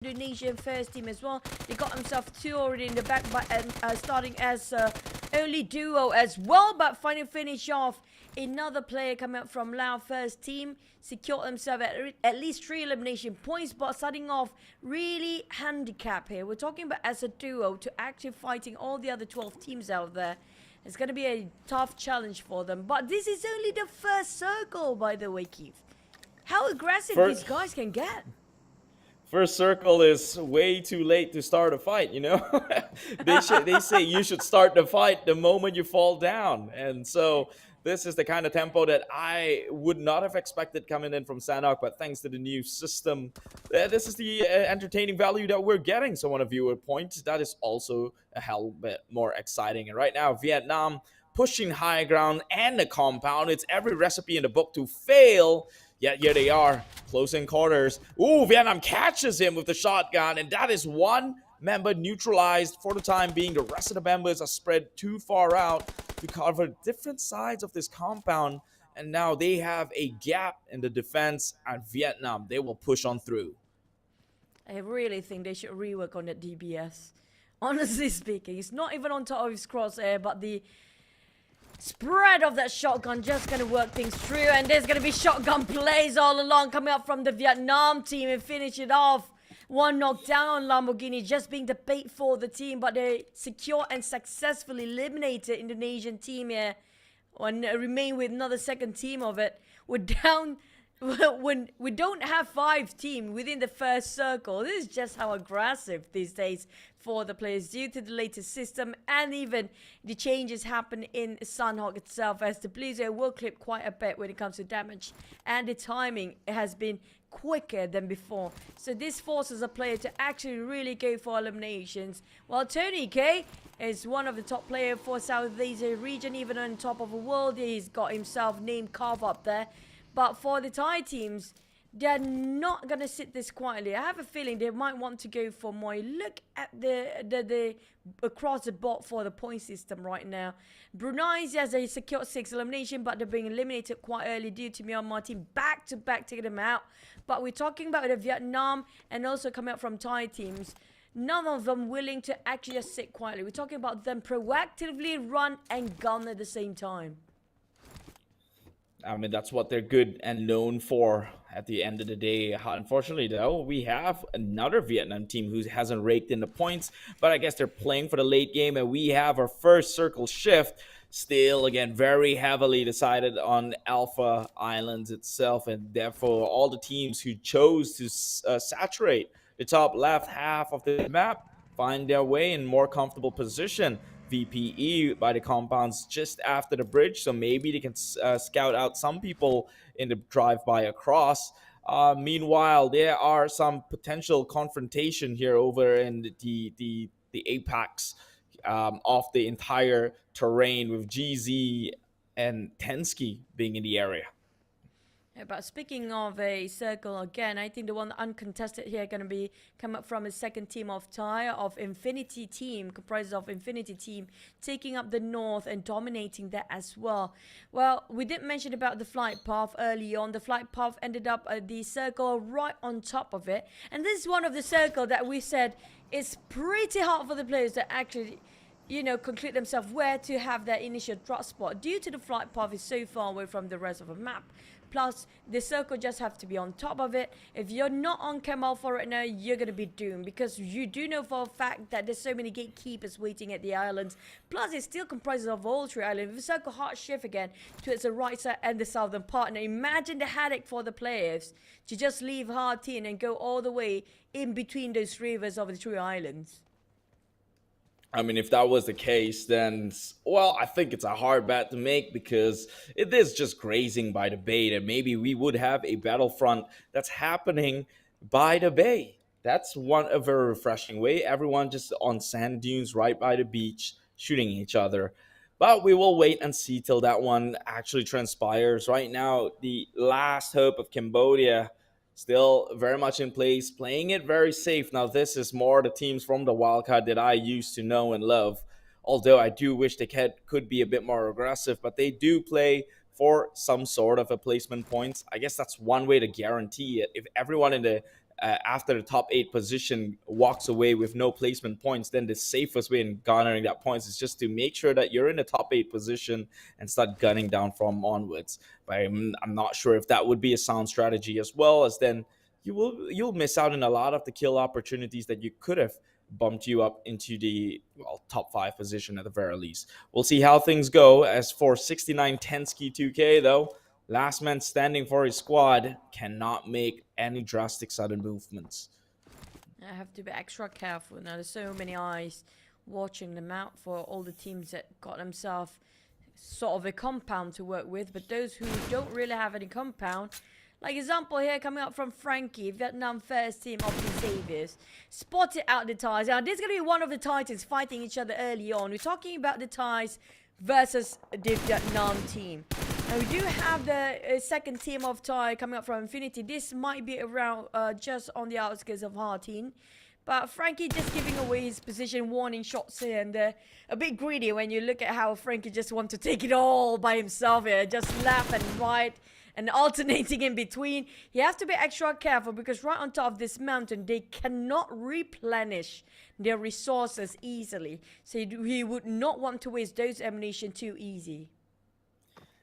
Indonesian first team as well. They got themselves two already in the back, but starting as only duo as well. But finally finish off another player coming up from Laos first team. Secured themselves at least 3 elimination points, but starting off really handicapped here. We're talking about as a duo to actually fighting all the other 12 teams out there. It's going to be a tough challenge for them. But this is only the first circle, by the way, Keith. How aggressive these guys can get. First circle is way too late to start a fight, you know? They say you should start the fight the moment you fall down. And so this is the kind of tempo that I would not have expected coming in from Sanhok, but thanks to the new system, this is the entertaining value that we're getting. So on a viewer point, that is also a hell bit more exciting. And right now, Vietnam pushing high ground and the compound. It's every recipe in the book to fail. Yet here they are, close in quarters. Ooh, Vietnam catches him with the shotgun, and that is one member neutralized for the time being. The rest of the members are spread too far out to cover different sides of this compound, and now they have a gap in the defense, and Vietnam, they will push on through. I really think they should rework on that DBS. Honestly speaking, it's not even on top of his crosshair, but the spread of that shotgun just gonna work things through, and there's gonna be shotgun plays all along coming up from the Vietnam team and finish it off. One knockdown on Lamborghini just being the bait for the team, but they secure and successfully eliminated Indonesian team here and remain with another second team of it. We're down when we don't have 5 teams within the first circle. This is just how aggressive these days for the players due to the latest system and even the changes happen in Sanhok itself, as the Blues will clip quite a bit when it comes to damage, and the timing has been quicker than before. So this forces a player to actually really go for eliminations. While Tony K is one of the top players for Southest Asian region, even on top of the world. He's got himself named Carve up there. But for the Thai teams, they're not going to sit this quietly. I have a feeling they might want to go for more. Look at the across the board for the point system right now. Brunei has a secured 6 elimination, but they're being eliminated quite early due to Myanmar team back-to-back taking them out. But we're talking about the Vietnam and also coming out from Thai teams. None of them willing to actually just sit quietly. We're talking about them proactively run and gun at the same time. I mean, that's what they're good and known for at the end of the day. Unfortunately, though, we have another Vietnam team who hasn't raked in the points, but I guess they're playing for the late game, and we have our first circle shift. Still, again, very heavily decided on Alpha Islands itself, and therefore all the teams who chose to saturate the top left half of the map find their way in more comfortable position. VPE by the compounds just after the bridge, so maybe they can scout out some people in the drive-by across. Meanwhile, there are some potential confrontation here over in the apex of the entire terrain, with GZ and Tensky being in the area. But speaking of a circle again, I think the one uncontested here going to be come up from a second team of Thai of Infinity team, comprises of Infinity team, taking up the north and dominating that as well. Well, we did mention about the flight path early on. The flight path ended up at the circle right on top of it, and this is one of the circle that we said is pretty hard for the players to actually, you know, conclude themselves where to have their initial drop spot due to the flight path is so far away from the rest of the map. Plus, the circle just have to be on top of it. If you're not on Cam Alpha right now, you're going to be doomed, because you do know for a fact that there's so many gatekeepers waiting at the islands. Plus, it still comprises of all 3 islands. If the circle hard shift again towards the right side and the southern part, now imagine the headache for the players to just leave hard tin and go all the way in between those rivers of the 3 islands. I mean, if that was the case, then, well, I think it's a hard bet to make, because it is just grazing by the bay, and maybe we would have a battlefront that's happening by the bay. That's a very refreshing way. Everyone just on sand dunes right by the beach shooting each other. But we will wait and see till that one actually transpires. Right now, the last hope of Cambodia still very much in place, playing it very safe. Now, this is more the teams from the wildcard that I used to know and love. Although I do wish they could be a bit more aggressive, but they do play for some sort of a placement points. I guess that's one way to guarantee it. If everyone in the after the top 8 position walks away with no placement points, then the safest way in garnering that points is just to make sure that you're in the top 8 position and start gunning down from onwards. But I'm not sure if that would be a sound strategy, as well as then you'll miss out on a lot of the kill opportunities that you could have bumped you up into the top 5 position at the very least. We'll see how things go. As for 69 Tensky 2K though, last man standing for his squad, cannot make any drastic sudden movements. I have to be extra careful now. There's so many eyes watching them out for all the teams that got themselves sort of a compound to work with, but those who don't really have any compound, like example here coming up from Frankie, Vietnam first team of the Saviors, spotted out the Thais. Now this is going to be one of the Titans fighting each other early on. We're talking about the Thais versus the Vietnam team. Now we do have the second team of Thai coming up from Infinity. This might be around just on the outskirts of Harteen. But Frankie just giving away his position, warning shots here and there. A bit greedy when you look at how Frankie just wants to take it all by himself here. Just left and right and alternating in between. You have to be extra careful because right on top of this mountain, they cannot replenish their resources easily. So he would not want to waste those ammunition too easy.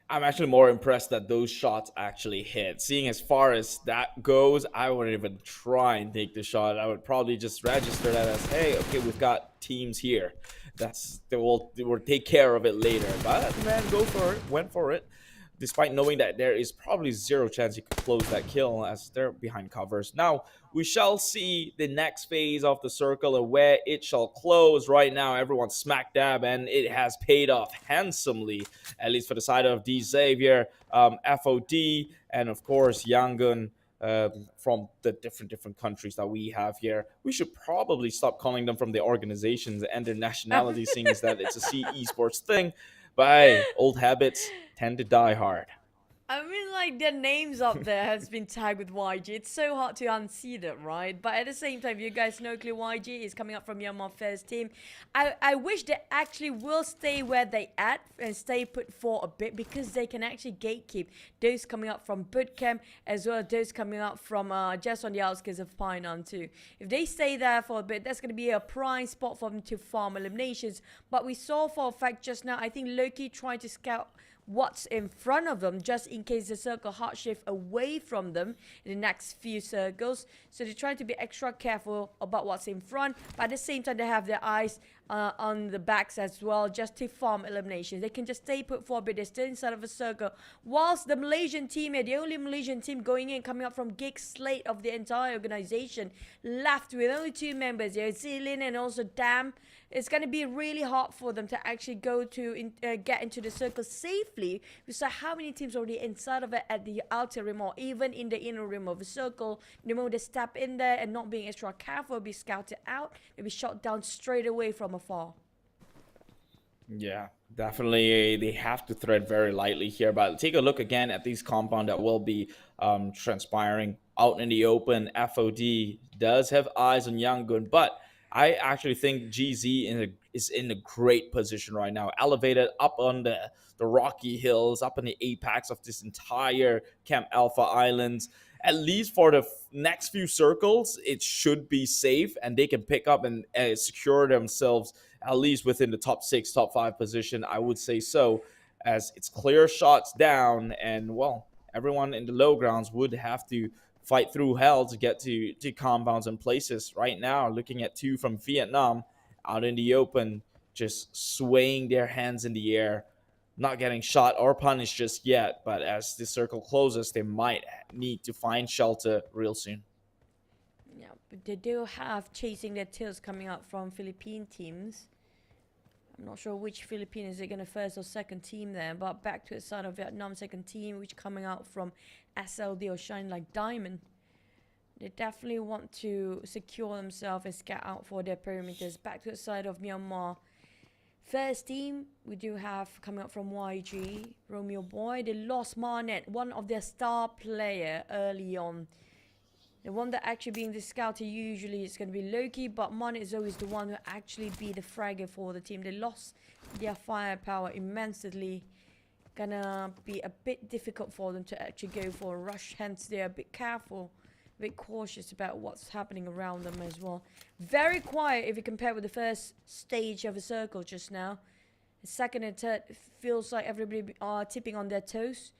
I'm actually more impressed that those shots actually hit. Seeing as far as that goes, I wouldn't even try and take the shot. I would probably just register that as, hey, okay, we've got teams here. They will take care of it later. But man, went for it. Despite knowing that there is probably zero chance he could close that kill as they're behind covers. Now, we shall see the next phase of the circle and where it shall close. Right now, everyone's smack dab, and it has paid off handsomely, at least for the side of D Xavier, FOD, and of course, Yangon. From the different countries that we have here. We should probably stop calling them from their organizations and their nationalities, seeing as that it's a C esports thing. But hey, old habits tend to die hard. I mean, like, their names up there has been tagged with YG. It's so hard to unsee that, right? But at the same time, you guys know clear YG is coming up from Myanmar first team. I wish they actually will stay where they at and stay put for a bit because they can actually gatekeep those coming up from bootcamp as well as those coming up from just on the outskirts of Painan too. If they stay there for a bit, that's going to be a prime spot for them to farm eliminations. But we saw for a fact just now, I think Loki tried to scout what's in front of them just in case the circle hard shift away from them in the next few circles. So they're trying to be extra careful about what's in front, but at the same time they have their eyes on the backs as well just to farm eliminations. They can just stay put for a bit. They're still inside of a circle, whilst the Malaysian team here, the only Malaysian team going in, coming up from gig slate of the entire organization, left with only 2 members here, Zilin and also Dam. It's going to be really hard for them to actually go to get into the circle safely. We saw how many teams already inside of it at the outer rim or even in the inner rim of the circle. The moment they step in there and not being extra careful, be scouted out, they'll be shot down straight away from afar. Yeah, definitely they have to tread very lightly here. But take a look again at these compound that will be transpiring out in the open. FOD does have eyes on Yangon, but I actually think GZ is in a great position right now, elevated up on the rocky hills, up in the apex of this entire Camp Alpha Islands. At least for the next few circles, it should be safe, and they can pick up and secure themselves at least within the top 6, top 5 position. I would say so, as it's clear shots down, and well, everyone in the low grounds would have to fight through hell to get to compounds and places. Right now, looking at 2 from Vietnam out in the open, just swaying their hands in the air, not getting shot or punished just yet. But as the circle closes, they might need to find shelter real soon. Yeah, but they do have chasing their tails coming out from Philippine teams. I'm not sure which Philippine is it going to first or second team there, but back to the side of Vietnam second team, which coming out from SLD or Shine Like Diamond. They definitely want to secure themselves and scout out for their perimeters. Back to the side of Myanmar first team, we do have coming up from YG, Romeo Boy. They lost Marnet, one of their star player early on. The one that actually being the scouter usually is going to be Loki, but Marnet is always the one who actually be the fragger for the team. They lost their firepower immensely. Gonna be a bit difficult for them to actually go for a rush, hence they're a bit careful a bit cautious about what's happening around them as well. Very quiet if you compare with the first stage of a circle just now. The second and third feels like everybody are tipping on their toes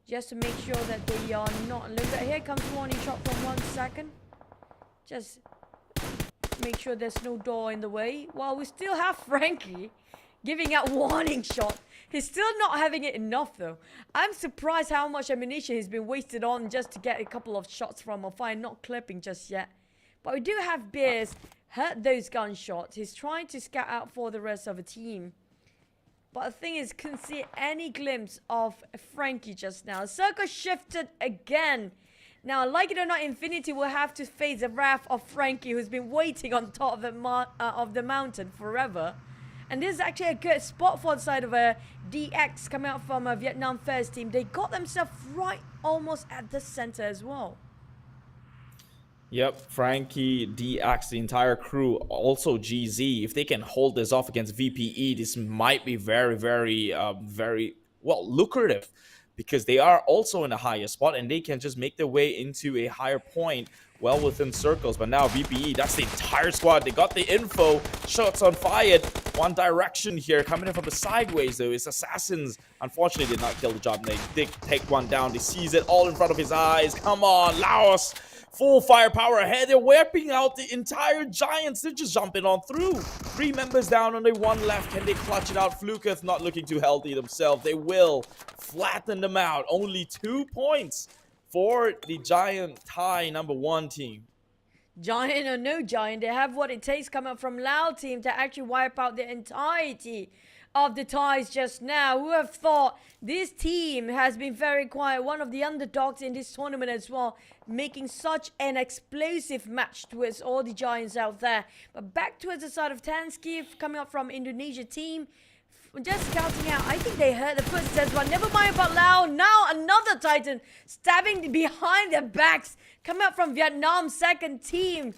just to make sure that they are not. Look at here comes warning shot from 1 second. Just make sure there's no door in the way. While we still have Frankie giving out warning shot. He's still not having it enough though. I'm surprised how much ammunition he's been wasted on just to get a couple of shots from a fire, not clipping just yet. But we do have Beers hurt those gunshots. He's trying to scout out for the rest of the team. But the thing is, couldn't see any glimpse of Frankie just now. Circle shifted again. Now, like it or not, Infinity will have to face the wrath of Frankie, who's been waiting on top of the mountain forever. And this is actually a good spot for the side of a DX coming out from a Vietnam first team. They got themselves right almost at the center as well. Yep, Frankie, DX, the entire crew, also GZ. If they can hold this off against VPE, this might be very well lucrative, because they are also in a higher spot and they can just make their way into a higher point well within circles. But now VPE, that's the entire squad. They got the info. Shots on fired. One direction here, coming in from the sideways though. It's Assassins. Unfortunately, did not kill the job. They did take one down. He sees it all in front of his eyes. Come on, Laos. Full firepower ahead. They're wiping out the entire Giants. They're just jumping on through. 3 members down, only 1 left. Can they clutch it out? Fluketh not looking too healthy themselves. They will flatten them out. Only 2 points for the Giant Thai #1 team. Giant or no giant, they have what it takes coming up from Lao team to actually wipe out the entirety of the Thais just now. Who have thought this team has been very quiet, one of the underdogs in this tournament as well, making such an explosive match towards all the Giants out there. But back towards the side of Tansky coming up from Indonesia team, just scouting out. I think they heard the footsteps, but never mind about Lao. Now another Titan stabbing behind their backs, coming up from Vietnam second team,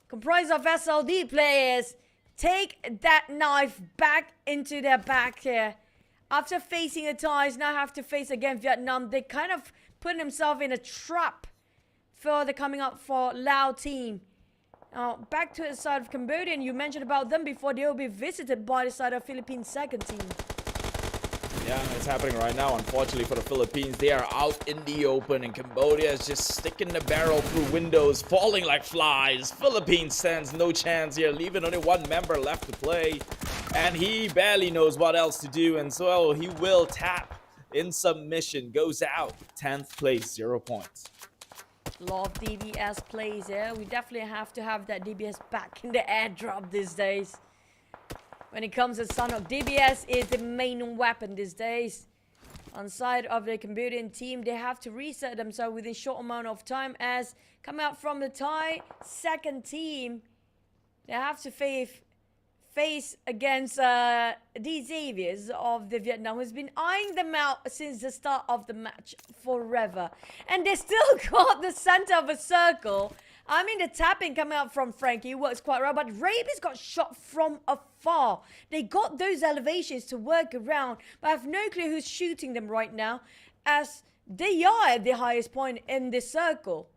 comprised of SLD players. Take that knife back into their back here. After facing the Thais, now have to face again Vietnam. They kind of put themselves in a trap further coming up for Lao team. Now, back to the side of Cambodia, and you mentioned about them before. They will be visited by the side of Philippines second team. Yeah, it's happening right now. Unfortunately for the Philippines, they are out in the open, and Cambodia is just sticking the barrel through windows, falling like flies. Philippines stands no chance here, leaving only 1 member left to play, and he barely knows what else to do, and so he will tap in submission. Goes out 10th place, 0 points. A lot of DBS plays here. We definitely have to have that DBS back in the airdrop these days. When it comes to Sanhok, DBS is the main weapon these days. On the side of the Cambodian team, they have to reset themselves within a short amount of time, as coming out from the Thai second team, they have to face against the Xaviers of the Vietnam, who's been eyeing them out since the start of the match forever. And they still got the center of a circle. I mean, the tapping coming out from Frankie works quite well, but Rabies got shot from afar. They got those elevations to work around, but I have no clue who's shooting them right now, as they are at the highest point in this circle.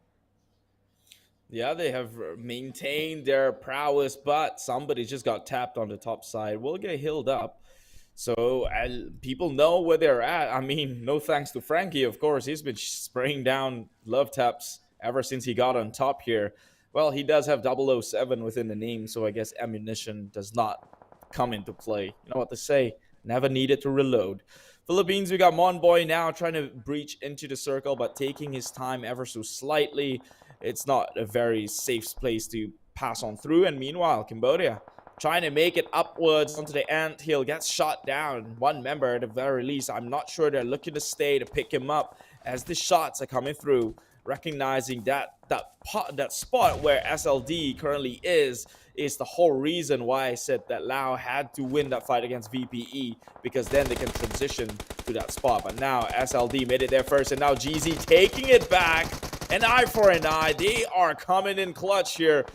Yeah, they have maintained their prowess, but somebody just got tapped on the top side. Will get healed up. So people know where they're at. I mean, no thanks to Frankie, of course. He's been spraying down love taps ever since he got on top here. Well, he does have 007 within the name, so I guess ammunition does not come into play. You know what to say? Never needed to reload. Philippines, we got Monboy now trying to breach into the circle, but taking his time ever so slightly. It's not a very safe place to pass on through. And meanwhile, Cambodia trying to make it upwards onto the anthill, gets shot down. 1 member at the very least. I'm not sure they're looking to stay to pick him up as the shots are coming through. Recognizing that spot where SLD currently is the whole reason why I said that Lao had to win that fight against VPE, because then they can transition to that spot. But now SLD made it there first, and now GZ taking it back. An eye for an eye. They are coming in clutch here.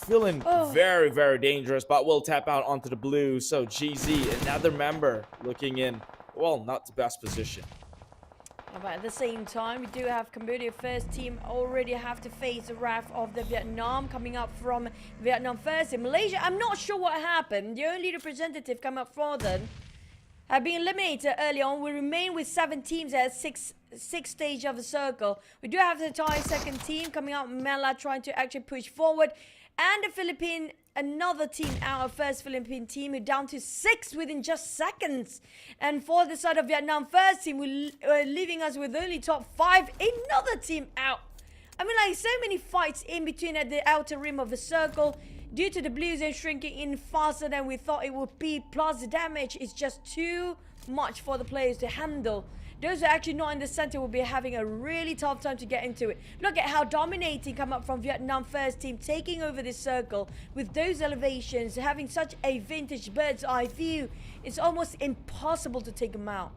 Feeling very, very dangerous, but will tap out onto the blue. So GZ, another member looking in, well, not the best position. But at the same time, we do have Cambodia first team already have to face the wrath of the Vietnam coming up from Vietnam first. In Malaysia, I'm not sure what happened. The only representative come up for them have been eliminated early on. We remain with 7 teams at six stage of the circle. We do have the Thai second team coming out, Mela trying to actually push forward. And the Philippine, another team out of first Philippine team, who down to 6 within just seconds. And for the side of Vietnam first team, we're leaving us with only top 5. Another team out. I mean, like, so many fights in between at the outer rim of the circle. Due to the blue zone shrinking in faster than we thought it would be, plus the damage is just too much for the players to handle. Those who are actually not in the center will be having a really tough time to get into it. Look at how dominating come up from Vietnam first team, taking over this circle with those elevations, having such a vintage bird's eye view. It's almost impossible to take them out.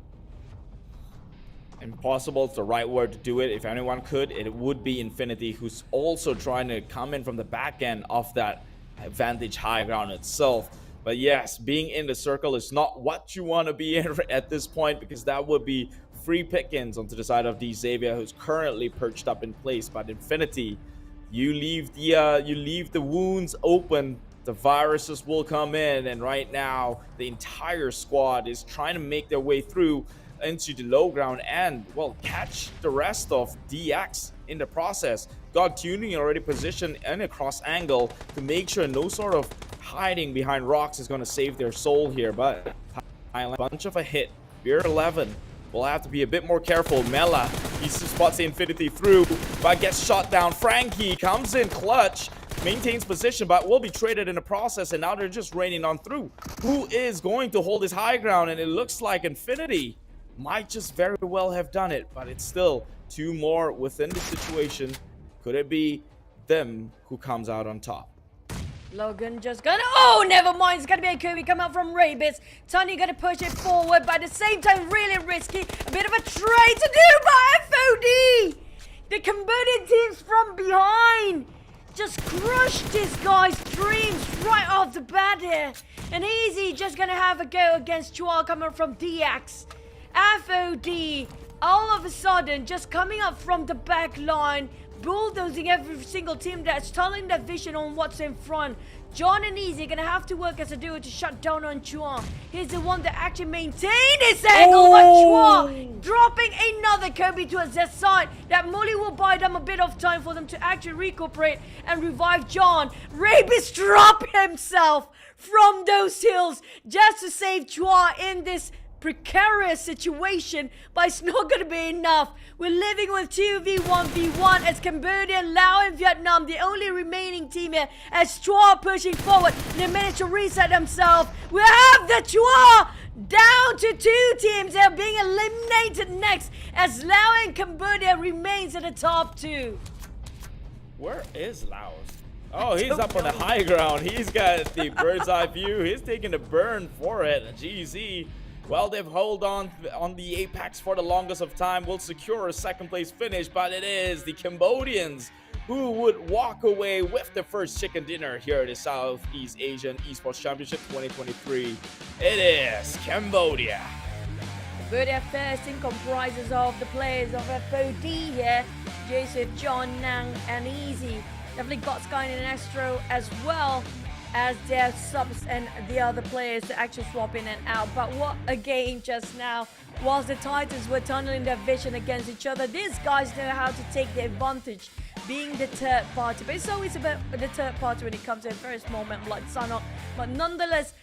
Impossible is the right word to do it. If anyone could, it would be Infinity, who's also trying to come in from the back end of that vantage high ground itself. But yes, being in the circle is not what you want to be in at this point, because that would be free pickings onto the side of D Xavier, who's currently perched up in place. But Infinity, you leave the wounds open, the viruses will come in, and right now the entire squad is trying to make their way through into the low ground and, well, catch the rest of DX in the process. God Tuning already positioned in a cross angle to make sure no sort of hiding behind rocks is going to save their soul here. But Thailand, bunch of a hit. Beer 11 will have to be a bit more careful. Mela, he spots the Infinity through, but gets shot down. Frankie comes in clutch, maintains position, but will be traded in the process, and now they're just raining on through. Who is going to hold his high ground? And it looks like Infinity might just very well have done it, but it's still 2 more within the situation. Could it be them who comes out on top? Logan just gonna... Oh, never mind. It's gonna be a Kirby come out from Rabis. Tony gonna push it forward, but at the same time, really risky. A bit of a trade to do by FOD. The Cambodian teams from behind just crushed this guy's dreams right off the bat here. And Easy just gonna have a go against Chua coming from DX. FOD, all of a sudden, just coming up from the back line, bulldozing every single team that's telling their vision on what's in front. John and Easy gonna have to work as a duo to shut down on Chua. He's the one that actually maintained his angle, but Chua dropping another Kirby to his side. That Molly will buy them a bit of time for them to actually recuperate and revive John. Rabis drop himself from those hills just to save Chua in this precarious situation, but it's not going to be enough. We're living with 2v1v1 as Cambodia, Laos and Vietnam, the only remaining team here, as Chua pushing forward. They managed to reset themselves. We have the Chua down to 2 teams. They're being eliminated next as Laos and Cambodia remains at the top 2. Where is Laos? Oh, he's up on the high ground. He's got the bird's eye view. He's taking the burn for it. GZ. Well, they've held on the apex for the longest of time. Will secure a second place finish, but it is the Cambodians who would walk away with the first chicken dinner here at the Southeast Asian Esports Championship 2023. It is Cambodia. Cambodia first team comprises of the players of FOD here, Joseph, John, Nang, and Easy. Definitely got Sky and Astro as well as their subs and the other players to actually swap in and out. But what a game just now. Whilst the Titans were tunneling their vision against each other, these guys know how to take the advantage, being the third party. But it's always about the third party when it comes to a very small map like Sanhok. But nonetheless,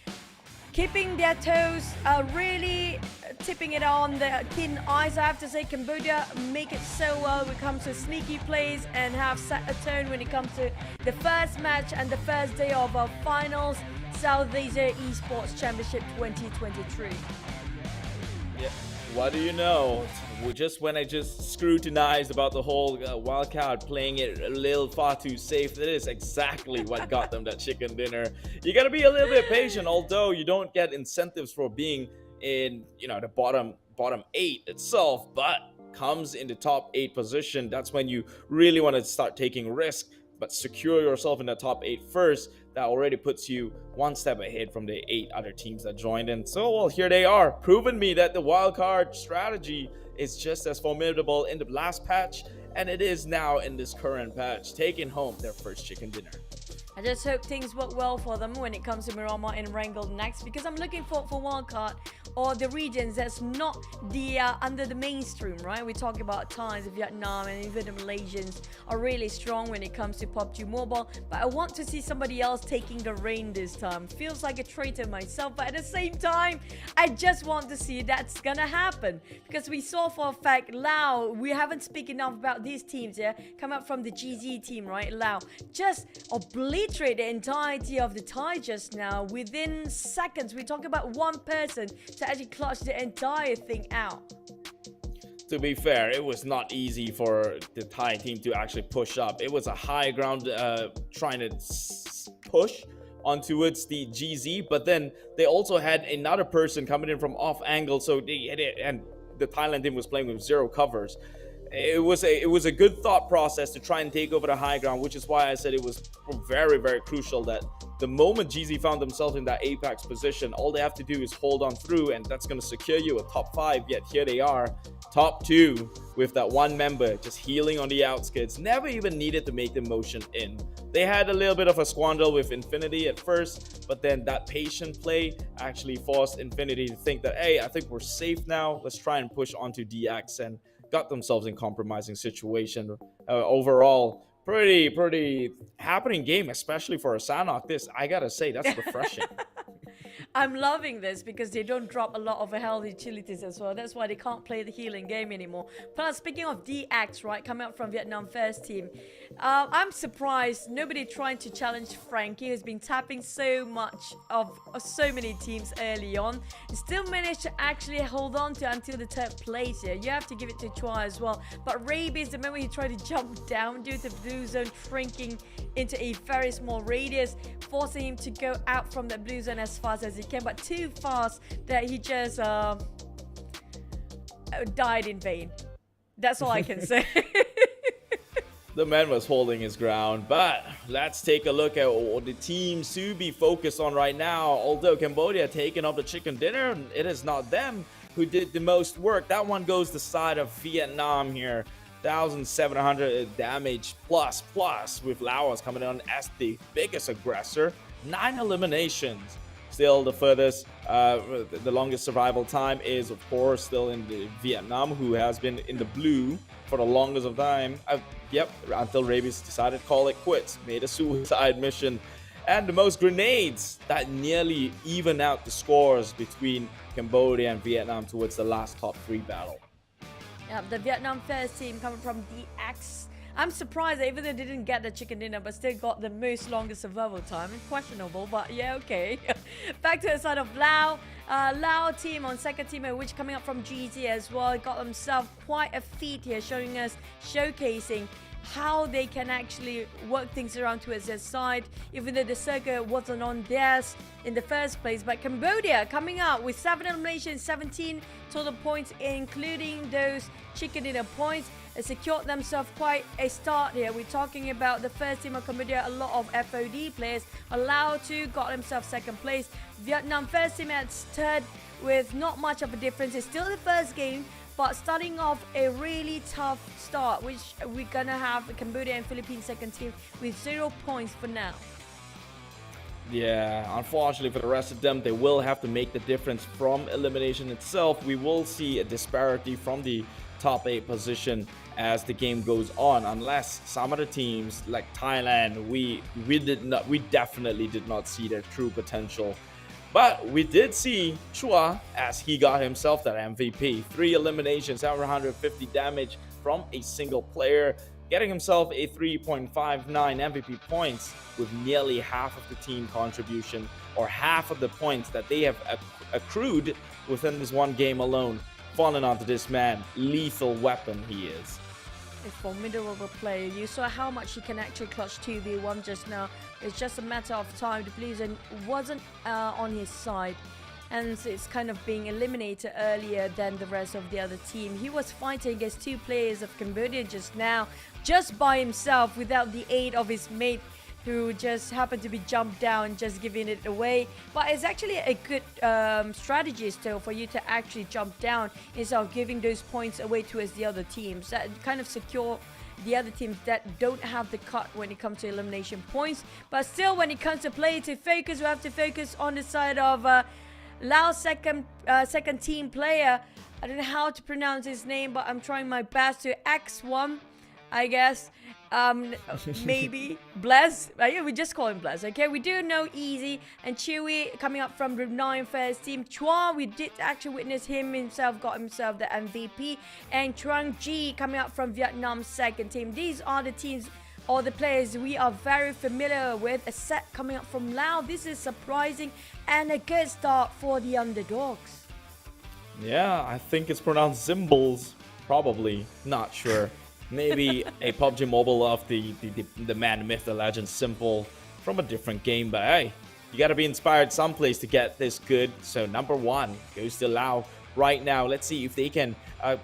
keeping their toes, really tipping it on the keen eyes. I have to say, Cambodia make it so well when it comes to sneaky plays and have set a tone when it comes to the first match and the first day of our finals, Southeast Asian Esports Championship 2023. Yeah. What do you know? When I just scrutinized about the whole wildcard playing it a little far too safe, that is exactly what got them that chicken dinner. You gotta be a little bit patient, although you don't get incentives for being in, the bottom 8 itself, but comes in the top 8 position. That's when you really want to start taking risk, but secure yourself in the top 8 first. that already puts you one step ahead from the 8 other teams that joined in. So, well, here they are, proving me that the wildcard strategy is just as formidable in the last patch, and it is now in this current patch, taking home their first chicken dinner. I just hope things work well for them when it comes to Miramar and Erangel next, because I'm looking for wildcard or the regions that's not the under the mainstream, right? We talk about Thailand, Vietnam, and even the Malaysians are really strong when it comes to PUBG Mobile, but I want to see somebody else taking the reign this time. Feels like a traitor myself, but at the same time, I just want to see that's gonna happen, because we saw for a fact Laos, we haven't spoken enough about these teams, yeah? Come up from the GZ team, right? Laos just obliterate the entirety of the Thai just now within seconds. We talk about one person to actually clutch the entire thing out. To be fair, it was not easy for the Thai team to actually push up. It was a high ground trying to push on towards the GZ, but then they also had another person coming in from off angle, so and the Thailand team was playing with 0 covers. It was a good thought process to try and take over the high ground, which is why I said it was very, very crucial that the moment GZ found themselves in that apex position, all they have to do is hold on through, and that's going to secure you a top 5. Yet here they are, top 2, with that one member just healing on the outskirts. Never even needed to make the motion in. They had a little bit of a squander with Infinity at first, but then that patient play actually forced Infinity to think that, hey, I think we're safe now. Let's try and push onto DX, and got themselves in compromising situation. Overall, pretty happening game, especially for a Sanhok. This, I gotta say, that's refreshing. I'm loving this because they don't drop a lot of health utilities as well. That's why they can't play the healing game anymore. Plus, speaking of DX, right, coming up from Vietnam first team, I'm surprised nobody trying to challenge Frankie, who's been tapping so much of so many teams early on. Still managed to actually hold on to until the 3rd place here. You have to give it to Chua as well. But Rabies, the moment he tried to jump down due to blue zone shrinking into a very small radius, forcing him to go out from the blue zone as fast as he can, but too fast that he just died in vain. That's all I can say. The man was holding his ground, but let's take a look at what the teams to be focused on right now. Although Cambodia taking up the chicken dinner, it is not them who did the most work. That one goes the side of Vietnam here. 1,700 damage plus with Laos coming on as the biggest aggressor. 9 eliminations. Still the furthest, the longest survival time is of course still in the Vietnam, who has been in the blue for the longest of time. Until Rabies decided to call it quits, made a suicide mission, and the most grenades that nearly even out the scores between Cambodia and Vietnam towards the last top 3 battle. Yeah, the Vietnam first team coming from DX. I'm surprised that even though they didn't get the chicken dinner, but still got the most longest survival time. Questionable, but yeah, okay. Back to the side of Lao. Lao team on second team, which coming up from GT as well. Got themselves quite a feat here, showcasing how they can actually work things around towards their side, even though the circle wasn't on theirs in the first place. But Cambodia coming out with 7 eliminations, 17 total points, including those chicken dinner points, secured themselves quite a start here. We're talking about the first team of Cambodia, a lot of FOD players, allowed to got themselves second place. Vietnam first team at 3rd with not much of a difference. It's still the first game, but starting off a really tough start, which we're gonna have Cambodia and Philippines second team with 0 points for now. Yeah, unfortunately for the rest of them, they will have to make the difference from elimination itself. We will see a disparity from the top 8 position as the game goes on, unless some of the teams like Thailand, we definitely did not see their true potential. But we did see Chua as he got himself that MVP. 3 eliminations, 750 damage from a single player, getting himself a 3.59 MVP points with nearly half of the team contribution, or half of the points that they have accrued within this one game alone. Falling onto this man, lethal weapon he is. A formidable player. You saw how much he can actually clutch 2v1 just now. It's just a matter of time. The Blue Zone wasn't on his side, and it's kind of being eliminated earlier than the rest of the other team. He was fighting against 2 players of Cambodia just now, just by himself, without the aid of his mate who just happened to be jumped down, just giving it away. But it's actually a good strategy still for you to actually jump down instead of giving those points away towards the other teams. That kind of secure the other teams that don't have the cut when it comes to elimination points. But still, when it comes to play to focus, we have to focus on the side of Laos second team player. I don't know how to pronounce his name, but I'm trying my best to X1, I guess. Maybe Bless. Yeah, we just call him Bless. Okay, we do know Easy and Chewy coming up from Brunei first team. Chua, we did actually witness him himself, got himself the MVP. And Trung G coming up from Vietnam second team. These are the teams or the players we are very familiar with. A set coming up from Laos. This is surprising and a good start for the underdogs. Yeah, I think it's pronounced Zimbles. Probably. Not sure. Maybe a PUBG Mobile of the man, the myth, the legend, Simple from a different game. But hey, you got to be inspired someplace to get this good. So number 1 goes to Lao right now. Let's see if they can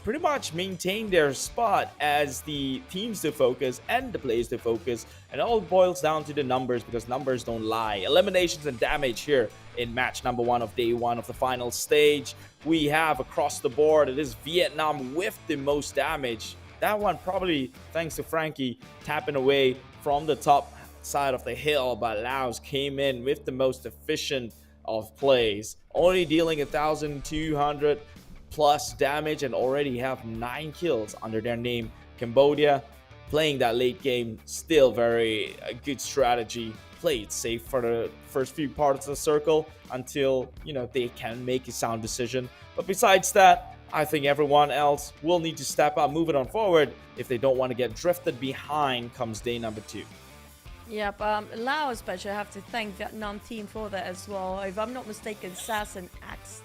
pretty much maintain their spot as the teams to focus and the players to focus. And it all boils down to the numbers, because numbers don't lie. Eliminations and damage here in match number 1 of day 1 of the final stage. We have across the board, it is Vietnam with the most damage. That one probably thanks to Frankie tapping away from the top side of the hill, but Laos came in with the most efficient of plays, only dealing 1,200 plus damage and already have 9 kills under their name. Cambodia playing that late game, still very good strategy. Played safe for the first few parts of the circle until, you know, they can make a sound decision. But besides that, I think everyone else will need to step up, move it on forward if they don't want to get drifted behind comes day number 2. Yep, Laos especially, I have to thank Vietnam team for that as well. If I'm not mistaken, Sass and Axe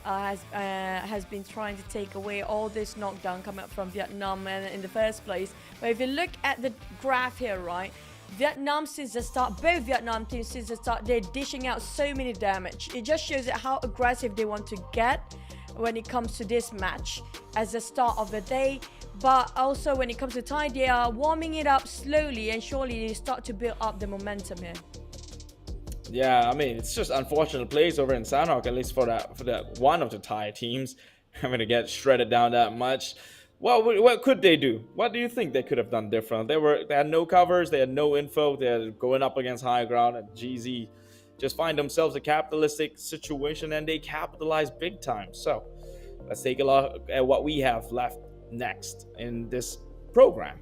has been trying to take away all this knockdown coming up from Vietnam in the first place. But if you look at the graph here, right, Vietnam since the start, both Vietnam teams since the start, they're dishing out so many damage. It just shows how aggressive they want to get when it comes to this match as the start of the day. But also when it comes to Thai, they are warming it up slowly and surely they start to build up the momentum here. Yeah, I mean, it's just unfortunate plays over in Sanhok, at least for that one of the Thai teams having to get shredded down that much. Well, what could they do? What do you think they could have done different? They had no covers, they had no info, they're going up against high ground, and GZ just find themselves a capitalistic situation, and they capitalize big time. So let's take a look at what we have left next in this program.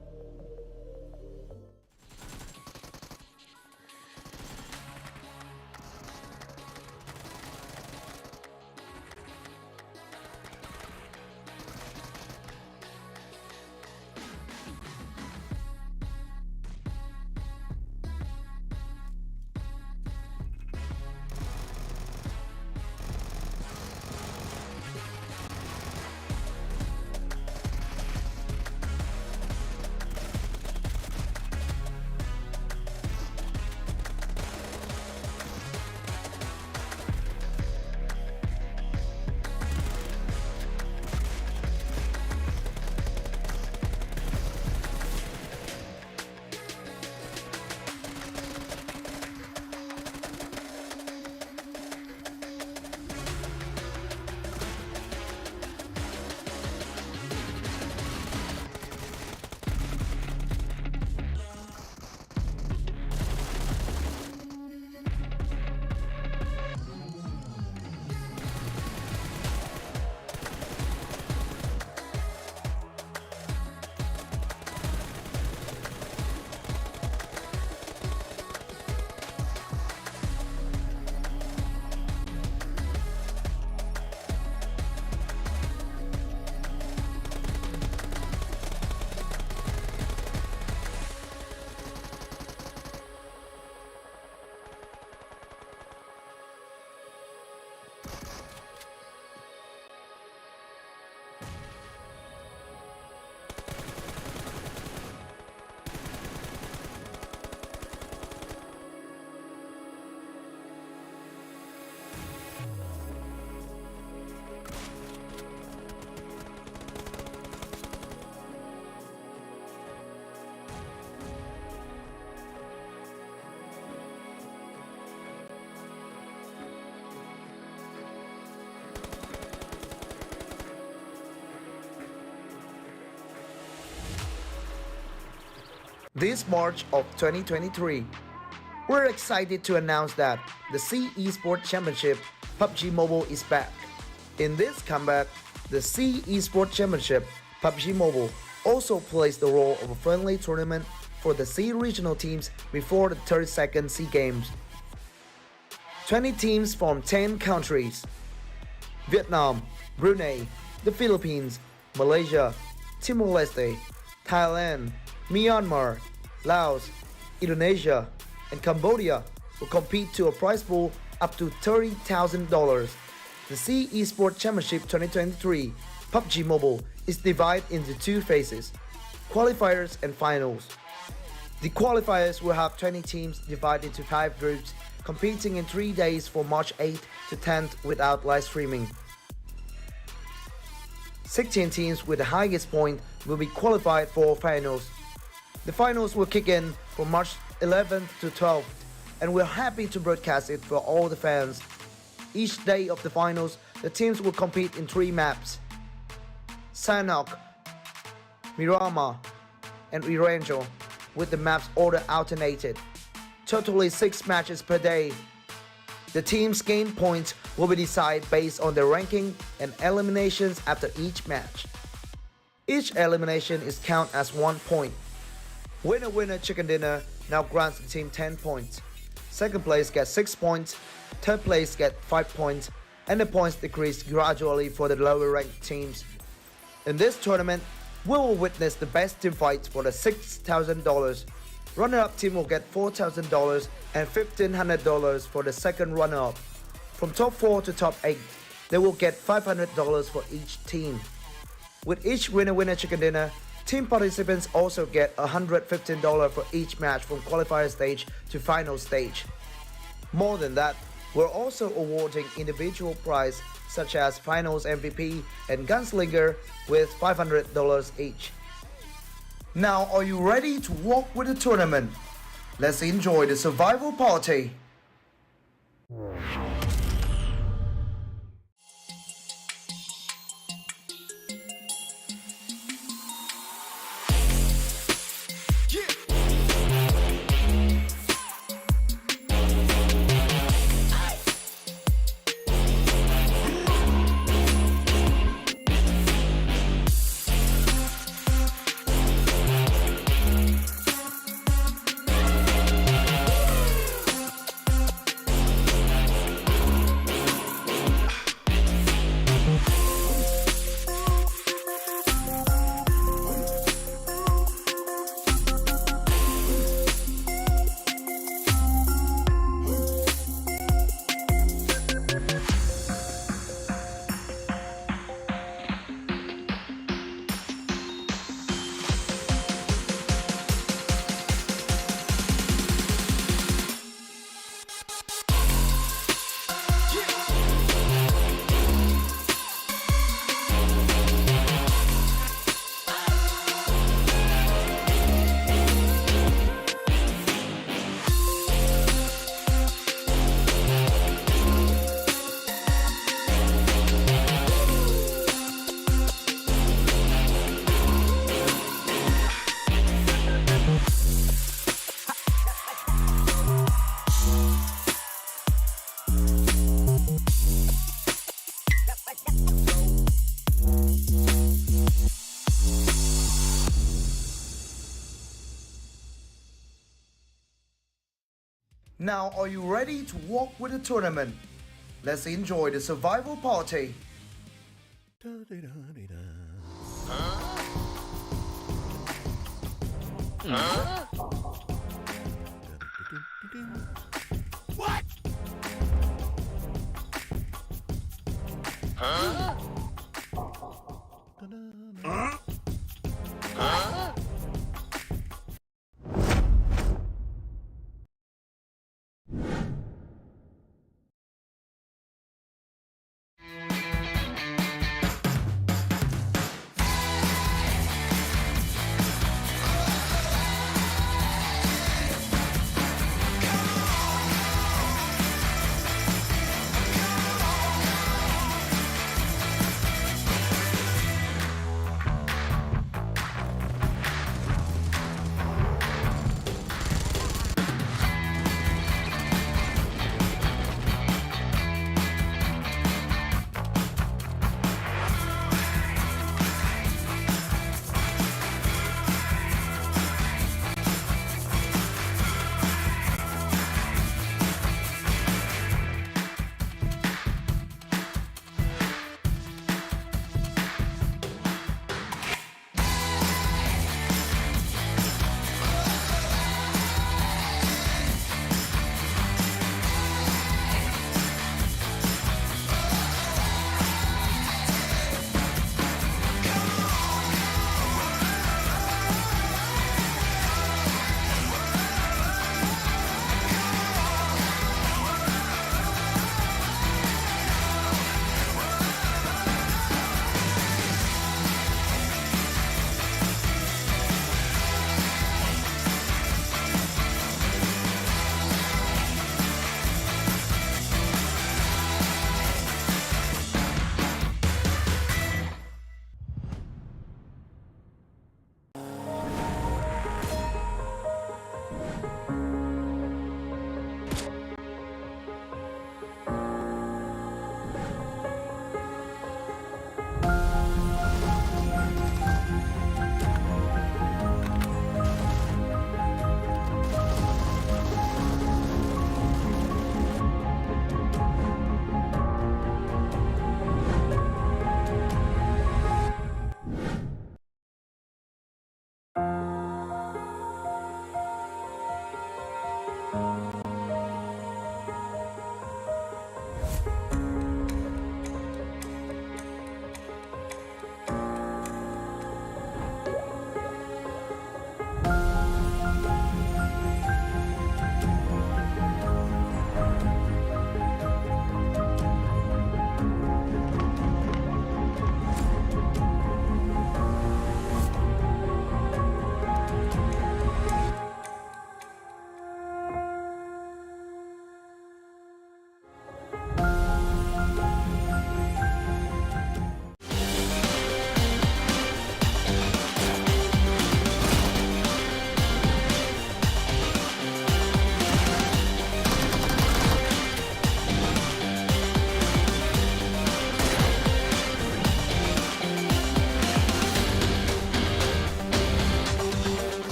This March of 2023, we're excited to announce that the C Esports Championship PUBG Mobile is back. In this comeback, the C Esports Championship PUBG Mobile also plays the role of a friendly tournament for the C regional teams before the 32nd SEA Games. 20 teams from 10 countries: Vietnam, Brunei, the Philippines, Malaysia, Timor-Leste, Thailand, Myanmar, Laos, Indonesia, and Cambodia will compete to a prize pool up to $30,000. The C Esports Championship 2023 PUBG Mobile is divided into two phases: qualifiers and finals. The qualifiers will have 20 teams divided into 5 groups, competing in 3 days from March 8th to 10th without live streaming. 16 teams with the highest point will be qualified for finals. The finals will kick in from March 11th to 12th, and we're happy to broadcast it for all the fans. Each day of the finals, the teams will compete in 3 maps: Sanhok, Miramar, and Erangel, with the maps order alternated. Totally 6 matches per day. The teams' gain points will be decided based on their ranking and eliminations after each match. Each elimination is counted as 1 point. Winner Winner Chicken Dinner now grants the team 10 points. Second place gets 6 points, third place gets 5 points, and the points decrease gradually for the lower ranked teams. In this tournament, we will witness the best team fights for the $6,000. Runner-up team will get $4,000 and $1,500 for the second runner-up. From top 4 to top 8, they will get $500 for each team. With each Winner Winner Chicken Dinner, team participants also get $115 for each match from qualifier stage to final stage. More than that, we're also awarding individual prizes such as Finals MVP and Gunslinger with $500 each. Now, are you ready to walk with the tournament? Let's enjoy the survival party. Now, are you ready to walk with the tournament? Let's enjoy the survival party. What? Huh?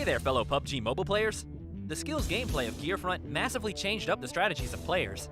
there, fellow PUBG mobile players! The skills gameplay of Gearfront massively changed up the strategies of players.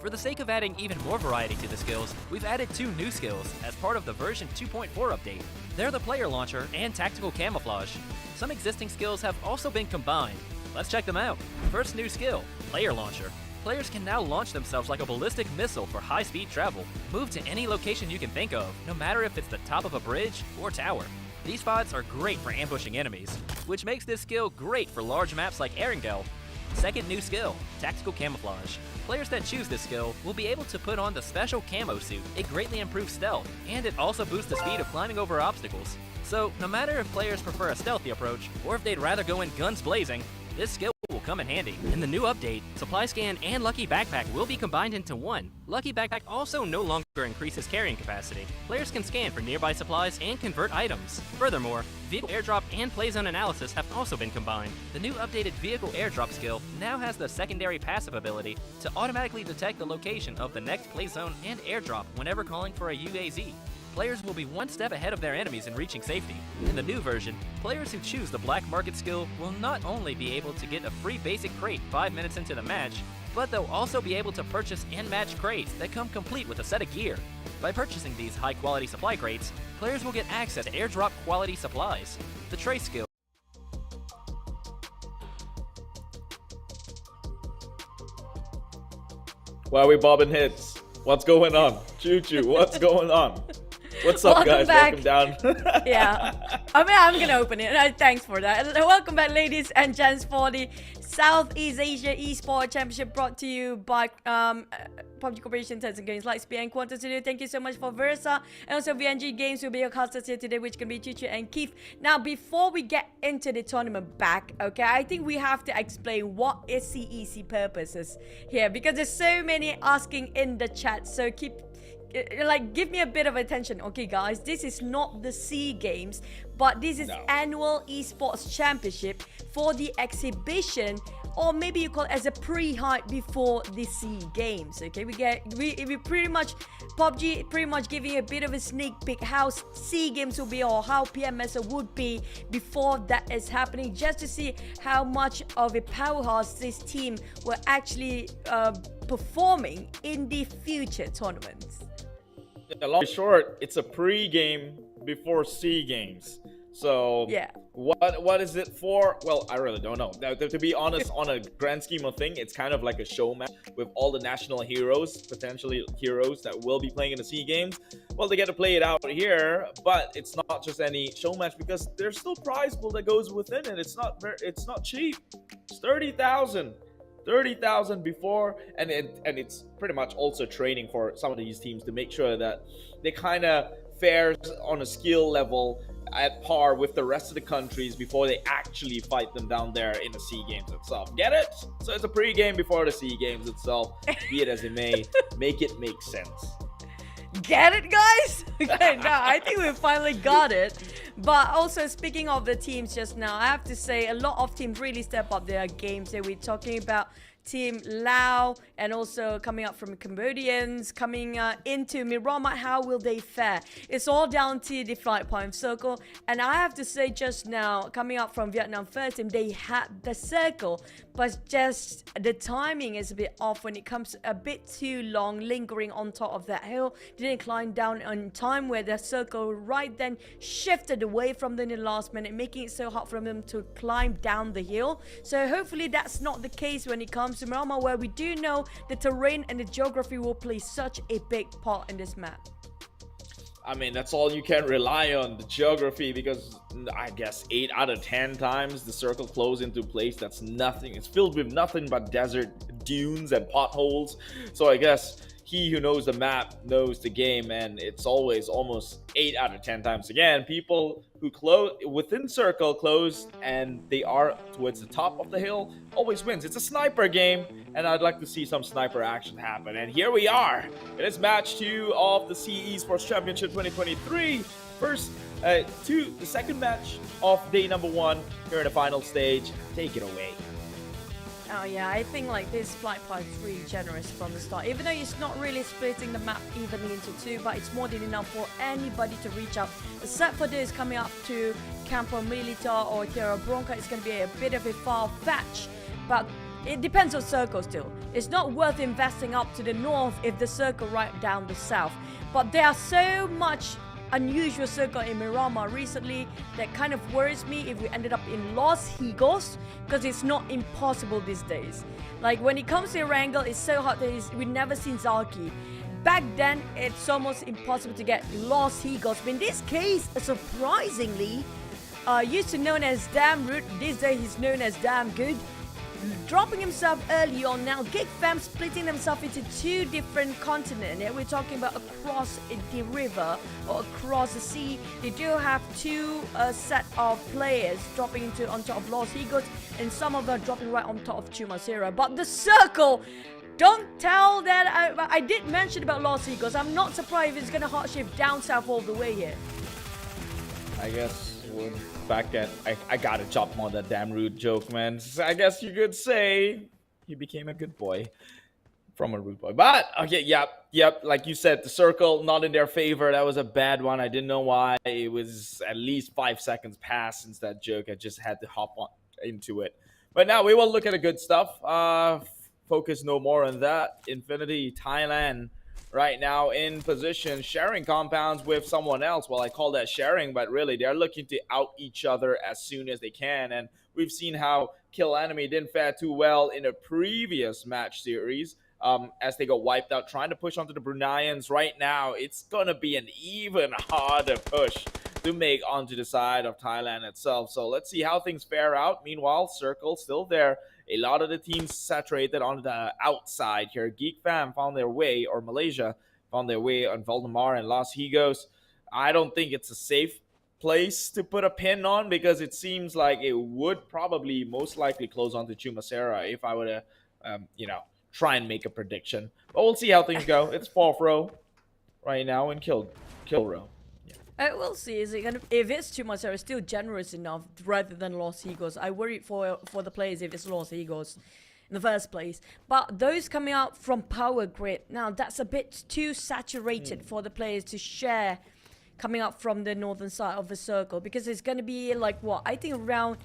For the sake of adding even more variety to the skills, we've added 2 new skills as part of the version 2.4 update. They're the Player Launcher and Tactical Camouflage. Some existing skills have also been combined. Let's check them out. First new skill, Player Launcher. Players can now launch themselves like a ballistic missile for high-speed travel. Move to any location you can think of, no matter if it's the top of a bridge or tower. These spots are great for ambushing enemies, which makes this skill great for large maps like Erangel. Second new skill, Tactical Camouflage. Players that choose this skill will be able to put on the special camo suit. It greatly improves stealth, and it also boosts the speed of climbing over obstacles. So, no matter if players prefer a stealthy approach, or if they'd rather go in guns blazing, this skill will come in handy. In the new update, Supply Scan and Lucky Backpack will be combined into one. Lucky Backpack also no longer increases carrying capacity. Players can scan for nearby supplies and convert items. Furthermore, Vehicle Airdrop and Playzone Analysis have also been combined. The new updated Vehicle Airdrop skill now has the secondary passive ability to automatically detect the location of the next Playzone and Airdrop whenever calling for a UAZ. Players will be one step ahead of their enemies in reaching safety. In the new version, players who choose the Black Market skill will not only be able to get a free basic crate 5 minutes into the match, but they'll also be able to purchase and match crates that come complete with a set of gear. By purchasing these high-quality supply crates, players will get access to airdrop quality supplies. The Trace skill. Why are we bobbing heads? What's going on? Choo choo, what's going on? What's up, Welcome guys? back. Welcome down. Yeah, I mean, I'm gonna open it. Thanks for that. Welcome back, ladies and gents, for the Southeast Asia Esports Championship, brought to you by PUBG Corporation, Tencent Games, Lightspeed, and Quantum Studio. Thank you so much for Versa, and also VNG Games will be your casters here today, which can be Chichu and Keith. Now, before we get into the tournament back, okay, I think we have to explain what is CEC purposes here, because there's so many asking in the chat. So give me a bit of attention, okay, guys. This is not the SEA Games, but this is annual esports championship for the exhibition, or maybe you call it as a pre-hype before the SEA Games. Okay, we pretty much, PUBG pretty much giving a bit of a sneak peek how SEA Games will be, or how PMS would be before that is happening, just to see how much of a powerhouse this team were actually performing in the future tournaments. Long and short, it's a pre-game before SEA Games. So yeah, what is it for? Well, I really don't know. Now, to be honest, on a grand scheme of thing, it's kind of like a show match with all the national heroes, potentially heroes that will be playing in the SEA Games. Well, they get to play it out here, but it's not just any show match, because there's still prize pool that goes within it. It's not cheap. It's 30,000 before, and it's pretty much also training for some of these teams to make sure that they kind of fares on a skill level at par with the rest of the countries before they actually fight them down there in the SEA Games itself. Get it? So it's a pre-game before the SEA Games itself. Be it as it may, make it make sense. Get it, guys? Okay, now I think we finally got it. But also, speaking of the teams just now, I have to say a lot of teams really step up their games. So we're talking about Team Laos, and also coming up from Cambodians, coming into Miramar. How will they fare? It's all down to the flight point circle. And I have to say just now, coming up from Vietnam first team, they had the circle, but just the timing is a bit off when it comes a bit too long, lingering on top of that hill. Didn't climb down on time, where the circle right then shifted away from them in the last minute, making it so hard for them to climb down the hill. So hopefully that's not the case when it comes to Miramar, where we do know the terrain and the geography will play such a big part in this map. I mean, that's all you can rely on, the geography, because I guess 8 out of 10 times the circle closes into place. That's nothing. It's filled with nothing but desert dunes and potholes. So I guess he who knows the map knows the game, and it's always almost 8 out of 10 times. Again, people who close within circle close and they are towards the top of the hill always wins. It's a sniper game, and I'd like to see some sniper action happen. And here we are. It is match 2 of the SEA Esports Championship 2023. The second match of day number 1 here in the final stage. Take it away. Oh yeah, I think like this flight path is really generous from the start. Even though it's not really splitting the map evenly into two, but it's more than enough for anybody to reach out. Except for those coming up to Campo Militar or Terra Bronca, it's going to be a bit of a far fetch. But it depends on circle still. It's not worth investing up to the north if the circle right down the south. But there are so much unusual circle in Miramar recently that kind of worries me if we ended up in Los Higos, because it's not impossible these days. Like when it comes to Erangel, it's so hard that we've never seen Zalki. Back then, it's almost impossible to get Los Higos, but in this case, surprisingly, used to known as Damn Rude, these days he's known as Damn Good. Dropping himself early on now. Gig fam splitting themselves into two different continents. We're talking about across the river or across the sea. They do have two set of players dropping into on top of Los Higos, and some of them dropping right on top of Chumacera. But the circle, don't tell that I did mention about Los Higos. I'm not surprised if it's gonna hot shift down south all the way here. I guess we're back at I gotta chop on that damn rude joke, man. I guess you could say he became a good boy from a rude boy. But okay, yep. Like you said, the circle not in their favor. That was a bad one. I didn't know why. It was at least 5 seconds past since that joke. I just had to hop on into it. But now we will look at the good stuff. Focus no more on that. Infinity Thailand right now in position, sharing compounds with someone else. Well, I call that sharing, but really they're looking to out each other as soon as they can. And we've seen how Kill Enemy didn't fare too well in a previous match series as they got wiped out trying to push onto the Bruneians. Right now, it's going to be an even harder push to make onto the side of Thailand itself. So let's see how things fare out. Meanwhile, Circle still there. A lot of the teams saturated on the outside here. Geek Fam found their way, or Malaysia found their way on Valdemar and Los Higos. I don't think it's a safe place to put a pin on because it seems like it would probably most likely close on to Chumacera if I were to, try and make a prediction. But we'll see how things go. It's 4th row right now in kill row. We'll see. Is it gonna? If it's Chumacera, it's still generous enough rather than Los Higos. I worry for the players if it's Los Higos in the first place. But those coming out from Power Grid, now that's a bit too saturated for the players to share coming up from the northern side of the circle, because it's going to be like what I think around.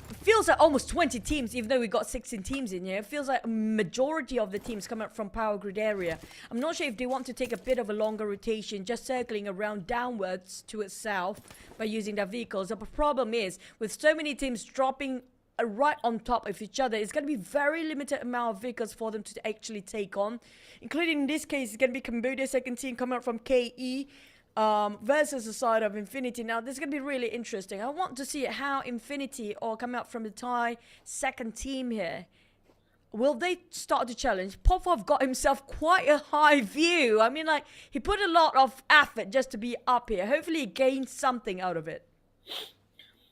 It feels like almost 20 teams, even though we got 16 teams in here. It feels like a majority of the teams come up from Power Grid area. I'm not sure if they want to take a bit of a longer rotation, just circling around downwards to its south by using their vehicles. The problem is, with so many teams dropping right on top of each other, it's going to be very limited amount of vehicles for them to actually take on. Including in this case, it's going to be Cambodia second team coming up from KE. Versus the side of Infinity. Now this is going to be really interesting. I want to see how Infinity or come out from the Thai second team here. Will they start to challenge? Popov got himself quite a high view. I mean, like, he put a lot of effort just to be up here. Hopefully he gained something out of it.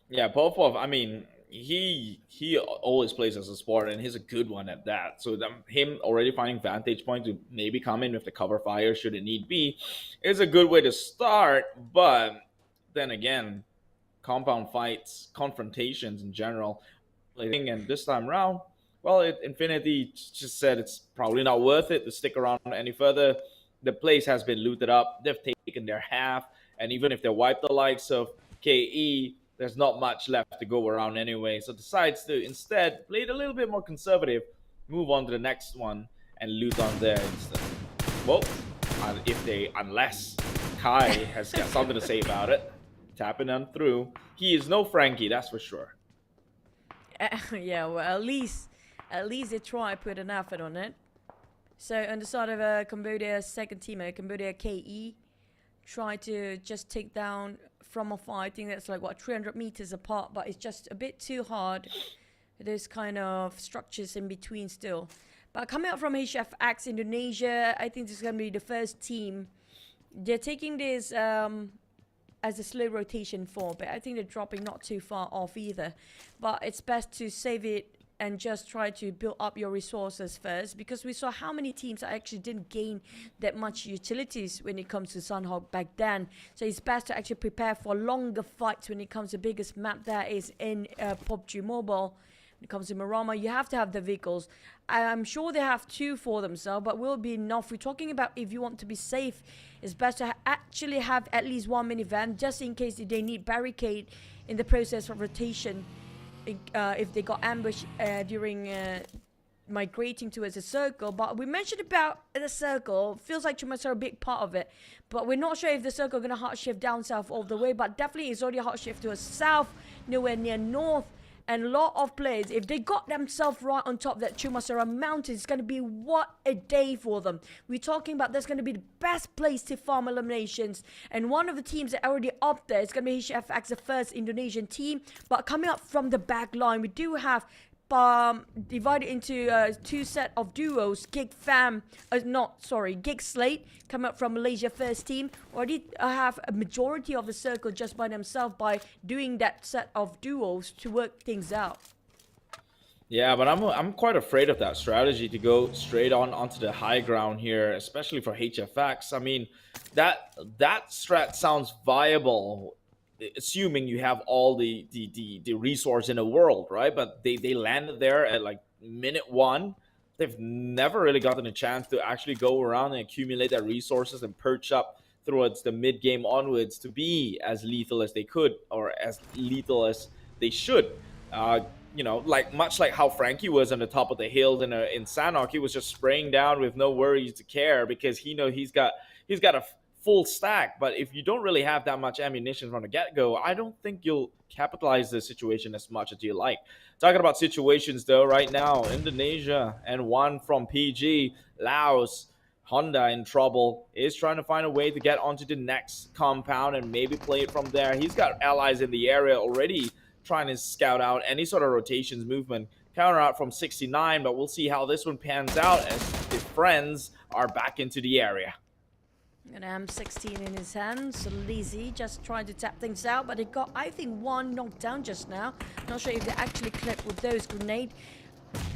Yeah, Popov, I mean, he always plays as a sport, and he's a good one at that. So him already finding vantage point to maybe come in with the cover fire should it need be is a good way to start. But then again, compound fights, confrontations in general, and this time around, well, Infinity just said it's probably not worth it to stick around any further. The place has been looted up. They've taken their half, and even if they wipe the likes of KE, there's not much left to go around anyway. So decides to instead play it a little bit more conservative, move on to the next one, and loot on there instead. Well, unless Kai has got something to say about it, tapping on through. He is no Frankie, that's for sure. Yeah, well, at least they try to put an effort on it. So on the side of Cambodia second teamer, Cambodia KE, try to just take down from afar. I think that's like, what, 300 meters apart, but it's just a bit too hard. There's kind of structures in between still. But coming out from HFX Indonesia, I think this is going to be the first team. They're taking this as a slow rotation form, but I think they're dropping not too far off either. But it's best to save it and just try to build up your resources first, because we saw how many teams actually didn't gain that much utilities when it comes to Sanhok back then. So it's best to actually prepare for longer fights when it comes to biggest map that is in PUBG Mobile, When it comes to Miramar, you have to have the vehicles. I'm sure they have 2 for themselves, but will be enough. We're talking about if you want to be safe, it's best to actually have at least 1 minivan, just in case they need barricade in the process of rotation. If they got ambushed during migrating towards a circle. But we mentioned about the circle. Feels like Chumas are a big part of it. But we're not sure if the circle going to hard shift down south all the way. But definitely it's already a hard shift towards south, nowhere near north. And a lot of players, if they got themselves right on top of that Chumasara mountain, it's going to be what a day for them. We're talking about that's going to be the best place to farm eliminations. And one of the teams that are already up there is going to be HFX, the first Indonesian team. But coming up from the back line, we do have divided into 2 set of duos. Gig Slate come up from Malaysia first team. Already have a majority of the circle just by themselves by doing that set of duos to work things out. Yeah, but I'm quite afraid of that strategy to go straight onto the high ground here, especially for HFX. I mean, that strat sounds viable, assuming you have all the resource in the world, right? But they landed there at like minute 1. They've never really gotten a chance to actually go around and accumulate their resources and perch up towards the mid game onwards to be as lethal as they could, or as lethal as they should. You know, much like how Frankie was on the top of the hill in Sanhok, he was just spraying down with no worries to care because he knows he's got a full stack. But if you don't really have that much ammunition from the get-go, I don't think you'll capitalize the situation as much as you like. Talking about situations though, right now, Indonesia and one from PG, Laos, Honda in trouble, is trying to find a way to get onto the next compound and maybe play it from there. He's got allies in the area already trying to scout out any sort of rotations movement. Counter out from 69, but we'll see how this one pans out as his friends are back into the area. An M16 in his hands, so Lizzie just trying to tap things out, but they got, I think, 1 knocked down just now. Not sure if they actually clipped with those grenade.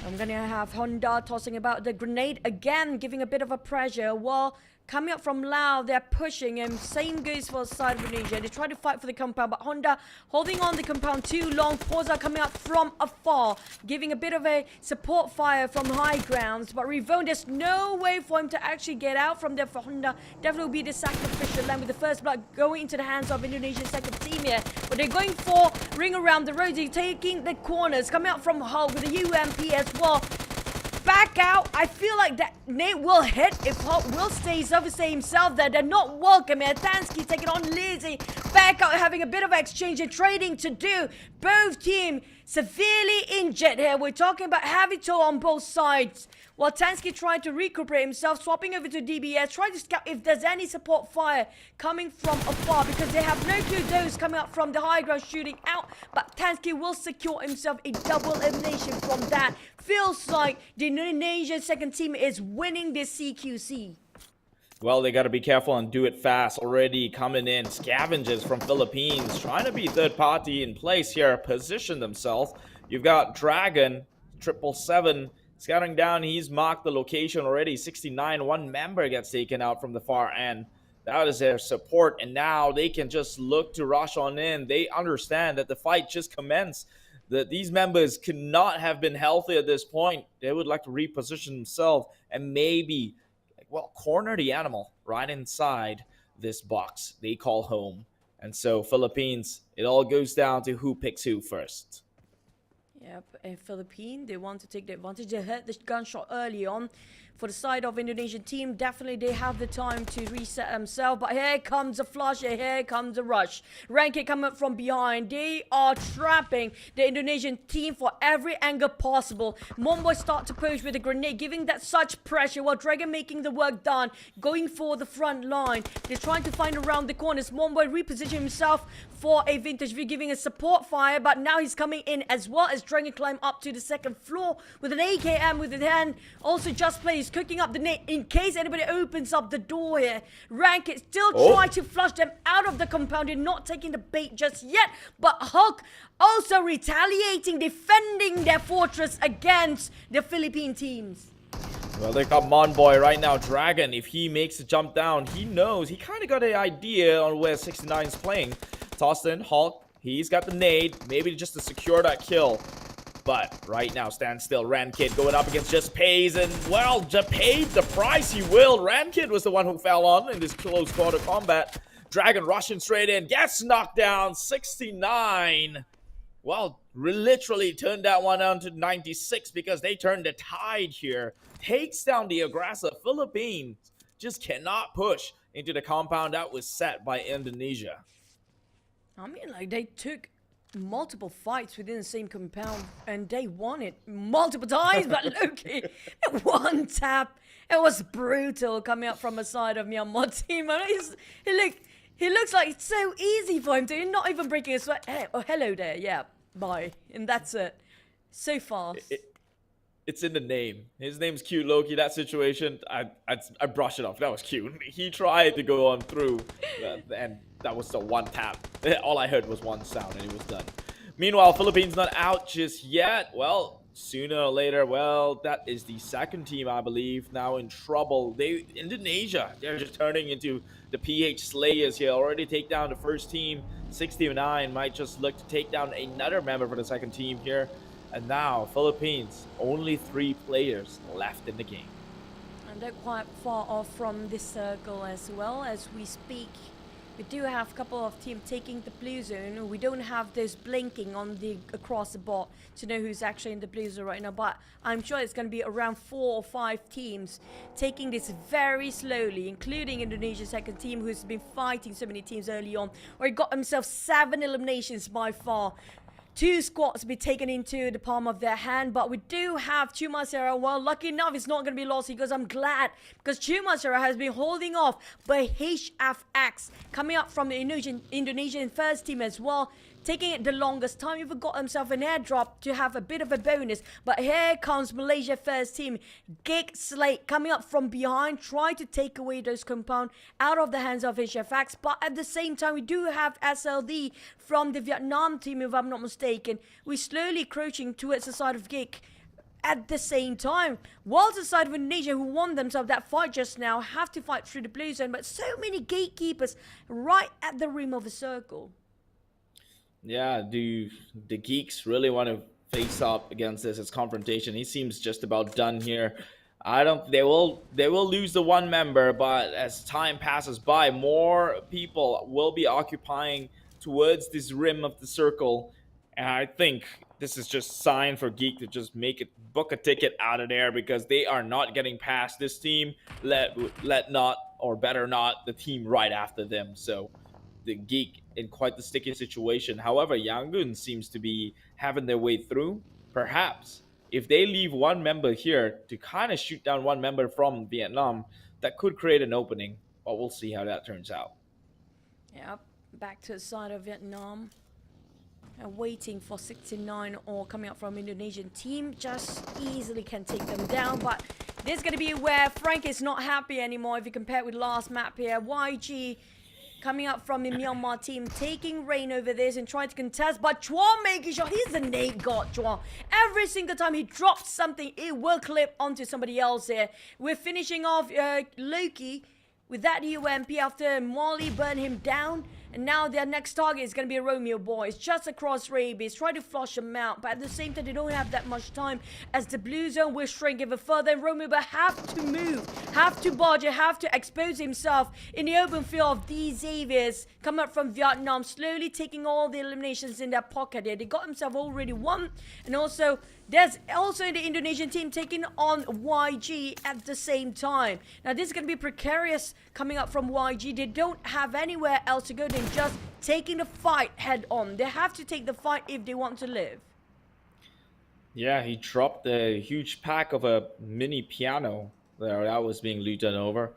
I'm gonna have Honda tossing about the grenade again, giving a bit of a pressure. While coming up from Laos, they're pushing him. Same goes for the side of Indonesia. They try to fight for the compound, but Honda holding on the compound too long. Forza coming up from afar, giving a bit of a support fire from high grounds. But Revone, there's no way for him to actually get out from there for Honda. Definitely will be the sacrificial lamb with the first blood going into the hands of Indonesian second team here. But they're going for ring around the road. They're taking the corners. Coming out from Hulk with the UMP as well. Back out. I feel like that Nate will hit if Hulk will stay himself there. They're not welcome here. Tansky taking on Lizzie. Back out, having a bit of exchange and trading to do. Both team severely injured here. We're talking about heavy toll on both sides. While Tansky trying to recuperate himself, swapping over to DBS, trying to scout if there's any support fire coming from afar, because they have no clue those coming up from the high ground shooting out. But Tansky will secure himself a double elimination from that. Feels like the Indonesian second team is winning this CQC. Well, they got to be careful and do it fast. Already coming in, scavengers from Philippines, trying to be third party in place here, position themselves. You've got Dragon, 777, scouting down. He's marked the location already. 69, 1 member gets taken out from the far end. That is their support, and now they can just look to rush on in. They understand that the fight just commenced, that these members could not have been healthy at this point. They would like to reposition themselves and maybe, well, corner the animal right inside this box they call home. And so Philippines, it all goes down to who picks who first. Yep, and Philippines, they want to take the advantage. They heard the gunshot early on. For the side of Indonesian team, definitely they have the time to reset themselves. But here comes a flush, here comes a rush. Ranking coming up from behind. They are trapping the Indonesian team for every angle possible. Momboy start to push with a grenade, giving that such pressure, while Dragon making the work done, going for the front line. They're trying to find around the corners. Momboy reposition himself for a vintage view, giving a support fire, but now he's coming in as well as Dragon climb up to the second floor with an AKM with his hand. Also just plays, cooking up the net in case anybody opens up the door here. Rankit still try to flush them out of the compound. They're not taking the bait just yet, but Hulk also retaliating, defending their fortress against the Philippine teams. Well, they got Monboy right now. Dragon, if he makes a jump down, he knows. He kind of got an idea on where 69's playing. Tossed in, Hulk. He's got the nade. Maybe just to secure that kill. But right now, stand still. Rankid going up against Just Pays, and well, just paid the price he will. Rankid was the one who fell on in this close quarter combat. Dragon rushing straight in, gets knocked down, 69. Well, literally turned that one down to 96 because they turned the tide here. Takes down the aggressor. Philippines just cannot push into the compound that was set by Indonesia. I mean, like, they took multiple fights within the same compound and they won it multiple times, but Loki, one tap, it was brutal coming up from the side of Myanmar team. I mean, he looks like it's so easy for him to not even breaking a sweat. Hey, oh, hello there, yeah, bye. And that's it. So fast. It's in the name. His name's Cute Loki. That situation, I brush it off. That was cute. He tried to go on through, and that was the one tap. All I heard was one sound, and he was done. Meanwhile, Philippines not out just yet. Well, sooner or later, well, that is the second team, I believe, now in trouble. Indonesia, they're just turning into the PH Slayers here. Already take down the first team. 69 might just look to take down another member for the second team here. And now, Philippines, only 3 players left in the game. And they're quite far off from this circle as well as we speak. We do have a couple of teams taking the blue zone. We don't have this blinking on the across the board to know who's actually in the blue zone right now. But I'm sure it's going to be around 4 or 5 teams taking this very slowly, including Indonesia's second team, who's been fighting so many teams early on, where he got himself 7 eliminations by far. 2 squads be taken into the palm of their hand, but we do have Chumasera. Well, lucky enough, it's not going to be lost because I'm glad, because Chumasera has been holding off by HFX coming up from the Indonesian first team as well, taking it the longest time. Even got himself an airdrop to have a bit of a bonus. But here comes Malaysia first team. Gig Slate coming up from behind, trying to take away those compound out of the hands of HFX. But at the same time, we do have SLD from the Vietnam team, if I'm not mistaken. We're slowly crouching towards the side of Gig. At the same time, whilst the side of Indonesia, who won themselves that fight just now, have to fight through the blue zone. But so many gatekeepers right at the rim of the circle. Yeah, do the Geeks really want to face up against this as confrontation? He seems just about done here. They will lose the one member, but as time passes by, more people will be occupying towards this rim of the circle. And I think this is just a sign for Geek to just book a ticket out of there, because they are not getting past this team. Let not, or better not, the team right after them. So the Geek in quite the sticky situation. However, Yangon seems to be having their way through. Perhaps if they leave one member here to kind of shoot down one member from Vietnam, that could create an opening. But we'll see how that turns out. Yep, back to the side of Vietnam. And waiting for 69 or coming up from Indonesian team. Just easily can take them down. But this is going to be where Frank is not happy anymore if you compare it with last map here. YG coming up from the Myanmar team, taking reign over this and trying to contest, but Chua making sure he's the nade god, Chua. Every single time he drops something, it will clip onto somebody else here. We're finishing off Loki with that UMP after Molly burned him down. And now their next target is going to be a Romeo boys, just across rabies, try to flush them out, but at the same time they don't have that much time as the blue zone will shrink even further, and Romeo but have to move, have to budge, have to expose himself in the open field of these Xaviers coming up from Vietnam, slowly taking all the eliminations in their pocket here. They got himself already one, and also there's also the Indonesian team taking on YG at the same time. Now this is going to be precarious coming up from YG. They don't have anywhere else to go. They're just taking the fight head on. They have to take the fight if they want to live. Yeah, he dropped a huge pack of a mini piano there. That was being looted over.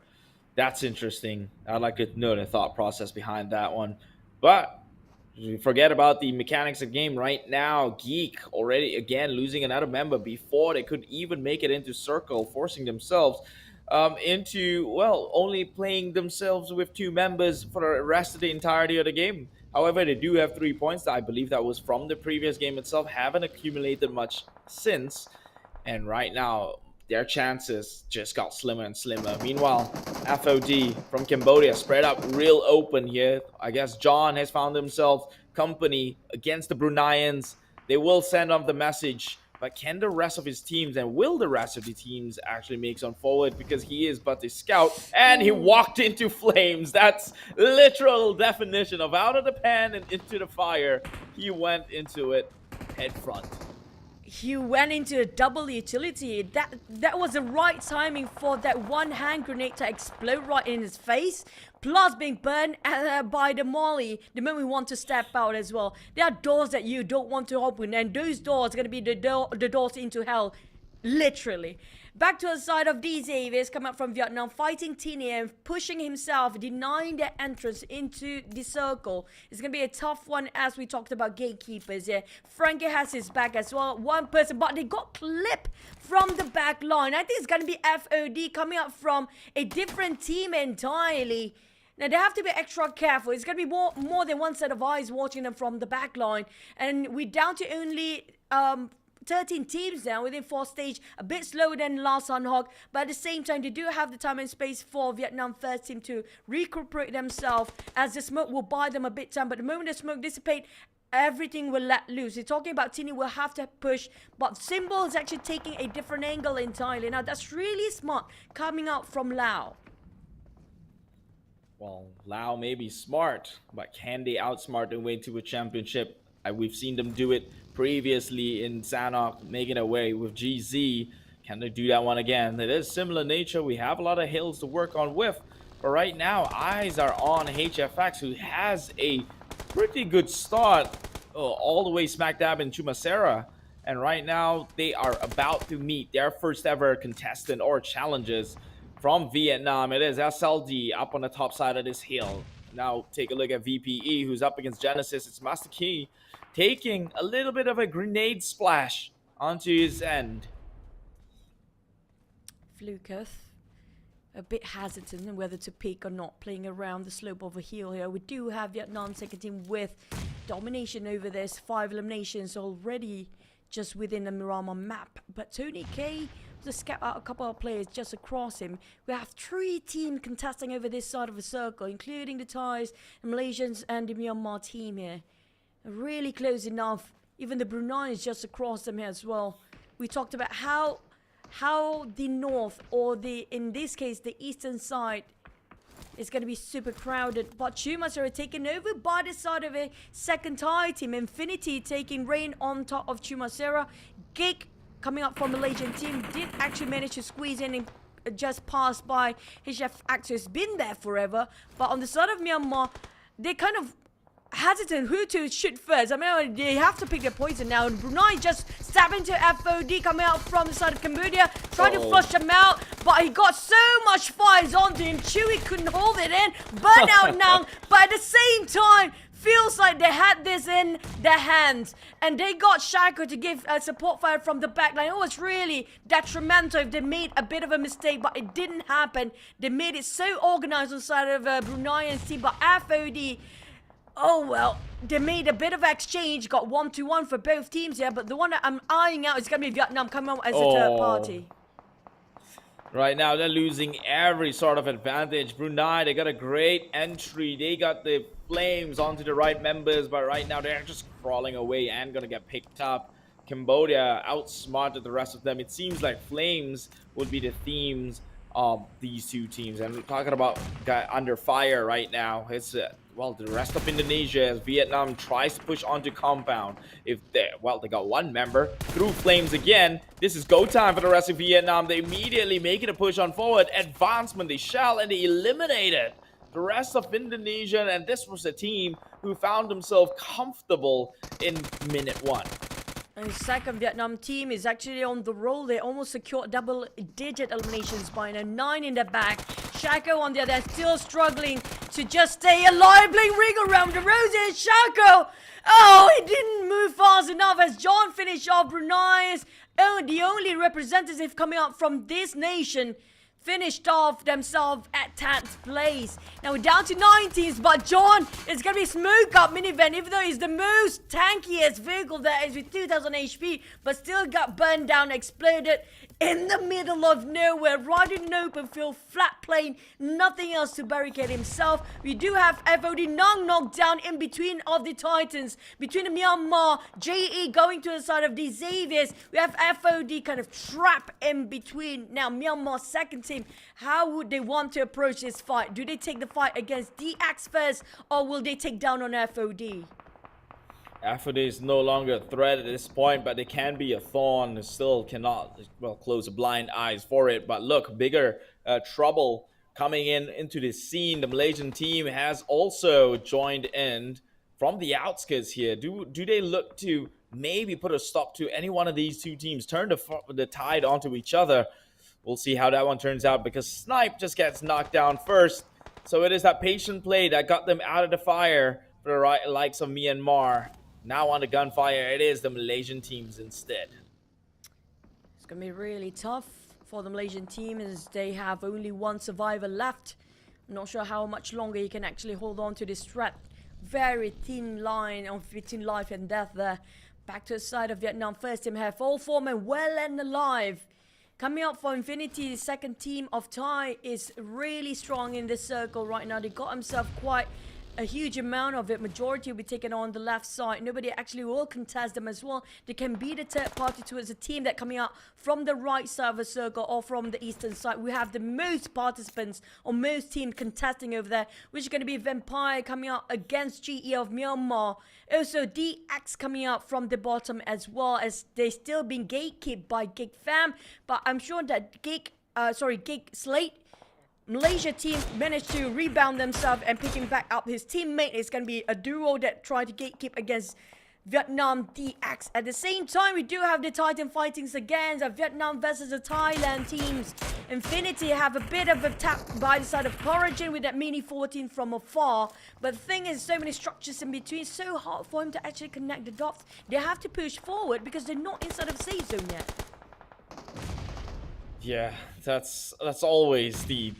That's interesting. I'd like to know the thought process behind that one. But forget about the mechanics of game right now. Geek already again losing another member before they could even make it into circle, forcing themselves into, well, only playing themselves with 2 members for the rest of the entirety of the game. However, they do have 3 points. I believe that was from the previous game itself. Haven't accumulated much since. And right now, their chances just got slimmer and slimmer. Meanwhile, FOD from Cambodia spread out real open here. I guess John has found himself company against the Bruneians. they will send off the message. But can the rest of his teams and will the rest of the teams actually make some forward? Because he is but a scout and he walked into flames. That's literal definition of out of the pan and into the fire. He went into it head front. He went into a double utility. That was the right timing for that one hand grenade to explode right in his face. Plus being burned by the molly the moment we want to step out as well. There are doors that you don't want to open, and those doors are going to be the doors into hell. Literally. Back to the side of these Avis coming up from Vietnam, fighting Tini and pushing himself, denying their entrance into the circle. It's going to be a tough one as we talked about gatekeepers. Yeah, Frankie has his back as well. One person, but they got clipped from the back line. I think it's going to be FOD coming up from a different team entirely. Now, they have to be extra careful. It's going to be more than one set of eyes watching them from the back line. And we're down to only 13 teams now within 4th stage, a bit slower than last Sanhok, but at the same time they do have the time and space for Vietnam first team to recuperate themselves, as the smoke will buy them a bit time. But the moment the smoke dissipates, everything will let loose. We're talking about Tini will have to push, but Symbol is actually taking a different angle entirely. Now that's really smart coming out from Laos. Well, Lao may be smart, but can they outsmart their way to a championship? We've seen them do it previously in Sanhok, making away with GZ. Can they do that one again? It is similar nature. We have a lot of hills to work on with, but right now eyes are on HFX, who has a pretty good start all the way smack dab in Chumasera, and right now they are about to meet their first ever contestant or challenges from Vietnam. It is SLD up on the top side of this hill. Now take a look at VPE, who's up against Genesis. It's Master Key taking a little bit of a grenade splash onto his end. Fluketh, a bit hesitant on whether to pick or not, playing around the slope of a hill here. We do have Vietnam second team with domination over this. 5 eliminations already just within the Miramar map. But Tony K just scout out a couple of players just across him. We have 3 teams contesting over this side of the circle, including the Thais, the Malaysians, and the Myanmar team here. Really close enough. Even the Brunei is just across them here as well. We talked about how the north, or in this case the eastern side, is going to be super crowded. But Chumas are taken over by the side of a second Thai team. Infinity taking reign on top of Chumasera. Gig coming up from Malaysian team did actually manage to squeeze in and just pass by HF Actors. Been there forever. But on the side of Myanmar, they kind of hesitant who to shoot first. I mean, they have to pick their poison now. And Brunei just stab into FOD coming out from the side of Cambodia, trying to flush him out, but he got so much fires onto him. Chewy couldn't hold it in. Burn out now, but at the same time, feels like they had this in their hands, and they got Shako to give a support fire from the back line. It was really detrimental if they made a bit of a mistake, but it didn't happen. They made it so organized on the side of Brunei's team, but FOD, oh well, they made a bit of exchange, got 1-1 for both teams here, but the one that I'm eyeing out is going to be Vietnam coming out as a third party. Right now, they're losing every sort of advantage. Brunei, they got a great entry. They got the flames onto the right members, but right now they're just crawling away and going to get picked up. Cambodia outsmarted the rest of them. It seems like flames would be the themes of these two teams. And we're talking about under fire right now. It's well, the rest of Indonesia, as Vietnam tries to push onto compound. If they got one member through flames again. This is go time for the rest of Vietnam. They immediately making a push on forward. Advancement, they shall, and they eliminated the rest of Indonesia. And this was a team who found themselves comfortable in minute 1. And the second Vietnam team is actually on the roll. They almost secured double-digit eliminations by now. 9 in the back. Shako on the other hand still struggling to just stay alive. Playing ring around the roses. Shako! Oh, he didn't move fast enough as John finished off Brunei's. Oh, the only representative coming out from this nation finished off themselves at 10th place. Now we're down to 19s, but John is going to be smoke up minivan, even though he's the most tankiest vehicle there is with 2000 HP, but still got burned down, exploded. in the middle of nowhere, right in an open field, flat plane, nothing else to barricade himself. We do have FOD now knocked down in between of the Titans, between the Myanmar, JE going to the side of the Xaviers. We have FOD kind of trapped in between. Now, Myanmar's second team, how would they want to approach this fight? Do they take the fight against DX first, or will they take down on FOD? FOD is no longer a threat at this point, but they can be a thorn. They still cannot, well, close blind eyes for it. But look, bigger trouble coming into the scene. The Malaysian team has also joined in from the outskirts here. Do they look to maybe put a stop to any one of these two teams, turn the tide onto each other? We'll see how that one turns out, because Snipe just gets knocked down first. So it is that patient play that got them out of the fire for the likes of Myanmar. Now on the gunfire, it is the Malaysian teams instead. It's going to be really tough for the Malaysian team, as they have only one survivor left. I'm not sure how much longer he can actually hold on to this threat. Very thin line of between life and death there. Back to the side of Vietnam. First team have all four men well and alive. Coming up for Infinity, the second team of Thai is really strong in this circle right now. They got himself quite a huge amount of it. Majority will be taken on the left side. Nobody actually will contest them as well. They can be the third party towards a team that coming out from the right side of the circle or from the eastern side. We have the most participants or most teams contesting over there, which is going to be Vampire coming out against GE of Myanmar. Also DX coming out from the bottom, as well as they still being gatekept by Gig Fam. But I'm sure that Gig Slate Malaysia team managed to rebound themselves and picking back up his teammate. It's going to be a duo that try to gatekeep against Vietnam DX. At the same time, we do have the Titan fightings against Vietnam versus the Thailand teams. Infinity have a bit of a tap by the side of Origin with that Mini 14 from afar. But the thing is, so many structures in between, so hard for him to actually connect the dots. They have to push forward because they're not inside of the safe zone yet. Yeah, that's always the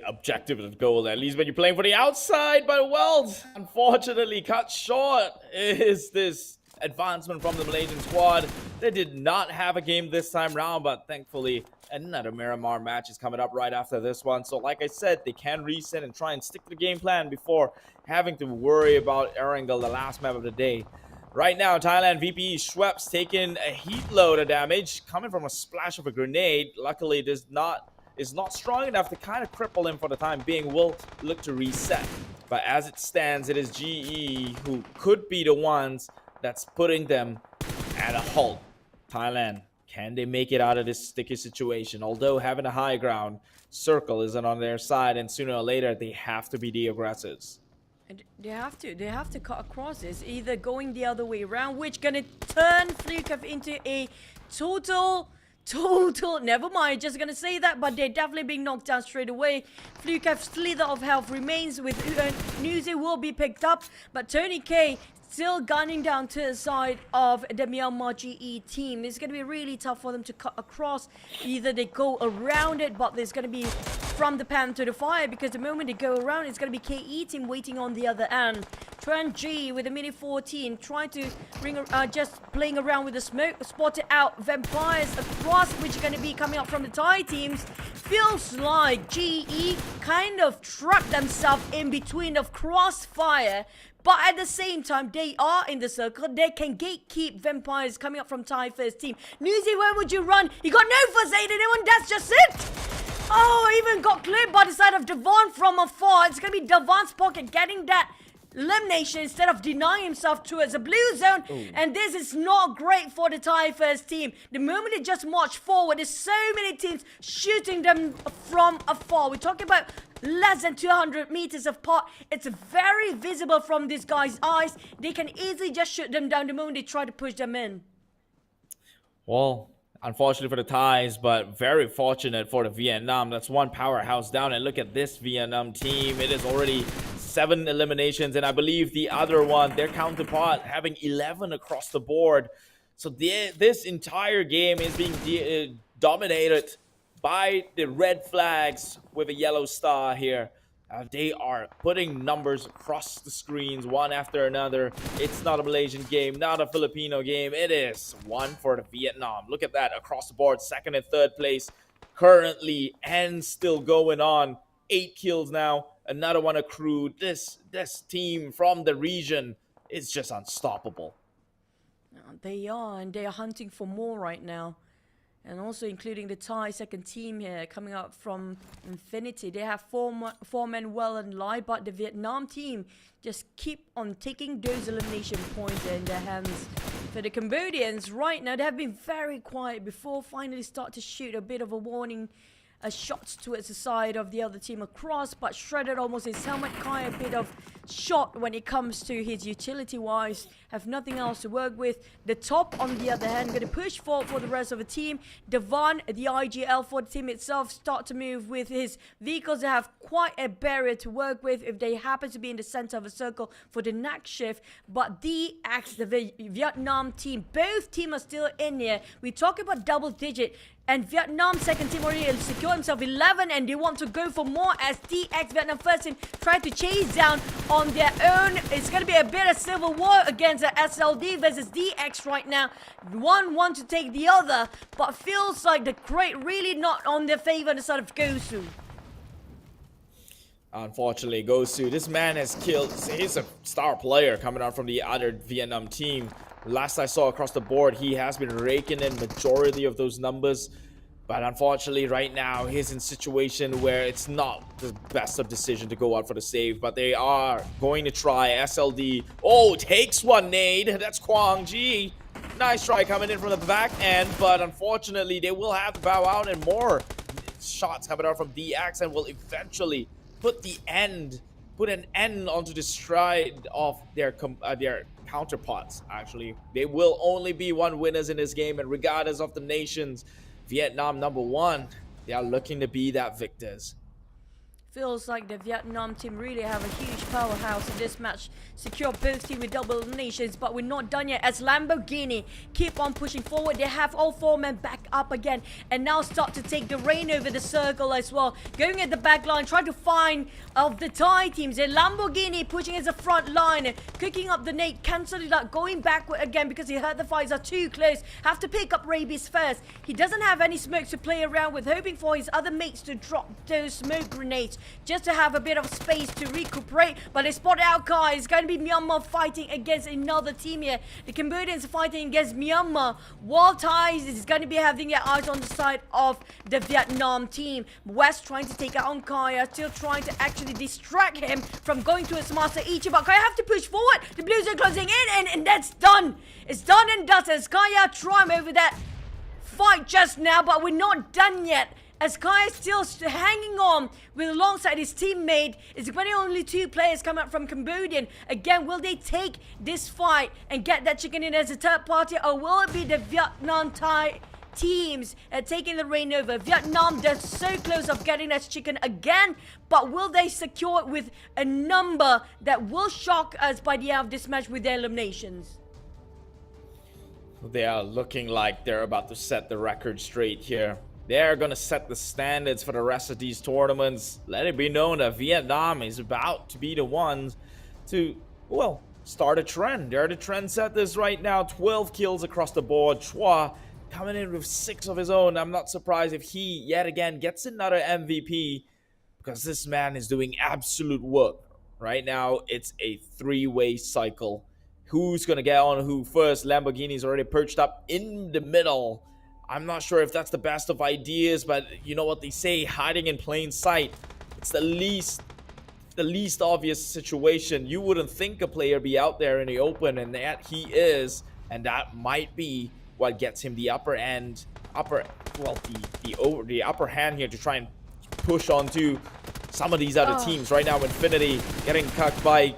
objective of the goal, at least when you're playing for the outside. But well, unfortunately cut short is this advancement from the Malaysian squad. They did not have a game this time round, but thankfully another Miramar match is coming up right after this one. So like I said, they can reset and try and stick to the game plan before having to worry about Erangel, the last map of the day. Right now, Thailand VP Schweppes taking a heat load of damage coming from a splash of a grenade. Luckily, this is not strong enough to kind of cripple him for the time being. Will look to reset. But as it stands, it is GE who could be the ones that's putting them at a halt. Thailand, can they make it out of this sticky situation? Although having a high ground, Circle isn't on their side, and sooner or later they have to be the aggressors. And they have to cut across this, either going the other way around, which gonna turn Flukev into a total, never mind, just gonna say that, but they're definitely being knocked down straight away. Flukev's slither of health remains with Nuzi will be picked up, but Tony K still gunning down to the side of the Myanmar GE team. It's going to be really tough for them to cut across. Either they go around it, but there's going to be from the pan to the fire, because the moment they go around, it's going to be KE team waiting on the other end. Tran G with a Mini 14 trying to bring just playing around with the smoke, spotted out Vampires across, which are going to be coming up from the Thai teams. Feels like GE kind of trapped themselves in between of crossfire, but at the same time, they are in the circle. They can gatekeep Vampires coming up from Thai first team. Newsy, where would you run? You got no first aid, anyone? That's just it. Oh, even got cleared by the side of Devon from afar. It's going to be Devon's pocket getting that elimination instead of denying himself towards the blue zone. Ooh. And this is not great for the Thai first team. The moment they just march forward, there's so many teams shooting them from afar. We're talking about less than 200 meters apart. It's very visible from these guys' eyes. They can easily just shoot them down the moment they try to push them in. Well, unfortunately for the Thais, but very fortunate for the Vietnam. That's one powerhouse down. And look at this Vietnam team. It is already 7 eliminations, and I believe the other one, their counterpart, having 11 across the board. So this entire game is being dominated by the red flags with a yellow star here. They are putting numbers across the screens one after another. It's not a Malaysian game, not a Filipino game. It is one for the Vietnam. Look at that across the board, second and third place currently and still going on. 8 kills now, another one accrued. This team from the region is just unstoppable. They are, and they are hunting for more right now. And also including the Thai second team here coming up from Infinity. They have four men well in line, but the Vietnam team just keep on taking those elimination points in their hands. For the Cambodians right now, they have been very quiet before finally start to shoot a bit of a warning shots towards the side of the other team across, but shredded almost his helmet. Kai a bit of shot when it comes to his utility wise, have nothing else to work with. The top on the other hand going to push forward for the rest of the team. Devan, the IGL for the team itself, start to move with his vehicles. They have quite a barrier to work with if they happen to be in the center of a circle for the next shift. But the Vietnam team, both teams are still in here. We talk about double digit. And Vietnam second team already secured himself 11, and they want to go for more as DX Vietnam first team try to chase down on their own. It's going to be a bit of civil war against the SLD versus DX right now. One want to take the other, but feels like the crate really not on their favor on the side of Gosu. Unfortunately, Gosu, this man has killed. He's a star player coming out from the other Vietnam team. Last I saw across the board, he has been raking in majority of those numbers. But unfortunately, right now, he's in a situation where it's not the best of decision to go out for the save. But they are going to try. SLD, oh, takes one nade. That's Kwang Ji. Nice try coming in from the back end. But unfortunately, they will have to bow out, and more shots coming out from DX and will eventually put an end onto the stride of their counterparts. Actually, they will only be one winners in this game, and regardless of the nations, Vietnam #1, they are looking to be that victors. Feels like the Vietnam team really have a huge powerhouse in this match. Secure both teams with double eliminations, but we're not done yet as Lamborghini keep on pushing forward. They have all 4 men back up again and now start to take the reign over the circle as well. Going at the back line, trying to find of the Thai teams. And Lamborghini pushing as a front line, cooking up the nade, cancelling that, going backward again because he heard the fights are too close. Have to pick up Rabies first. He doesn't have any smokes to play around with, hoping for his other mates to drop those smoke grenades just to have a bit of space to recuperate. But they spot out Kai. It's going to be Myanmar fighting against another team here. The Cambodians are fighting against Myanmar, while Thai is going to be having their eyes on the side of the Vietnam team. West trying to take out on Kaya, still trying to actually distract him from going to his master Ichi. But Kaya have to push forward. The Blues are closing in, and that's done. It's done and dusted as Kaya triumph over that fight just now, but we're not done yet. As Kai is still hanging on with alongside his teammate. It's only 2 players come out from Cambodian. Again, will they take this fight and get that chicken in as a third party, or will it be the Vietnam Thai teams taking the reign over? Vietnam, they're so close of getting that chicken again, but will they secure it with a number that will shock us by the end of this match with their eliminations? They are looking like they're about to set the record straight here. They're going to set the standards for the rest of these tournaments. Let it be known that Vietnam is about to be the ones to, well, start a trend. They're the trendsetters right now. 12 kills across the board. Chua coming in with 6 of his own. I'm not surprised if he, yet again, gets another MVP, because this man is doing absolute work. Right now, it's a 3-way cycle. Who's going to get on who first? Lamborghini's already perched up in the middle. I'm not sure if that's the best of ideas, but you know what they say, hiding in plain sight. It's the least obvious situation. You wouldn't think a player be out there in the open, and that he is, and that might be what gets him the upper hand here to try and push onto some of these other teams. Right now, Infinity getting cucked by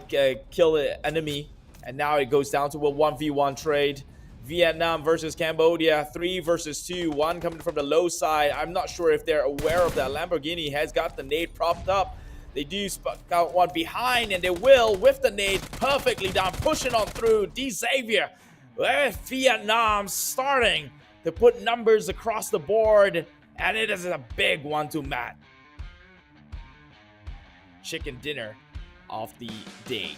kill the enemy, and now it goes down to a 1v1 trade. Vietnam versus Cambodia, 3 versus 2, 1 coming from the low side. I'm not sure if they're aware of that. Lamborghini has got the nade propped up. They do spot out one behind, and they will with the nade perfectly down, pushing on through. D Xavier with Vietnam starting to put numbers across the board, and it is a big one to Matt. chicken dinner of the day.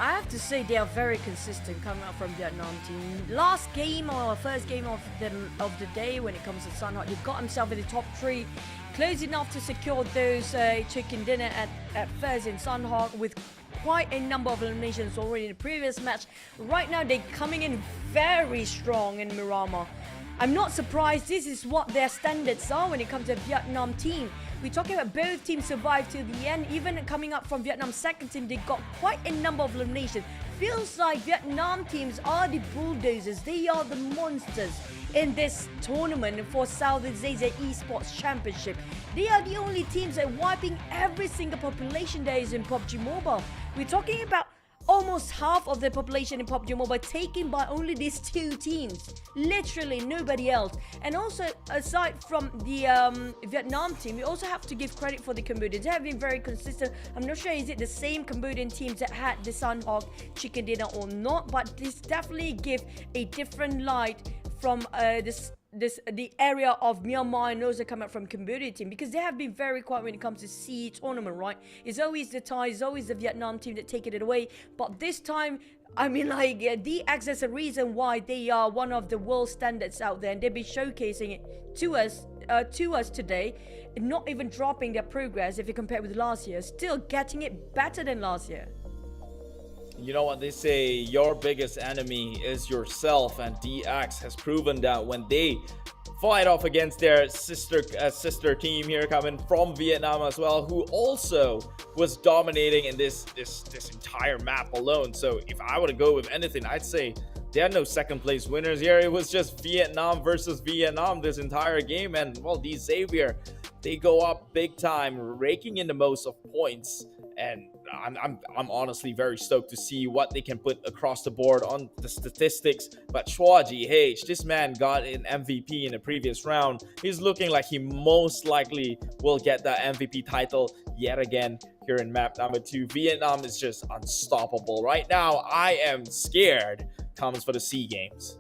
I have to say they are very consistent coming out from Vietnam team. Last game or first game of the day when it comes to Sanhok, he got himself in the top 3, close enough to secure those chicken dinner at first in Sanhok with quite a number of eliminations already in the previous match. Right now they're coming in very strong in Miramar. I'm not surprised. This is what their standards are when it comes to Vietnam team. We're talking about both teams survived to the end. Even coming up from Vietnam's second team, they got quite a number of eliminations. Feels like Vietnam teams are the bulldozers. They are the monsters in this tournament for Southest Asia Esports Championship. They are the only teams that are wiping every single population that is in PUBG Mobile. We're talking about almost half of the population in PUBG Mobile taken by only these 2 teams. Literally nobody else. And also, aside from the Vietnam team, we also have to give credit for the Cambodians. They have been very consistent. I'm not sure is it the same Cambodian teams that had the Sanhok chicken dinner or not, but this definitely give a different light from the area of Myanmar and also come out from Cambodia team, because they have been very quiet when it comes to C tournament, right? It's always the Thai, it's always the Vietnam team that take it away. But this time, I mean, like, DX is a reason why they are one of the world standards out there, and they've been showcasing it to us today, not even dropping their progress if you compare with last year, still getting it better than last year. You know what they say, your biggest enemy is yourself, and DX has proven that when they fight off against their sister team here coming from Vietnam as well, who also was dominating in this entire map alone. So if I were to go with anything, I'd say there are no second place winners here. It was just Vietnam versus Vietnam this entire game, and well, these Xavier, they go up big time, raking in the most of points. And I'm honestly very stoked to see what they can put across the board on the statistics. But Chua GH, this man got an MVP in the previous round. He's looking like he most likely will get that MVP title yet again here in map number 2. Vietnam is just unstoppable. Right now, I am scared comes for the SEA Games.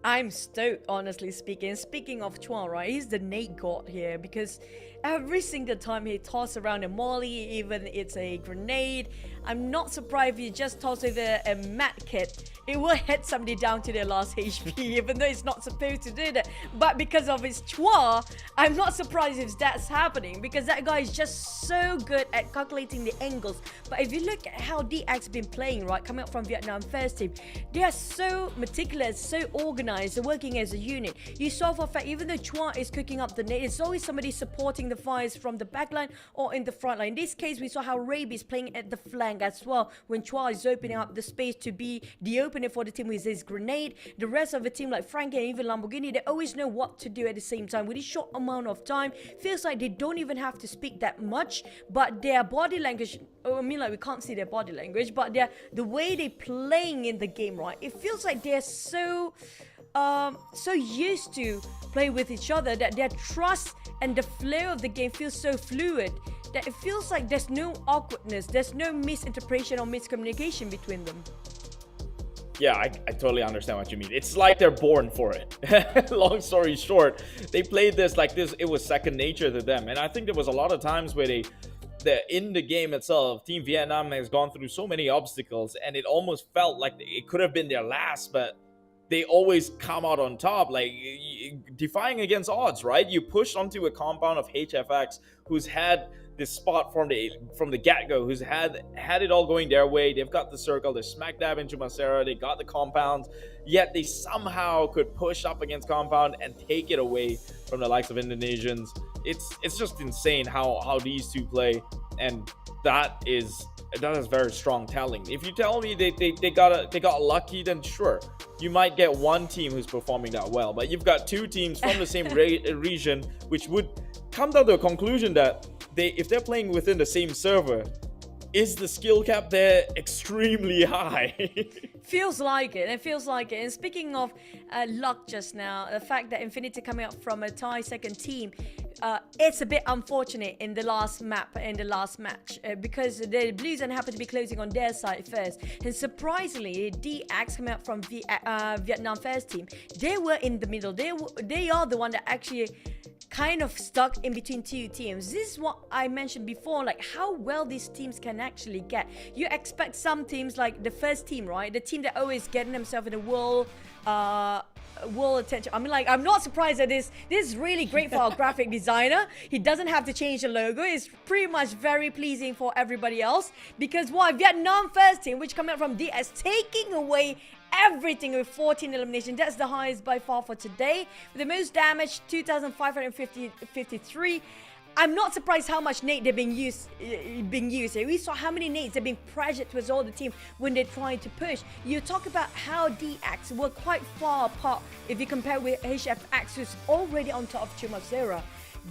I'm stoked, honestly speaking. Speaking of Chua, right, he's the Nate god here, because every single time he tosses around a molly, even it's a grenade, I'm not surprised if you just toss with a mat kit, it will hit somebody down to their last HP, even though it's not supposed to do that. But because of his Chua, I'm not surprised if that's happening, because that guy is just so good at calculating the angles. But if you look at how DX been playing, right, coming up from Vietnam first team, they are so meticulous, so organized, they're working as a unit. You saw for a fact, even though Chua is cooking up the nade, it's always somebody supporting the fires from the backline or in the front line. In this case, we saw how Raby is playing at the flank as well, when Chua is opening up the space to be the opener for the team with his grenade. The rest of the team, like Frankie and even Lamborghini, they always know what to do at the same time. With this short amount of time, feels like they don't even have to speak that much, but their body language, I mean, like, we can't see their body language, but the way they're playing in the game, right, it feels like they're so used to play with each other that their trust and the flow of the game feels so fluid that it feels like there's no awkwardness, there's no misinterpretation or miscommunication between them. Yeah, I totally understand what you mean. It's like they're born for it. Long story short, they played this like this. It was second nature to them. And I think there was a lot of times where in the game itself, Team Vietnam has gone through so many obstacles, and it almost felt like it could have been their last, but they always come out on top, like defying against odds, right? You push onto a compound of HFX, who's had this spot from the get-go, who's had it all going their way. They've got the circle, they're smack dab into Masera, they got the compounds, yet they somehow could push up against compound and take it away from the likes of Indonesians. It's just insane how these two play, and that is very strong telling. If you tell me they got lucky, then sure, you might get one team who's performing that well, but you've got two teams from the same region, which would come down to a conclusion that if they're playing within the same server, is the skill cap there extremely high? Feels like it. It feels like it. And speaking of luck just now, the fact that Infinity coming up from a Thai second team, it's a bit unfortunate in the last map, in the last match, because the Blues happen to be closing on their side first. And surprisingly, DX coming up from Vietnam first team, they were in the middle. They are the one that actually kind of stuck in between two teams. This is what I mentioned before, like how well these teams can actually get. You expect some teams like the first team, right? The team that always getting themselves in the world attention. I mean, like, I'm not surprised at this. This is really great for our graphic designer. He doesn't have to change the logo. It's pretty much very pleasing for everybody else because why? Vietnam first team, which coming out from DS, taking away everything with 14 elimination. That's the highest by far for today. With the most damage, 2,553. I'm not surprised how much nade they're being used. We saw how many nades they're being pressured towards all the team when they're trying to push. You talk about how DX were quite far apart if you compare with HFX, who's already on top of Chumacera.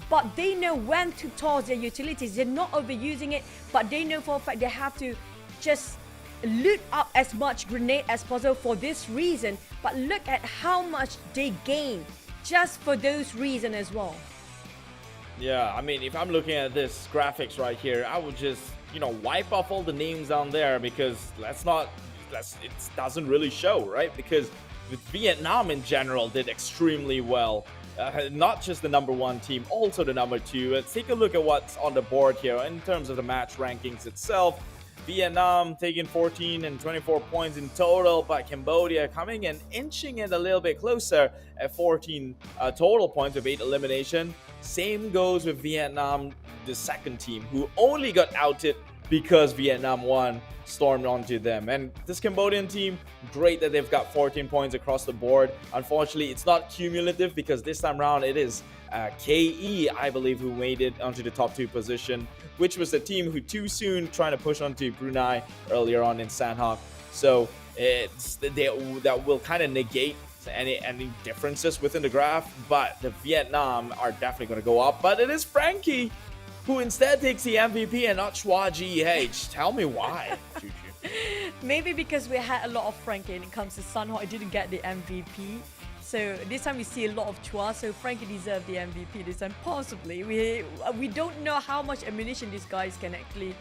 But they know when to toss their utilities. They're not overusing it, but they know for a fact they have to just loot up as much grenade as possible for this reason. But look at how much they gain just for those reasons as well. Yeah, I mean, if I'm looking at this graphics right here, I would just, wipe off all the names down there because it doesn't really show, right? Because with Vietnam in general did extremely well. Not just the number 1 team, also the number 2. Let's take a look at what's on the board here in terms of the match rankings itself. Vietnam taking 14 and 24 points in total, but Cambodia coming and inching it a little bit closer at 14 total points with 8 elimination. Same goes with Vietnam, the second team, who only got outed because Vietnam 1 stormed onto them. And this Cambodian team, great that they've got 14 points across the board. Unfortunately, it's not cumulative because this time around it is KE, I believe, who made it onto the top 2 position, which was the team who too soon trying to push onto Brunei earlier on in Sanhok. So that will kind of negate any differences within the graph, but the Vietnam are definitely going to go up. But it is Frankie who instead takes the MVP and not Chua GH. Tell me why, Juju. Maybe because we had a lot of Frankie when it comes to Sanhok. I didn't get the MVP. So this time we see a lot of Chua, so Frankie deserved the MVP this time, possibly. We don't know how much ammunition these guys can actually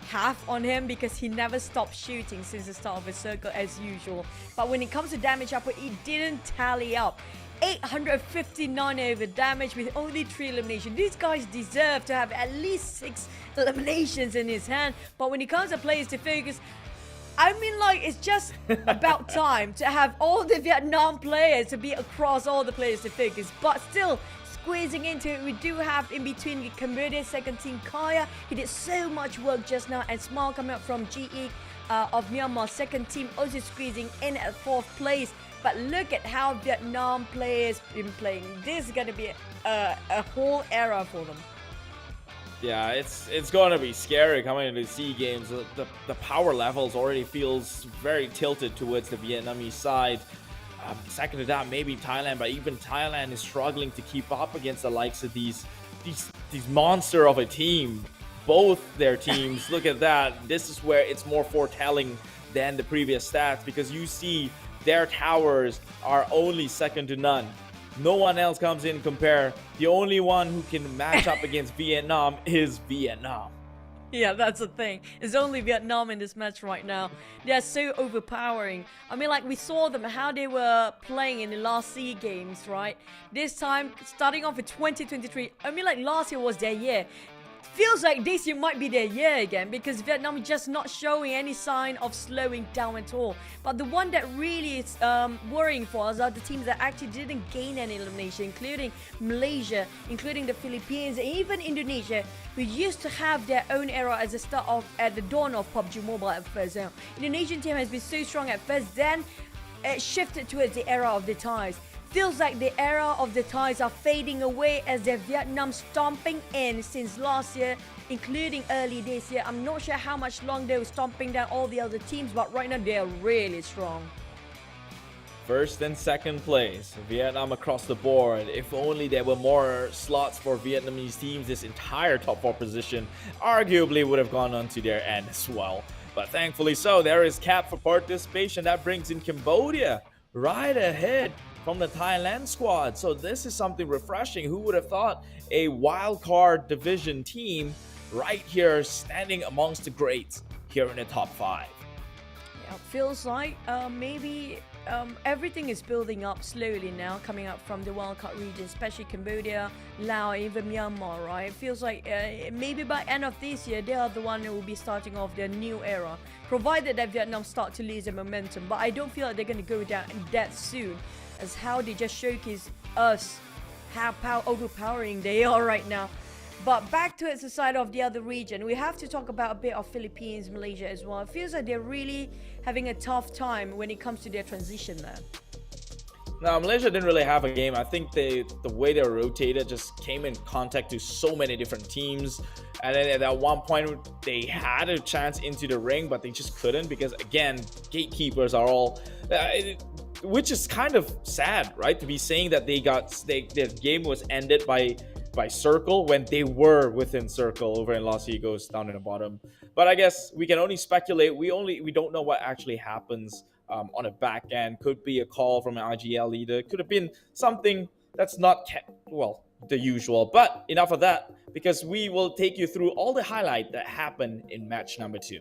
have on him because he never stopped shooting since the start of his circle as usual. But when it comes to damage output, it didn't tally up. 859 over damage with only 3 eliminations. These guys deserve to have at least 6 eliminations in his hand. But when it comes to players to focus, I mean, like, it's just about time to have all the Vietnam players to be across all the players to focus. But still, squeezing into it, we do have in between the Cambodia second team Kaya. He did so much work just now, and Smile coming up from GE of Myanmar second team also squeezing in at 4th place. But look at how Vietnam players been playing. This is gonna be a whole era for them. Yeah, it's going to be scary coming into SEA Games. The power levels already feels very tilted towards the Vietnamese side. Second to that, maybe Thailand, but even Thailand is struggling to keep up against the likes of these monster of a team. Both their teams, look at that. This is where it's more foretelling than the previous stats because you see their towers are only second to none. No one else comes in and compare. The only one who can match up against Vietnam is Vietnam. Yeah, that's the thing. It's only Vietnam in this match right now. They're so overpowering. I mean, like, we saw them, how they were playing in the last SEA Games, right? This time, starting off with 2023, I mean, like, last year was their year. Feels like this year might be their year again because Vietnam is just not showing any sign of slowing down at all. But the one that really is worrying for us are the teams that actually didn't gain any elimination, including Malaysia, including the Philippines, and even Indonesia, who used to have their own era at the dawn of PUBG Mobile at first. Indonesian team has been so strong at first, then it shifted towards the era of the Thais. Feels like the era of the Thais are fading away as their Vietnam stomping in since last year, including early this year. I'm not sure how much longer they were stomping down all the other teams, but right now they are really strong. First and second place, Vietnam across the board. If only there were more slots for Vietnamese teams, this entire top 4 position arguably would have gone on to their end as well. But thankfully so, there is cap for participation. That brings in Cambodia right ahead from the Thailand squad. So this is something refreshing. Who would have thought a wildcard division team right here standing amongst the greats here in the top 5? Yeah, feels like maybe everything is building up slowly now, coming up from the wildcard region, especially Cambodia, Laos, even Myanmar, right? It feels like maybe by end of this year, they are the one who will be starting off their new era, provided that Vietnam start to lose their momentum. But I don't feel like they're going to go down that soon, as how they just showcase us how overpowering they are right now. But back to the side of the other region, we have to talk about a bit of Philippines, Malaysia as well. It feels like they're really having a tough time when it comes to their transition there. Now, Malaysia didn't really have a game. I think the way they rotated just came in contact to so many different teams. And then at one point, they had a chance into the ring, but they just couldn't because, again, gatekeepers are all... which is kind of sad, right? To be saying that their game was ended by circle when they were within circle over in Los Egos down in the bottom. But I guess we can only speculate. We don't know what actually happens on the back end. Could be a call from an IGL leader. Could have been something that's not the usual. But enough of that, because we will take you through all the highlight that happened in match number 2.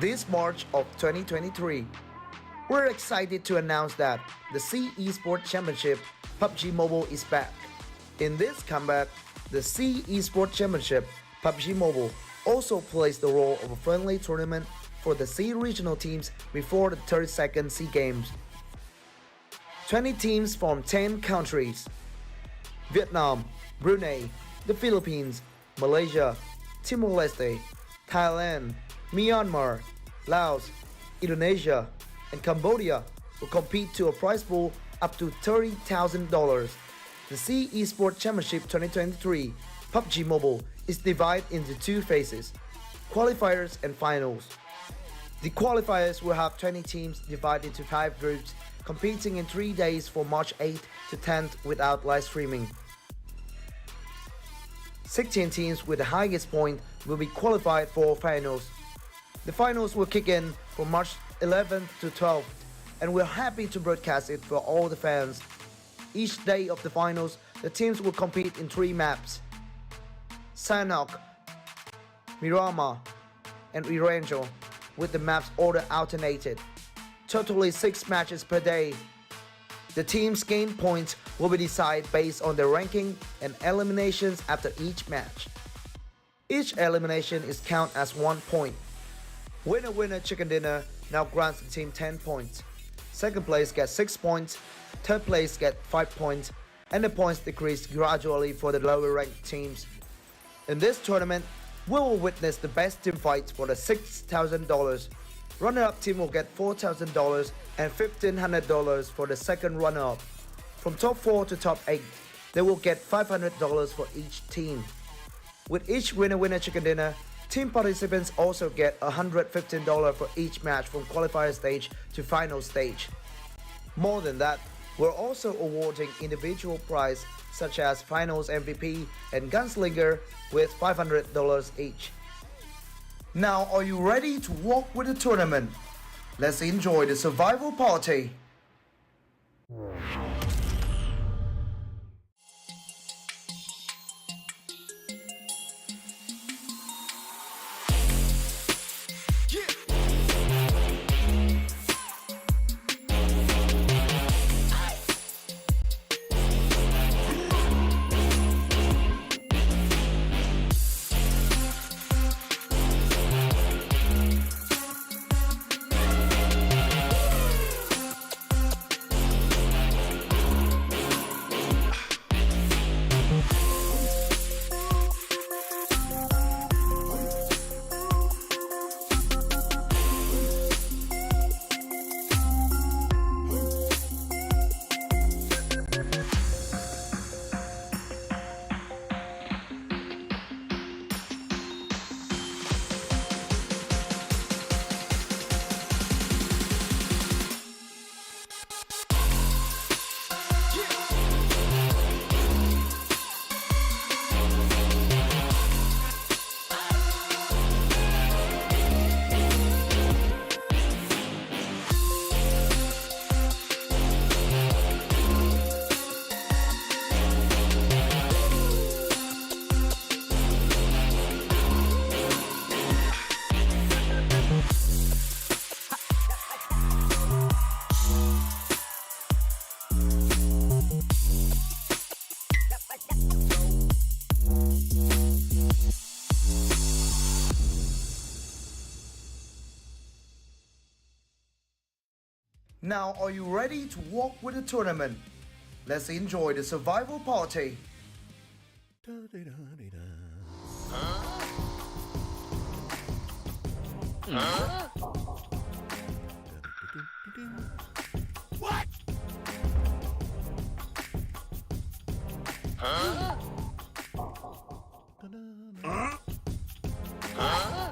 This March of 2023, we're excited to announce that the C Esports Championship PUBG Mobile is back. In this comeback, the C Esports Championship PUBG Mobile also plays the role of a friendly tournament for the C regional teams before the 32nd C Games. 20 teams from 10 countries: Vietnam, Brunei, the Philippines, Malaysia, Timor-Leste, Thailand, Myanmar, Laos, Indonesia, and Cambodia will compete to a prize pool up to $30,000. The C Esports Championship 2023 PUBG Mobile is divided into 2 phases: qualifiers and finals. The qualifiers will have 20 teams divided into 5 groups, competing in 3 days from March 8th to 10th without live streaming. 16 teams with the highest point will be qualified for finals. The finals will kick in from March 11th to 12th, and we're happy to broadcast it for all the fans. Each day of the finals, the teams will compete in 3 maps: Sanhok, Miramar, and Erangel, with the maps order alternated. Totally 6 matches per day. The teams gain points will be decided based on their ranking and eliminations after each match. Each elimination is counted as 1 point. Winner chicken dinner now grants the team 10 points. Second place gets 6 points, third place gets 5 points, and the points decrease gradually for the lower ranked teams. In this tournament, we will witness the best team fights for the $6,000. Runner-up team will get $4,000 and $1,500 for the second runner-up. From top 4 to top 8, they will get $500 for each team. With each winner-winner chicken dinner, team participants also get $115 for each match from qualifier stage to final stage. More than that, we're also awarding individual prize such as finals MVP and gunslinger with $500 each. Now, are you ready to walk with the tournament? Let's enjoy the survival party. Now, are you ready to walk with the tournament? Let's enjoy the survival party. What? Huh? Huh? Huh?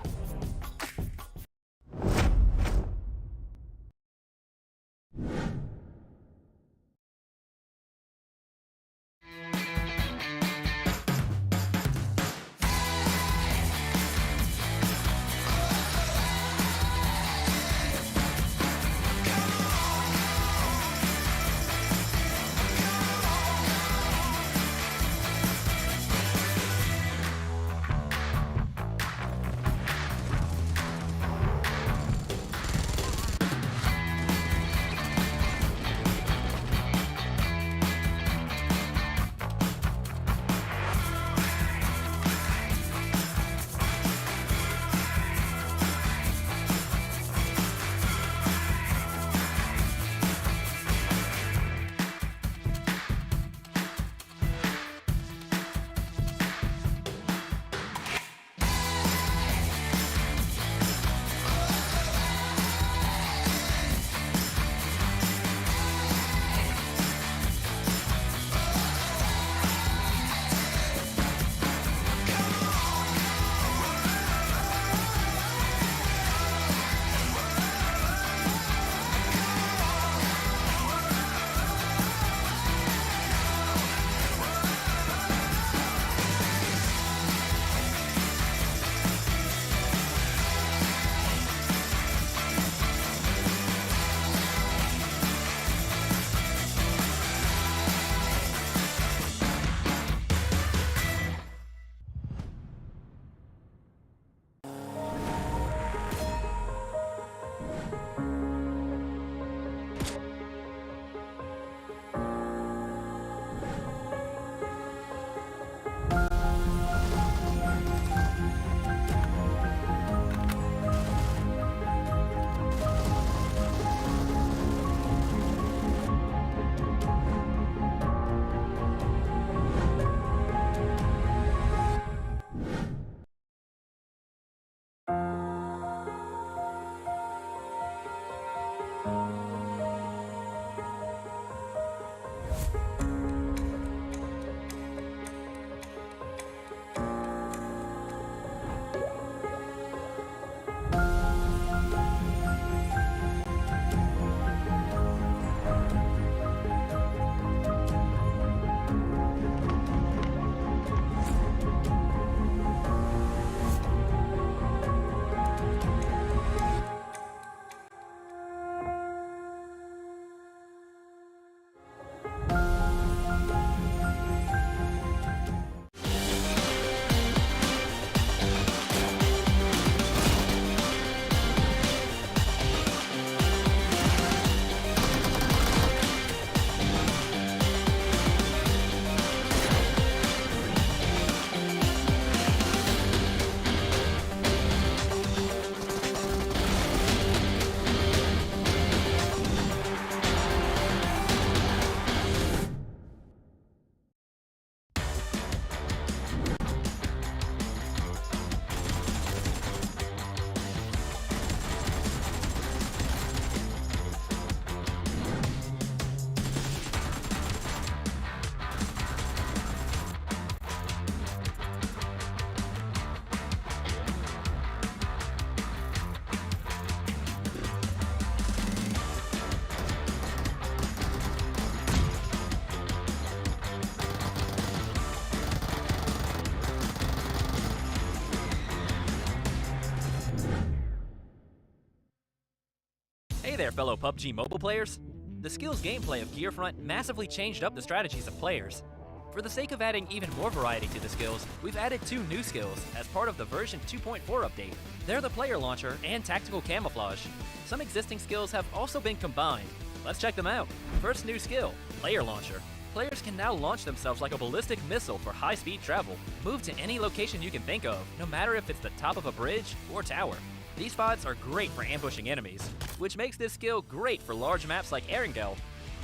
Hey there, fellow PUBG mobile players! The skills gameplay of Gearfront massively changed up the strategies of players. For the sake of adding even more variety to the skills, we've added 2 new skills as part of the version 2.4 update. They're the player launcher and tactical camouflage. Some existing skills have also been combined. Let's check them out. First new skill, player launcher. Players can now launch themselves like a ballistic missile for high-speed travel. Move to any location you can think of, no matter if it's the top of a bridge or tower. These spots are great for ambushing enemies, which makes this skill great for large maps like Erangel.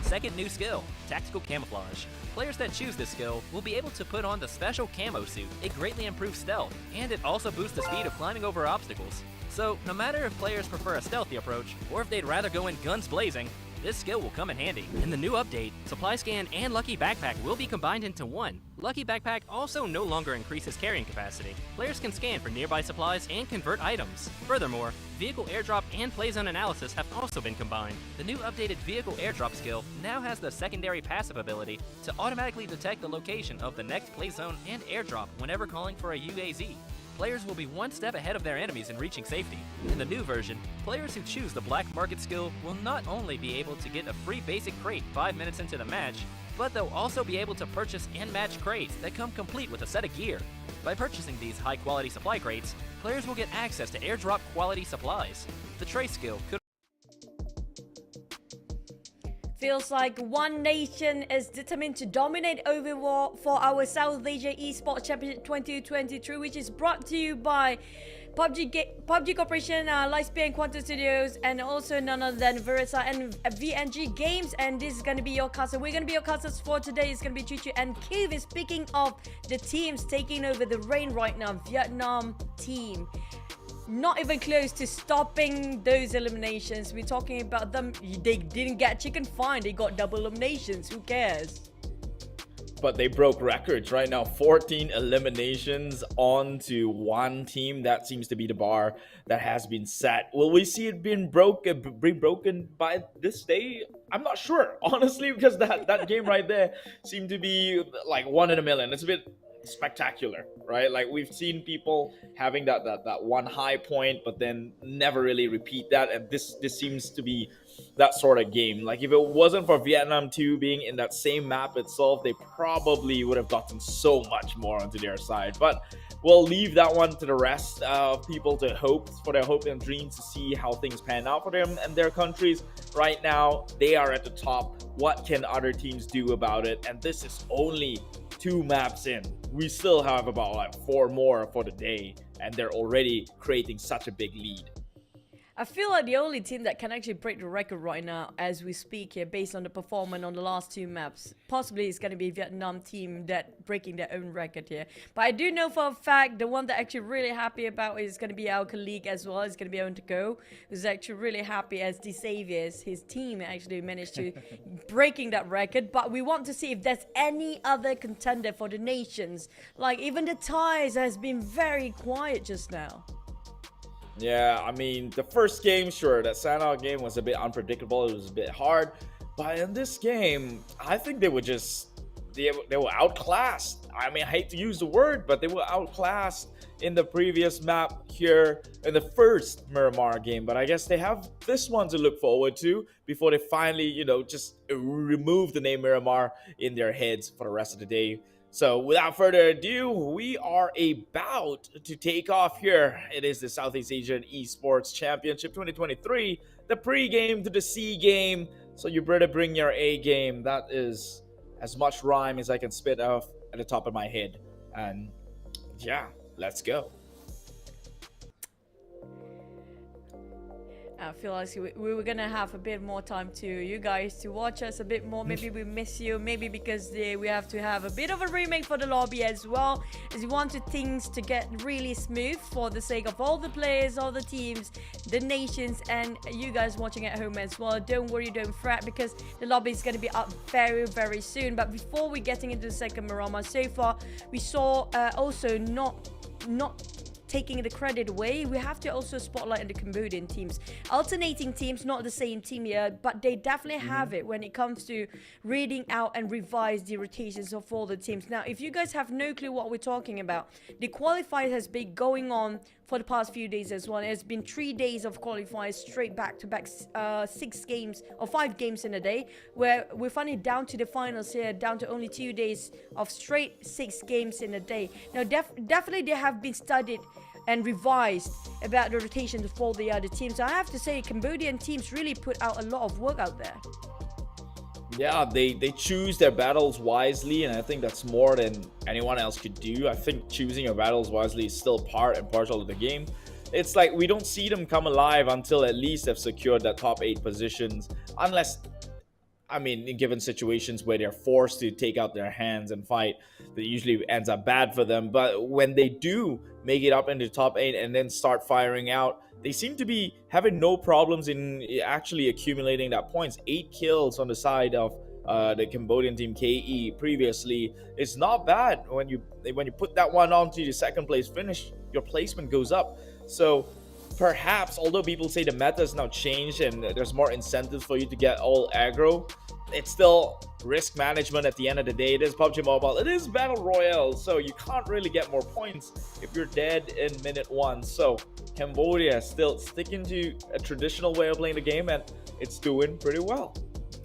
Second new skill, tactical camouflage. Players that choose this skill will be able to put on the special camo suit. It greatly improves stealth, and it also boosts the speed of climbing over obstacles. So, no matter if players prefer a stealthy approach, or if they'd rather go in guns blazing, this skill will come in handy. In the new update, Supply Scan and Lucky Backpack will be combined into one. Lucky Backpack also no longer increases carrying capacity. Players can scan for nearby supplies and convert items. Furthermore, Vehicle Airdrop and Playzone Analysis have also been combined. The new updated Vehicle Airdrop skill now has the secondary passive ability to automatically detect the location of the next Playzone and Airdrop whenever calling for a UAZ. Players will be one step ahead of their enemies in reaching safety. In the new version, players who choose the Black Market skill will not only be able to get a free basic crate 5 minutes into the match, but they'll also be able to purchase and match crates that come complete with a set of gear. By purchasing these high-quality supply crates, players will get access to airdrop quality supplies. The Trace skill could Feels like one nation is determined to dominate overall for our South Asia Esports Championship 2023, which is brought to you by PUBG Corporation, Lightspeed and Quantum Studios, and also none other than Verisa and VNG Games. And this is going to be your caster. We're going to be your casters for today. It's going to be Chuchu and Kiv. Speaking of the teams taking over the reign right now, Vietnam team. Not even close to stopping those eliminations. We're talking about them. They didn't get chicken fine. They got double eliminations. Who cares? But they broke records right now. 14 eliminations onto one team. That seems to be the bar that has been set. Will we see it being broken by this day? I'm not sure, honestly, because that game right there seemed to be like 1 in a million. It's a bit spectacular, right? Like, we've seen people having that one high point, but then never really repeat that, and this seems to be that sort of game. Like, if it wasn't for Vietnam 2 being in that same map itself, they probably would have gotten so much more onto their side. But we'll leave that one to the rest of people to hope for their hope and dreams to see how things pan out for them and their countries. Right now, they are at the top. What can other teams do about it? And this is only 2 maps in. We still have about like 4 more for the day, and they're already creating such a big lead. I feel like the only team that can actually break the record right now as we speak here, based on the performance on the last 2 maps, possibly it's going to be Vietnam team that breaking their own record here. But I do know for a fact the one that actually really happy about is going to be our colleague as well. It's going to be on to go, who's actually really happy as the saviors. His team actually managed to breaking that record. But we want to see if there's any other contender for the nations. Like, even the Thais has been very quiet just now. Yeah, I mean, the first game, sure, that Sanhok game was a bit unpredictable. It was a bit hard. But in this game, I think they were outclassed. I mean, I hate to use the word, but they were outclassed in the previous map here in the first Miramar game. But I guess they have this one to look forward to before they finally, just remove the name Miramar in their heads for the rest of the day. So without further ado, we are about to take off here. It is the Southeast Asian Esports Championship 2023, the pre-game to the C game. So you better bring your A game. That is as much rhyme as I can spit off at the top of my head. And yeah, let's go. I feel like we were gonna have a bit more time to you guys to watch us a bit more. Maybe we miss you, maybe because we have to have a bit of a remake for the lobby as well, as we wanted things to get really smooth for the sake of all the players, all the teams, the nations, and you guys watching at home as well. Don't worry, don't fret, because the lobby is gonna be up very, very soon. But before we getting into the second Miramar, so far we saw also not taking the credit away, we have to also spotlight on the Cambodian teams. Alternating teams, not the same team here, but they definitely have it when it comes to reading out and revise the rotations of all the teams. Now, if you guys have no clue what we're talking about, the qualifier has been going on for the past few days as well. It's been 3 days of qualifiers straight back to back, 6 games or 5 games in a day, where we're finally down to the finals here, down to only 2 days of straight 6 games in a day. Now, definitely they have been studied and revised about the rotation for the other teams. I have to say, Cambodian teams really put out a lot of work out there. Yeah, they choose their battles wisely, and I think that's more than anyone else could do. I think choosing your battles wisely is still part and parcel of the game. It's like we don't see them come alive until at least they've secured that top 8 positions, unless, I mean, in given situations where they're forced to take out their hands and fight, that usually ends up bad for them. But when they do make it up into the top 8 and then start firing out, they seem to be having no problems in actually accumulating that points. 8 kills on the side of the Cambodian team KE previously. It's not bad. When you put that one onto your second place finish, your placement goes up. So perhaps, although people say the meta has now changed and there's more incentives for you to get all aggro, it's still risk management at the end of the day. It is PUBG Mobile, it is Battle Royale, so you can't really get more points if you're dead in minute 1. So Cambodia still sticking to a traditional way of playing the game, and it's doing pretty well.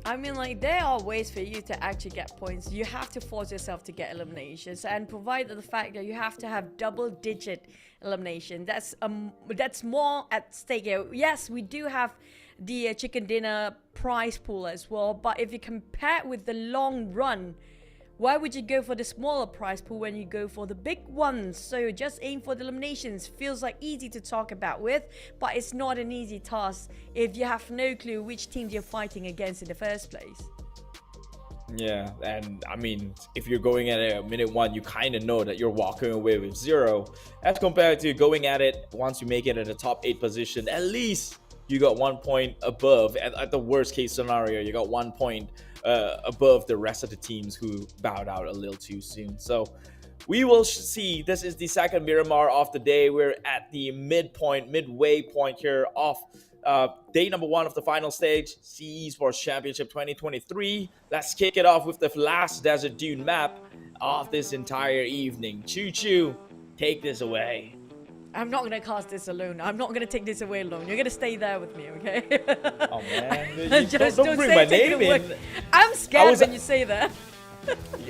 I mean, like, there are ways for you to actually get points. You have to force yourself to get eliminations, and provided the fact that you have to have double-digit elimination. That's more at stake here. Yes, we do have the chicken dinner prize pool as well, but if you compare it with the long run, why would you go for the smaller prize pool when you go for the big ones? So just aim for the eliminations. Feels like easy to talk about with, but it's not an easy task if you have no clue which teams you're fighting against in the first place. Yeah, and I mean, if you're going at it at minute 1, you kind of know that you're walking away with 0, as compared to going at it once you make it at the top 8 position. At least you got 1 point above. At the worst case scenario, you got 1 point above the rest of the teams who bowed out a little too soon. So we will see. This is the second Miramar of the day. We're at the midway point here of day number 1 of the final stage, CE Sports Championship 2023. Let's kick it off with the last Desert Dune map of this entire evening. Choo Choo, take this away. I'm not going to cast this alone. I'm not going to take this away alone. You're going to stay there with me, okay? Oh, man. Just don't bring my name in. I'm scared when you say that.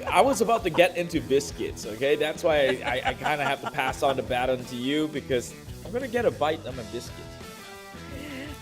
I was about to get into biscuits, okay? That's why I kind of have to pass on the baton to you, because I'm going to get a bite on my biscuits.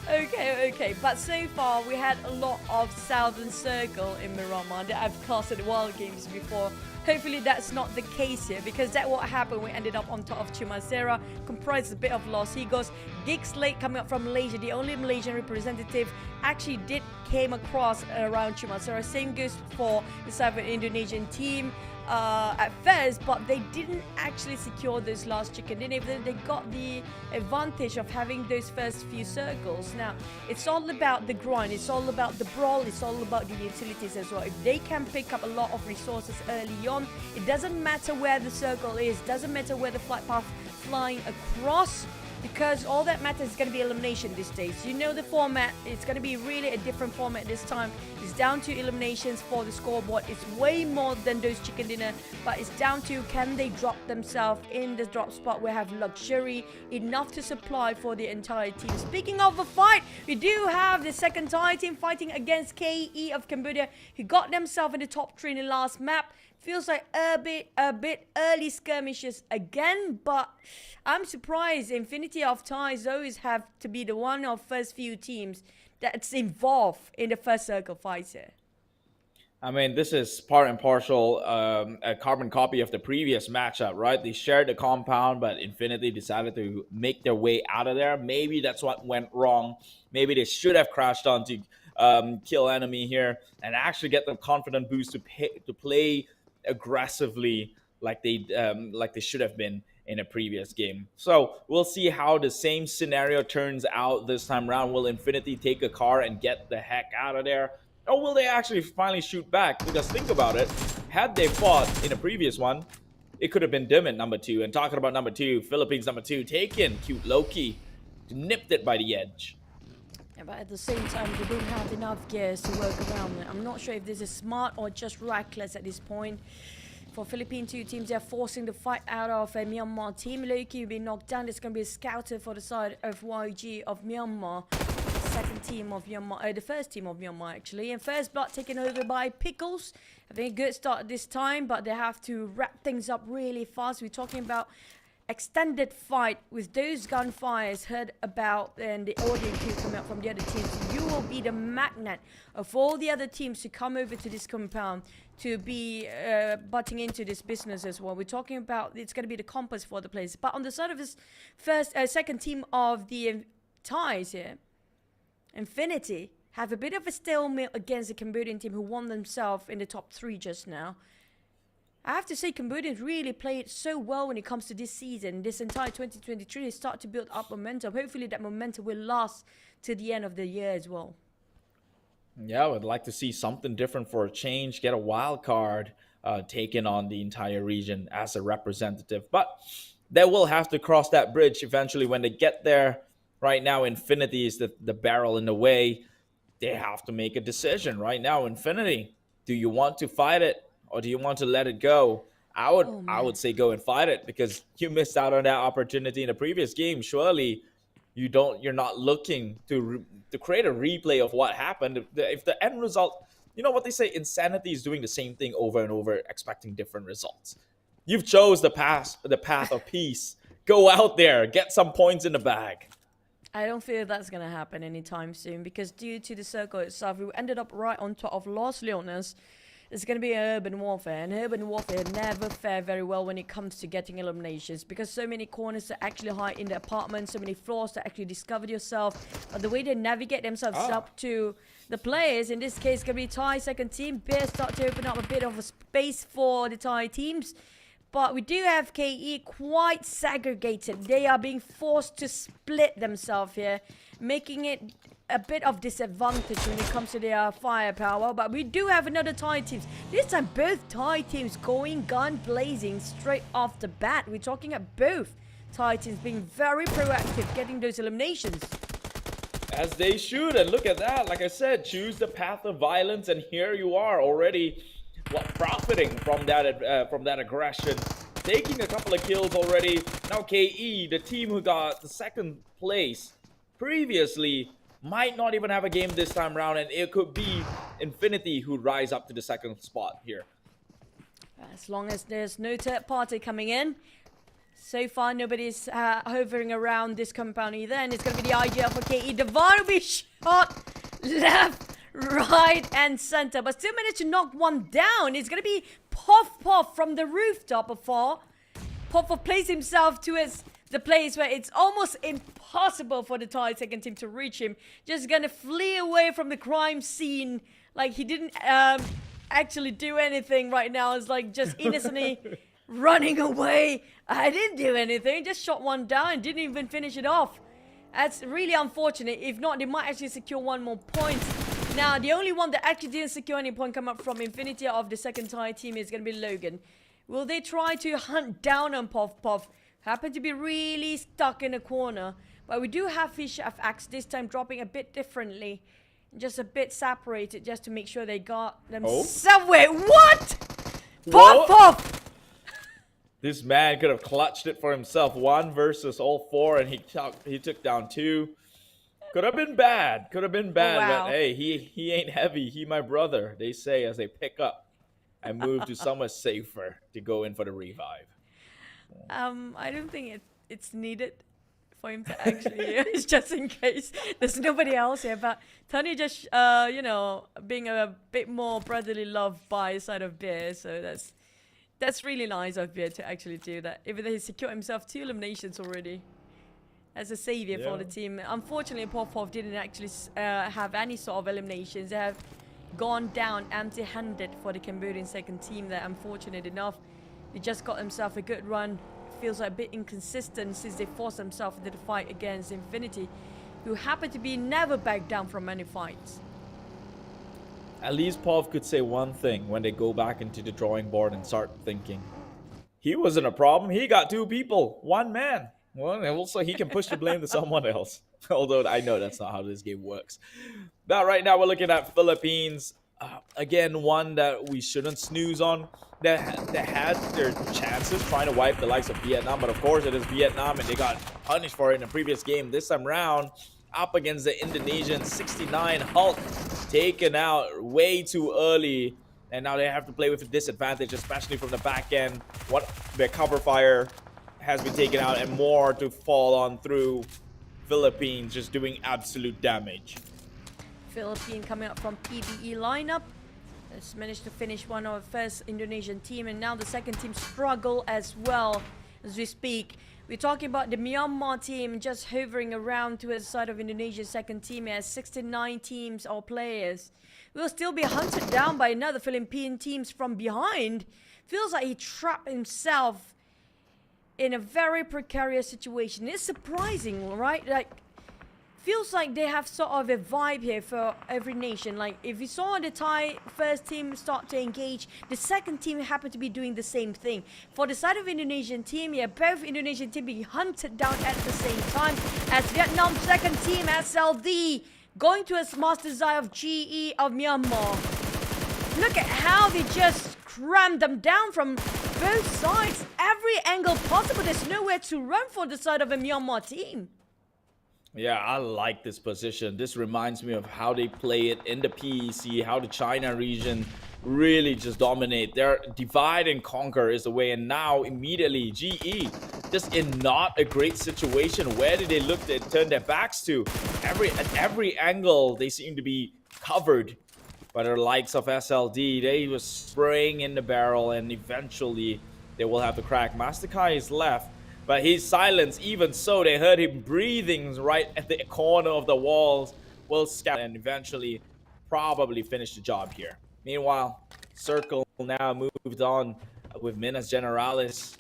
Okay. But so far, we had a lot of Southern Circle in Miramar that I've casted wild games before. Hopefully that's not the case here, because that's what happened. We ended up on top of Chumacera, comprised a bit of loss. He goes Gigs Lake coming up from Malaysia. The only Malaysian representative actually came across around Chumacera. Same goes for the Southern Indonesian team at first, but they didn't actually secure those last chicken dinner. They got the advantage of having those first few circles. Now, it's all about the grind, it's all about the brawl, it's all about the utilities as well. If they can pick up a lot of resources early on, it doesn't matter where the circle is, doesn't matter where the flight path flying across, because all that matters is going to be elimination these days. You know the format, it's going to be really a different format this time. It's down to eliminations for the scoreboard. It's way more than those chicken dinner, but it's down to, can they drop themselves in the drop spot where have luxury enough to supply for the entire team. Speaking of a fight, we do have the second Thai team fighting against KE of Cambodia, who got themselves in the top 3 in the last map. Feels like a bit early skirmishes again, but I'm surprised Infinity of Ties always have to be the one of first few teams that's involved in the first circle fights here. I mean, this is part and parcel a carbon copy of the previous matchup, right? They shared the compound, but Infinity decided to make their way out of there. Maybe that's what went wrong. Maybe they should have crashed on to kill enemy here and actually get the confident boost to play aggressively like they should have been in a previous game. So we'll see how the same scenario turns out this time around. Will Infinity take a car and get the heck out of there, or will they actually finally shoot back? Because think about it, had they fought in a previous one, it could have been them at number 2. And talking about number 2, Philippines number 2, taken cute Loki, nipped it by the edge. Yeah, but at the same time, they don't have enough gears to work around it. I'm not sure if this is smart or just reckless at this point. For Philippine 2 teams, they're forcing the fight out of a Myanmar team. Loki will be knocked down. There's going to be a scouter for the side of YG of Myanmar. Second team of Myanmar, the first team of Myanmar actually. And first blood taken over by Pickles. Having a good start this time, but they have to wrap things up really fast. We're talking about extended fight with those gunfires heard about and the audio cue coming out from the other teams. You will be the magnet of all the other teams to come over to this compound to be butting into this business as well. We're talking about it's going to be the compass for the players. But on the side of this second team of the Thais here, Infinity have a bit of a stalemate against the Cambodian team who won themselves in the top 3 just now. I have to say, Cambodians really played so well when it comes to this season. This entire 2023, they start to build up momentum. Hopefully that momentum will last to the end of the year as well. Yeah, I would like to see something different for a change. Get a wild card taken on the entire region as a representative. But they will have to cross that bridge eventually when they get there. Right now, Infinity is the barrel in the way. They have to make a decision right now. Infinity, do you want to fight it or do you want to let it go? I would say go and fight it because you missed out on that opportunity in the previous game. Surely you're not looking to create a replay of what happened. If the end result, you know what they say, insanity is doing the same thing over and over, expecting different results. You've chose the path of peace. Go out there, get some points in the bag. I don't feel that's going to happen anytime soon because due to the circle itself, we ended up right on top of Los Leones. It's going to be urban warfare, and urban warfare never fare very well when it comes to getting eliminations because so many corners to actually hide in the apartment, so many floors to actually discover yourself. But the way they navigate themselves up to the players, in this case, going to be Thai second team. Bears start to open up a bit of a space for the Thai teams. But we do have KE quite segregated. They are being forced to split themselves here, making it a bit of disadvantage when it comes to their firepower. But we do have another Thai teams. This time both Thai teams going gun blazing straight off the bat. We're talking about both Thai teams being very proactive, getting those eliminations. As they should, and look at that. Like I said, choose the path of violence, and here you are already profiting from that aggression, taking a couple of kills already. Now KE, the team who got the second place previously, might not even have a game this time around, and it could be Infinity who rise up to the second spot here. As long as there's no third party coming in. So far, nobody's hovering around this compound either, and it's going to be the idea for KE. Devon will be shot left, right, and center, but still managed to knock one down. It's going to be Puff from the rooftop of 4. Puff placed himself towards the place where it's almost impossible for the Thai second team to reach him. Just going to flee away from the crime scene like he didn't actually do anything right now. It's like just innocently running away. I didn't do anything, just shot one down and didn't even finish it off. That's really unfortunate. If not, they might actually secure one more point. Now, the only one that actually didn't secure any point come up from Infinity of the second Thai team is going to be Logan. Will they try to hunt down on Puff? Happen to be really stuck in a corner. But we do have Fish of Axe this time dropping a bit differently. Just a bit separated just to make sure they got them somewhere. What? Puff! This man could have clutched it for himself. 1 versus all 4, and he took down 2. Could have been bad. Could have been bad. Wow. But hey, he ain't heavy. He my brother, they say, as they pick up and move to somewhere safer to go in for the revive. I don't think it's needed for him to actually it's just in case there's nobody else here. But Tony just being a bit more brotherly love by side of Beer, so that's really nice of Beer to actually do that. Even though he secured himself 2 eliminations already as a savior for the team. Unfortunately, Popov didn't actually have any sort of eliminations. They have gone down empty-handed for the Cambodian second team there, unfortunate enough. They just got themselves a good run. Feels like a bit inconsistent since they forced themselves into the fight against Infinity, who happen to be never back down from many fights. At least Pov could say one thing when they go back into the drawing board and start thinking. he wasn't a problem. He got 2 people, 1 man. Well, and also he can push the blame to someone else. Although I know that's not how this game works. But right now we're looking at Philippines. Again, one that we shouldn't snooze on. That had their chances trying to wipe the likes of Vietnam. But of course it is Vietnam and they got punished for it in the previous game. This time round, up against the Indonesian 69 Hulk. Taken out way too early. And now they have to play with a disadvantage, especially from the back end. What their cover fire has been taken out and more to fall on through. Philippines just doing absolute damage. Philippine coming up from PBE lineup. Has managed to finish one of the first Indonesian team, and now the second team struggle as well as we speak. We're talking about the Myanmar team just hovering around to the side of Indonesia's second team. It has 69 teams or players. Will still be hunted down by another Philippine teams from behind. Feels like he trapped himself in a very precarious situation. It's surprising, right? Like, feels like they have sort of a vibe here for every nation. Like, if you saw the Thai first team start to engage, the second team happened to be doing the same thing. For the side of Indonesian team, yeah, both Indonesian team being hunted down at the same time as Vietnam's second team, SLD, going to its master's eye of GE of Myanmar. Look at how they just crammed them down from both sides. Every angle possible. There's nowhere to run for the side of a Myanmar team. Yeah, I like this position. This reminds me of how they play it in the PEC, how the China region really just dominate. Their divide and conquer is the way, and now immediately GE just in not a great situation. Where did they look to turn their backs to? At every angle they seem to be covered by the likes of SLD. They were spraying in the barrel, and eventually they will have to crack. Master Kai is left, but he's silenced. Even so, they heard him breathing right at the corner of the walls. Will scout and eventually probably finish the job here. Meanwhile, Circle now moved on with Minas Generalis,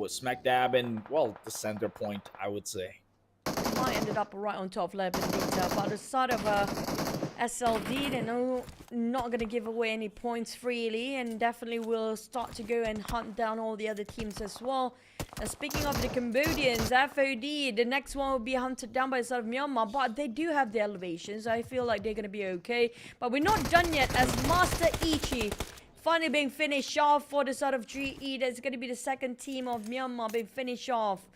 smack dab in, well, the center point, I would say. I ended up right on top of Labendita, but the side of SLD, they're not going to give away any points freely, and definitely will start to go and hunt down all the other teams as well. Speaking of the Cambodians, FOD, the next one will be hunted down by the side of Myanmar, but they do have the elevations. I feel like they're going to be okay. But we're not done yet, as Master Ichi finally being finished off for the side of GE. That's going to be the second team of Myanmar being finished off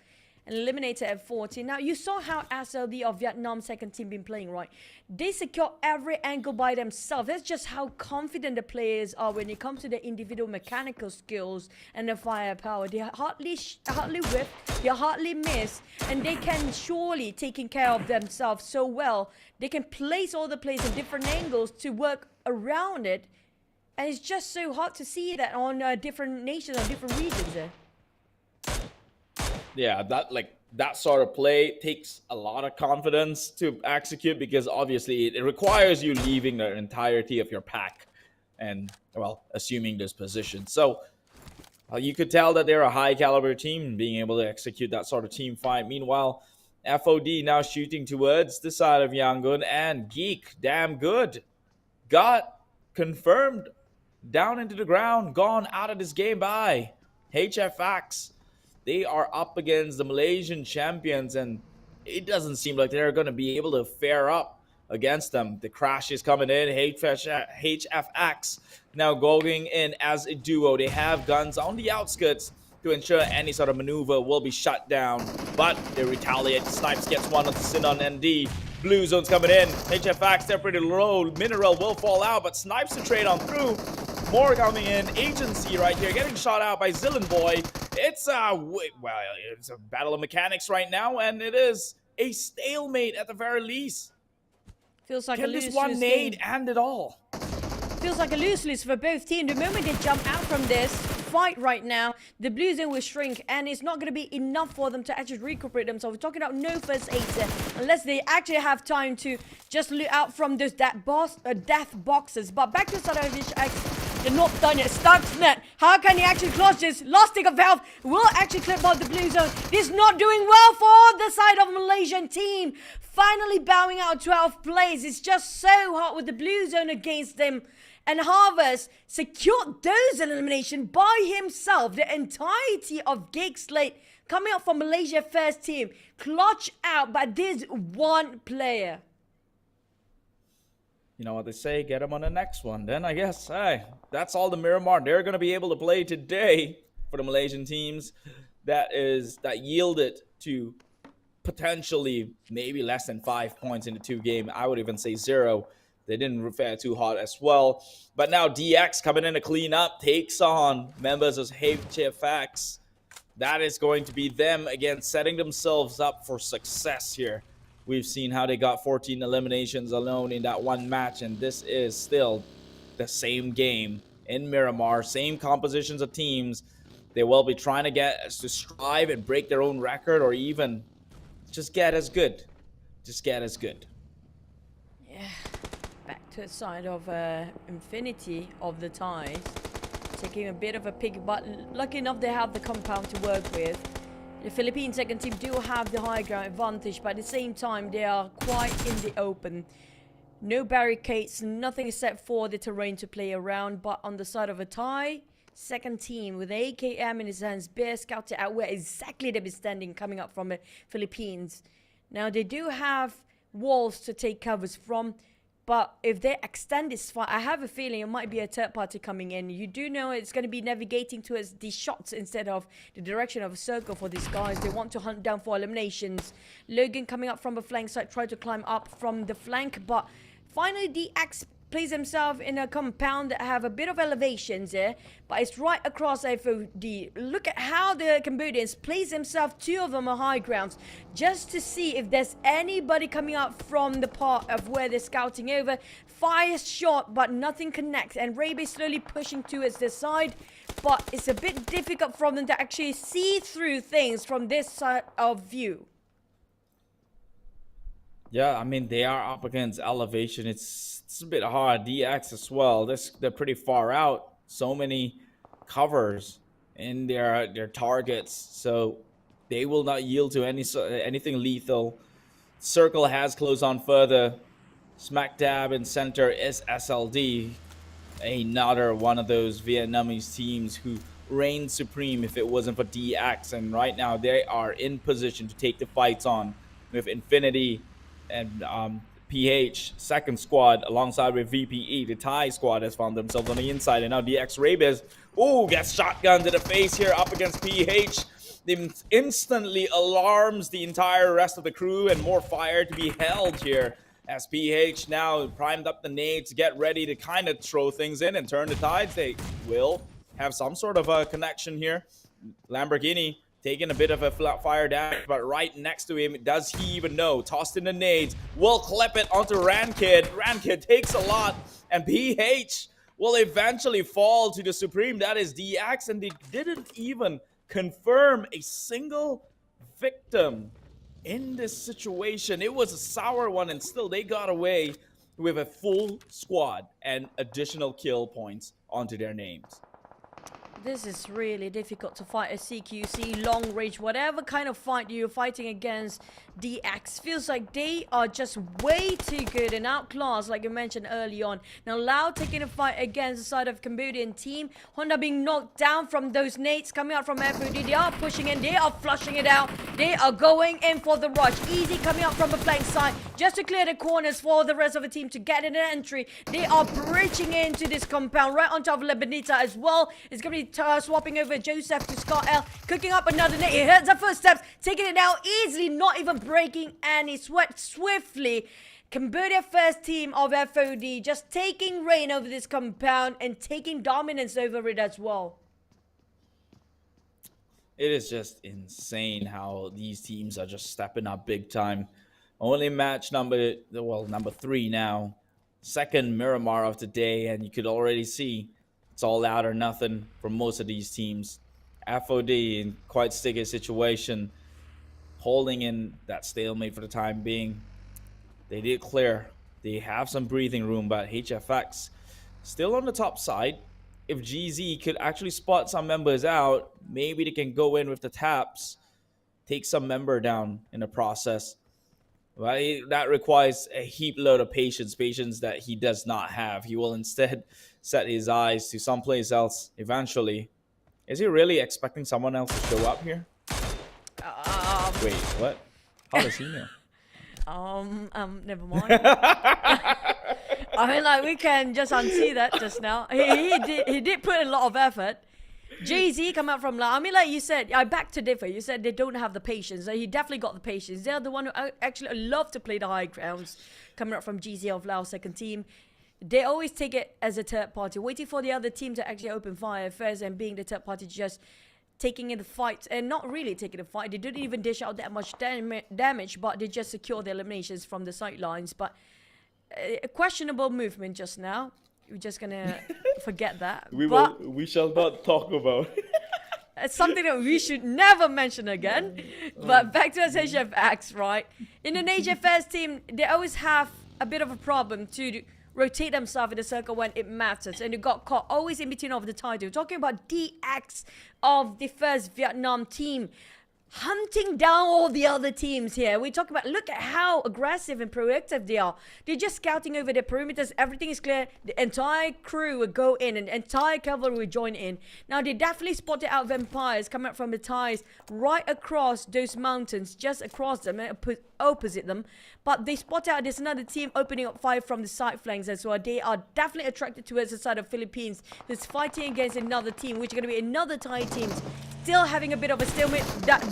and eliminated at 40. Now, you saw how SLD of Vietnam's second team been playing, right? They secure every angle by themselves. That's just how confident the players are when it comes to their individual mechanical skills and their firepower. They hardly whip, they hardly miss, and they can surely taking care of themselves so well. They can place all the plays in different angles to work around it, and it's just so hard to see that on different nations or different regions there. Yeah, that sort of play takes a lot of confidence to execute, because obviously it requires you leaving the entirety of your pack and, well, assuming this position. So you could tell that they're a high caliber team being able to execute that sort of team fight. Meanwhile, FOD now shooting towards the side of Yangon, and Geek, damn good, got confirmed down into the ground, gone out of this game by HFX. They are up against the Malaysian champions, and it doesn't seem like they're going to be able to fare up against them. The crash is coming in. HFX now going in as a duo. They have guns on the outskirts to ensure any sort of maneuver will be shut down, but they retaliate. Snipes gets one on the Sin on ND. Blue zone's coming in. HFX, they're pretty low. Mineral will fall out, but Snipes to trade on through. More coming in. Agency right here, getting shot out by Zillion Boy. It's it's a battle of mechanics right now, and it is a stalemate at the very least. Feels like Can a this one nade and it all? Feels like a lose-lose for both teams. The moment they jump out from this fight right now, the blue zone will shrink, and it's not going to be enough for them to actually recuperate themselves. We're talking about no first aid there, unless they actually have time to just loot out from those death boxes. But back to Southest. They're not done yet. Stuxnet. How can he actually close this? Last stick of health will actually clip out the blue zone. This is not doing well for the side of Malaysian team. Finally bowing out 12 plays. It's just so hard with the blue zone against them. And Harvest secured those elimination by himself. The entirety of Gig Slate coming up from Malaysia first team. Clutch out by this one player. You know what they say, get them on the next one. Then I guess, hey, that's all the Miramar they're going to be able to play today for the Malaysian teams. That yielded to potentially maybe less than 5 points in the 2 game. I would even say 0. They didn't fare too hot as well. But now DX coming in to clean up, takes on members of HFX. That is going to be them again, setting themselves up for success here. We've seen how they got 14 eliminations alone in that one match, and this is still the same game in Miramar, same compositions of teams. They will be trying to strive and break their own record, or even just get as good. Just get as good. Yeah. Back to the side of Infinity of the Ties. Taking a bit of a pick, but lucky enough they have the compound to work with. The Philippine second team do have the high ground advantage, but at the same time they are quite in the open. No barricades, nothing except for the terrain to play around. But on the side of a Thai second team with AKM in his hands, Bear scouted out where exactly they've been standing coming up from the Philippines. Now they do have walls to take covers from, but if they extend this fight, I have a feeling it might be a third party coming in. You do know it's going to be navigating towards these shots instead of the direction of a circle for these guys. They want to hunt down for eliminations. Logan coming up from the flank side, try to climb up from the flank, but finally DX plays himself in a compound that have a bit of elevations there, but it's right across FOD. Look at how the Cambodians place himself, 2 of them are high grounds, just to see if there's anybody coming up from the part of where they're scouting over. Fires shot, but nothing connects, and Rabe slowly pushing towards the side, but it's a bit difficult for them to actually see through things from this side of view. Yeah, I mean, they are up against elevation. It's a bit hard. DX as well. They're pretty far out. So many covers in their targets. So they will not yield to anything lethal. Circle has closed on further. Smack dab in center is SLD. Another one of those Vietnamese teams who reigned supreme if it wasn't for DX. And right now they are in position to take the fights on with Infinity and PH second squad alongside with VPE. The Thai squad has found themselves on the inside, and now DX Rabes gets shotgun to the face here up against PH. It instantly alarms the entire rest of the crew, and more fire to be held here as PH now primed up the nades to get ready to kind of throw things in and turn the tides. They will have some sort of a connection here. Lamborghini taking a bit of a flat fire damage, but right next to him, does he even know? Tossed in the nades, will clip it onto Rankid. Rankid takes a lot, and PH will eventually fall to the Supreme. That is DX, and they didn't even confirm a single victim in this situation. It was a sour one, and still they got away with a full squad and additional kill points onto their names. This is really difficult to fight a CQC, long range, whatever kind of fight you're fighting against. DX feels like they are just way too good and outclassed, like you mentioned early on. Now Lao taking a fight against the side of Cambodian team. Honda being knocked down from those nades coming out from FOD. They are pushing in, they are flushing it out. They are going in for the rush. Easy coming up from the flank side just to clear the corners for the rest of the team to get an entry. They are breaching into this compound right on top of Lebanita as well. It's going to be swapping over Joseph to Scott L. Cooking up another nade. He heads up first steps, taking it down easily, not even breaking any sweat. Swiftly, Cambodia first team of FOD just taking reign over this compound and taking dominance over it as well. It is just insane how these teams are just stepping up big time. Only match number 3 now. Second Miramar of the day, and you could already see it's all out or nothing for most of these teams. FOD in quite sticky situation, holding in that stalemate for the time being. They did clear. They have some breathing room, but HFX still on the top side. If GZ could actually spot some members out, maybe they can go in with the taps, take some member down in the process. Well, that requires a heap load of patience that he does not have. He will instead set his eyes to someplace else eventually. Is he really expecting someone else to show up here? Wait, what? How does he know? Never mind. I mean, like, we can just unsee that just now. He did put a lot of effort. Jay-Z come out from Laos. I mean, like you said, I back to differ. You said they don't have the patience. He definitely got the patience. They're the one who actually love to play the high grounds. Coming up from GZ of Laos second team. They always take it as a third party, waiting for the other team to actually open fire first, and being the third party just taking in the fight, and not really taking the fight. They didn't even dish out that much damage, but they just secured the eliminations from the sidelines. But a questionable movement just now. We're just gonna forget that. We shall not talk about. It's something that we should never mention again. But back to Asia facts, right? Indonesia first team, they always have a bit of a problem to rotate themselves in the circle when it matters, and they got caught always in between of the title. We're talking about DX of the first Vietnam team hunting down all the other teams here. We're talking about, look at how aggressive and proactive they are. They're just scouting over their perimeters. Everything is clear. The entire crew will go in, and the entire cavalry will join in. Now, they definitely spotted out vampires coming up from the Thais right across those mountains, just across them, opposite them. But they spot out there's another team opening up fire from the side flanks as well. They are definitely attracted towards the side of Philippines, who's fighting against another team, which is going to be another Thai team. Still having a bit of a stalemate.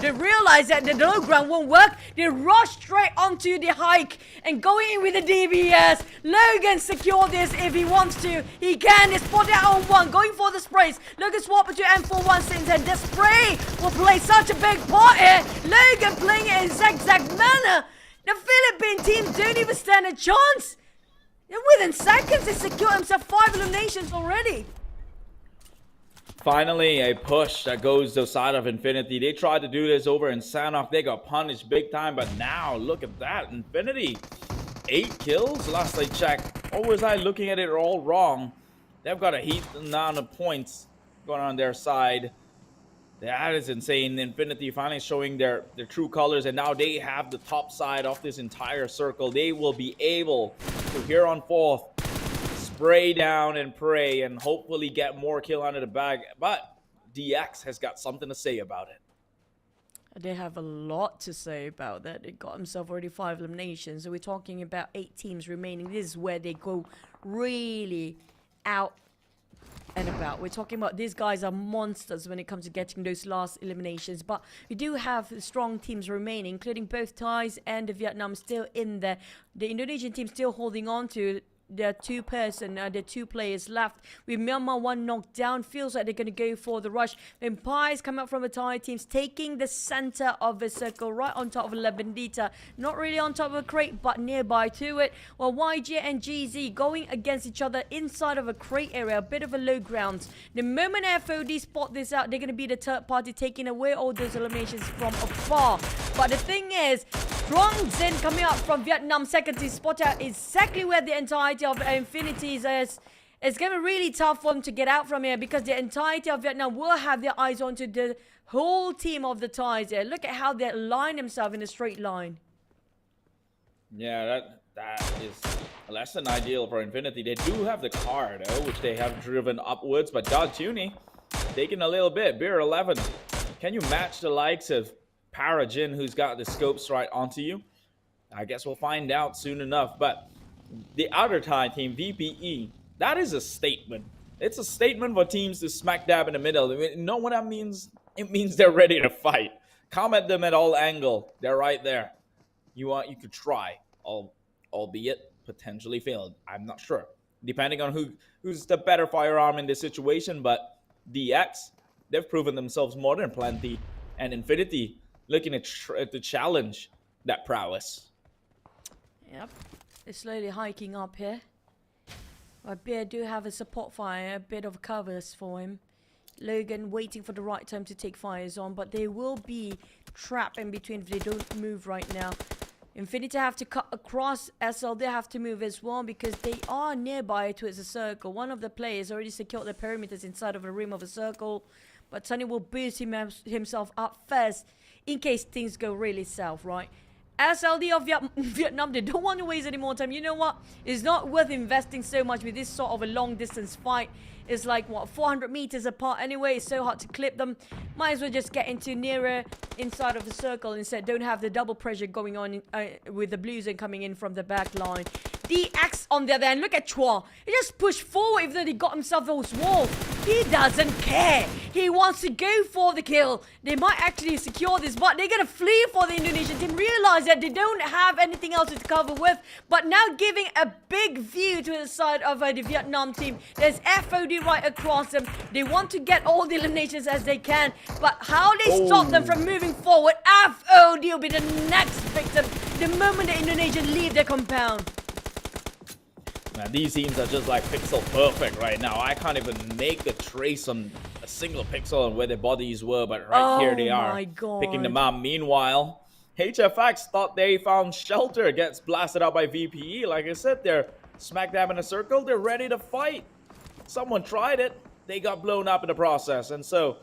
They realize that the low ground won't work. They rush straight onto the hike and going in with the DBS. Logan secure this if he wants to. He can. They spot out on one, going for the sprays. Logan swap to M41 since, and the spray will play such a big part here. Logan playing it in zigzag manner. The Philippine team don't even stand a chance. And within seconds, they secure himself 5 eliminations already. Finally, a push that goes to the side of Infinity. They tried to do this over in Sanhok. They got punished big time, but now look at that. Infinity, 8 kills last I checked. Or was I looking at it all wrong? They've got a heap amount of points going on their side. That is insane. Infinity finally showing their true colors, and now they have the top side of this entire circle. They will be able to, here on fourth, spray down and pray and hopefully get more kill under the bag. But DX has got something to say about it. They have a lot to say about that. They got himself already 5 eliminations. So we're talking about 8 teams remaining. This is where they go really out and about. We're talking about these guys are monsters when it comes to getting those last eliminations. But we do have strong teams remaining, including both Thais and the Vietnam still in there. The Indonesian team still holding on to there are 2 players left. With Myanmar 1 knocked down, feels like they're going to go for the rush. Vampires come out from the Thai teams, taking the center of the circle, right on top of La Bendita. Not really on top of a crate, but nearby to it. While YG and GZ going against each other inside of a crate area, a bit of a low ground. The moment FOD spot this out, they're going to be the third party taking away all those eliminations from afar. But the thing is, Strong Zin coming out from Vietnam second to spot out exactly where the entirety of Infinities is. It's going to be really tough for them to get out from here, because the entirety of Vietnam will have their eyes onto the whole team of the Thais there. Look at how they line themselves in a straight line. Yeah, that is less than ideal for Infinity. They do have the car though, which they have driven upwards, but Dod Tuny taking a little bit. Beer 11. Can you match the likes of Parajin, who's got the scopes right onto you? I guess we'll find out soon enough. But the other Thai team, VPE, that is a statement. It's a statement for teams to smack dab in the middle. You know what that means? It means they're ready to fight. Come at them at all angle. They're right there. You could try, albeit potentially failed. I'm not sure, depending on who's the better firearm in this situation. But DX, they've proven themselves more than plenty, and Infinity looking at to challenge that prowess. Yep, they're slowly hiking up here. But Bear do have a support fire, a bit of covers for him. Logan waiting for the right time to take fires on, but they will be trapped in between if they don't move right now. Infinity have to cut across. SL, they have to move as well, because they are nearby towards the circle. One of the players already secured the perimeters inside of the rim of a circle, but Sunny will boost himself up first in case things go really south, right? SLD of Vietnam, they don't want to waste any more time. You know what? It's not worth investing so much with this sort of a long distance fight. It's like, what, 400 meters apart anyway. It's so hard to clip them. Might as well just get into nearer inside of the circle instead. Don't have the double pressure going on with the blue zone coming in from the back line. DX on the other end, look at Chua. He just pushed forward even though he got himself those walls. He doesn't care. He wants to go for the kill. They might actually secure this, but they're going to flee for the Indonesian team. Realize that they don't have anything else to cover with, but now giving a big view to the side of the Vietnam team. There's FOD right across them. They want to get all the eliminations as they can, but how they stop them from moving forward, FOD will be the next victim the moment the Indonesians leave their compound. Man, these teams are just like pixel perfect right now. I can't even make a trace on a single pixel on where their bodies were, but right here they are, picking them up. Meanwhile, HFX thought they found shelter, gets blasted out by VPE. Like I said, they're smack dab in a circle. They're ready to fight. Someone tried it. They got blown up in the process. And so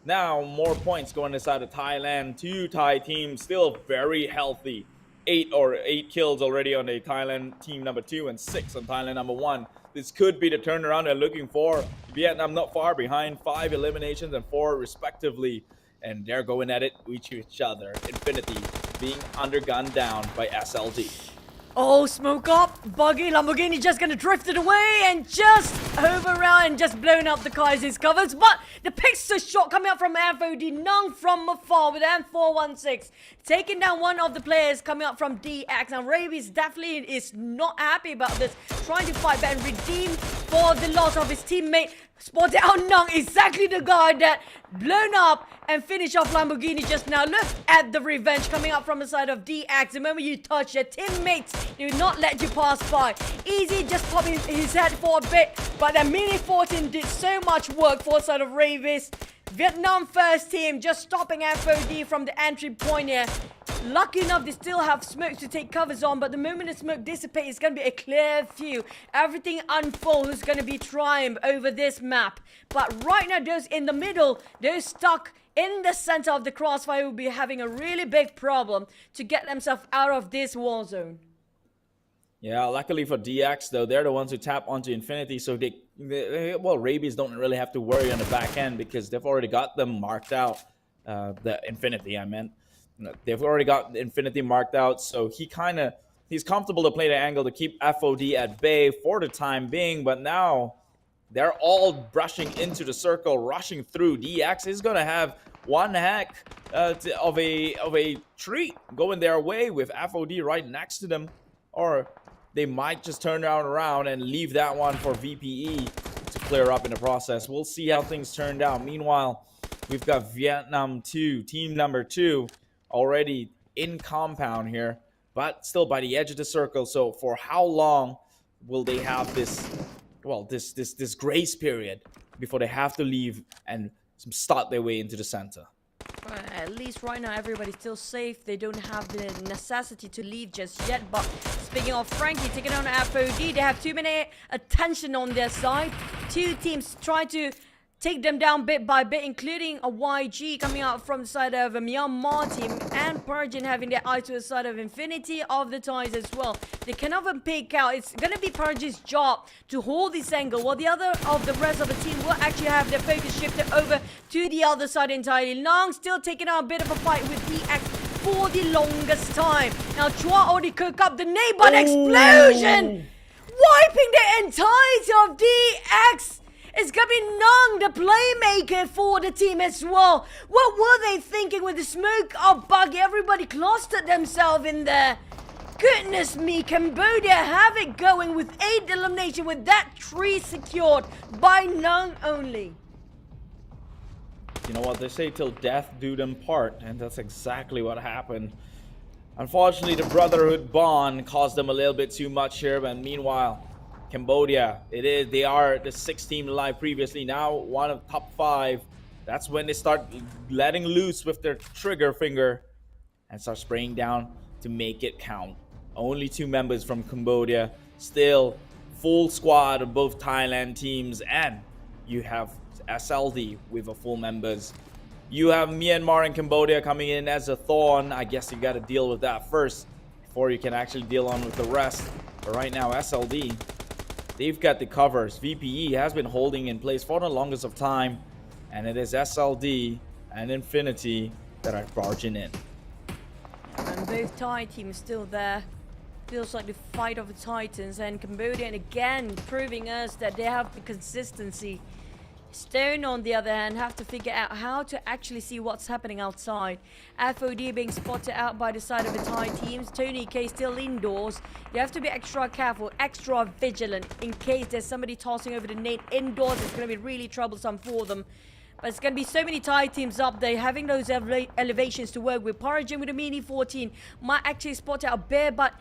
now more points going inside of Thailand. Two Thai teams still very healthy. 8 kills already on the Thailand team number 2 and 6 on Thailand number 1. This could be the turnaround they're looking for. Vietnam not far behind, 5 eliminations and 4 respectively. And they're going at it with each other. Infinity being undergunned down by SLD. Oh, smoke up. Buggy Lamborghini just gonna drift it away and just over around and just blown up the Kaiser's covers. But the pixel shot coming out from FOD Nung from afar with M416. Taking down one of the players coming up from DX. Now, Rabies definitely is not happy about this. Trying to fight back and redeem for the loss of his teammate. Spotted out Nung, exactly the guy that blown up and finished off Lamborghini just now. Look at the revenge coming up from the side of DX. The moment you touch your teammates, they will not let you pass by. Easy just popping his head for a bit, but the Mini 14 did so much work for the side of Ravis. Vietnam first team just stopping FOD from the entry point here. Lucky enough, they still have smoke to take covers on, but the moment the smoke dissipates, it's going to be a clear view. Everything unfolds is going to be triumph over this map. But right now, those in the middle, those stuck in the center of the crossfire will be having a really big problem to get themselves out of this war zone. Yeah, luckily for DX, though, they're the ones who tap onto Infinity, so well, Rabies don't really have to worry on the back end because they've already got them marked out. The Infinity, I meant. They've already got Infinity marked out, so he's comfortable to play the angle to keep FOD at bay for the time being, but now they're all brushing into the circle, rushing through. DX is going to have one heck of a treat going their way with FOD right next to them, or they might just turn around and leave that one for VPE to clear up in the process. We'll see how things turn out. Meanwhile, we've got Vietnam 2, team number 2, already in compound here, but still by the edge of the circle. So for how long will they have this, well, this grace period before they have to leave and start their way into the center? At least right now everybody's still safe. They don't have the necessity to leave just yet. But speaking of Frankie taking on FOD, they have too many attention on their side. Two teams try to take them down bit by bit, including a YG coming out from the side of a Myanmar team, and Persian having their eye to the side of Infinity of the Ties as well. They cannot even pick out. It's going to be Persian's job to hold this angle, while the other of the rest of the team will actually have their focus shifted over to the other side entirely. Long still taking out a bit of a fight with DX for the longest time. Now Chua already cooked up the nade, but explosion! Wiping the entirety of DX! It's gonna be Nung, the playmaker for the team as well. What were they thinking with the smoke of Buggy? Everybody clustered themselves in there. Goodness me, Cambodia have it going with 8 elimination with that tree secured by Nung only. You know what, they say till death do them part, and that's exactly what happened. Unfortunately, the brotherhood bond caused them a little bit too much here, but meanwhile, Cambodia, they are the 6th team alive previously, now one of top 5. That's when they start letting loose with their trigger finger and start spraying down to make it count. Only 2 members from Cambodia, still full squad of both Thailand teams, and you have SLD with a full members You have Myanmar and Cambodia coming in as a thorn. I guess you got to deal with that first before you can actually deal on with the rest. But right now, SLD, they've got the covers. VPE has been holding in place for the longest of time. And it is SLD and Infinity that are barging in. And both Thai teams still there. Feels like the fight of the Titans, and Cambodia, and again proving us that they have the consistency. Stone, on the other hand, have to figure out how to actually see what's happening outside. FOD being spotted out by the side of the Thai teams. Tony K still indoors. They have to be extra careful, extra vigilant in case there's somebody tossing over the nade indoors. It's going to be really troublesome for them. But it's going to be so many Thai teams up there having those elevations to work with. Parajin with a Mini 14 might actually spot out a bear, but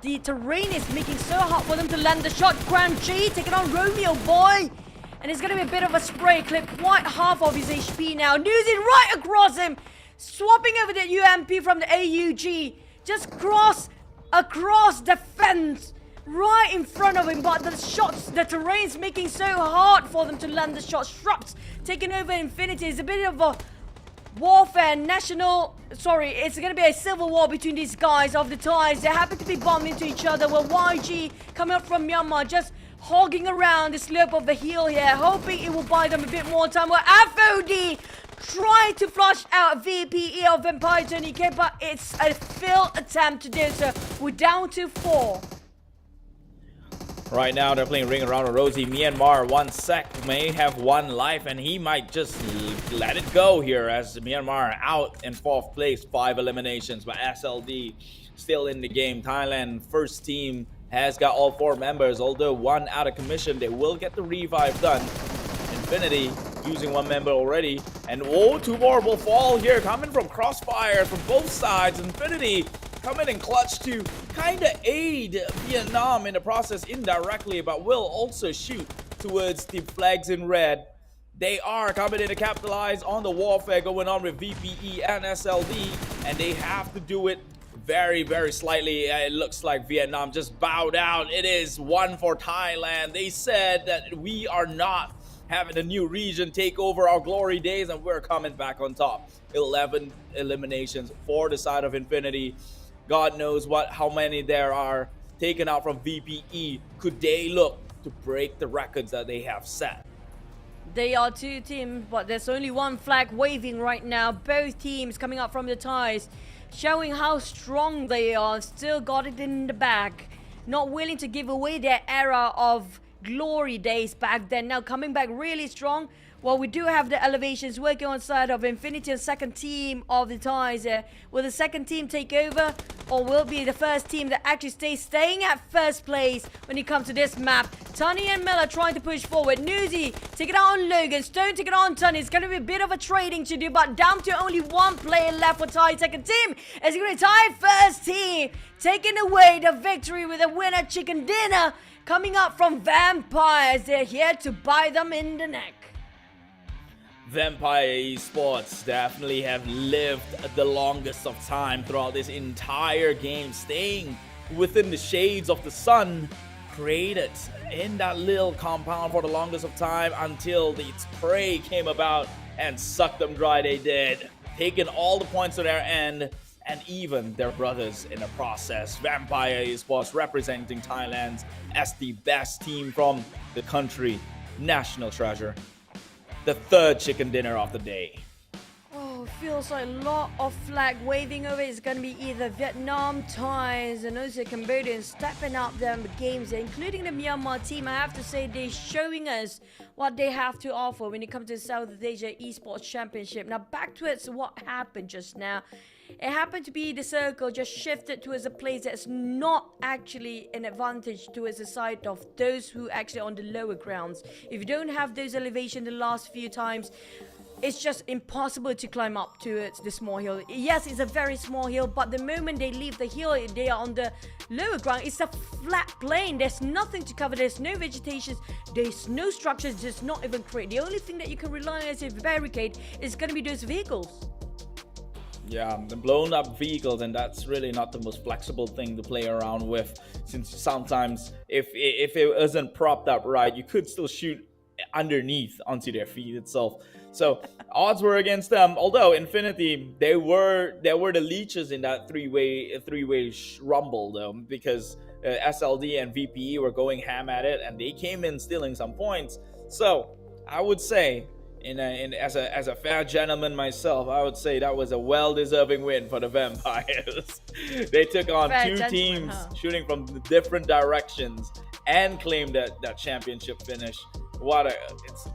the terrain is making so hard for them to land the shot. Grand G taking on Romeo Boy. And it's going to be a bit of a spray clip. Quite half of his HP now. Newsy right across him. Swapping over the UMP from the AUG. Just across the fence. Right in front of him. But the shots, the terrain's making so hard for them to land the shots. Shrubs taking over Infinity. It's a bit of a warfare, it's going to be a civil war between these guys of the Thais. They happen to be bumping into each other. Well, YG coming up from Myanmar, just hogging around the slope of the hill here, hoping it will buy them a bit more time. Well, FOD trying to flush out VPE of Vampire Tony K, but it's a failed attempt to do so. We're down to 4. Right now, they're playing Ring Around a Rosie. Myanmar, 1 sec, may have 1 life, and he might just let it go here as Myanmar out in 4th place, 5 eliminations, but SLD still in the game. Thailand, first team, has got all 4 members, although 1 out of commission. They will get the revive done. Infinity using 1 member already, and 2 more will fall here, coming from Crossfire from both sides. Infinity coming in clutch to kind of aid Vietnam in the process indirectly, but will also shoot towards the flags in red. They are coming in to capitalize on the warfare going on with VPE and SLD, and they have to do it very, very slightly. It looks like Vietnam just bowed out. It is 1 for Thailand. They said that we are not having a new region take over our glory days, and we're coming back on top. 11 eliminations for the side of Infinity. God knows how many there are taken out from VPE. Could they look to break the records that they have set? They are 2 teams, but there's only 1 flag waving right now. Both teams coming up from the Thais, showing how strong they are. Still got it in the bag. Not willing to give away their era of glory days back then. Now coming back really strong. Well, we do have the elevations working on side of Infinity and second team of the Thais. Will the second team take over, or will it be the first team that actually staying at first place when it comes to this map? Tunny and Miller trying to push forward. Newsy taking out on Logan. Stone taking on Tunny. It's going to be a bit of a trading to do, but down to only 1 player left for Thai second team. It's going to be Thai first team taking away the victory with a winner chicken dinner coming up from Vampires. They're here to bite them in the neck. Vampire Esports definitely have lived the longest of time throughout this entire game, staying within the shades of the sun, created in that little compound for the longest of time until its prey came about and sucked them dry. They did, taking all the points to their end and even their brothers in the process. Vampire Esports representing Thailand as the best team from the country. National treasure. The 3rd chicken dinner of the day. Oh, feels like a lot of flag waving over. It's going to be either Vietnam, Thais, and also Cambodians stepping up their games, including the Myanmar team. I have to say they're showing us what they have to offer when it comes to the Southest Asia Esports Championship. Now back to what happened just now. It happened to be the circle just shifted towards a place that's not actually an advantage towards the side of those who actually on the lower grounds. If you don't have those elevations the last few times, it's just impossible to climb up to the small hill. Yes, it's a very small hill, but the moment they leave the hill, they are on the lower ground. It's a flat plain. There's nothing to cover. There's no vegetation. There's no structures. Just not even create. The only thing that you can rely on as a barricade is going to be those vehicles. Yeah, the blown up vehicles, and that's really not the most flexible thing to play around with, since sometimes if it isn't propped up right, you could still shoot underneath onto their feet itself. So odds were against them. Although Infinity, they were the leeches in that three-way rumble though, because SLD and VPE were going ham at it, and they came in stealing some points. So I would say, as a fair gentleman myself, I would say that was a well-deserving win for the Vampires. They took on two teams shooting from different directions and claimed that championship finish. It's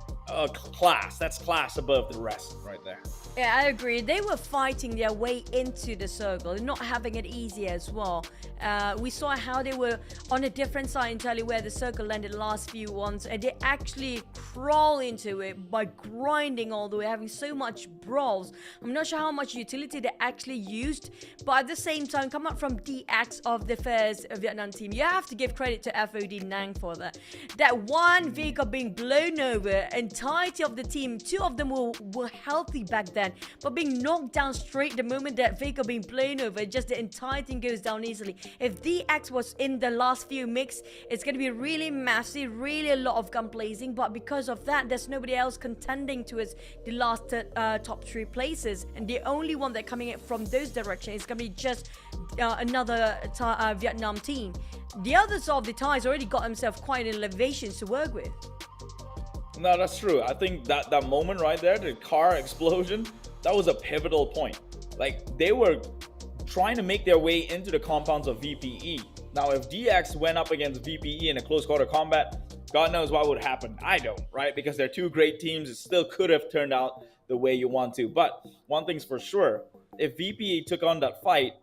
class. That's class above the rest right there. Yeah, I agree. They were fighting their way into the circle, not having it easy as well. We saw how they were on a different side entirely where the circle landed the last few ones, and they actually crawl into it by grinding all the way, having so much brawls. I'm not sure how much utility they actually used, but at the same time, come up from DX of the first Vietnam team. You have to give credit to FOD Nang for that. That one vehicle being blown over, entirety of the team, two of them were healthy back then, but being knocked down straight the moment that vehicle being blown over, just the entire thing goes down easily. If DX was in the last few mix, it's going to be really massive, really a lot of gun blazing, but because of that, there's nobody else contending towards the last top 3 places, and the only one that coming in from those directions is going to be just another Vietnam team. The others of the Thais already got himself quite an elevation to work with. No, that's true. I think that moment right there, the car explosion, that was a pivotal point. Like, they were trying to make their way into the compounds of VPE. Now, if DX went up against VPE in a close quarter combat, God knows what would happen. I don't, right? Because they're two great teams. It still could have turned out the way you want to. But one thing's for sure, if VPE took on that fight,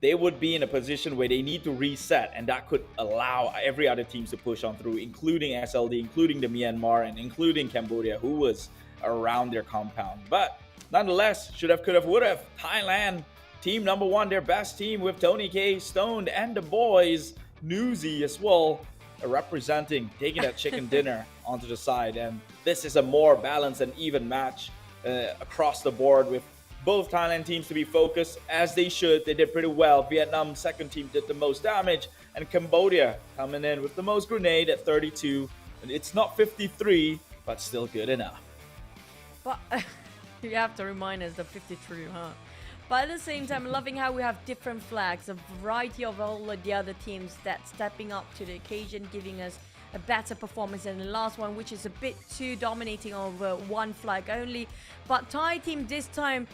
they would be in a position where they need to reset, and that could allow every other teams to push on through, including SLD, including the Myanmar, and including Cambodia, who was around their compound. But nonetheless, should have, could have, would have. Thailand, team number 1, their best team with Tony K, Stoned, and the boys, Newsy as well, representing, taking that chicken dinner onto the side. And this is a more balanced and even match across the board, with both Thailand teams to be focused as they should. They did pretty well. Vietnam's second team did the most damage, and Cambodia coming in with the most grenade at 32. And it's not 53, but still good enough. But you have to remind us the 53, huh? But at the same time, loving how we have different flags, a variety of all of the other teams that stepping up to the occasion, giving us a better performance than the last one, which is a bit too dominating over one flag only. But Thai team this time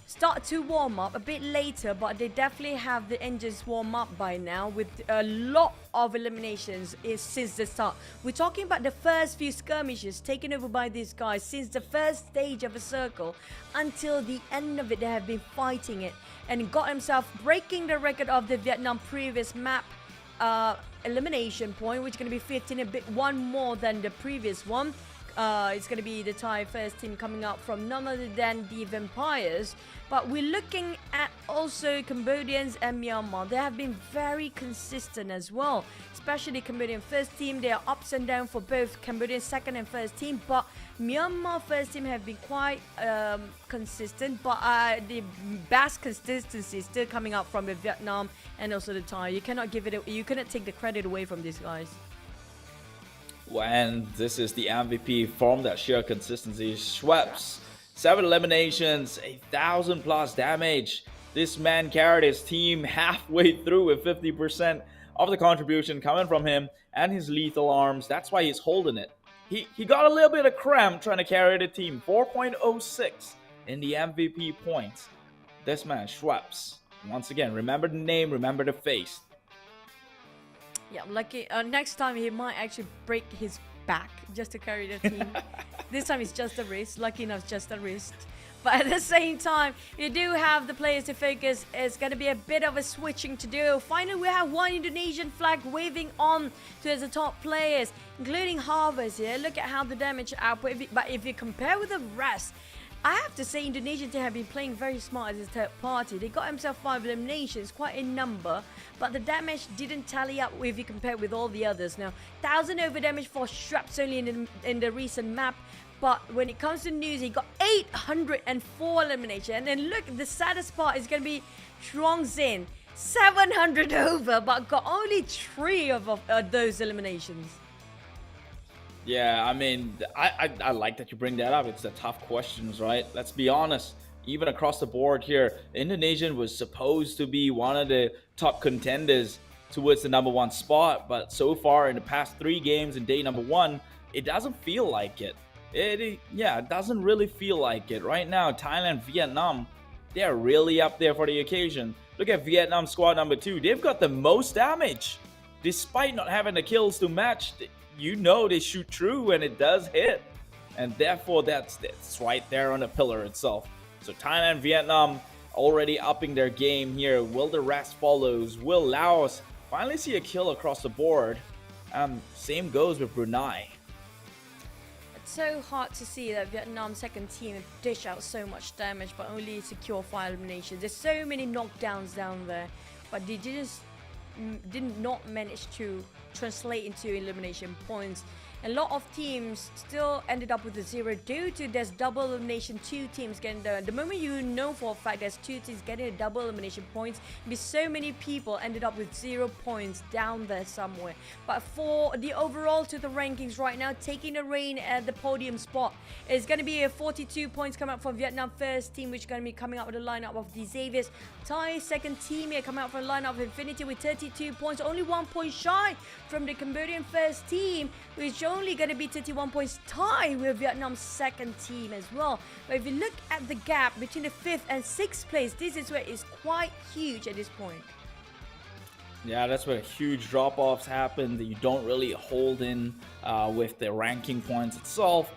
start to warm up a bit later, but they definitely have the engines warm up by now with a lot of eliminations since the start. We're talking about the first few skirmishes taken over by these guys since the first stage of a circle until the end of it. They have been fighting it and got himself breaking the record of the Vietnam previous map elimination point, which is going to be 15, a bit one more than the previous one. It's going to be the Thai first team coming out from none other than the Vampires. But we're looking at also Cambodians and Myanmar. They have been very consistent as well, especially Cambodian first team. There are ups and downs for both Cambodian second and first team, but Myanmar first team have been quite consistent. But the best consistency is still coming out from the Vietnam and also the Thai. You cannot take the credit away from these guys. And this is the MVP from that sheer consistency. Schweppes, 7 eliminations, 1,000 plus damage. This man carried his team halfway through with 50% of the contribution coming from him and his lethal arms. That's why he's holding it. He got a little bit of cramp trying to carry the team. 4.06 in the MVP points. This man, Schweppes. Once again, remember the name, remember the face. Yeah, lucky. Next time he might actually break his back just to carry the team. This time it's just a wrist. Lucky enough, just a wrist. But at the same time, you do have the players to focus. It's going to be a bit of a switching to do. Finally, we have one Indonesian flag waving on to the top players, including Harvest here. Look at how the damage output. But if you compare with the rest, I have to say Indonesian team have been playing very smart as a third party. They got himself 5 eliminations, quite a number, but the damage didn't tally up if you compare with all the others. Now, 1,000 over damage for Schweppes only in the recent map, but when it comes to news, he got 804 elimination. And then look, the saddest part is going to be Truong Zin, 700 over, but got only 3 of those eliminations. Yeah, I mean, I like that you bring that up. It's the tough questions, right? Let's be honest. Even across the board here, Indonesian was supposed to be one of the top contenders towards the #1 spot, but so far in the past 3 games in day #1, it doesn't feel like it. Yeah, it doesn't really feel like it. Right now, Thailand, Vietnam, they're really up there for the occasion. Look at Vietnam squad #2. They've got the most damage. Despite not having the kills to match, you know they shoot true and it does hit. And therefore, that's right there on the pillar itself. So Thailand, Vietnam already upping their game here. Will the rest follows? Will Laos finally see a kill across the board? Same goes with Brunei. It's so hard to see that Vietnam's second team dish out so much damage but only secure 5 eliminations. There's so many knockdowns down there, but they did not manage to translate into elimination points. A lot of teams still ended up with a 0 due to there's double elimination, 2 teams getting the moment you know for a fact there's 2 teams getting a double elimination points, because so many people ended up with 0 points down there somewhere. But for the overall to the rankings right now, taking the reign at the podium spot is going to be a 42 points coming up from Vietnam first team, which is going to be coming out with a lineup of the Xaviers. Thai second team here coming out for a lineup of Infinity with 32 points, only 1 point shy from the Cambodian first team, which only going to be 31 points tie with Vietnam's second team as well. But if you look at the gap between the 5th and 6th place, this is where it's quite huge at this point. Yeah, that's where huge drop-offs happen that you don't really hold in with the ranking points itself.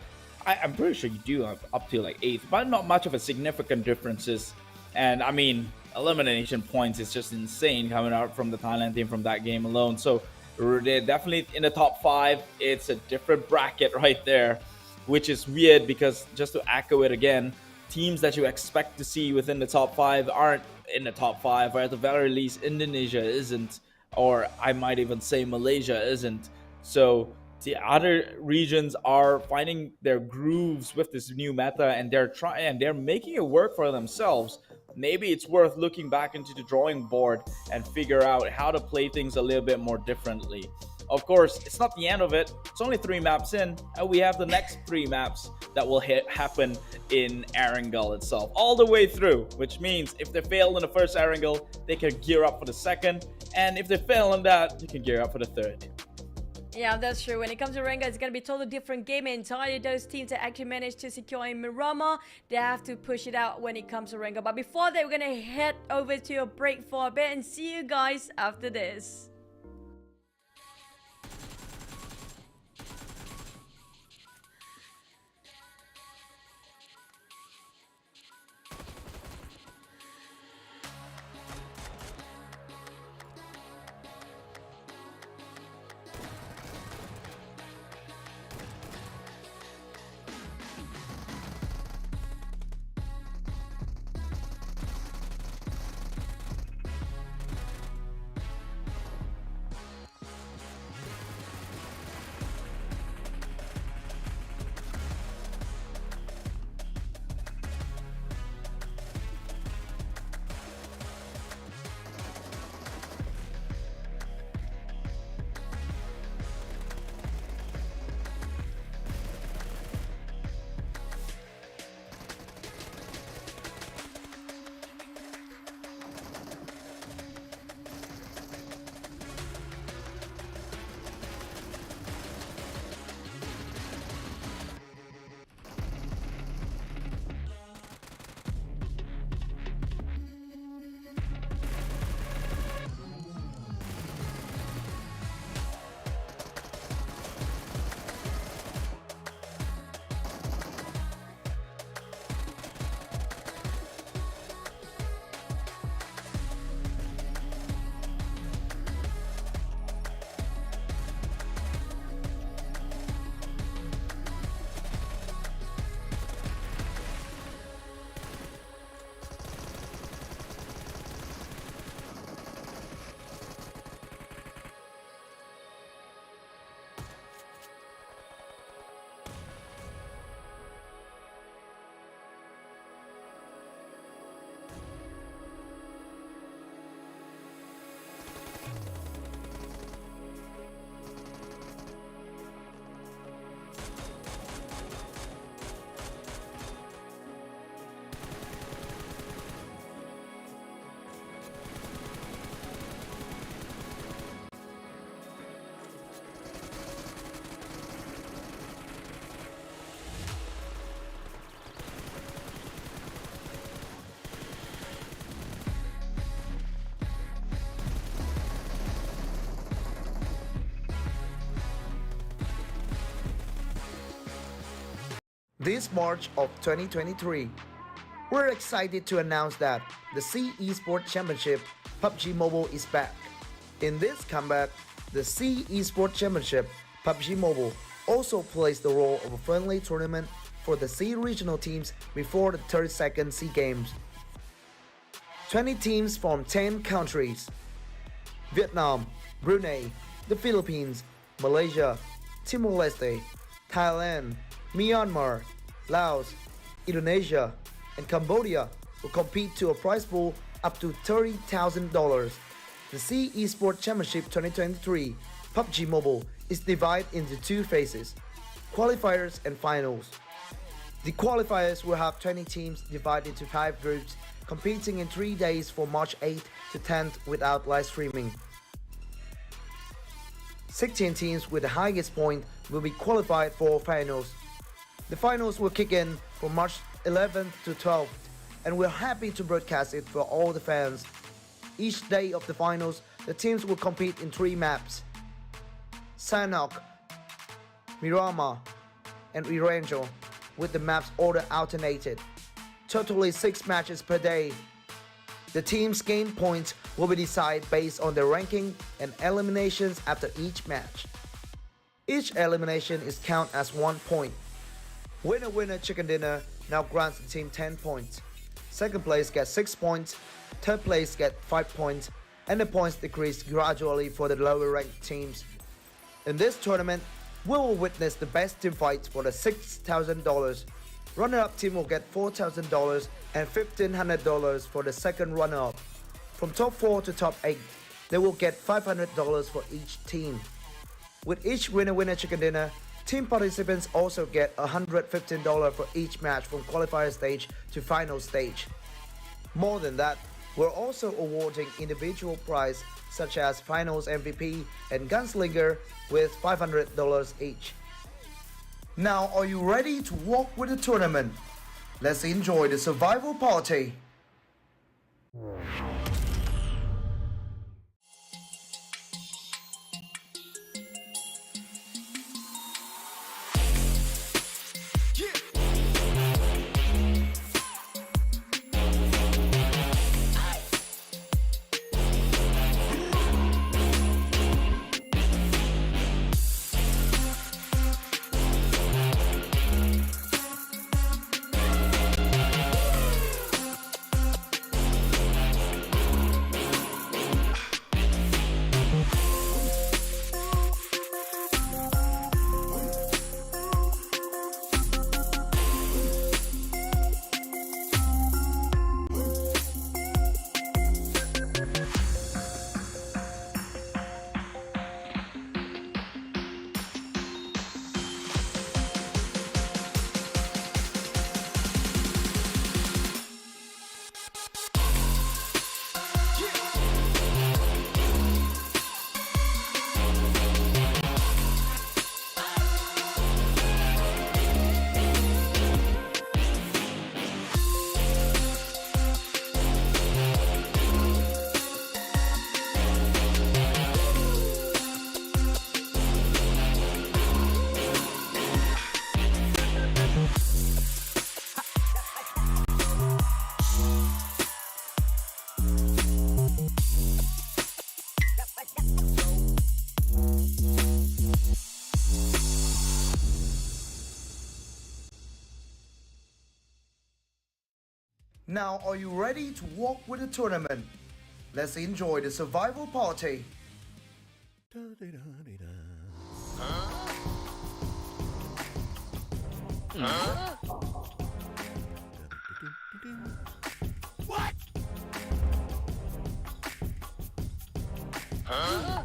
I'm pretty sure you do up to like 8th, but not much of a significant differences. And I mean, elimination points is just insane coming out from the Thailand team from that game alone. So they're definitely in the top 5. It's a different bracket right there, which is weird because, just to echo it again, teams that you expect to see within the top 5 aren't in the top 5, or at the very least Indonesia isn't, or I might even say Malaysia isn't. So the other regions are finding their grooves with this new meta, and they're making it work for themselves. Maybe it's worth looking back into the drawing board and figure out how to play things a little bit more differently. Of course, it's not the end of it. It's only 3 maps in, and we have the next 3 maps that will happen in Erangel itself, all the way through, which means if they fail in the first Erangel, they can gear up for the second, and if they fail on that, you can gear up for the third. Yeah, that's true. When it comes to Erangel, it's going to be a totally different game entirely. Those teams that actually managed to secure in Miramar, they have to push it out when it comes to Erangel. But before that, we're going to head over to a break for a bit and see you guys after this. this March of 2023. We're excited to announce that the C Esports Championship PUBG Mobile is back. In this comeback, the C Esports Championship PUBG Mobile also plays the role of a friendly tournament for the C regional teams before the 32nd C Games. 20 teams from 10 countries: Vietnam, Brunei, the Philippines, Malaysia, Timor-Leste, Thailand, Myanmar, Laos, Indonesia, and Cambodia will compete to a prize pool up to $30,000. The C Esports Championship 2023 PUBG Mobile is divided into two phases: qualifiers and finals. The qualifiers will have 20 teams divided into 5 groups, competing in 3 days from March 8th to 10th without live streaming. 16 teams with the highest point will be qualified for finals. The finals will kick in from March 11th to 12th, and we're happy to broadcast it for all the fans. Each day of the finals, the teams will compete in 3 maps: Sanhok, Miramar, and Erangel, with the maps order alternated. Totally 6 matches per day. The team's game points will be decided based on their ranking and eliminations after each match. Each elimination is counted as 1 point. Winner Winner Chicken Dinner now grants the team 10 points. Second place gets 6 points, third place gets 5 points, and the points decrease gradually for the lower ranked teams. In this tournament, we will witness the best team fights for the $6,000. Runner-up team will get $4,000 and $1,500 for the second runner-up. From top 4 to top 8, they will get $500 for each team. With each Winner Winner Chicken Dinner, team participants also get $115 for each match from qualifier stage to final stage. More than that, we're also awarding individual prize such as Finals MVP and Gunslinger with $500 each. Now, are you ready to walk with the tournament? Let's enjoy the survival party. Now, are you ready to walk with the tournament? Let's enjoy the survival party. What? Huh?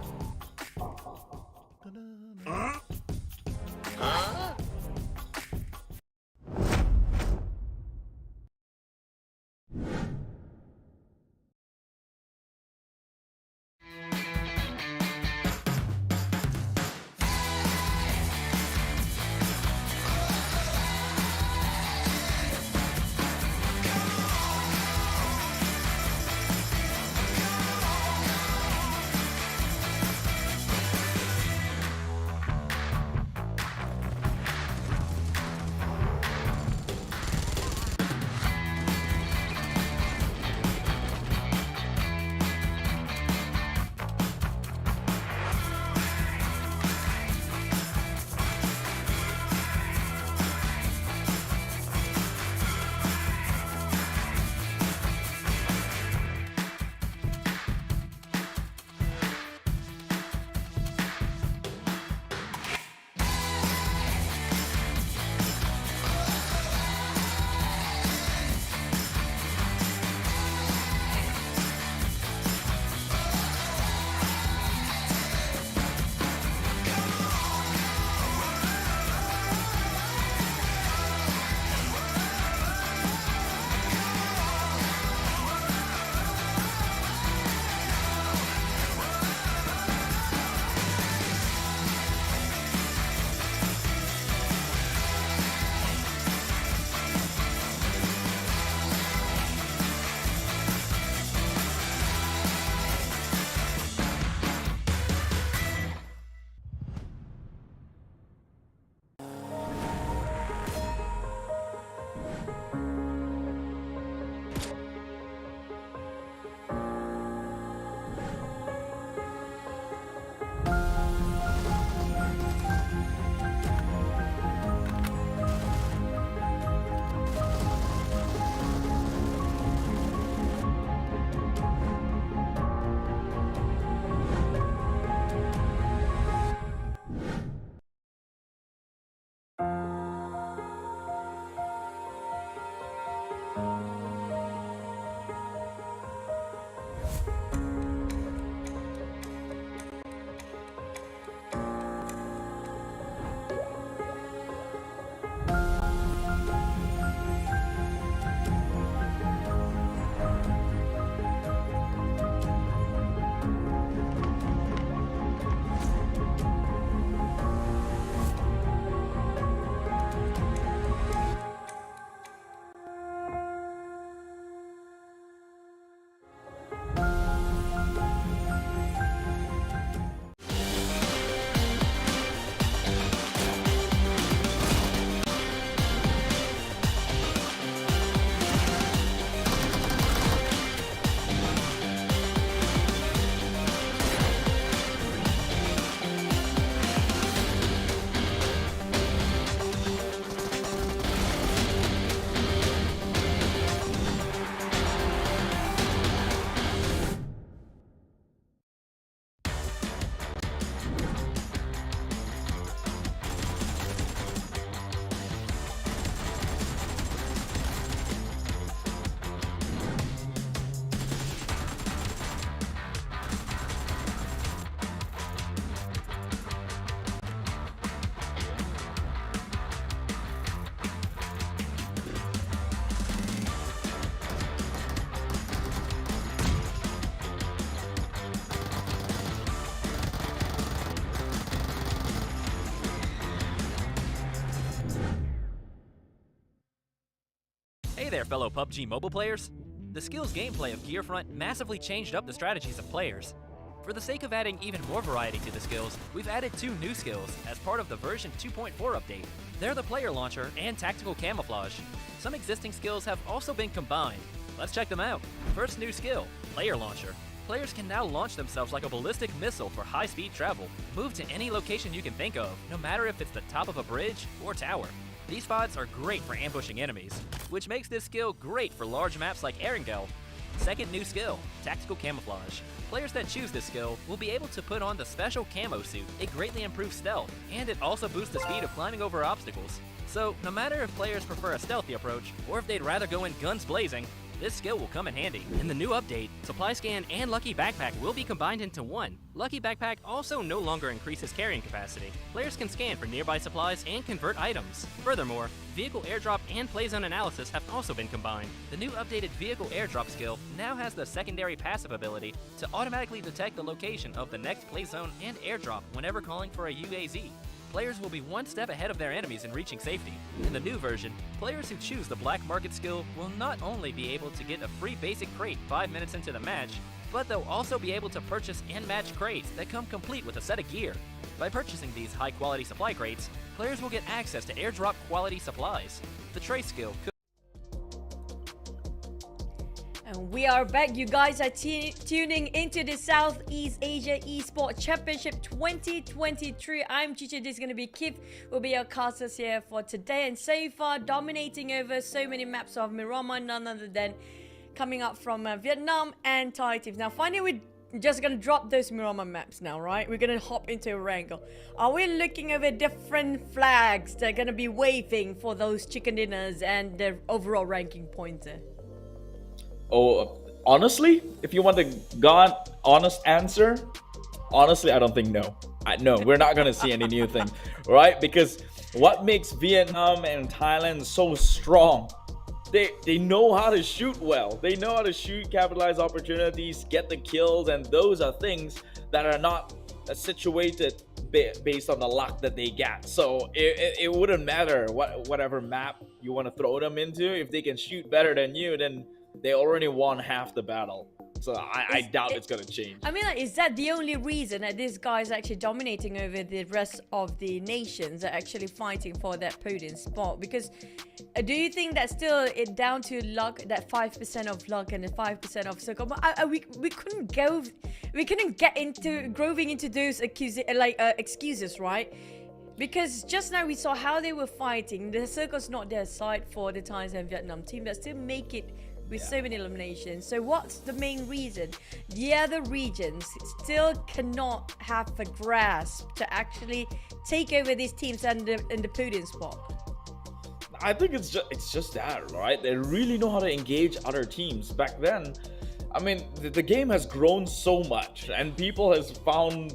there, fellow PUBG mobile players! The skills gameplay of Gearfront massively changed up the strategies of players. For the sake of adding even more variety to the skills, we've added 2 new skills as part of the version 2.4 update. They're the Player Launcher and Tactical Camouflage. Some existing skills have also been combined. Let's check them out. First new skill, Player Launcher. Players can now launch themselves like a ballistic missile for high-speed travel. Move to any location you can think of, no matter if it's the top of a bridge or tower. These spots are great for ambushing enemies, which makes this skill great for large maps like Erangel. Second new skill, Tactical Camouflage. Players that choose this skill will be able to put on the special camo suit. It greatly improves stealth, and it also boosts the speed of climbing over obstacles. So, no matter if players prefer a stealthy approach, or if they'd rather go in guns blazing, this skill will come in handy. In the new update, Supply Scan and Lucky Backpack will be combined into one. Lucky Backpack also no longer increases carrying capacity. Players can scan for nearby supplies and convert items. Furthermore, Vehicle Airdrop and Playzone Analysis have also been combined. The new updated Vehicle Airdrop skill now has the secondary passive ability to automatically detect the location of the next Playzone and airdrop whenever calling for a UAZ. Players will be one step ahead of their enemies in reaching safety. In the new version, players who choose the Black Market skill will not only be able to get a free basic crate 5 minutes into the match, but they'll also be able to purchase and match crates that come complete with a set of gear. By purchasing these high-quality supply crates, players will get access to airdrop quality supplies. The Trace skill could And we are back. You guys are tuning into the Southeast Asia Esports Championship 2023. I'm Chicha. This is going to be Kip. Will be your casters here for today. And so far, dominating over so many maps of Miramar, none other than coming up from Vietnam and Thai teams. Now, finally, we're just going to drop those Miramar maps now, right? We're going to hop into Erangel. Are we looking over different flags that are going to be waving for those chicken dinners and the overall ranking pointer? Oh, honestly, if you want the honest answer, honestly, I don't think no. No, we're not gonna see any new thing, right? Because what makes Vietnam and Thailand so strong? They know how to shoot well. They know how to shoot, capitalize opportunities, get the kills, and those are things that are not situated based on the luck that they get. So it wouldn't matter whatever map you want to throw them into. If they can shoot better than you, then they already won half the battle. So I doubt it's going to change. I mean, like, is that the only reason that this guy's actually dominating over the rest of the nations that are actually fighting for that podium spot? Because do you think that's still down to luck, that 5% of luck and the 5% of circle? But we couldn't get into groving into those excuses, right? Because just now we saw how they were fighting. The circle's not their side for the Thais and Vietnam team, but still make it with so many eliminations. So what's the main reason? The other regions still cannot have a grasp to actually take over these teams and in the podium spot. I think it's just that, right? They really know how to engage other teams. Back then, I mean, the game has grown so much and people has found,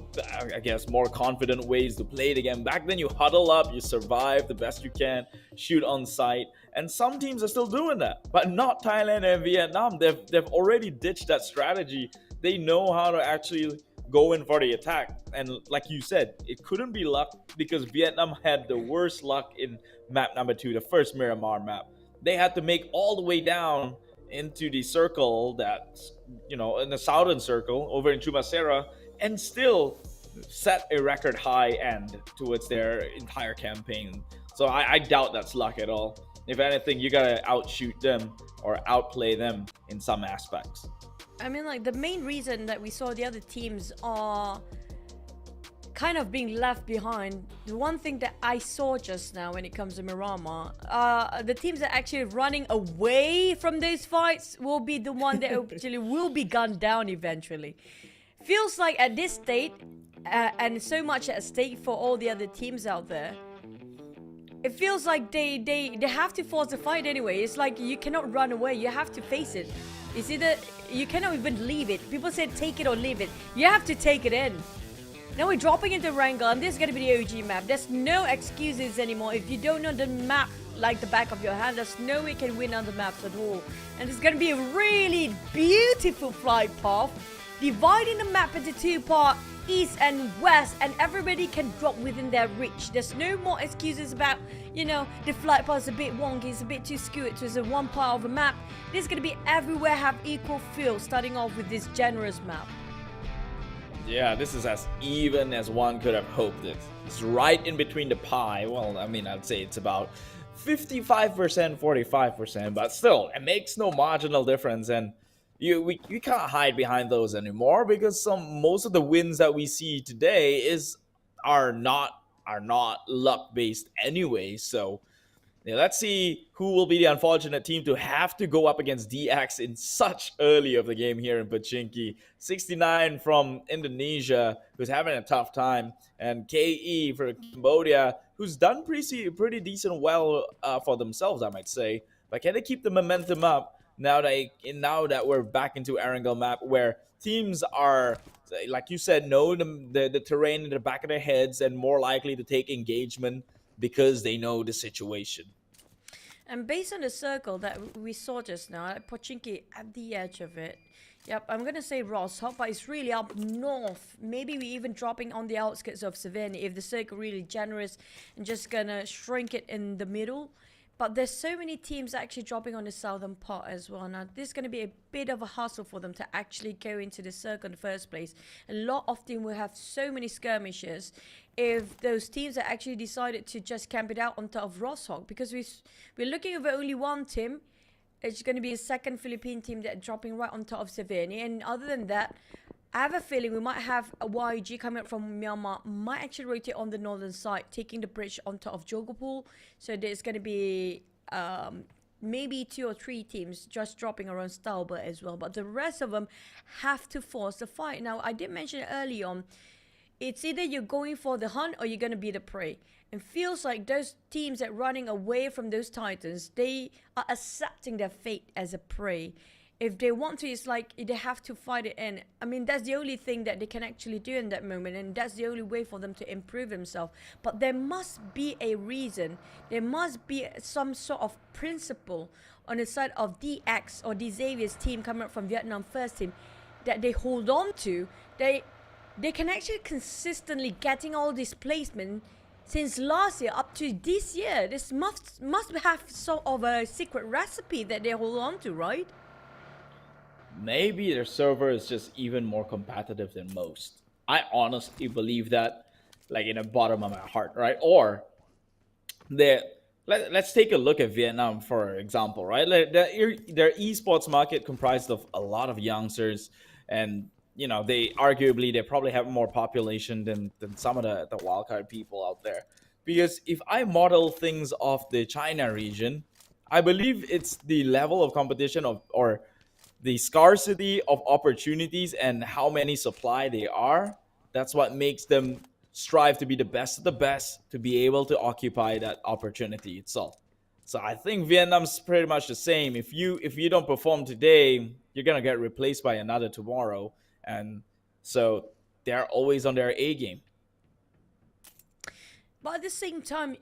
I guess, more confident ways to play the game. Back then, you huddle up, you survive the best you can, shoot on sight. And some teams are still doing that, but not Thailand and Vietnam. They've already ditched that strategy. They know how to actually go in for the attack. And like you said, it couldn't be luck because Vietnam had the worst luck in map number 2, the first Miramar map. They had to make all the way down into the circle that's, in the southern circle over in Chumasera and still set a record high end towards their entire campaign. So I doubt that's luck at all. If anything, you gotta outshoot them or outplay them in some aspects. I mean, like, the main reason that we saw the other teams are kind of being left behind, the one thing that I saw just now when it comes to Miramar, the teams that are actually running away from those fights will be the one that actually will be gunned down eventually. Feels like at this state, and so much at stake for all the other teams out there, it feels like they have to force the fight anyway. It's like you cannot run away. You have to face it. It's either you cannot even leave it. People say take it or leave it. You have to take it in. Now we're dropping into Erangel, and this is going to be the OG map. There's no excuses anymore. If you don't know the map like the back of your hand, there's no way you can win on the maps at all. And it's going to be a really beautiful flight path, dividing the map into 2 parts, east and west, and everybody can drop within their reach. There's no more excuses about you know, the flight path is a bit wonky, it's a bit too skewed to the one part of the map. This is going to be everywhere have equal feel, starting off with this generous map. Yeah, this is as even as one could have hoped it. It's right in between the pie. Well, I mean, I'd say it's about 55%, 45%, but still, it makes no marginal difference. And we can't hide behind those anymore, because most of the wins that we see today are not luck based anyway. So yeah, let's see who will be the unfortunate team to have to go up against DX in such early of the game here in Pachinki. 69 from Indonesia, who's having a tough time, and KE for Cambodia, who's done pretty decent well for themselves, I might say. But can they keep the momentum up now that we're back into Erangel map, where teams are, like you said, know the terrain in the back of their heads and more likely to take engagement because they know the situation. And based on the circle that we saw just now, Pochinki at the edge of it. Yep, I'm going to say Rosshop, but it's really up north. Maybe we even dropping on the outskirts of Savannah if the circle really generous and just going to shrink it in the middle. But there's so many teams actually dropping on the southern part as well. Now, this is going to be a bit of a hassle for them to actually go into the circle in the first place. A lot of them will have so many skirmishes if those teams that actually decided to just camp it out on top of Rosshok. Because we're looking at only one team. It's going to be a second Philippine team that are dropping right on top of Savannah. And other than that, I have a feeling we might have a YG coming up from Myanmar, might actually rotate on the northern side, taking the bridge on top of Jogopul. So there's going to be maybe 2 or 3 teams just dropping around Stalbert as well. But the rest of them have to force the fight. Now, I did mention it early on. It's either you're going for the hunt or you're going to be the prey. And feels like those teams that are running away from those titans, they are accepting their fate as a prey. If they want to, it's like they have to fight it in. I mean, that's the only thing that they can actually do in that moment, and that's the only way for them to improve themselves. But there must be a reason. There must be some sort of principle on the side of DX or the Xavier's team coming up from Vietnam first team that they hold on to. They can actually consistently getting all this placement since last year up to this year. This must have sort of a secret recipe that they hold on to, right? Maybe their server is just even more competitive than most. I honestly believe that, like in the bottom of my heart, right? Or let's take a look at Vietnam, for example, right? Their esports market comprised of a lot of youngsters, and you know, they probably have more population than some of the wildcard people out there. Because if I model things off the China region, I believe it's the level of competition or the scarcity of opportunities and how many supply they are. That's what makes them strive to be the best of the best, to be able to occupy that opportunity itself. So I think Vietnam's pretty much the same. If you don't perform today, you're gonna get replaced by another tomorrow. And so they're always on their A game. But at the same time,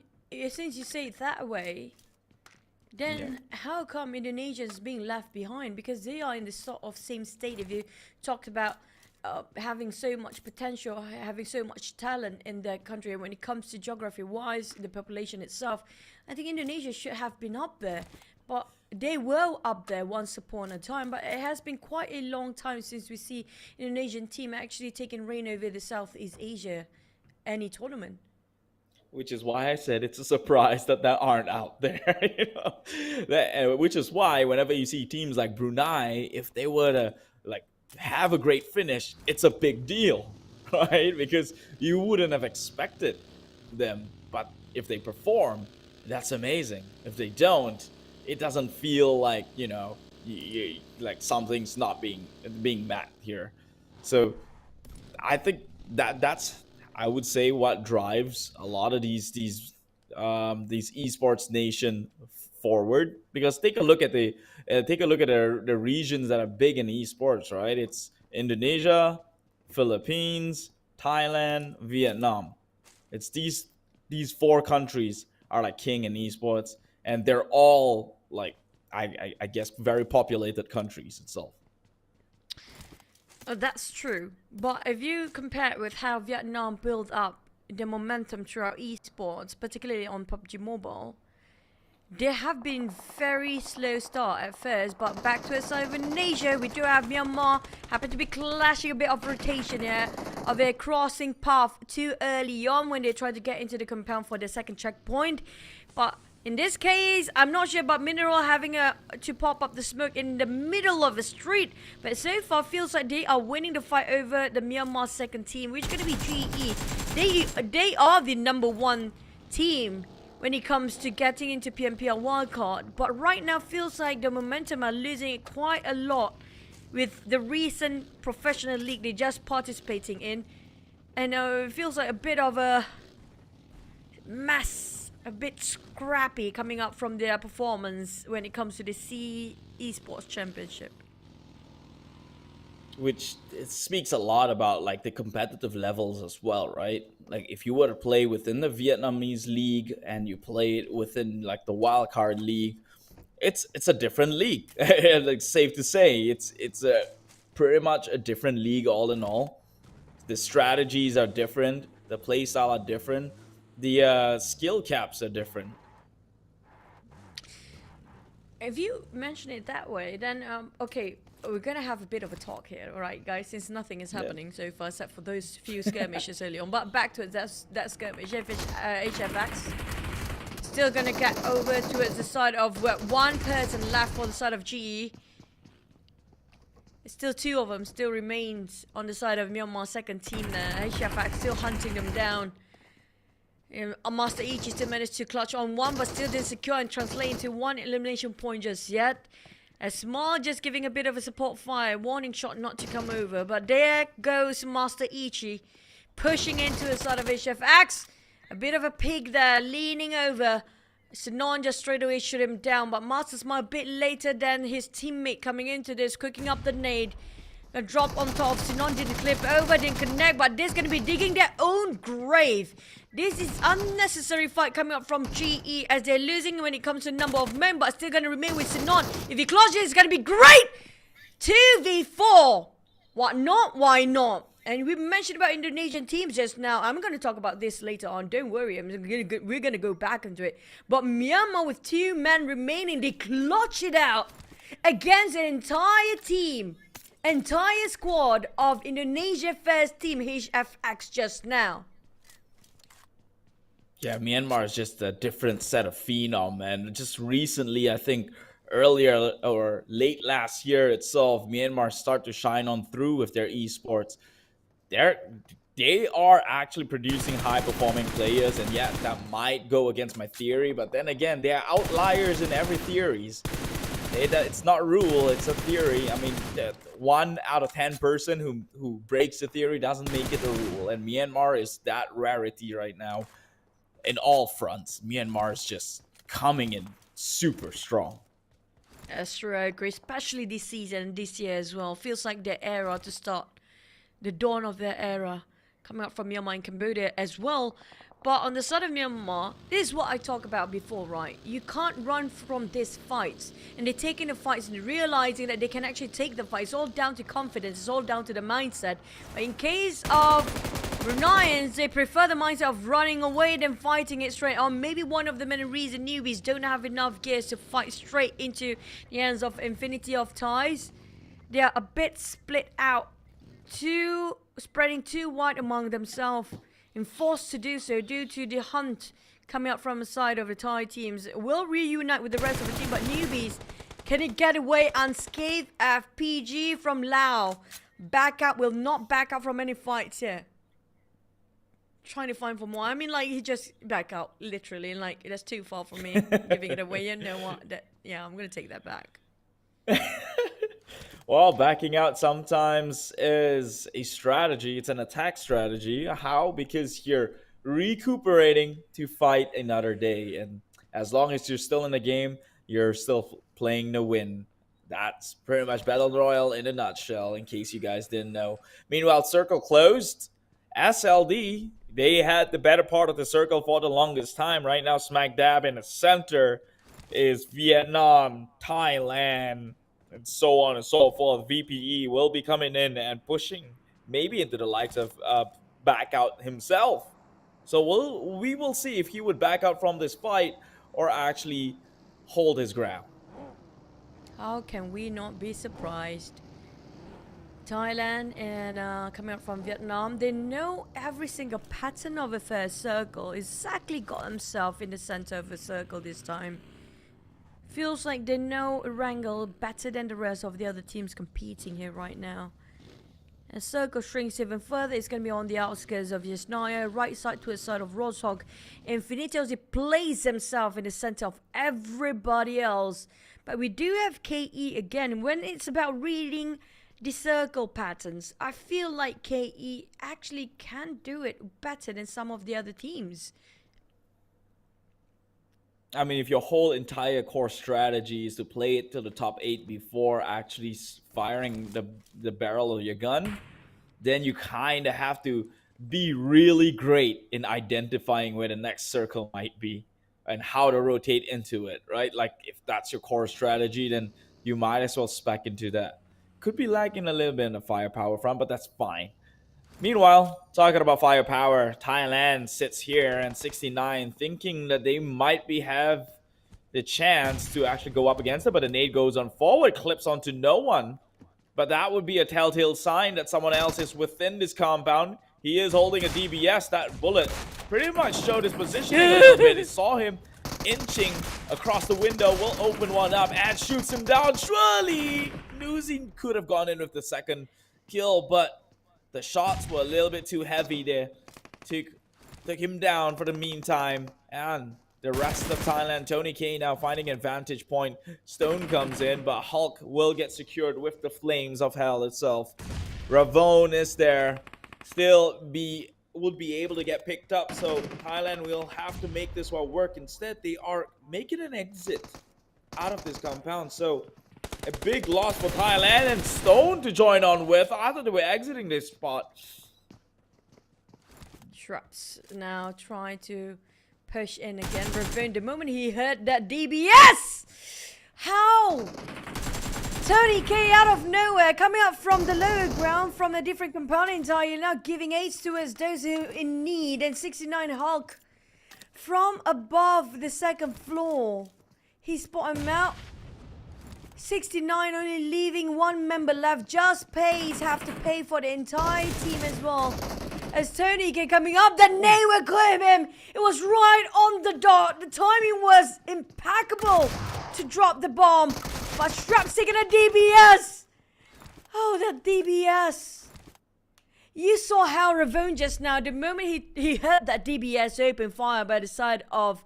since you say it that way, then how come Indonesia is being left behind? Because they are in the sort of same state. If you talked about having so much potential, having so much talent in their country, and when it comes to geography-wise, the population itself, I think Indonesia should have been up there. But they were up there once upon a time, but it has been quite a long time since we see Indonesian team actually taking reign over the Southeast Asia any tournament. Which is why I said it's a surprise that they aren't out there. You know? Which is why whenever you see teams like Brunei, if they were to like have a great finish, it's a big deal, right? Because you wouldn't have expected them. But if they perform, that's amazing. If they don't, it doesn't feel like, you know, like something's not being met here. So I think that's, I would say, what drives a lot of these esports nation forward. Because take a look at the regions that are big in esports, right? It's Indonesia, Philippines, Thailand, Vietnam. It's these 4 countries are like king in esports, and they're all like I guess very populated countries itself. That's true, but if you compare it with how Vietnam built up the momentum throughout esports, particularly on PUBG Mobile, there have been very slow start at first, but back to the side of Indonesia, we do have Myanmar happen to be clashing a bit of rotation here of a crossing path too early on when they tried to get into the compound for the second checkpoint. But in this case, I'm not sure about Mineral having to pop up the smoke in the middle of the street, but so far feels like they are winning the fight over the Myanmar second team, which is going to be GE. They are the number one team when it comes to getting into PMPL wildcard, but right now feels like the momentum are losing it quite a lot with the recent professional league they just participating in, and it feels like a bit of a mess, a bit scrappy coming up from their performance when it comes to the C Esports Championship. Which it speaks a lot about like the competitive levels as well, right? Like if you were to play within the Vietnamese league and you play it within like the wildcard league, it's a different league. Like safe to say, it's a pretty much a different league all in all. The strategies are different, the play style are different, the skill caps are different. If you mention it that way, then okay, we're gonna have a bit of a talk here, all right, guys? Since nothing is happening so far, except for those few skirmishes early on. But back to it, that skirmish. HFX still gonna get over towards the side of one person left for the side of GE. Still two of them still remains on the side of Myanmar second team there. HFX still hunting them down. Master Ichi still managed to clutch on one, but still didn't secure and translate into one elimination point just yet. As Small just giving a bit of a support fire, warning shot not to come over. But there goes Master Ichi, pushing into the side of HFX. A bit of a pig there, leaning over. Sinon just straight away shoot him down, but Master Smile a bit later than his teammate coming into this, cooking up the nade. A drop on top. Sinon didn't clip over, didn't connect, but they're going to be digging their own grave. This is unnecessary fight coming up from GE as they're losing when it comes to number of men, but still going to remain with Sinon. If he clutches, it's going to be great! 2v4! What not? Why not? And we mentioned about Indonesian teams just now. I'm going to talk about this later on. Don't worry. We're going to go back into it. But Myanmar with 2 men remaining, they clutch it out against an entire team. Entire squad of Indonesia first team HFX just now. Yeah, Myanmar is just a different set of phenom, man. Just recently, I think earlier or late last year itself, Myanmar start to shine on through with their esports. They are actually producing high-performing players, and yeah, that might go against my theory, but then again, they are outliers in every theories. It's not rule, it's a theory. I mean, 1 out of 10 person who breaks the theory doesn't make it a rule, and Myanmar is that rarity right now. In all fronts, Myanmar is just coming in super strong. That's right, especially this season, this year as well. Feels like their era to start. The dawn of their era coming up from Myanmar and Cambodia as well. But on the side of Myanmar, this is what I talked about before, right? You can't run from these fights. And they're taking the fights and realizing that they can actually take the fight. It's all down to confidence. It's all down to the mindset. But in case of Bruneians, they prefer the mindset of running away than fighting it straight on. Maybe one of the many reasons newbies don't have enough gears to fight straight into the hands of Infinity of Ties. They are a bit split out. Spreading too wide among themselves. And forced to do so due to the hunt coming up from the side of the Thai teams. Will reunite with the rest of the team, but newbies, can it get away unscathed? FPG from Laos. Back up, will not back up from any fights here. Trying to find for more. I mean, like, he just back out, literally. Like, that's too far for me, giving it away. You know what? Yeah, I'm going to take that back. Well, backing out sometimes is a strategy. It's an attack strategy. How? Because you're recuperating to fight another day. And as long as you're still in the game, you're still playing to win. That's pretty much Battle Royale in a nutshell, in case you guys didn't know. Meanwhile, Circle closed. SLD, they had the better part of the circle for the longest time. Right now, smack dab in the center is Vietnam, Thailand, and so on and so forth. VPE will be coming in and pushing maybe into the likes of back out himself. So we will see if he would back out from this fight or actually hold his ground. How can we not be surprised? Thailand and coming up from Vietnam, they know every single pattern of a fair circle. Exactly got himself in the center of a circle this time. Feels like they know Erangel better than the rest of the other teams competing here right now. And circle shrinks even further. It's going to be on the outskirts of Yasnaya, right side to the side of Roshok. Infinitos, he plays himself in the center of everybody else. But we do have KE again. When it's about reading the circle patterns, I feel like KE actually can do it better than some of the other teams. I mean, if your whole entire core strategy is to play it to the top 8 before actually firing the barrel of your gun, then you kind of have to be really great in identifying where the next circle might be and how to rotate into it, right? Like, if that's your core strategy, then you might as well spec into that. Could be lacking a little bit in the firepower front, but that's fine. Meanwhile, talking about firepower, Thailand sits here and 69, thinking that they might have the chance to actually go up against it, but the nade goes on forward, clips onto no one. But that would be a telltale sign that someone else is within this compound. He is holding a DBS. That bullet pretty much showed his position a little bit. It saw him inching across the window, will open one up and shoots him down. Surely, Nuzi could have gone in with the second kill, but the shots were a little bit too heavy there. Took him down for the meantime. And the rest of Thailand, Tony K now finding a vantage point. Stone comes in, but Hulk will get secured with the flames of hell itself. Ravone is there. Still would be able to get picked up. So Thailand will have to make this one work. Instead, they are making an exit out of this compound. So a big loss for Thailand, and Stone to join on with. I thought they were exiting this spot. Shrubs now trying to push in again. Ravone, the moment he heard that DBS! How? Tony K out of nowhere, coming up from the lower ground, from a different component area, now giving aids towards those who in need. And 69 Hulk from above the second floor. He spotted him out. 69 only leaving one member left. Just have to pay for the entire team as well. As Tony K coming up, the nade will clear him. It was right on the dot. The timing was impeccable to drop the bomb. But Shrap's taking a DBS. Oh, that DBS. You saw how Ravone just now, the moment he heard that DBS open fire by the side of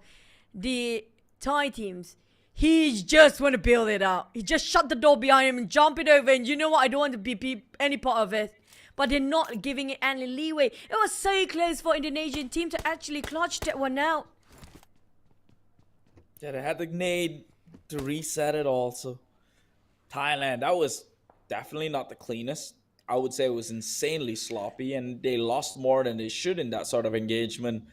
the Thai teams, he just want to build it out. He just shut the door behind him and jump it over. And you know what? I don't want to be any part of it. But they're not giving it any leeway. It was so close for Indonesian team to actually clutch that one out. Yeah, they had the nade to reset it also. Thailand, that was definitely not the cleanest. I would say it was insanely sloppy, and they lost more than they should in that sort of engagement.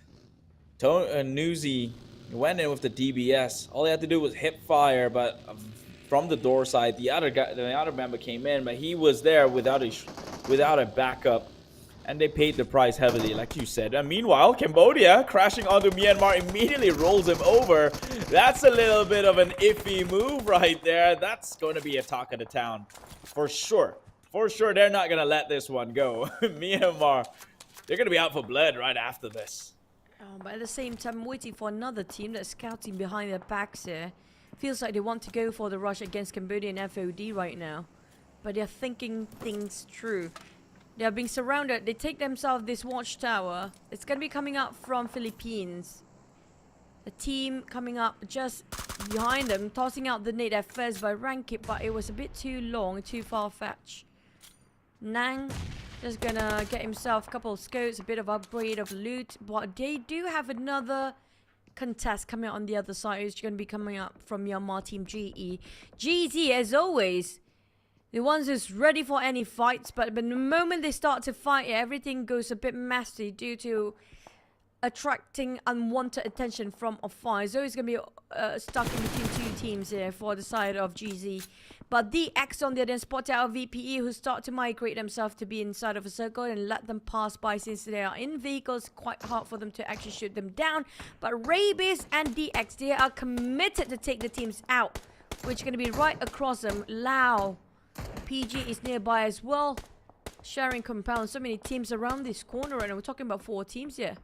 Nuzi went in with the DBS. All he had to do was hip fire, but from the door side, the other member came in, but he was there without a backup, and they paid the price heavily, like you said. And meanwhile, Cambodia crashing onto Myanmar immediately rolls him over. That's a little bit of an iffy move right there. That's going to be a talk of the town for sure. For sure, they're not going to let this one go. Myanmar, they're going to be out for blood right after this. Oh, but at the same time, I'm waiting for another team that's scouting behind their backs here. Feels like they want to go for the rush against Cambodian FOD right now. But they're thinking things through. They're being surrounded. They take themselves this watchtower. It's going to be coming up from Philippines. The team coming up just behind them, tossing out the nade at first by Rankit, but it was a bit too long, too far-fetched. Nang just gonna get himself a couple of scopes, a bit of upgrade of loot, but they do have another contest coming out on the other side. It's going to be coming up from Myanmar team GE. GZ, as always, the ones who's ready for any fights, but the moment they start to fight, everything goes a bit messy due to attracting unwanted attention from afar. It's always going to be stuck in between two teams here for the side of GZ. But the X on the other end spotted out VPE, who start to migrate themselves to be inside of a circle and let them pass by. Since they are in vehicles, quite hard for them to actually shoot them down. But Rabies and DX, they are committed to take the teams out, which is going to be right across them. Lao, PG is nearby as well, sharing compound. So many teams around this corner, and we're talking about 4 teams here.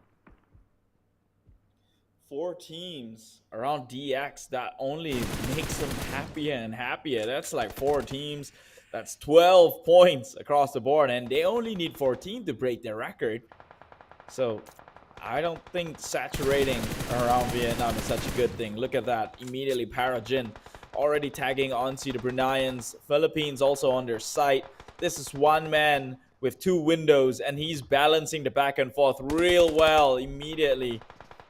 4 teams around DX, that only makes them happier and happier. That's like 4 teams. That's 12 points across the board, and they only need 14 to break their record. So I don't think saturating around Vietnam is such a good thing. Look at that. Immediately Parajin already tagging onto the Bruneians. Philippines also on their sight. This is one man with 2 windows, and he's balancing the back and forth real well immediately.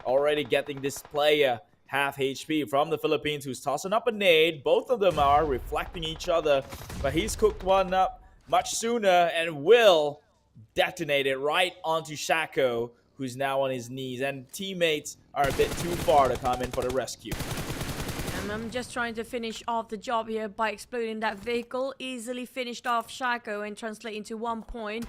Already getting this player half HP from the Philippines, who's tossing up a nade. Both of them are reflecting each other, but he's cooked one up much sooner and will detonate it right onto Shako, who's now on his knees, and teammates are a bit too far to come in for the rescue. I'm just trying to finish off the job here by exploding that vehicle. Easily finished off Shako and translate into 1 point.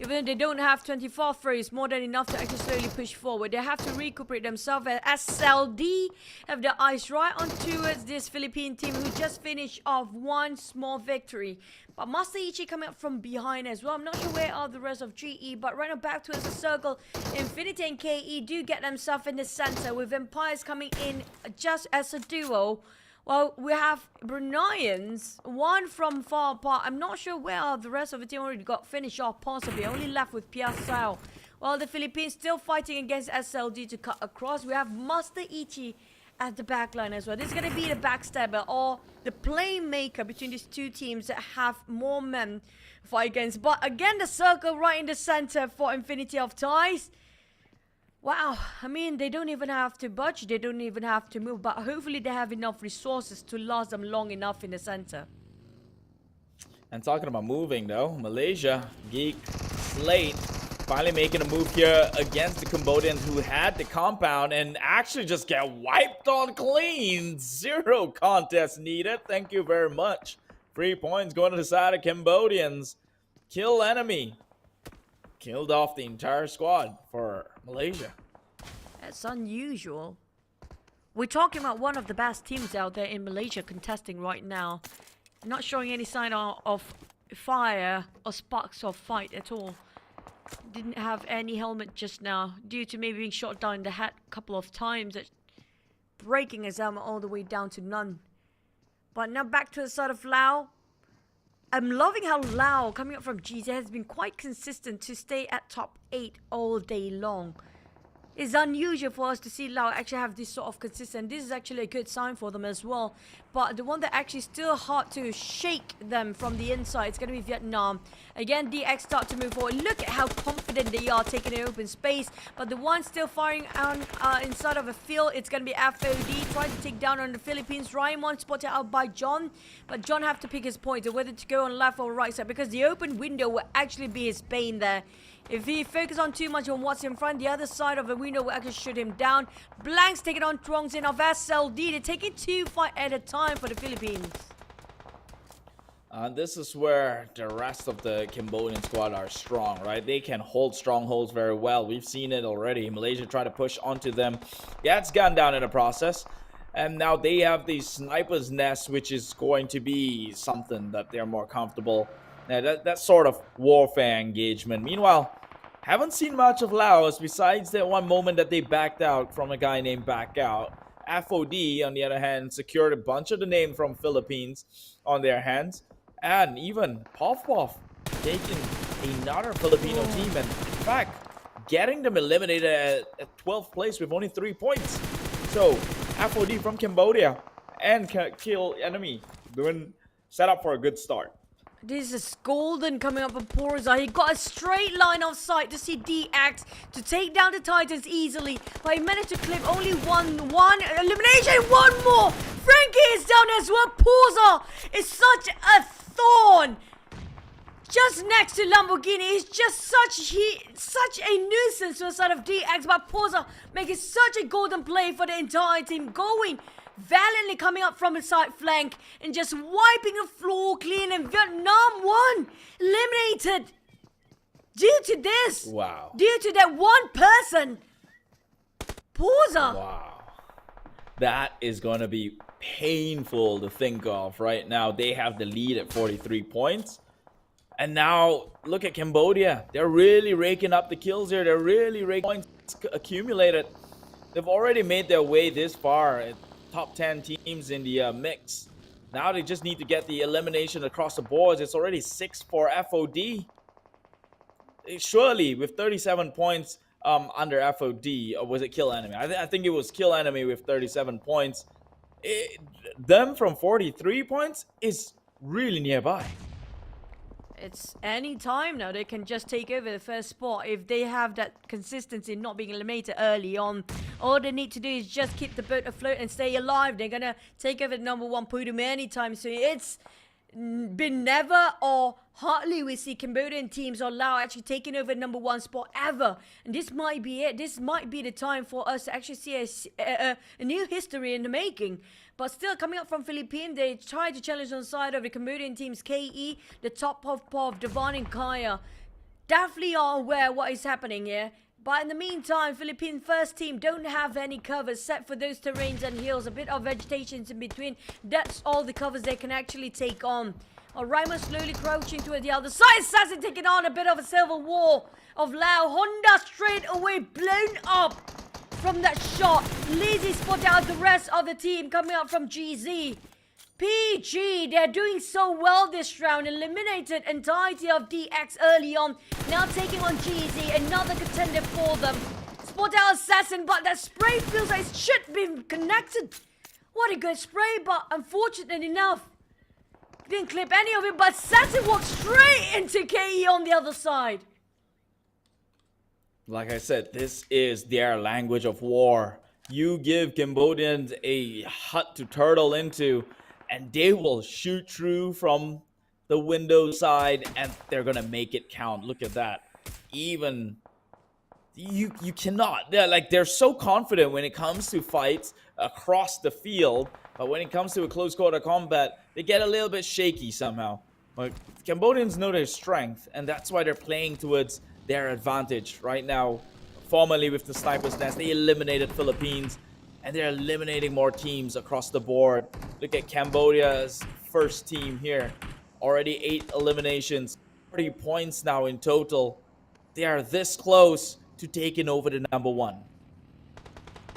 Even though they don't have 24 frames, more than enough to actually slowly push forward. They have to recuperate themselves. SLD have their eyes right on towards this Philippine team, who just finished off 1 small victory. But Master Ichi coming up from behind as well. I'm not sure where are the rest of GE, but right now back towards the circle. Infinity and KE do get themselves in the center, with Empires coming in just as a duo. Well, we have Bruneians, one from far apart. I'm not sure where the rest of the team already got finished off, possibly. Only left with Piasao. While the Philippines still fighting against SLD to cut across. We have Master Ichi at the back line as well. This is going to be the backstabber or the playmaker between these 2 teams that have more men fight against. But again, the circle right in the center for Infinity of Ties. Wow, I mean, they don't even have to budge, they don't even have to move, but hopefully they have enough resources to last them long enough in the center. And talking about moving though, Malaysia, Geek, Slate, finally making a move here against the Cambodians, who had the compound and actually just get wiped on clean. 0 contest needed, thank you very much. 3 points going to the side of Cambodians. Kill enemy. Killed off the entire squad for Malaysia. That's unusual. We're talking about one of the best teams out there in Malaysia contesting right now. Not showing any sign of fire or sparks of fight at all. Didn't have any helmet just now, due to maybe being shot down in the head a couple of times. Breaking his helmet all the way down to none. But now back to the side of Lao. I'm loving how Lao, coming up from GZ, has been quite consistent to stay at top 8 all day long. It's unusual for us to see Lao actually have this sort of consistency. This is actually a good sign for them as well. But the one that actually still hard to shake them from the inside is going to be Vietnam. Again, DX start to move forward. Look at how confident they are taking an open space. But the one still firing on inside of a field, it's going to be FOD trying to take down on the Philippines. Raimon spotted out by John. But John have to pick his point, whether to go on left or right side, because the open window will actually be his bane there. If he focuses on too much on what's in front, the other side of the window will actually shoot him down. Blanks taking on Trongs in of SLD. They're taking 2 fights at a time for the Philippines. This is where the rest of the Cambodian squad are strong, right? They can hold strongholds very well. We've seen it already. Malaysia try to push onto them. Yeah, it's gone down in the process. And now they have the sniper's nest, which is going to be something that they're more comfortable. Yeah, that sort of warfare engagement. Meanwhile, haven't seen much of Laos besides that one moment that they backed out from a guy named Back Out. FOD, on the other hand, secured a bunch of the name from Philippines on their hands. And even Puff Puff taking another Filipino team. And in fact, getting them eliminated at 12th place with only 3 points. So, FOD from Cambodia and kill enemy. Doing set up for a good start. This is Golden coming up with Porza. He got a straight line of sight to see DX to take down the Titans easily. But he managed to clip only one elimination. One more. Frankie is down as well. Porza is such a thorn. Just next to Lamborghini. He's just such a nuisance to the side of DX. But Porza making such a golden play for the entire team. Going valiantly coming up from the side flank and just wiping the floor clean, and Vietnam won, eliminated due to this. Wow. Due to that one person. Pausa. Wow. That is going to be painful to think of right now. They have the lead at 43 points. And now, look at Cambodia. They're really raking up the kills here. They're really raking points accumulated. They've already made their way this far. Top 10 teams in the mix. Now they just need to get the elimination across the boards. It's already 6 for FOD. Surely, with 37 points under FOD, or was it Kill Enemy? I think it was Kill Enemy with 37 points. Them from 43 points is really nearby. It's any time now they can just take over the first spot if they have that consistency not being eliminated early on. All they need to do is just keep the boat afloat and stay alive. They're gonna take over the number 1 podium anytime soon. It's been never or hardly we see Cambodian teams or Laos actually taking over the number 1 spot ever. And this might be it. This might be the time for us to actually see a new history in the making. But still, coming up from Philippines, they tried to challenge on the side of the Cambodian teams KE, the top of Devan and Kaya. Definitely are aware what is happening here. But in the meantime, Philippine first team don't have any covers set for those terrains and hills. A bit of vegetation in between. That's all the covers they can actually take on. Raima slowly crouching toward the other side. Assassin taking on a bit of a civil war of Laos. Honda straight away blown up from that shot. Lazy spot out the rest of the team coming up from GZ. PG, they're doing so well this round. Eliminated entirety of DX early on. Now taking on GZ, another contender for them. Spot out Assassin, but that spray feels like it should be connected. What a good spray, but unfortunate enough, didn't clip any of it, but Assassin walked straight into KE on the other side. Like I said, this is their language of war. You give Cambodians a hut to turtle into, and they will shoot through from the window side, and they're gonna make it count. Look at that. Even you cannot. They're so confident when it comes to fights across the field, but when it comes to a close quarter combat, they get a little bit shaky somehow. But Cambodians know their strength, and that's why they're playing towards their advantage right now. Formerly with the Sniper's Nest, they eliminated Philippines, and they're eliminating more teams across the board. Look at Cambodia's first team here. Already 8 eliminations, 40 points now in total. They are this close to taking over the number 1.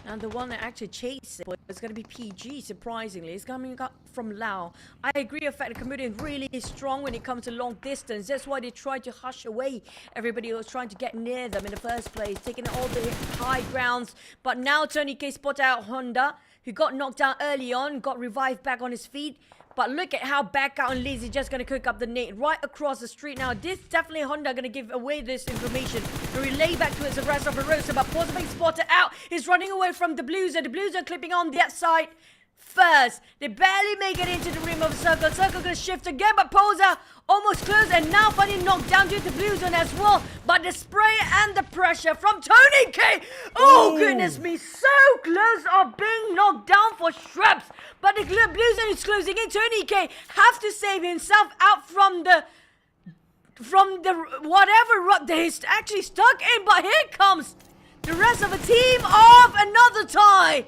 And the one that actually chased it was going to be PG, surprisingly. It's coming up from Laos. I agree with the fact that Cambodia is really strong when it comes to long distance. That's why they tried to hush away everybody who was trying to get near them in the first place, taking all the high grounds. But now Tony K spot out Honda, who got knocked down early on, got revived back on his feet. But look at how back out and Lazy just going to cook up the nade right across the street. Now, this definitely Honda going to give away this information. The relay back towards the rest of the Rosa, but Posa being spotted out. He's running away from the Blues, and the Blues are clipping on that side first. They barely make it into the rim of the circle. Circle going to shift again, but Posa almost close, and now finally knocked down to the Blue Zone as well. But the spray and the pressure from Tony K. Oh, goodness me. So close of being knocked down for Shrubs. But the Blue Zone is closing in. Tony K have to save himself out from the whatever rut that he's actually stuck in. But here comes the rest of the team of another tie.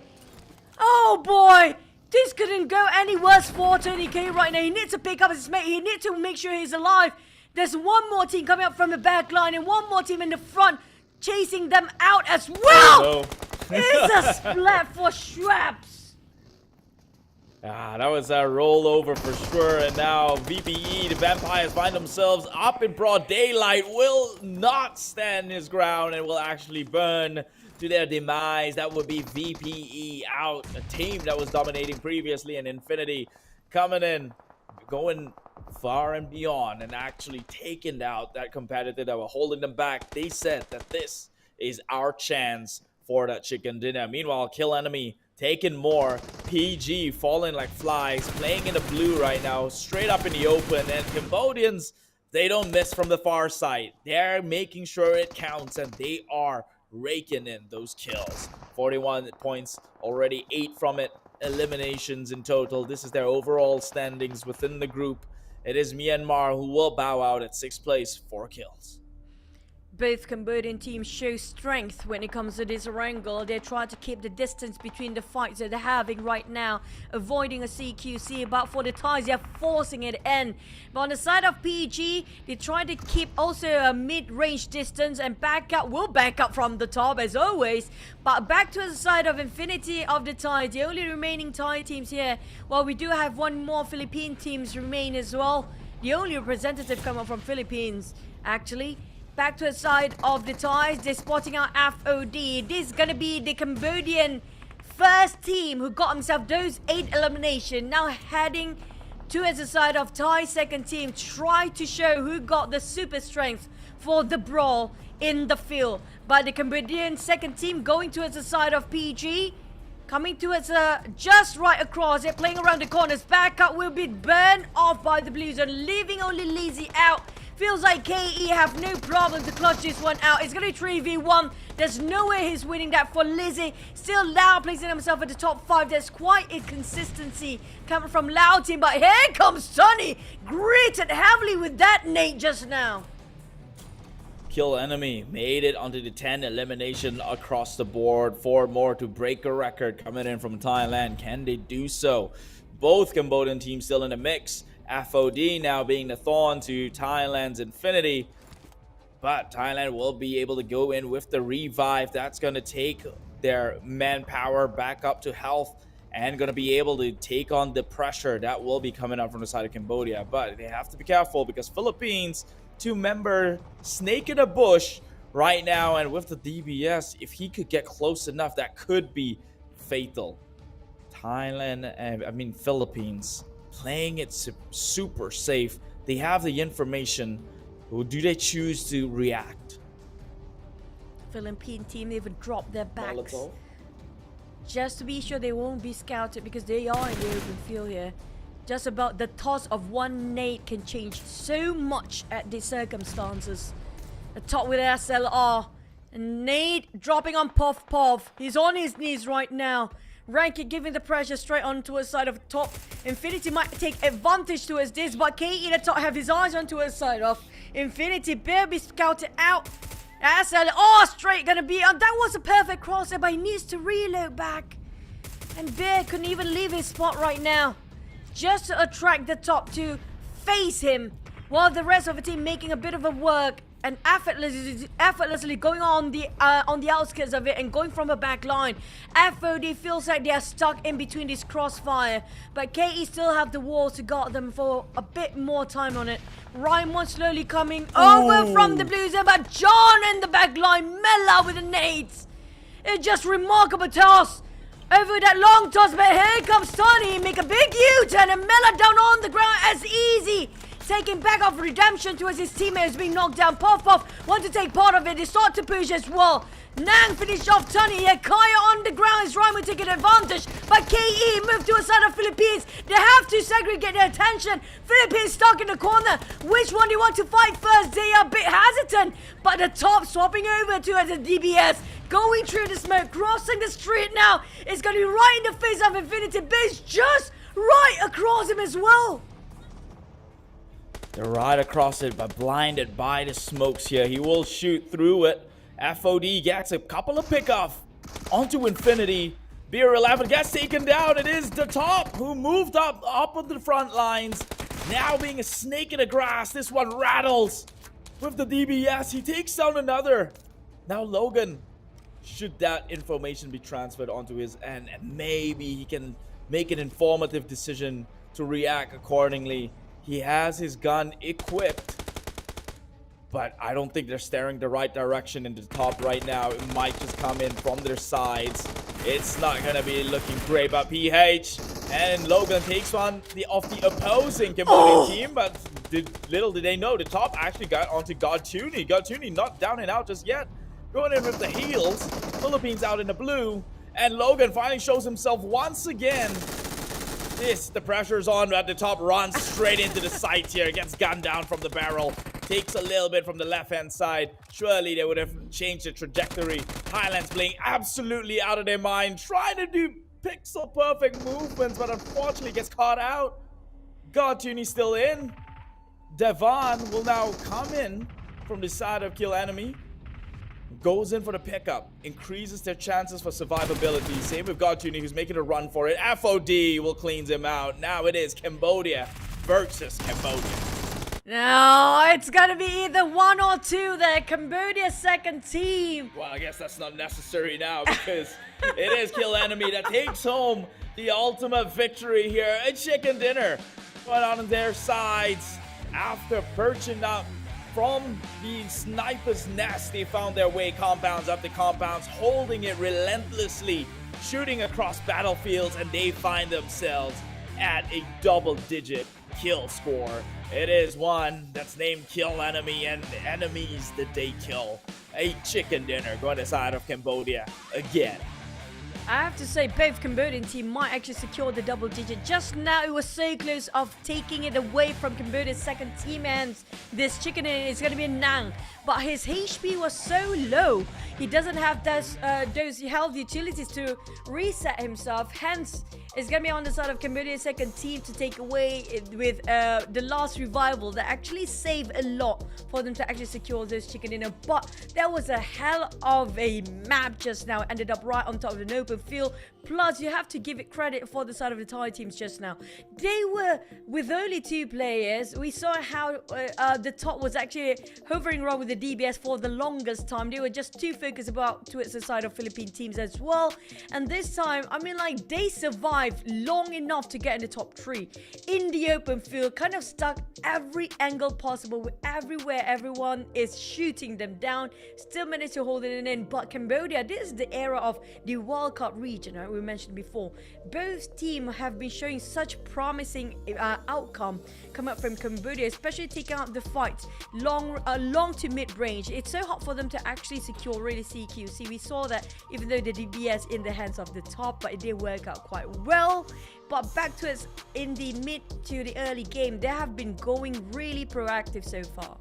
Oh, boy. This couldn't go any worse for Tony K right now. He needs to pick up his mate. He needs to make sure he's alive. There's one more team coming up from the back line and one more team in the front chasing them out as well. Oh, no. It's a splat for Schraps. That was a rollover for sure. And now VPE, the Vampires, find themselves up in broad daylight. Will not stand his ground and will actually burn to their demise. That would be VPE out, a team that was dominating previously, and Infinity coming in, going far and beyond, and actually taking out that competitor that were holding them back. They said that this is our chance for that chicken dinner. Meanwhile, Kill Enemy taking more. PG falling like flies, playing in the blue right now, straight up in the open, and Cambodians, they don't miss from the far side. They're making sure it counts, and they are raking in those kills. 41 points, already 8 from it. eliminations in total. This is their overall standings within the group. It is Myanmar who will bow out at 6th place, 4 kills. Both Cambodian teams show strength when it comes to this Erangel. They try to keep the distance between the fights that they're having right now, avoiding a CQC, but for the Thais, they're forcing it in. But on the side of PUBG, they try to keep also a mid-range distance and will back up from the top as always. But back to the side of Infinity of the Thai, the only remaining Thai teams here. Well, we do have one more Philippine teams remain as well. The only representative coming from Philippines, actually. Back to the side of the Thais, they're spotting out FOD. This is gonna be the Cambodian first team who got himself those 8 eliminations. Now heading towards the side of Thai second team, try to show who got the super strength for the brawl in the field. But the Cambodian second team going towards the side of PG, coming towards just right across. They're playing around the corners. Back up will be burned off by the Blues and leaving only Lizzie out. Feels like KE have no problem to clutch this one out. It's going to be 3v1. There's no way he's winning that for Lizzie. Still Lao placing himself at the top 5. There's quite a consistency coming from Lao team. But here comes Sunny. Greeted heavily with that nade just now. Kill enemy made it onto the 10 elimination across the board. 4 more to break a record coming in from Thailand. Can they do so? Both Cambodian teams still in the mix. FOD now being the thorn to Thailand's Infinity. But Thailand will be able to go in with the revive. That's going to take their manpower back up to health and going to be able to take on the pressure that will be coming up from the side of Cambodia. But they have to be careful because Philippines, 2-member snake in a bush right now. And with the DBS, if he could get close enough, that could be fatal. Philippines playing it super safe. They have the information. Do they choose to react? Philippine team even dropped their backs. Molotov. Just to be sure they won't be scouted because they are in the open field here. Just about the toss of one nade can change so much at these circumstances. The top with SLR. And nade dropping on Puff Puff. He's on his knees right now. Ranky giving the pressure straight onto his side of top. Infinity might take advantage towards this, but KE the top have his eyes onto his side of Infinity. Bear be scouted out. SL, straight gonna be on. That was a perfect crosshair, but he needs to reload back. And Bear couldn't even leave his spot right now. Just to attract the top to face him, while the rest of the team making a bit of a work and effortlessly going on the outskirts of it and going from a back line. FOD feels like they are stuck in between this crossfire, but KE still have the walls to guard them for a bit more time on it. Raimon slowly coming over from the Blues, but John in the back line, Mela with the nades. It's just remarkable toss. Over that long toss, but here comes Tony, make a big U-turn and Mela down on the ground as easy. Taking back off redemption towards his teammates being knocked down. Puff Puff want to take part of it. They start to push as well. Nang finished off Tony here. Kaya on the ground. Is Ryan taking advantage. But KE moved to a side of Philippines. They have to segregate their attention. Philippines stuck in the corner. Which one do you want to fight first? They are a bit hesitant. But the top swapping over to the DBS. Going through the smoke. Crossing the street now. It's going to be right in the face of Infinity Base. Just right across him as well. They're right across it, but blinded by the smokes here. He will shoot through it. FOD gets a couple of pickoff onto Infinity. Beer 11 gets taken down. It is the top who moved up of the front lines. Now being a snake in the grass. This one rattles with the DBS. He takes down another. Now Logan, should that information be transferred onto his end, and maybe he can make an informative decision to react accordingly. He has his gun equipped, but I don't think they're staring the right direction in the top right now. It might just come in from their sides. It's not going to be looking great, but PH and Logan takes one of the opposing Cambodian team, but little did they know, the top actually got onto Godtuni. Godtuni not down and out just yet. Going in with the heels. Philippines out in the blue, and Logan finally shows himself once again. The pressure's on at the top, runs straight into the sight here, gets gunned down from the barrel, takes a little bit from the left-hand side. Surely they would have changed the trajectory. Thailand's playing absolutely out of their mind, trying to do pixel perfect movements, but unfortunately gets caught out. Gartuni's still in. Devon will now come in from the side of Kill Enemy. Goes in for the pickup. Increases their chances for survivability. Same with Gartuni, who's making a run for it. FOD will cleanse him out. Now it is Cambodia versus Cambodia. No, it's gonna be either 1 or 2 there. Cambodia's second team. Well, I guess that's not necessary now because it is Kill Enemy that takes home the ultimate victory here. A chicken dinner put on their sides after perching up from the sniper's nest. They found their way compounds after compounds, holding it relentlessly, shooting across battlefields, and they find themselves at a double-digit kill score. It is one that's named Kill Enemy, and the enemies that they kill. A chicken dinner going to the side of Cambodia again. I have to say, both Cambodian team might actually secure the double digit. Just now, it was so close of taking it away from Cambodia's second team, and this chicken is going to be a Nang. But his HP was so low, he doesn't have those health utilities to reset himself. Hence, it's going to be on the side of Cambodia's second team to take away it with the last revival that actually saved a lot for them to actually secure this chicken dinner. But there was a hell of a map just now. Ended up right on top of an open field. Plus, you have to give it credit for the side of the Thai teams just now. They were with only 2 players. We saw how the top was actually hovering around with the DBS for the longest time. They were just too focused about towards the side of Philippine teams as well. And this time, I mean, like, they survived long enough to get in the top 3 in the open field, kind of stuck every angle possible with everywhere everyone is shooting them down. Still managed to hold it in. But Cambodia, this is the era of the World Cup region, right? We mentioned before. Both teams have been showing such promising outcome come up from Cambodia, especially taking out the fight long to mid range. It's so hard for them to actually secure really CQC. We saw that even though the DBS in the hands of the top, but it did work out quite well. But back to us in the mid to the early game, they have been going really proactive so far.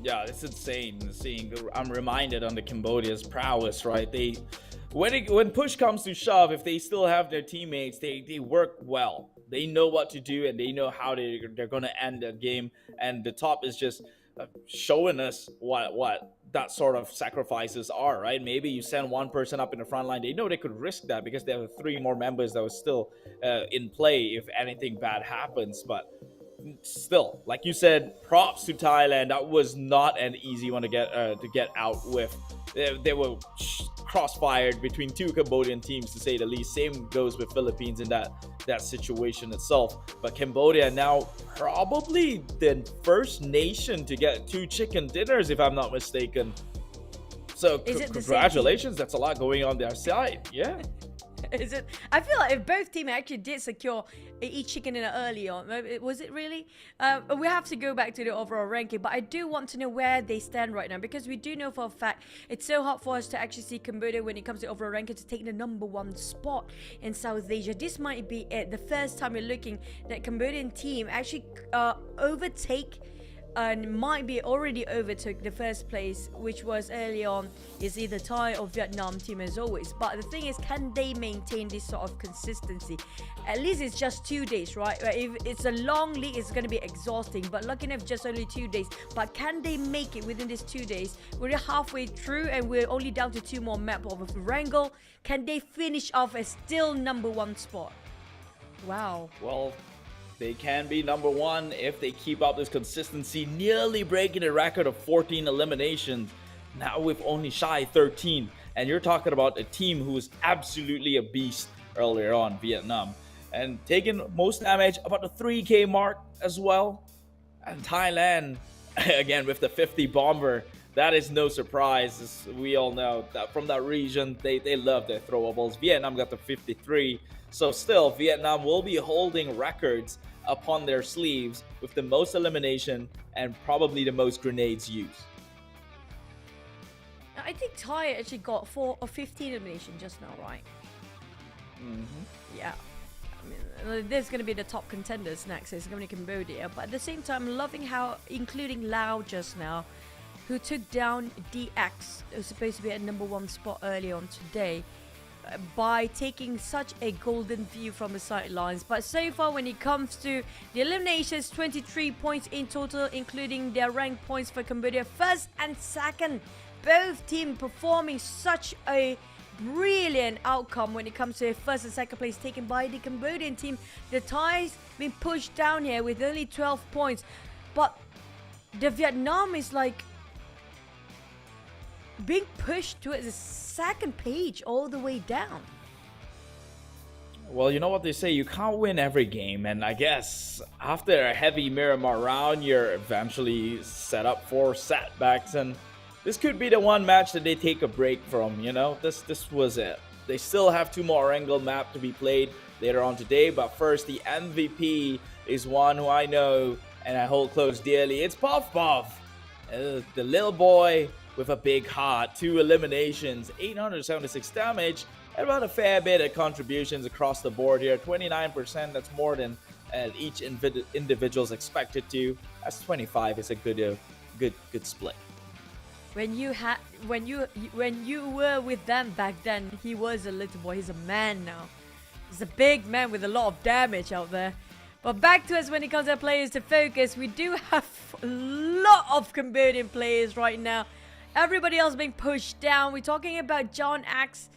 Yeah, it's insane seeing. I'm reminded on the Cambodia's prowess, right? When push comes to shove, if they still have their teammates, they work well. They know what to do, and they know how they're going to end the game. And the top is just showing us what that sort of sacrifices are, right? Maybe you send one person up in the front line. They know they could risk that because they have 3 more members that were still in play if anything bad happens. But still, like you said, props to Thailand. That was not an easy one to get out with. They were crossfired between 2 Cambodian teams, to say the least. Same goes with Philippines in that situation itself. But Cambodia now probably the first nation to get 2 chicken dinners, if I'm not mistaken. So congratulations, that's a lot going on their side. Yeah. Is it? I feel like if both teams actually did secure each chicken dinner early on, was it really? We have to go back to the overall ranking, but I do want to know where they stand right now, because we do know for a fact it's so hard for us to actually see Cambodia when it comes to overall ranking to take the #1 spot in South Asia. This might be it. The first time we're looking that Cambodian team actually overtake and might be already overtook the first place, which was early on, is either Thai or Vietnam team as always. But the thing is, can they maintain this sort of consistency? At least it's just 2 days, right? If it's a long league, it's going to be exhausting, but lucky enough, just only 2 days. But can they make it within these 2 days? We're halfway through and we're only down to 2 more map of Erangel. Can they finish off as still #1 spot? Wow. Well, they can be #1 if they keep up this consistency, nearly breaking a record of 14 eliminations. Now with only shy 13. And you're talking about a team who was absolutely a beast earlier on, Vietnam. And taking most damage, about the 3K mark as well. And Thailand, again with the 50 bomber. That is no surprise, as we all know that from that region, they love their throwables. Vietnam got the 53. So still, Vietnam will be holding records upon their sleeves with the most elimination and probably the most grenades used. I think Thai actually got 4 or 15 elimination just now, right? Yeah. I mean, there's going to be the top contenders next. It's going to be Cambodia. But at the same time, loving how, including Laos just now, who took down DX, who's supposed to be at #1 spot early on today. by taking such a golden view from the sidelines. But so far, when it comes to the eliminations, 23 points in total, including their rank points for Cambodia, first and second. Both teams performing such a brilliant outcome when it comes to first and second place taken by the Cambodian team. The Thais been pushed down here with only 12 points, but the Vietnam is like being pushed to the second page all the way down. Well, you know what they say, you can't win every game, and I guess after a heavy Miramar round, you're eventually set up for setbacks, and this could be the one match that they take a break from, you know. This was it. They still have 2 more Erangel map to be played later on today, but first, the MVP is one who I know and I hold close dearly. It's Puff Puff, the little boy with a big heart. 2 eliminations, 876 damage, and about a fair bit of contributions across the board here. 29%, that's more than each individual's expected to. That's 25. It's a good split. When you were with them back then, he was a little boy. He's a man now. He's a big man with a lot of damage out there. But back to us when it comes to players to focus. We do have a lot of Cambodian players right now. Everybody else being pushed down. We're talking about John Axe.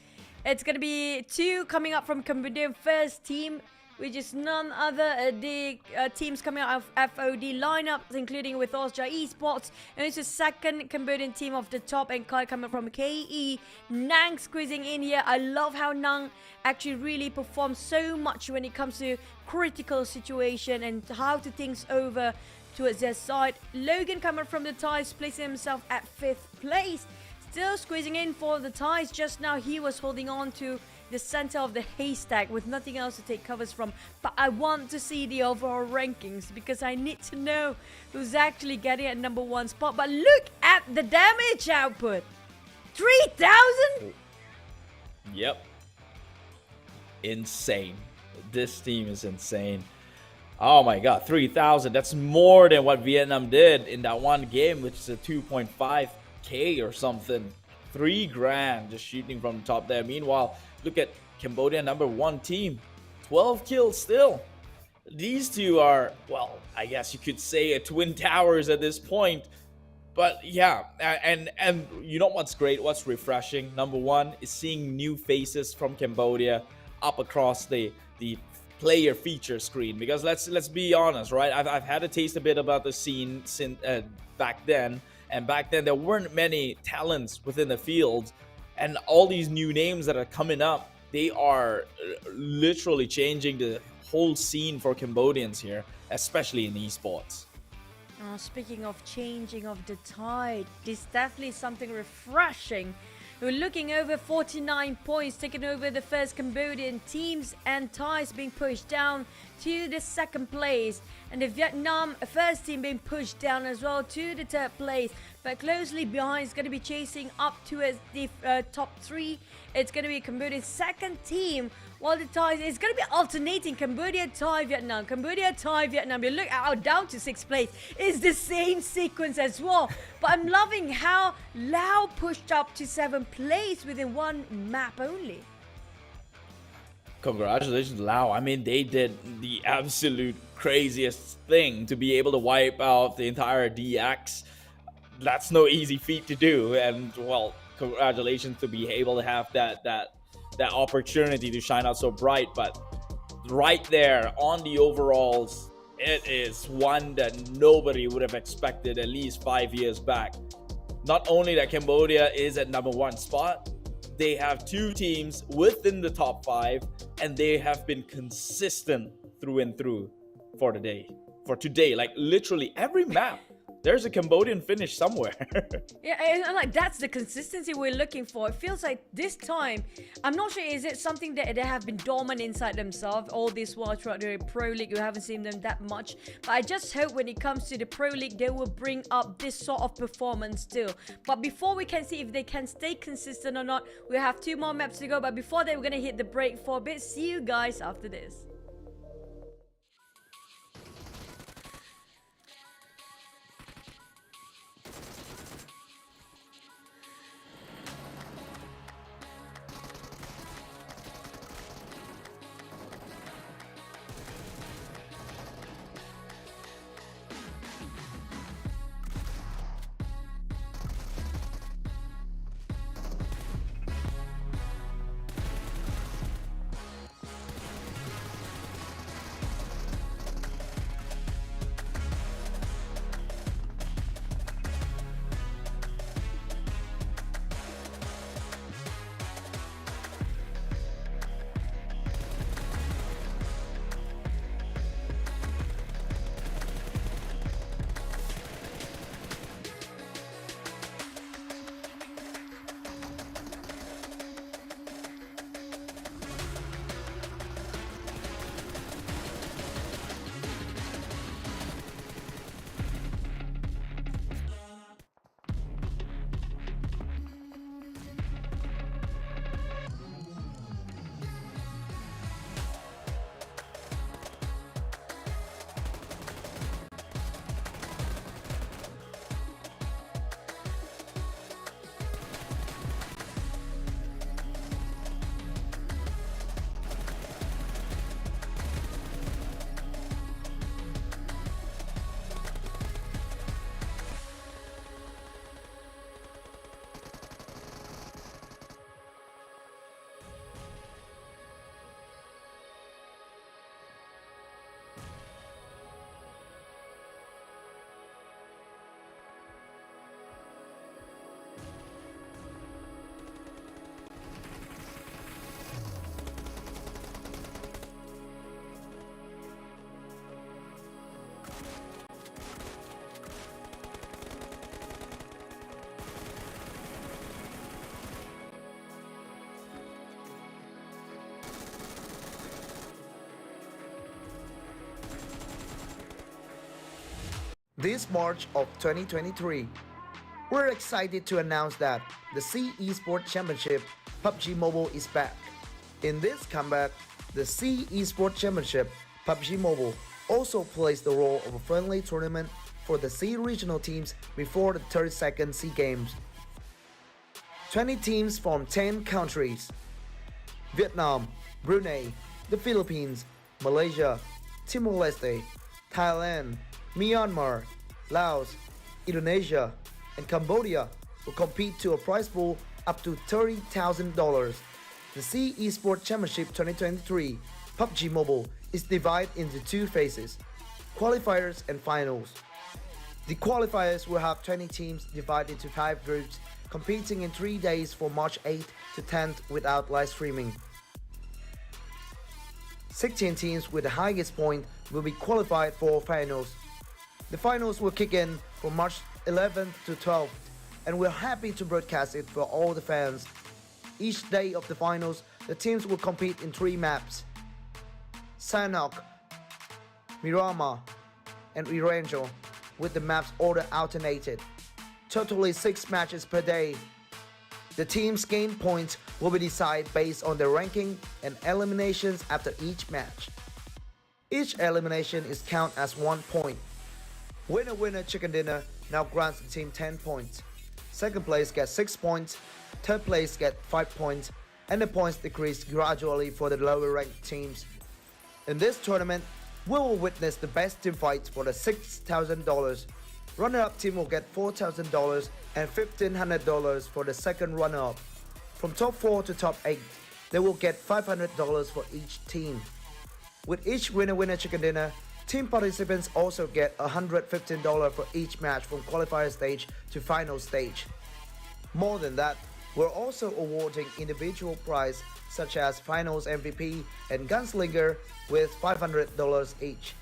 It's going to be 2 coming up from Cambodian first team, which is none other the teams coming out of FOD lineups, including with Osja Esports. And it's the second Cambodian team off the top, and Kai coming from KE. Nang squeezing in here. I love how Nang actually really performs so much when it comes to critical situation and how to things over towards their side. Logan coming from the Thais, placing himself at 5th place. Still squeezing in for the Thais. Just now he was holding on to the center of the haystack with nothing else to take covers from. But I want to see the overall rankings because I need to know who's actually getting at number 1 spot. But look at the damage output. 3,000? Yep. Insane. This team is insane. Oh my god, 3,000. That's more than what Vietnam did in that one game, which is a 2.5k or something. 3 grand just shooting from the top there. Meanwhile, look at Cambodia, number 1 team. 12 kills still. These two are, well, I guess you could say a twin towers at this point. But yeah, and you know what's great, what's refreshing? Number 1 is seeing new faces from Cambodia up across the player feature screen, because let's be honest, right? I've had a taste a bit about the scene since back then, and back then there weren't many talents within the field, and all these new names that are coming up, they are literally changing the whole scene for Cambodians here, especially in esports. Speaking of changing of the tide, this definitely is something refreshing. We're looking over 49 points, taking over the first Cambodian teams, and Thais being pushed down to the 2nd place, and the Vietnam first team being pushed down as well to the 3rd place. But closely behind is going to be chasing up towards the top 3. It's going to be Cambodia's 2nd team, while the Thais is going to be alternating Cambodia, Thai, Vietnam, Cambodia, Thai, Vietnam. You look out down to 6th place. It's the same sequence as well. But I'm loving how Laos pushed up to 7th place within 1 map only. Congratulations, Lao. I mean, they did the absolute craziest thing to be able to wipe out the entire DX. That's no easy feat to do, and well, congratulations to be able to have that opportunity to shine out so bright. But right there on the overalls, it is one that nobody would have expected at least 5 years back. Not only that Cambodia is at number 1 spot, they have 2 teams within the top 5, and they have been consistent through and through for today. Like literally every map, there's a Cambodian finish somewhere. Yeah, and like that's the consistency we're looking for. It feels like this time, I'm not sure, is it something that they have been dormant inside themselves all this while throughout the Pro League? We haven't seen them that much. But I just hope when it comes to the Pro League, they will bring up this sort of performance too. But before we can see if they can stay consistent or not, we have 2 more maps to go. But before that, we're going to hit the break for a bit. See you guys after this. this March of 2023. We're excited to announce that the C Esports Championship PUBG Mobile is back. In this comeback, the C Esports Championship PUBG Mobile also plays the role of a friendly tournament for the C regional teams before the 32nd C Games. 20 teams from 10 countries: Vietnam, Brunei, the Philippines, Malaysia, Timor-Leste, Thailand, Myanmar, Laos, Indonesia, and Cambodia will compete to a prize pool up to $30,000. The C Esports Championship 2023 PUBG Mobile is divided into two phases: qualifiers and finals. The qualifiers will have 20 teams divided into 5 groups, competing in 3 days from March 8th to 10th without live streaming. 16 teams with the highest point will be qualified for finals. The finals will kick in from March 11th to 12th, and we're happy to broadcast it for all the fans. Each day of the finals, the teams will compete in 3 maps: Sanhok, Miramar, and Erangel, with the maps order alternated. Totally 6 matches per day. The teams gain points will be decided based on their ranking and eliminations after each match. Each elimination is counted as 1 point. Winner winner chicken dinner now grants the team 10 points. Second place gets 6 points, third place gets 5 points, and the points decrease gradually for the lower ranked teams. In this tournament, we will witness the best team fights for the $6,000. Runner-up team will get $4,000 and $1,500 for the second runner-up. From top 4 to top 8, they will get $500 for each team. With each winner-winner chicken dinner, team participants also get $115 for each match from qualifier stage to final stage. More than that, we're also awarding individual prize such as finals MVP and gunslinger with $500 each.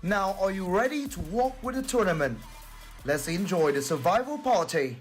Now, are you ready to walk with the tournament? Let's enjoy the survival party.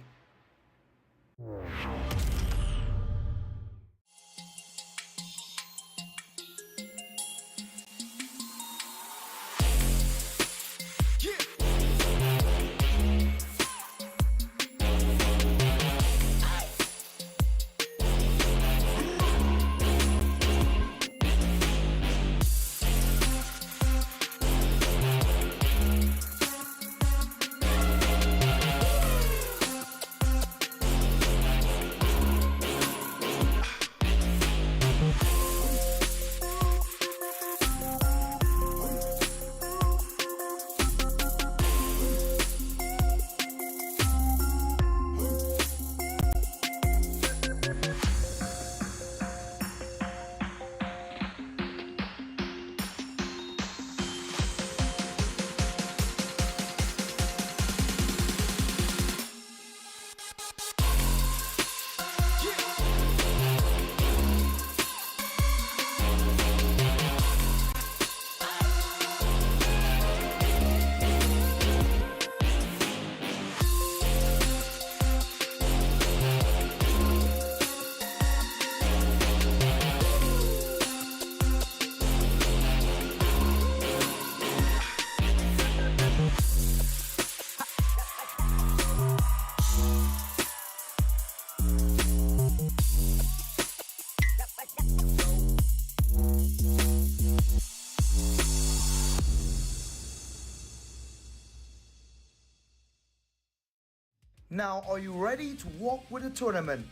Now, are you ready to walk with the tournament?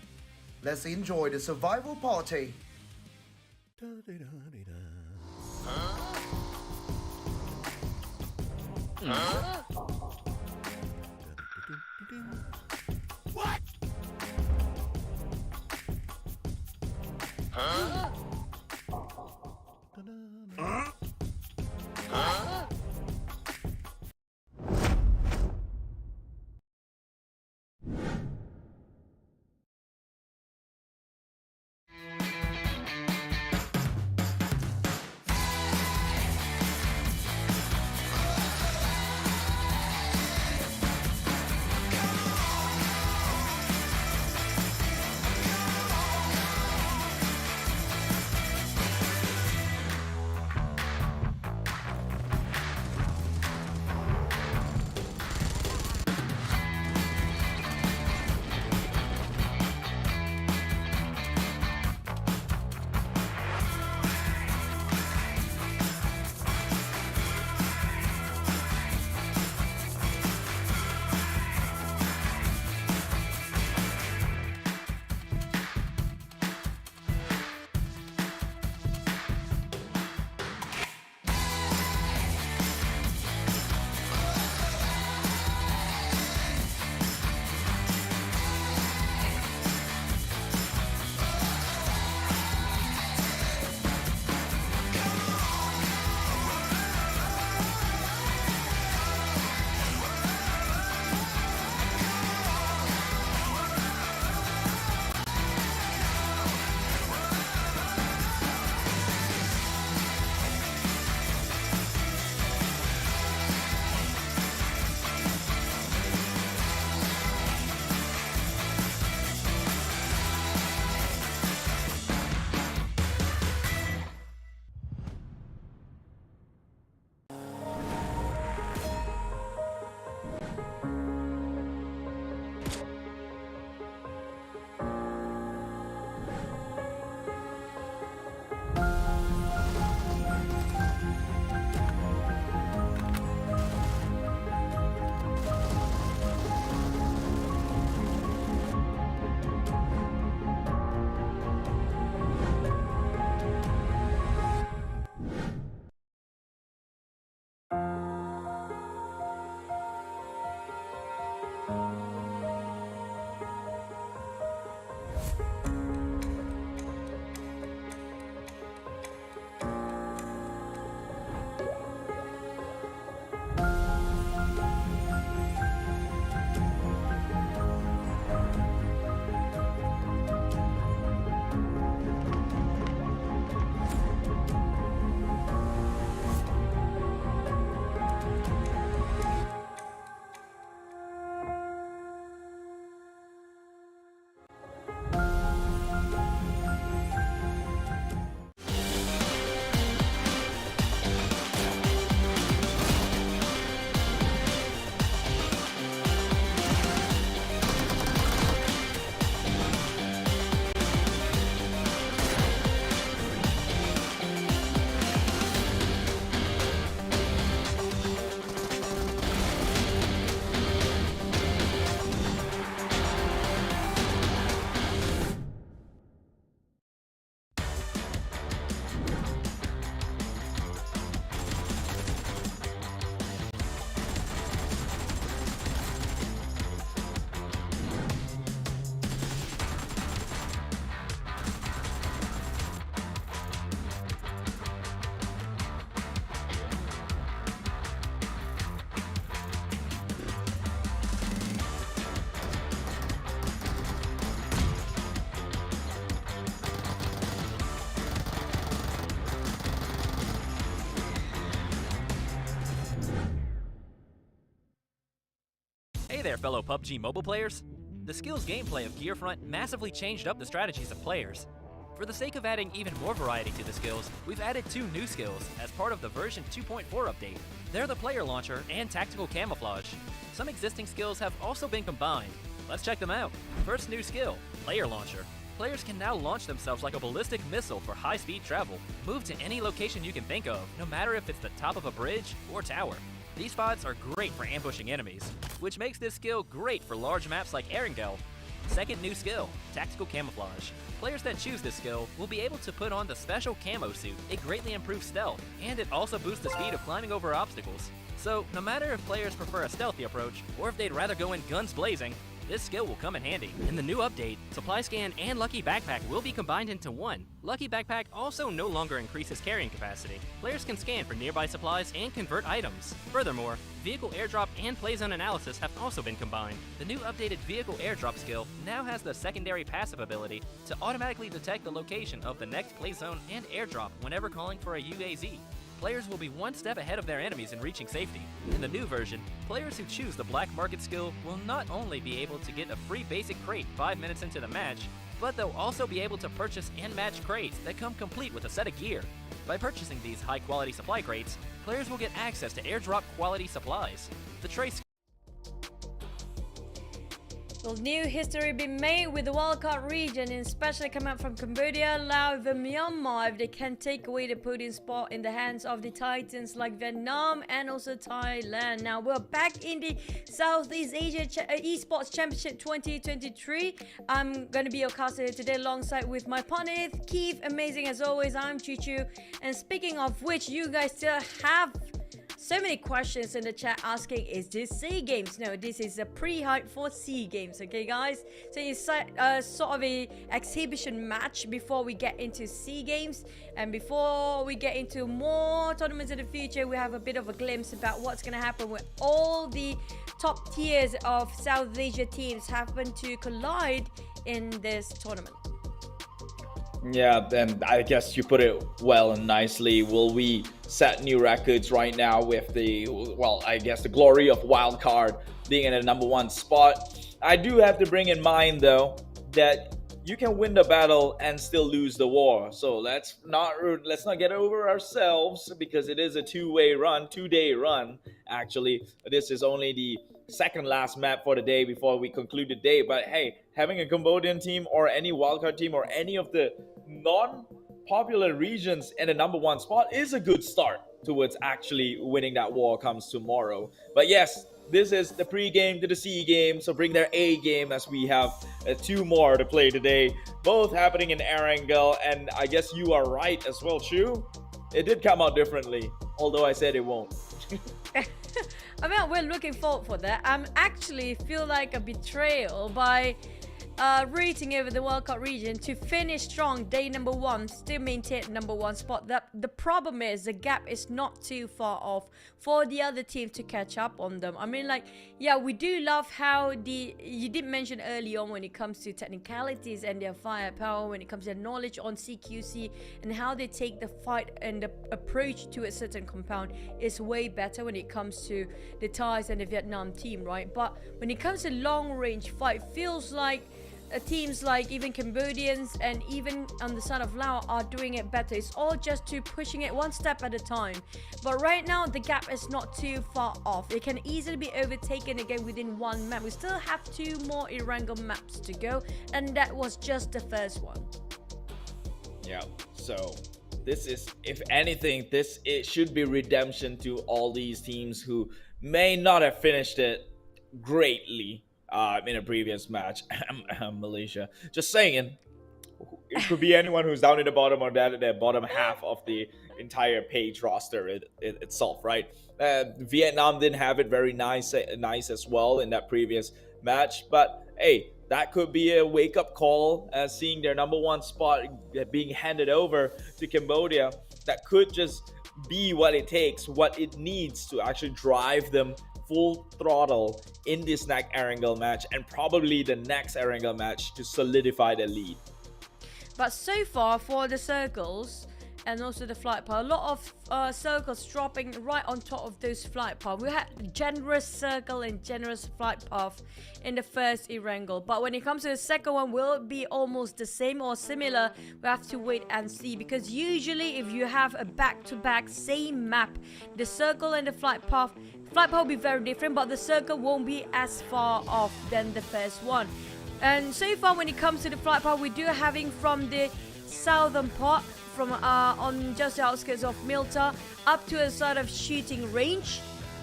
Let's enjoy the survival party. What? Huh? Huh? Huh? there, fellow PUBG mobile players! The skills gameplay of Gearfront massively changed up the strategies of players. For the sake of adding even more variety to the skills, we've added 2 new skills as part of the version 2.4 update. They're the player launcher and tactical camouflage. Some existing skills have also been combined. Let's check them out. First new skill, player launcher. Players can now launch themselves like a ballistic missile for high-speed travel. Move to any location you can think of, no matter if it's the top of a bridge or tower. These spots are great for ambushing enemies, which makes this skill great for large maps like Erangel. Second new skill, tactical camouflage. Players that choose this skill will be able to put on the special camo suit. It greatly improves stealth, and it also boosts the speed of climbing over obstacles. So, no matter if players prefer a stealthy approach, or if they'd rather go in guns blazing, this skill will come in handy. In the new update, Supply Scan and Lucky Backpack will be combined into one. Lucky Backpack also no longer increases carrying capacity. Players can scan for nearby supplies and convert items. Furthermore, Vehicle Airdrop and Playzone Analysis have also been combined. The new updated Vehicle Airdrop skill now has the secondary passive ability to automatically detect the location of the next Playzone and Airdrop whenever calling for a UAZ. Players will be one step ahead of their enemies in reaching safety. In the new version, players who choose the Black Market skill will not only be able to get a free basic crate 5 minutes into the match, but they'll also be able to purchase and match crates that come complete with a set of gear. By purchasing these high-quality supply crates, players will get access to airdrop quality supplies. The trace Will new history be made with the wildcard region, and especially coming out from Cambodia, Laos, and Myanmar, if they can take away the podium spot in the hands of the Titans like Vietnam and also Thailand. Now we're back in the Southeast Asia Esports Championship 2023. I'm going to be your caster here today alongside with my partner Keith. Amazing as always, I'm Chuchu. And speaking of which, you guys still have so many questions in the chat asking, is this SEA Games? No, this is a pre-hype for SEA Games, okay guys? So it's sort of a exhibition match before we get into SEA Games. And before we get into more tournaments in the future, we have a bit of a glimpse about what's going to happen with all the top tiers of South Asia teams happen to collide in this tournament. Yeah, and I guess you put it well and nicely. Will we set new records right now with the, well, I guess the glory of wildcard being in a #1 spot? I do have to bring in mind though that you can win the battle and still lose the war. So let's not get over ourselves, because it is a two-day run actually. This is only the second last map for the day before we conclude the day. But hey, having a Cambodian team or any wildcard team or any of the non-popular regions in a #1 spot is a good start towards actually winning that war comes tomorrow. But yes, this is the pre-game to the SEA game, so bring their A game, as we have 2 more to play today, both happening in Erangel. And I guess you are right as well, Chu. It did come out differently, although I said it won't. I mean, we're looking forward for that. I'm actually feel like a betrayal by rating over the World Cup region to finish strong day #1, still maintain #1 spot. The problem is the gap is not too far off for the other team to catch up on them. I mean, like, yeah, we do love how you did mention early on when it comes to technicalities and their firepower, when it comes to their knowledge on CQC and how they take the fight and the approach to a certain compound is way better when it comes to the Thais and the Vietnam team, right? But when it comes to long range fight, feels like teams like even Cambodians and even on the side of Laos are doing it better. It's all just to pushing it one step at a time. But right now the gap is not too far off. It can easily be overtaken again within one map. We still have 2 more Erangel maps to go, and that was just the first one. Yeah, so this is, if anything, it should be redemption to all these teams who may not have finished it greatly in a previous match. Malaysia, just saying, it could be anyone who's down in the bottom or the bottom half of the entire page roster itself, right? Vietnam didn't have it very nice as well in that previous match, but hey, that could be a wake-up call, seeing their #1 spot being handed over to Cambodia. That could just be what it takes, what it needs to actually drive them full throttle in this next Erangel match, and probably the next Erangel match, to solidify the lead. But so far for the circles, and also the flight path. A lot of circles dropping right on top of those flight path. We had generous circle and generous flight path in the first Erangel, but when it comes to the second one, will it be almost the same or similar? We have to wait and see, because usually if you have a back-to-back same map, the circle and the flight path will be very different, but the circle won't be as far off than the first one. And so far, when it comes to the flight path, we do having from the southern part, from on just the outskirts of Milta, up to a sort of shooting range.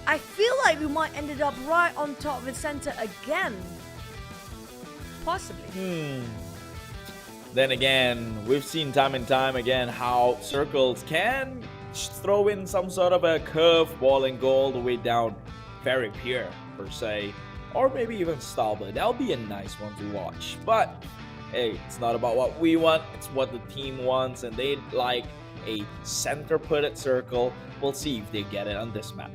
I feel like we might ended up right on top of the center again. Possibly. Then again, we've seen time and time again how circles can throw in some sort of a curve ball and go all the way down very pure, per se. Or maybe even Stalber. That'll be a nice one to watch. But hey, it's not about what we want, it's what the team wants, and they'd like a center-putted circle. We'll see if they get it on this map.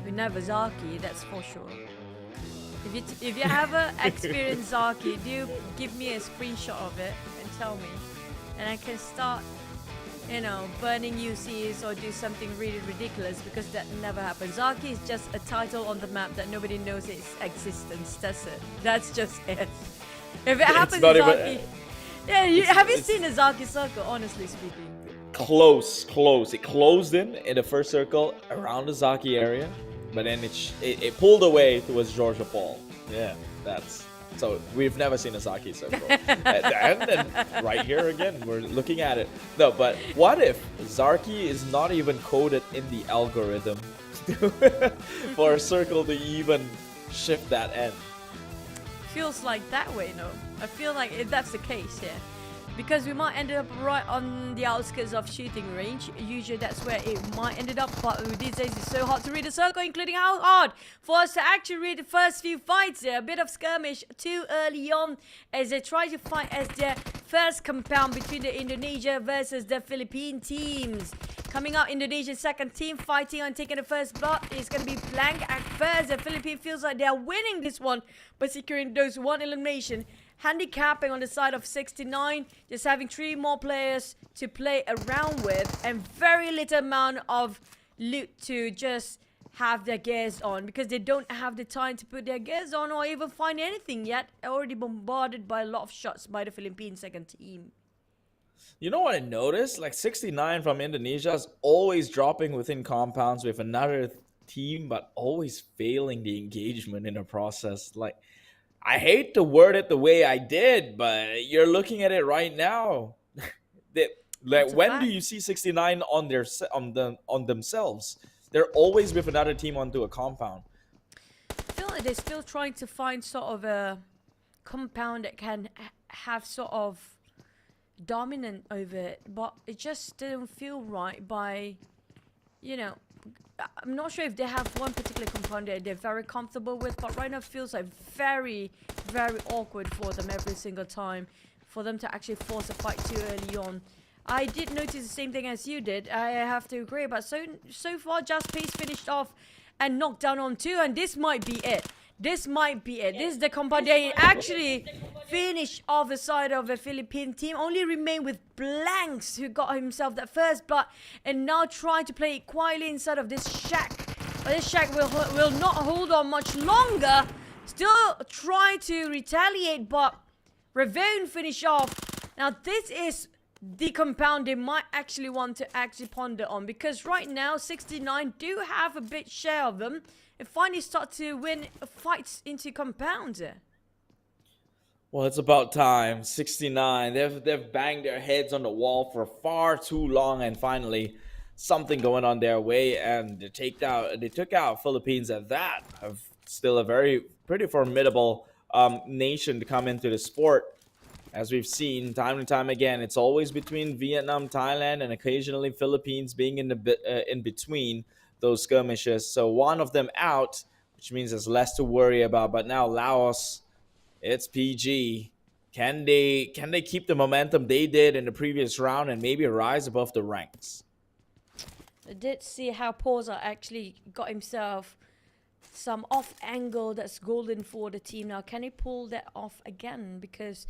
We never Zaki, that's for sure. If you have experienced Zaki, do give me a screenshot of it and tell me, and I can start, you know, burning UCs or do something really ridiculous, because that never happens. Zaki is just a title on the map that nobody knows its existence. That's it. That's just it. If it happens, Zaki. Have you seen a Zaki circle? Honestly speaking. Close. It closed in the first circle around the Zaki area, but then it pulled away towards Georgia Paul. Yeah, so we've never seen a Zaki circle. and then right here again, we're looking at it. No, but what if Zaki is not even coded in the algorithm for a circle to even shift that end? Feels like that way, no? I feel like if that's the case, yeah. Because we might end up right on the outskirts of shooting range. Usually that's where it might end up, but these days it's so hard to read the circle, including how hard for us to actually read the first few fights there. A bit of skirmish too early on as they try to fight as their first compound between the Indonesia versus the Philippine teams. Coming out, Indonesia's second team fighting on taking the first blood is going to be blank at first. The Philippines feels like they are winning this one by securing those one elimination. Handicapping on the side of 69, just having 3 more players to play around with and very little amount of loot to just have their gears on, because they don't have the time to put their gears on or even find anything yet. Already bombarded by a lot of shots by the Philippine second team. You know what I noticed? Like 69 from Indonesia is always dropping within compounds with another team, but always failing the engagement in the process. Like, I hate to word it the way I did, but you're looking at it right now. When do you see 69 on themselves? They're always with another team onto a compound. I feel like they're still trying to find sort of a compound that can have sort of dominant over it, but it just didn't feel right by, you know, I'm not sure if they have one particular compound that they're very comfortable with, but right now it feels like very, very awkward for them every single time, for them to actually force a fight too early on. I did notice the same thing as you did. I have to agree, but so far Just Pace finished off and knocked down on 2, and this might be it. This might be it. This is the compound they actually finished off the side of the Philippine team. Only remain with Blanks, who got himself that first blood, and now trying to play it quietly inside of this shack. But this shack will not hold on much longer. Still trying to retaliate, but Ravone finish off. Now this is the compound they might actually want to actually ponder on, because right now 69 do have a bit share of them and finally start to win fights into compounds. Well, it's about time. 69. They've banged their heads on the wall for far too long, and finally something going on their way, and they took out Philippines at that. Still a pretty formidable nation to come into the sport. As we've seen time and time again, it's always between Vietnam, Thailand, and occasionally Philippines being in between those skirmishes. So one of them out, which means there's less to worry about. But now Laos, it's PG. Can they keep the momentum they did in the previous round and maybe rise above the ranks? I did see how Porza actually got himself some off angle that's golden for the team. Now, can he pull that off again? Because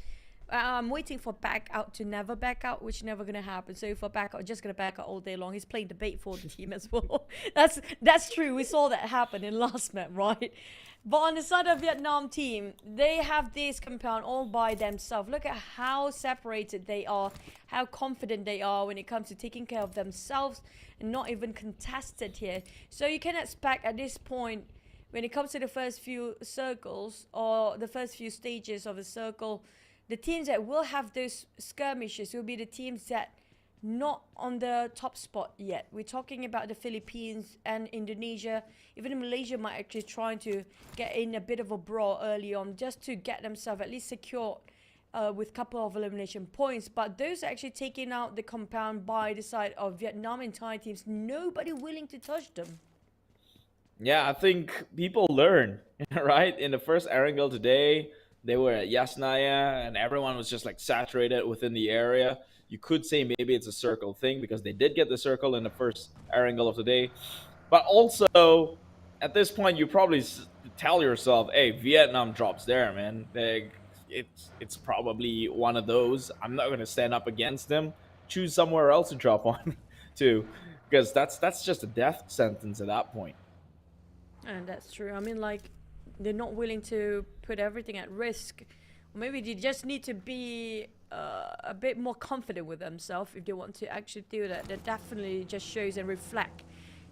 I'm waiting for back out to never back out, which never gonna happen. So for back out, just gonna back out all day long. He's playing the bait for the team as well. That's true. We saw that happen in last map, right? But on the side of Vietnam team, they have this compound all by themselves. Look at how separated they are, how confident they are when it comes to taking care of themselves and not even contested here. So you can expect at this point, when it comes to the first few circles or the first few stages of a circle, the teams that will have those skirmishes will be the teams that not on the top spot yet. We're talking about the Philippines and Indonesia. Even Malaysia might actually try to get in a bit of a brawl early on just to get themselves at least secured with a couple of elimination points. But those are actually taking out the compound by the side of Vietnam and Thai teams. Nobody willing to touch them. Yeah, I think people learn, right? In the first Erangel today, they were at Yasnaya and everyone was just like saturated within the area. You could say maybe it's a circle thing because they did get the circle in the first Erangel of the day. But also, at this point, you probably tell yourself, hey, Vietnam drops there, man. It's probably one of those. I'm not going to stand up against them. Choose somewhere else to drop on to, because that's just a death sentence at that point. And that's true. I mean, like, they're not willing to put everything at risk. Or maybe they just need to be a bit more confident with themselves if they want to actually do that. That definitely just shows and reflect.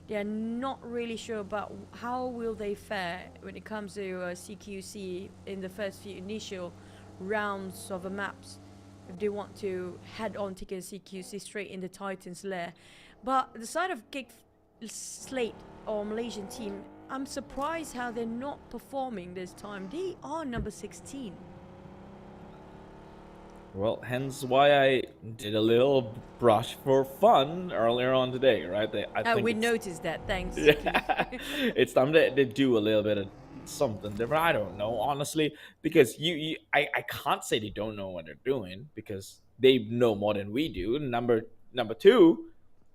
They're not really sure about how will they fare when it comes to CQC in the first few initial rounds of the maps. If they want to head on taking CQC straight in the Titan's lair. But the side of Gig Slate or Malaysian team, I'm surprised how they're not performing this time. They are number 16. Well, hence why I did a little brush for fun earlier on today, right? I think we noticed that, thanks. Yeah, it's time that they do a little bit of something different. I don't know, honestly, because I can't say they don't know what they're doing because they know more than we do. Number two,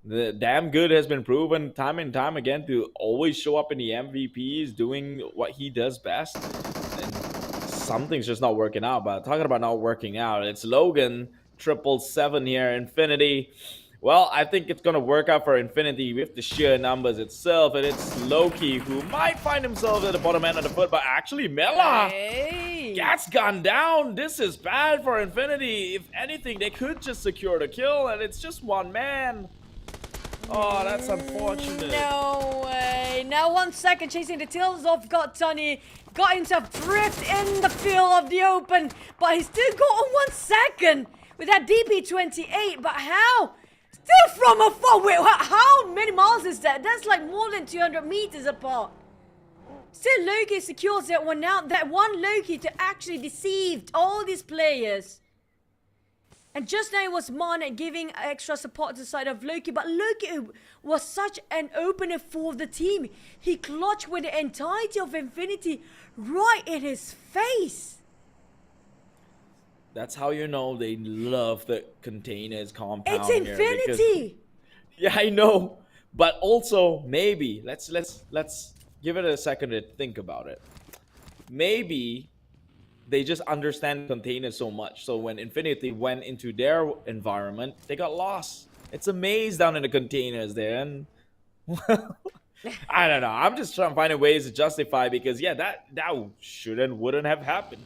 the damn good has been proven time and time again to always show up in the MVPs doing what he does best. And something's just not working out. But talking about not working out, it's Logan 777 here, Infinity. Well, I think it's gonna work out for Infinity with the sheer numbers itself, and it's Loki who might find himself at the bottom end of the foot, but actually Mela gets gone down. This is bad for Infinity. If anything, they could just secure the kill, and it's just one man. Oh, that's unfortunate. No way. Now 1 second chasing the tails of God Tony. Got himself drift in the field of the open. But he still got on 1 second with that DP28. But how? Still from afar. Wait, how many miles is that? That's like more than 200 meters apart. Still Loki secures that one now. That one Loki to actually deceived all these players. And just now it was Mana giving extra support to the side of Loki. But Loki was such an opener for the team. He clutched with the entirety of Infinity right in his face. That's how you know they love the containers compound. It's Infinity. Yeah, I know. But also, maybe, let's give it a second to think about it. Maybe they just understand containers so much. So when Infinity went into their environment, they got lost. It's a maze down in the containers there. And I don't know. I'm just trying to find ways to justify because, yeah, that wouldn't have happened.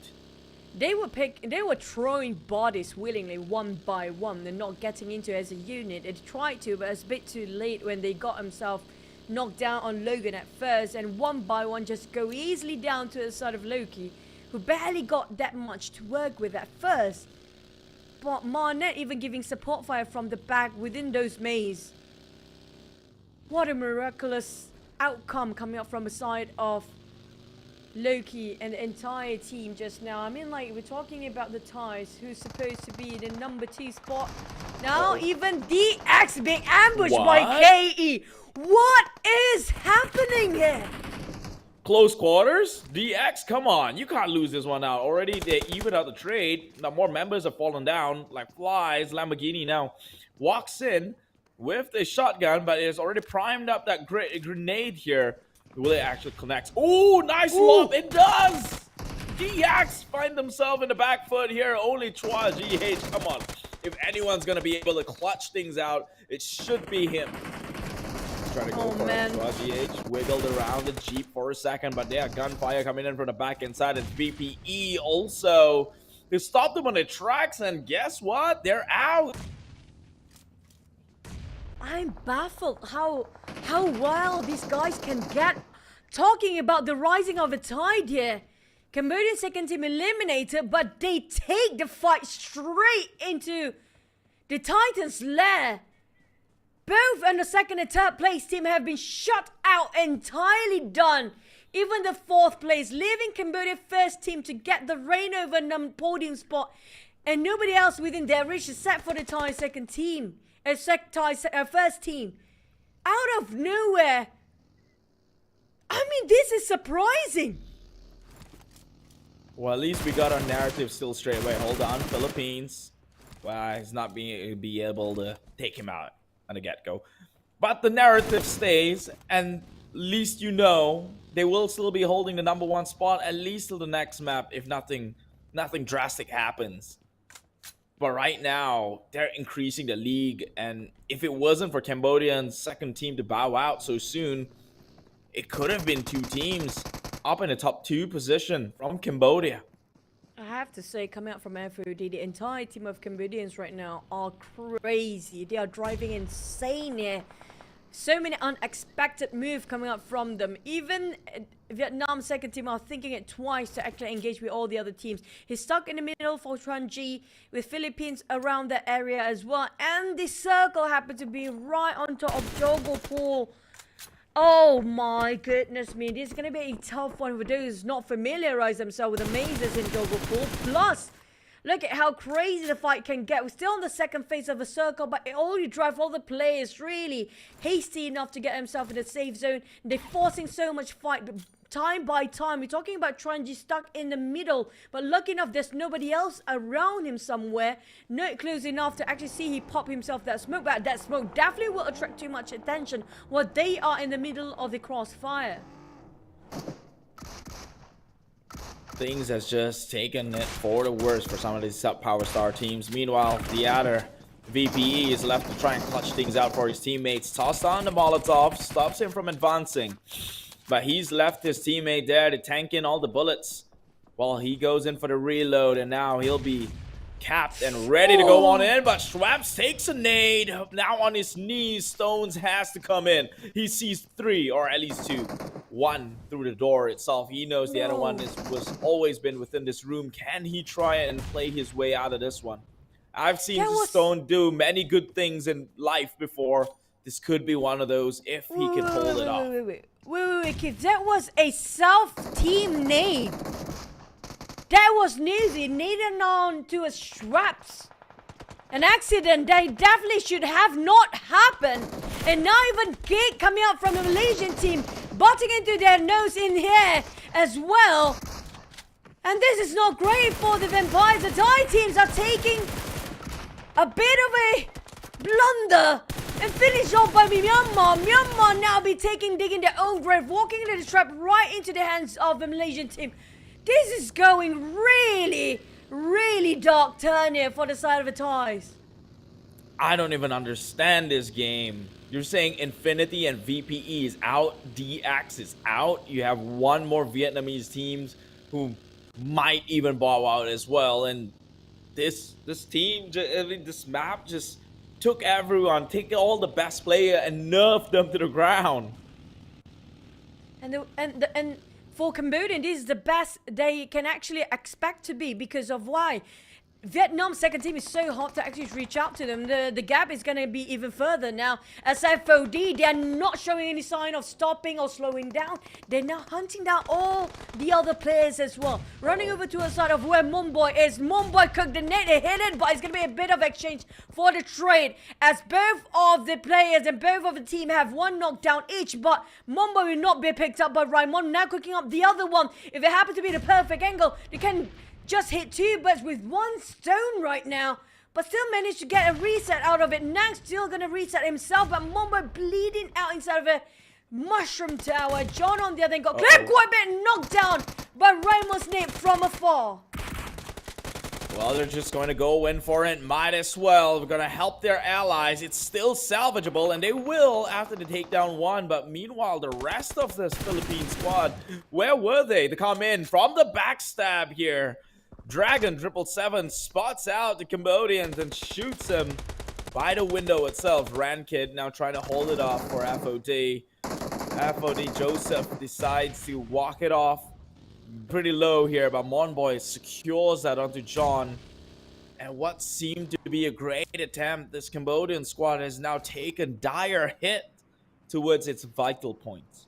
They were throwing bodies willingly one by one and not getting into as a unit. They tried to, but it's a bit too late when they got himself knocked down on Logan at first. And one by one just go easily down to the side of Loki, who barely got that much to work with at first. But Marnet even giving support fire from the back within those mazes. What a miraculous outcome coming up from the side of Loki and the entire team just now. I mean, like, we're talking about the Thais, who's supposed to be in the number 2 spot. Now even DX being ambushed by KE. What is happening here? Close quarters? DX, come on. You can't lose this one out. Already, they even out the trade. Now, more members have fallen down like flies. Lamborghini now walks in with a shotgun, but it has already primed up that grenade here. Will it actually connect? Oh, nice lob. It does. GX find themselves in the back foot here. Only Chua GH. Come on. If anyone's going to be able to clutch things out, it should be him. Trying to go for it. Chua GH wiggled around the Jeep for a second, but yeah, gunfire coming in from the back inside. And VPE also. They stopped them on the tracks, and guess what? They're out. I'm baffled how wild these guys can get. Talking about the rising of a tide here. Cambodian second team eliminated, but they take the fight straight into the Titans' lair. Both and the second and third place team have been shut out, entirely done. Even the fourth place, leaving Cambodia first team to get the reign over podium spot, and nobody else within their reach except for the Thai second team, first team. Out of nowhere. I mean, this is surprising. Well, at least we got our narrative still straight away. Hold on, Philippines. Well, he's not be able to take him out on the get-go. But the narrative stays, and at least you know they will still be holding the #1 spot at least till the next map if nothing drastic happens. But right now, they're increasing the league, and if it wasn't for Cambodia's second team to bow out so soon, it could have been 2 teams up in the top 2 position from Cambodia. I have to say, coming out from FOD, the entire team of Cambodians right now are crazy. They are driving insane here. So many unexpected moves coming up from them. Even Vietnam's second team are thinking it twice to actually engage with all the other teams. He's stuck in the middle for Chuan G with Philippines around that area as well. And the circle happened to be right on top of Jogo Pool. Oh my goodness me, this is going to be a tough one for those not familiarized themselves with the mazes in Jogo Pool. Plus, look at how crazy the fight can get. We're still on the second phase of a circle, but it already drives all the players really hasty enough to get themselves in the safe zone. They're forcing so much fight time by time. We're talking about Tranji stuck in the middle, but lucky enough there's nobody else around him somewhere. Not close enough to actually see he pop himself that smoke, but that smoke definitely will attract too much attention while they are in the middle of the crossfire. Things has just taken it for the worst for some of these sub-power star teams. Meanwhile, the other VPE is left to try and clutch things out for his teammates. Tossed on the Molotov, stops him from advancing. But he's left his teammate there to tank in all the bullets while he goes in for the reload, and now he'll be capped and ready to go on in, but Schwabs takes a nade. Now on his knees, Stones has to come in. He sees 3, or at least 2. 1 through the door itself. He knows the other one was always been within this room. Can he try and play his way out of this one? I've seen Stone do many good things in life before. This could be one of those if he can hold it off. Wait, kids. That was a self-team nade. That was newsy. Nading on to a Schwabs. An accident that definitely should have not happened. And now even Gate coming out from the Malaysian team, butting into their nose in here as well. And this is not great for the Vampires. The Thai teams are taking a bit of a blunder and finished off by Myanmar. Myanmar now be digging their own grave, walking into the trap right into the hands of the Malaysian team. This is going really dark turn here for the side of the Thais. I don't even understand this game. You're saying Infinity and VPE is out, DX is out. You have one more Vietnamese teams who might even bow out as well. And this team, this map just took everyone, took all the best player and nerfed them to the ground. And for Cambodia, this is the best they can actually expect to be because of why? Vietnam's second team is so hard to actually reach out to them. The gap is going to be even further now. As FOD, they are not showing any sign of stopping or slowing down. They're now hunting down all the other players as well. Running over to the side of where Mumbai is. Mumbai cooked the net, they hit it, but it's going to be a bit of exchange for the trade. As both of the players and both of the team have one knockdown each, but Mumbai will not be picked up by Raimon. Now cooking up the other one. If it happens to be the perfect angle, they can just hit 2 birds with 1 stone right now, but still managed to get a reset out of it. Nang still gonna reset himself, but Mumbai bleeding out inside of a Mushroom Tower. John on the other end got clipped quite a bit, knocked down by Ramos Nip from afar. Well, they're just going to go in for it. Might as well. We're going to help their allies. It's still salvageable, and they will after they take down one. But meanwhile, the rest of this Philippine squad, where were they? They come in from the backstab here. Dragon 777 spots out the Cambodians and shoots him by the window itself. Rankid now trying to hold it off for FOD. FOD Joseph decides to walk it off. Pretty low here, but Monboy secures that onto John. And what seemed to be a great attempt, this Cambodian squad has now taken dire hit towards its vital points.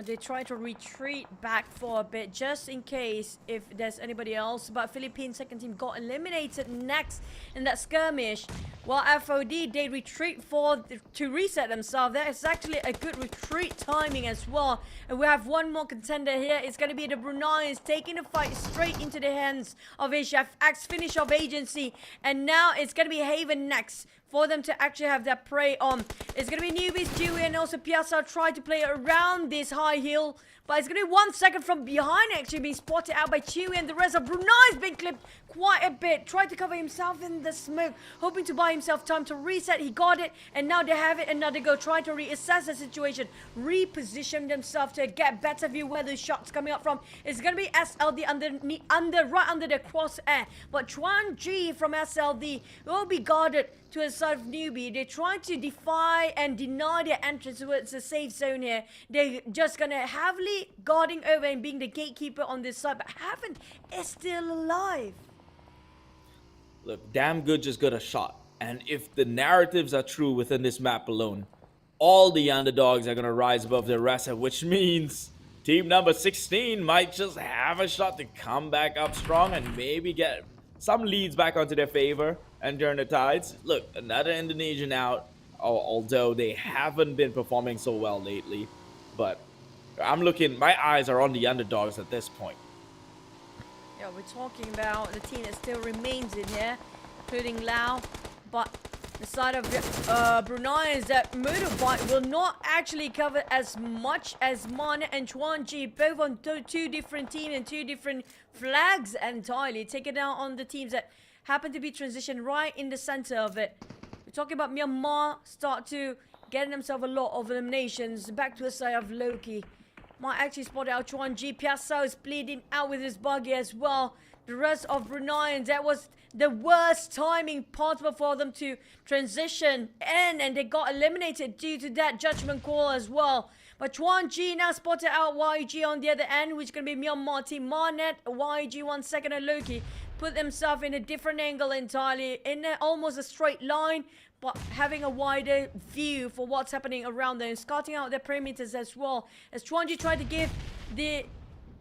They try to retreat back for a bit just in case if there's anybody else. But Philippine second team got eliminated next in that skirmish. While FOD, they retreat to reset themselves. That is actually a good retreat timing as well. And we have one more contender here. It's going to be the Brunei taking the fight straight into the hands of Asia. Finish of agency. And now it's going to be Haven next for them to actually have their prey on. It's going to be Newbies, Dewey, and also Piazza try to play around this high hill. But it's going to be 1 second from behind actually being spotted out by Chewy, and the rest of Brunei's been clipped quite a bit. Tried to cover himself in the smoke, hoping to buy himself time to reset. He got it, and now they have it. Another go, trying to reassess the situation, reposition themselves to get better view where the shots coming up from. It's going to be SLD right under the crosshair. But Chuan G from SLD will be guarded to the side of Newbie. They try to defy and deny their entrance towards the safe zone here. They're just gonna heavily guarding over and being the gatekeeper on this side, but Heaven is still alive. Look, damn good just got a shot. And if the narratives are true within this map alone, all the underdogs are gonna rise above the rest, which means team number 16 might just have a shot to come back up strong and maybe get some leads back onto their favor and turn the tides. Look, another Indonesian out, although they haven't been performing so well lately. But I'm looking, my eyes are on the underdogs at this point. Yeah, we're talking about the team that still remains in here, including Laos. But the side of Brunei is that motorbike will not actually cover as much as Mane and Chuan Ji, both on two different teams and two different flags entirely, taking out on the teams that happen to be transitioned right in the center of it. We're talking about Myanmar start to getting themselves a lot of eliminations. Back to the side of Loki. Might actually spot out Chuan Ji. Piazza is bleeding out with his buggy as well. The rest of Brunei, that was the worst timing possible for them to transition in, and they got eliminated due to that judgment call as well. But Chuan Ji now spotted out YG on the other end, which is going to be Myanmar team. Marnet, YG 1 second, and Loki put themselves in a different angle entirely, in almost a straight line, but having a wider view for what's happening around them, scouting out their perimeters as well. As Chuan Ji tried to give the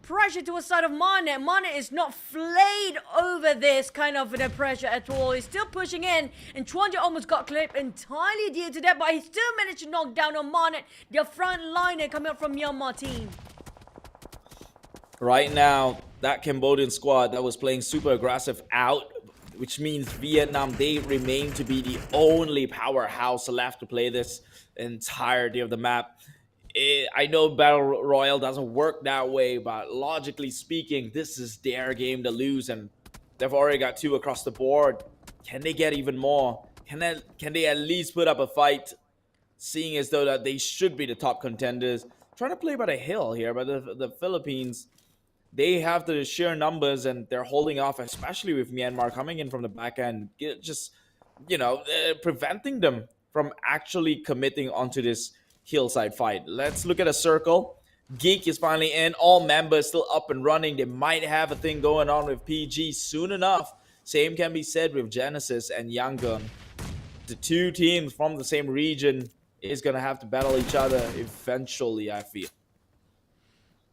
pressure to the side of Mane. Mane is not flayed over this kind of the pressure at all. He's still pushing in, and Chuan Ji almost got clipped entirely due to that, but he still managed to knock down on Mane, the front liner coming up from Myanmar team. Right now, that Cambodian squad that was playing super aggressive out, which means Vietnam, they remain to be the only powerhouse left to play this entirety of the map. I know Battle Royale doesn't work that way, but logically speaking, this is their game to lose, and they've already got 2 across the board. Can they get even more? Can they at least put up a fight, seeing as though that they should be the top contenders? Trying to play by the hill here, but the Philippines, they have the sheer numbers, and they're holding off, especially with Myanmar coming in from the back end, just, preventing them from actually committing onto this hillside fight. Let's look at a circle. Geek is finally in. All members still up and running. They might have a thing going on with PG soon enough. Same can be said with Genesis and Yangon. The 2 teams from the same region is going to have to battle each other eventually, I feel.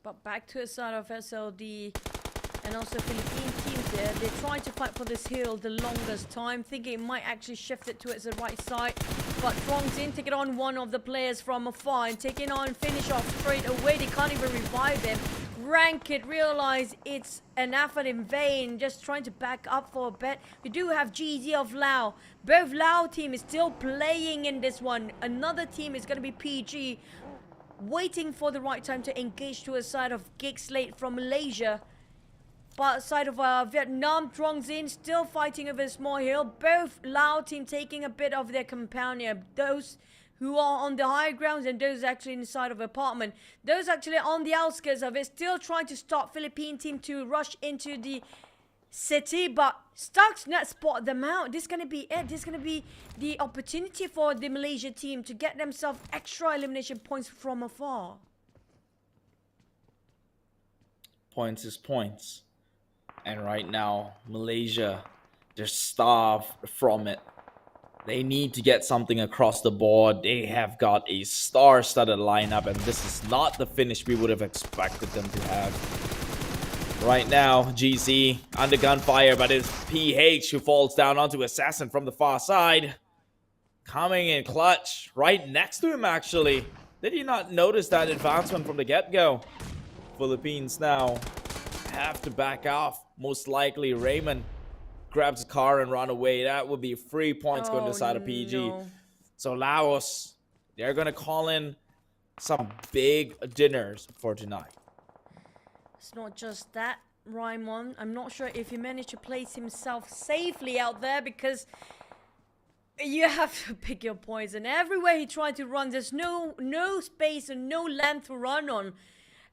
But back to the side of SLD and also Philippine teams here. They're trying to fight for this hill the longest time, thinking it might actually shift it towards the right side. But Throngs in, taking on one of the players from afar and taking on finish off straight away. They can't even revive him. Ranked realize it's an effort in vain, just trying to back up for a bit. We do have GZ of Lao. Both Lao team is still playing in this one. Another team is going to be PG. waiting for the right time to engage to a side of Gig Slate from Malaysia. But side of Vietnam, Truong's in, still fighting over a small hill. Both Lao team taking a bit of their compound here. Those who are on the higher grounds and those actually inside of apartment. Those actually on the outskirts of it, still trying to stop Philippine team to rush into the city, but Stuxnet spot them out. This is going to be it. This is going to be the opportunity for the Malaysia team to get themselves extra elimination points from afar. Points is points. And right now, Malaysia, they're starved from it. They need to get something across the board. They have got a star-studded lineup, and this is not the finish we would have expected them to have. Right now, GC under gunfire, but it's PH who falls down onto Assassin from the far side. Coming in clutch, right next to him actually. Did you not notice that advancement from the get-go? Philippines now have to back off. Most likely Raymond grabs a car and run away. That would be 3 points going to the side of PG. No. So Laos, they're going to call in some big dinners for tonight. It's not just that, Raimon. I'm not sure if he managed to place himself safely out there, because you have to pick your poison. Everywhere he tried to run, there's no space and no land to run on.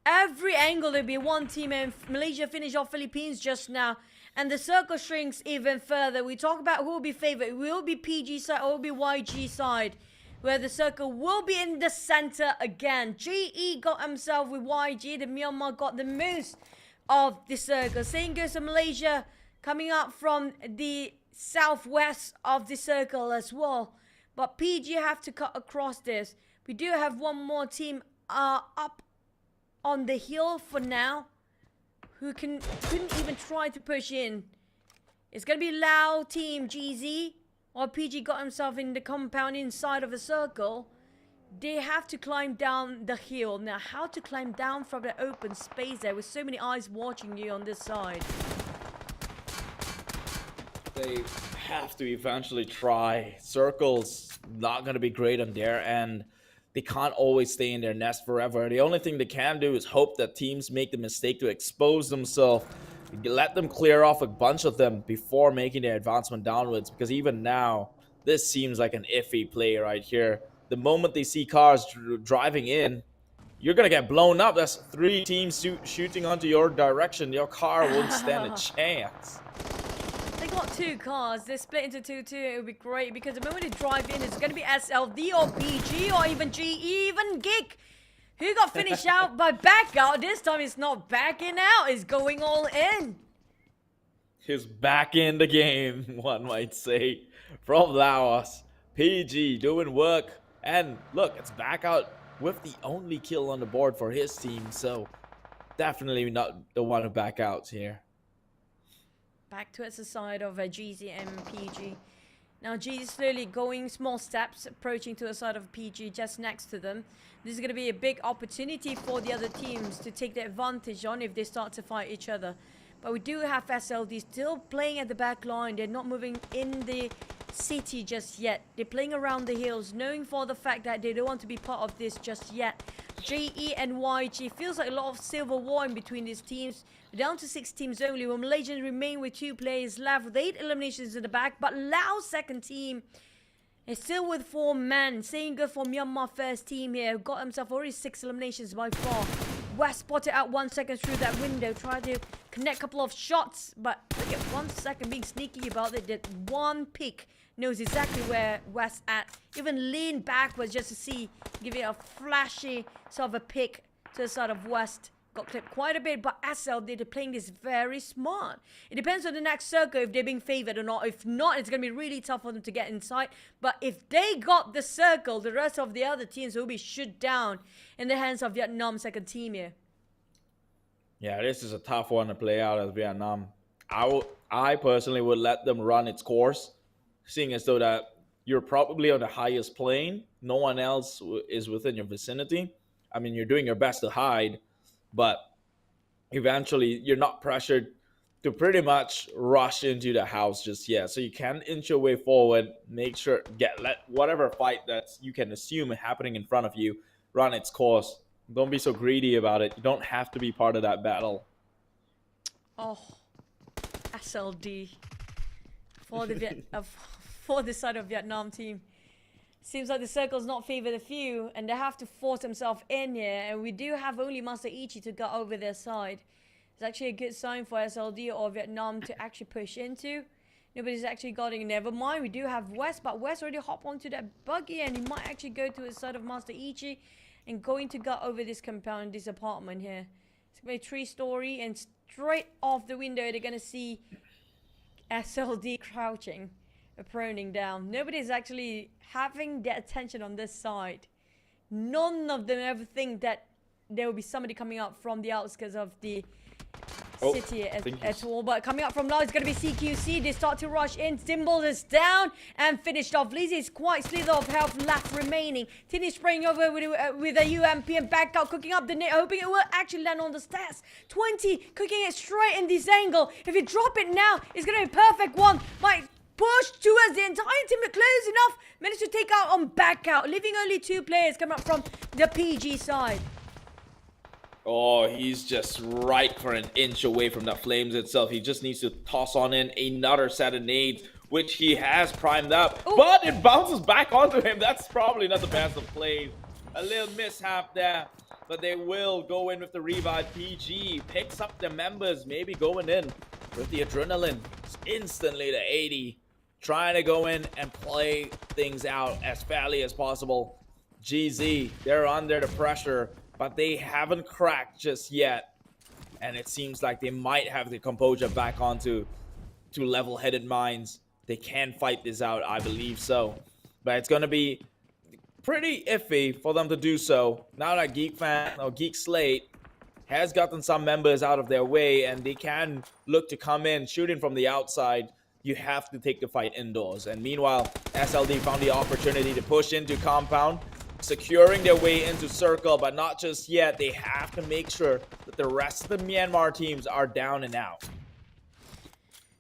Every angle there'll be one team, and Malaysia finished off Philippines just now. And the circle shrinks even further. We talk about who will be favored. Will it be PG side or will it be YG side? Where the circle will be in the center again. GE got himself with YG. The Myanmar got the most of the circle. Same goes to Malaysia, coming up from the southwest of the circle as well. But PG have to cut across this. We do have one more team up on the hill for now, who couldn't even try to push in. It's going to be Lao team GZ, or PG got himself in the compound inside of a circle. They have to climb down the hill. Now, how to climb down from the open space there with so many eyes watching you on this side? They have to eventually try. Circles not going to be great on their end. They can't always stay in their nest forever. The only thing they can do is hope that teams make the mistake to expose themselves. Let them clear off a bunch of them before making their advancement downwards. Because even now, this seems like an iffy play right here. The moment they see cars driving in, you're going to get blown up. That's 3 teams shooting onto your direction. Your car won't stand a chance. They got 2 cars. They split into 2-2. It would be great, because the moment they drive in, it's going to be SLD or PG or even GE, even Gig, who got finished out by back out. This time it's not backing out. It's going all in. He's back in the game, one might say, from Laos. PG doing work. And look, it's back out with the only kill on the board for his team. So definitely not the one who back out here. Back towards the side of GZ and PG. Now GZ slowly going small steps, approaching to the side of PG just next to them. This is going to be a big opportunity for the other teams to take the advantage on if they start to fight each other. But we do have SLD still playing at the back line. They're not moving in the city just yet. They're playing around the hills, knowing for the fact that they don't want to be part of this just yet. GE and YG feels like a lot of civil war in between these teams. Down to 6 teams only, while Malaysians remain with 2 players left with 8 eliminations in the back. But Laos second team is still with 4 men. Same good for Myanmar first team here. Got himself already 6 eliminations by far. West spotted out 1 second through that window. Tried to connect a couple of shots, but look at 1 second being sneaky about it. Did 1 pick. Knows exactly where West at. Even leaned backwards just to see. Give it a flashy sort of a pick to the side of West. Got clipped quite a bit, but SLD, they're playing this very smart. It depends on the next circle if they're being favored or not. If not, it's going to be really tough for them to get inside. But if they got the circle, the rest of the other teams will be shut down in the hands of Vietnam second team here. Yeah, this is a tough one to play out as Vietnam. I personally would let them run its course, seeing as though that you're probably on the highest plane. No one else is within your vicinity. I mean, you're doing your best to hide, but eventually you're not pressured to pretty much rush into the house just yet. So you can inch your way forward, make sure, let whatever fight that you can assume happening in front of you run its course. Don't be so greedy about it. You don't have to be part of that battle. Oh, SLD for the for the side of Vietnam team. Seems like the circle's not favor the few, and they have to force themselves in here. And we do have only Master Ichi to go over their side. It's actually a good sign for SLD or Vietnam to actually push into. Nobody's actually getting. Never mind, we do have West, but West already hopped onto that buggy, and he might actually go to the side of Master Ichi and going to go over this compound, this apartment here. It's gonna be a 3-story, and straight off the window, they're gonna see SLD crouching, proning down. Nobody's actually having their attention on this side. None of them ever think that there will be somebody coming up from the outskirts of the city at all. But coming up from Laos is going to be CQC. They start to rush in. Symbol is down and finished off. Lizzie is quite slither of health left remaining. Tinny spraying over with a UMP and back out, cooking up the net, hoping it will actually land on the stairs. 20, cooking it straight in this angle. If you drop it now, it's going to be a perfect one. Might push towards the entire team, but close enough. Managed to take out on back out, leaving only 2 players coming up from the PG side. Oh, he's just right for an inch away from that flames itself. He just needs to toss on in another set of nades, which he has primed up. Ooh. But it bounces back onto him. That's probably not the best of plays. A little mishap there, but they will go in with the revive. PG picks up the members, maybe going in with the adrenaline. It's instantly to 80, trying to go in and play things out as fairly as possible. GZ, they're under the pressure, but they haven't cracked just yet. And it seems like they might have the composure back onto level-headed minds. They can fight this out, I believe so. But it's going to be pretty iffy for them to do so. Now that Geek Fan or Geek Slate has gotten some members out of their way and they can look to come in, shooting from the outside, you have to take the fight indoors. And meanwhile, SLD found the opportunity to push into compound, securing their way into circle, but not just yet. They have to make sure that the rest of the Myanmar teams are down and out.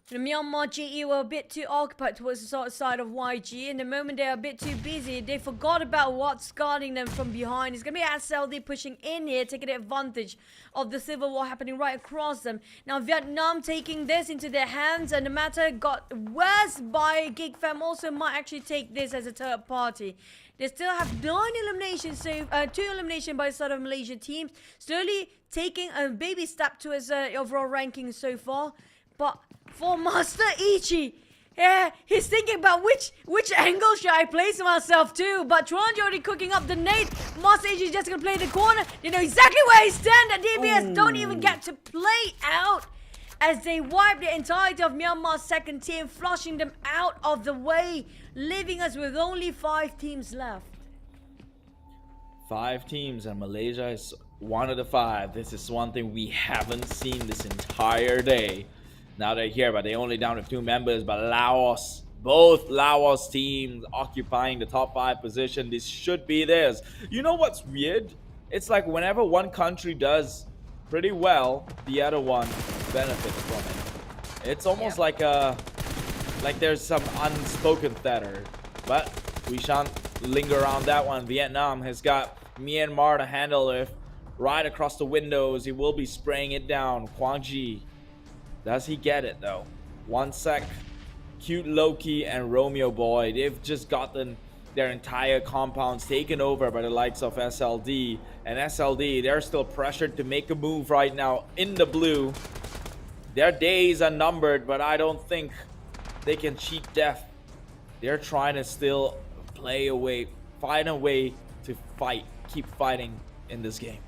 The Myanmar GE were a bit too occupied towards the side of YG, and the moment they are a bit too busy, they forgot about what's guarding them from behind. It's going to be SLD pushing in here, taking advantage of the civil war happening right across them. Now Vietnam taking this into their hands, and the matter got worse by Geek Fam also might actually take this as a third party. They still have 9 eliminations, so 2 eliminations by the side of Malaysian teams. Slowly taking a baby step to his overall ranking so far. But for Master Ichi, yeah, he's thinking about which angle should I place myself to. But Tronji already cooking up the nade. Master Ichi is just going to play the corner. They know exactly where he stands. And DBS don't even get to play out as they wipe the entirety of Myanmar's second team, flushing them out of the way, leaving us with only 5 teams left. 5 teams, and Malaysia is one of the 5. This is one thing we haven't seen this entire day. Now they're here, but they're only down to 2 members. But Laos, both Laos teams occupying the top 5 position. This should be theirs. You know what's weird? It's like whenever one country does pretty well, the other one benefits from it. It's almost like there's some unspoken theater, but we shan't linger around that one. Vietnam has got Myanmar to handle with right across the windows. He will be spraying it down. Quang Ji, does he get it though? 1 sec. Cute Loki and Romeo Boy, they've just gotten their entire compounds taken over by the likes of SLD. And SLD, they're still pressured to make a move right now in the blue. Their days are numbered, but I don't think they can cheat death. They're trying to still play away, find a way to fight, keep fighting in this game.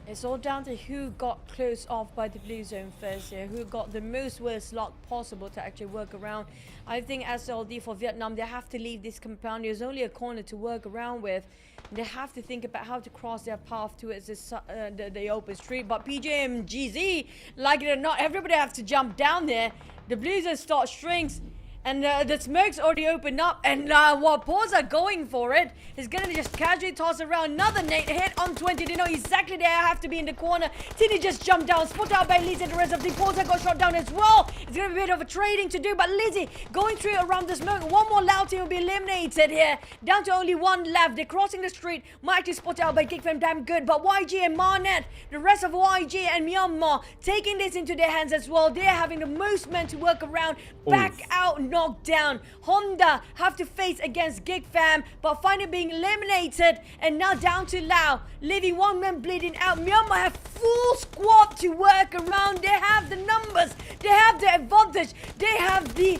It's all down to who got close off by the blue zone first here, who got the most worst luck possible to actually work around. I think SLD for Vietnam, they have to leave this compound. There's only a corner to work around with. They have to think about how to cross their path towards this, the open street. But PJ and GZ, like it or not, everybody has to jump down there. The blue zone start strings. And the smoke's already opened up, and while Paws are going for it, he's gonna just casually toss around another nade hit on 20. They know exactly they have to be in the corner. Tini just jumped down, spot out by Lizzie, and the rest of the Paws got shot down as well. It's gonna be a bit of a trading to do, but Lizzie going through around the smoke. One more Lao team will be eliminated here. Down to only one left. They're crossing the street. Might be spotted out by Geekfam, damn good, but YG and Marnet, the rest of YG and Myanmar, taking this into their hands as well. They're having the most men to work around. Back out, knocked down. Honda have to face against Gig Fam, but finally being eliminated. And now down to Lao, leaving one man bleeding out. Myanmar have full squad to work around. They have the numbers. They have the advantage. They have the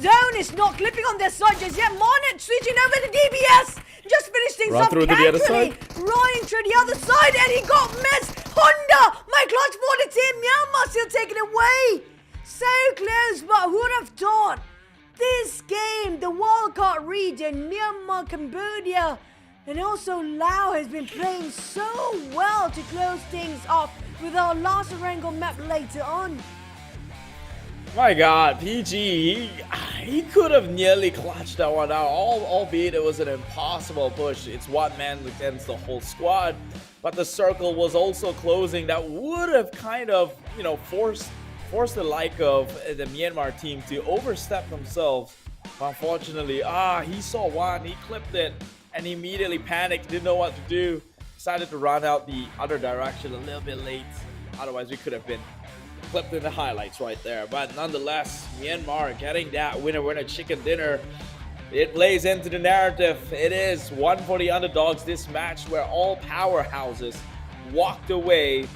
zone is not clipping on their side just yet. Monet switching over to DBS. Just finished things Run up through to the other casually. side. Running through the other side, and he got missed. Honda, my clutch for the team. Myanmar still taking it away. So close, but who would have thought? This game, the wildcard region, Myanmar, Cambodia, and also Laos has been playing so well to close things off with our last Erangel map later on. My God, PG, he could have nearly clutched that one out, albeit it was an impossible push. It's one man against the whole squad, but the circle was also closing. That would have kind of, forced the like of the Myanmar team to overstep themselves. But unfortunately, he saw one, he clipped it, and he immediately panicked, didn't know what to do. Decided to run out the other direction a little bit late. Otherwise, we could have been clipped in the highlights right there. But nonetheless, Myanmar getting that winner chicken dinner. It plays into the narrative. It is one for the underdogs, this match where all powerhouses walked away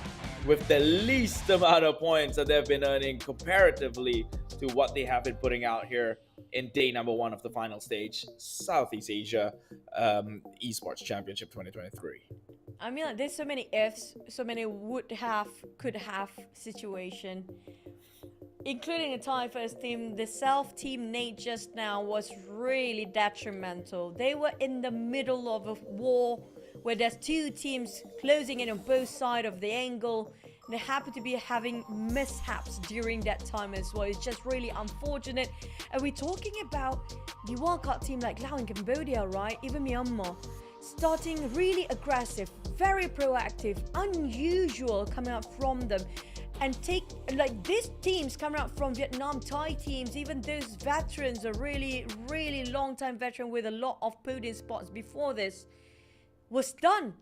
with the least amount of points that they've been earning comparatively to what they have been putting out here in day number 1 of the final stage, Southeast Asia Esports Championship 2023. I mean, like, there's so many ifs, so many would have, could have situation. Including the Thai first team, the self team Nate just now was really detrimental. They were in the middle of a war where there's two teams closing in on both sides of the angle. They happen to be having mishaps during that time as well. It's just really unfortunate. And we're talking about the wildcard team like Laos and Cambodia, right? Even Myanmar. Starting really aggressive, very proactive, unusual coming out from them. And these teams coming out from Vietnam, Thai teams, even those veterans are really, really long time veteran with a lot of podium spots before this was done.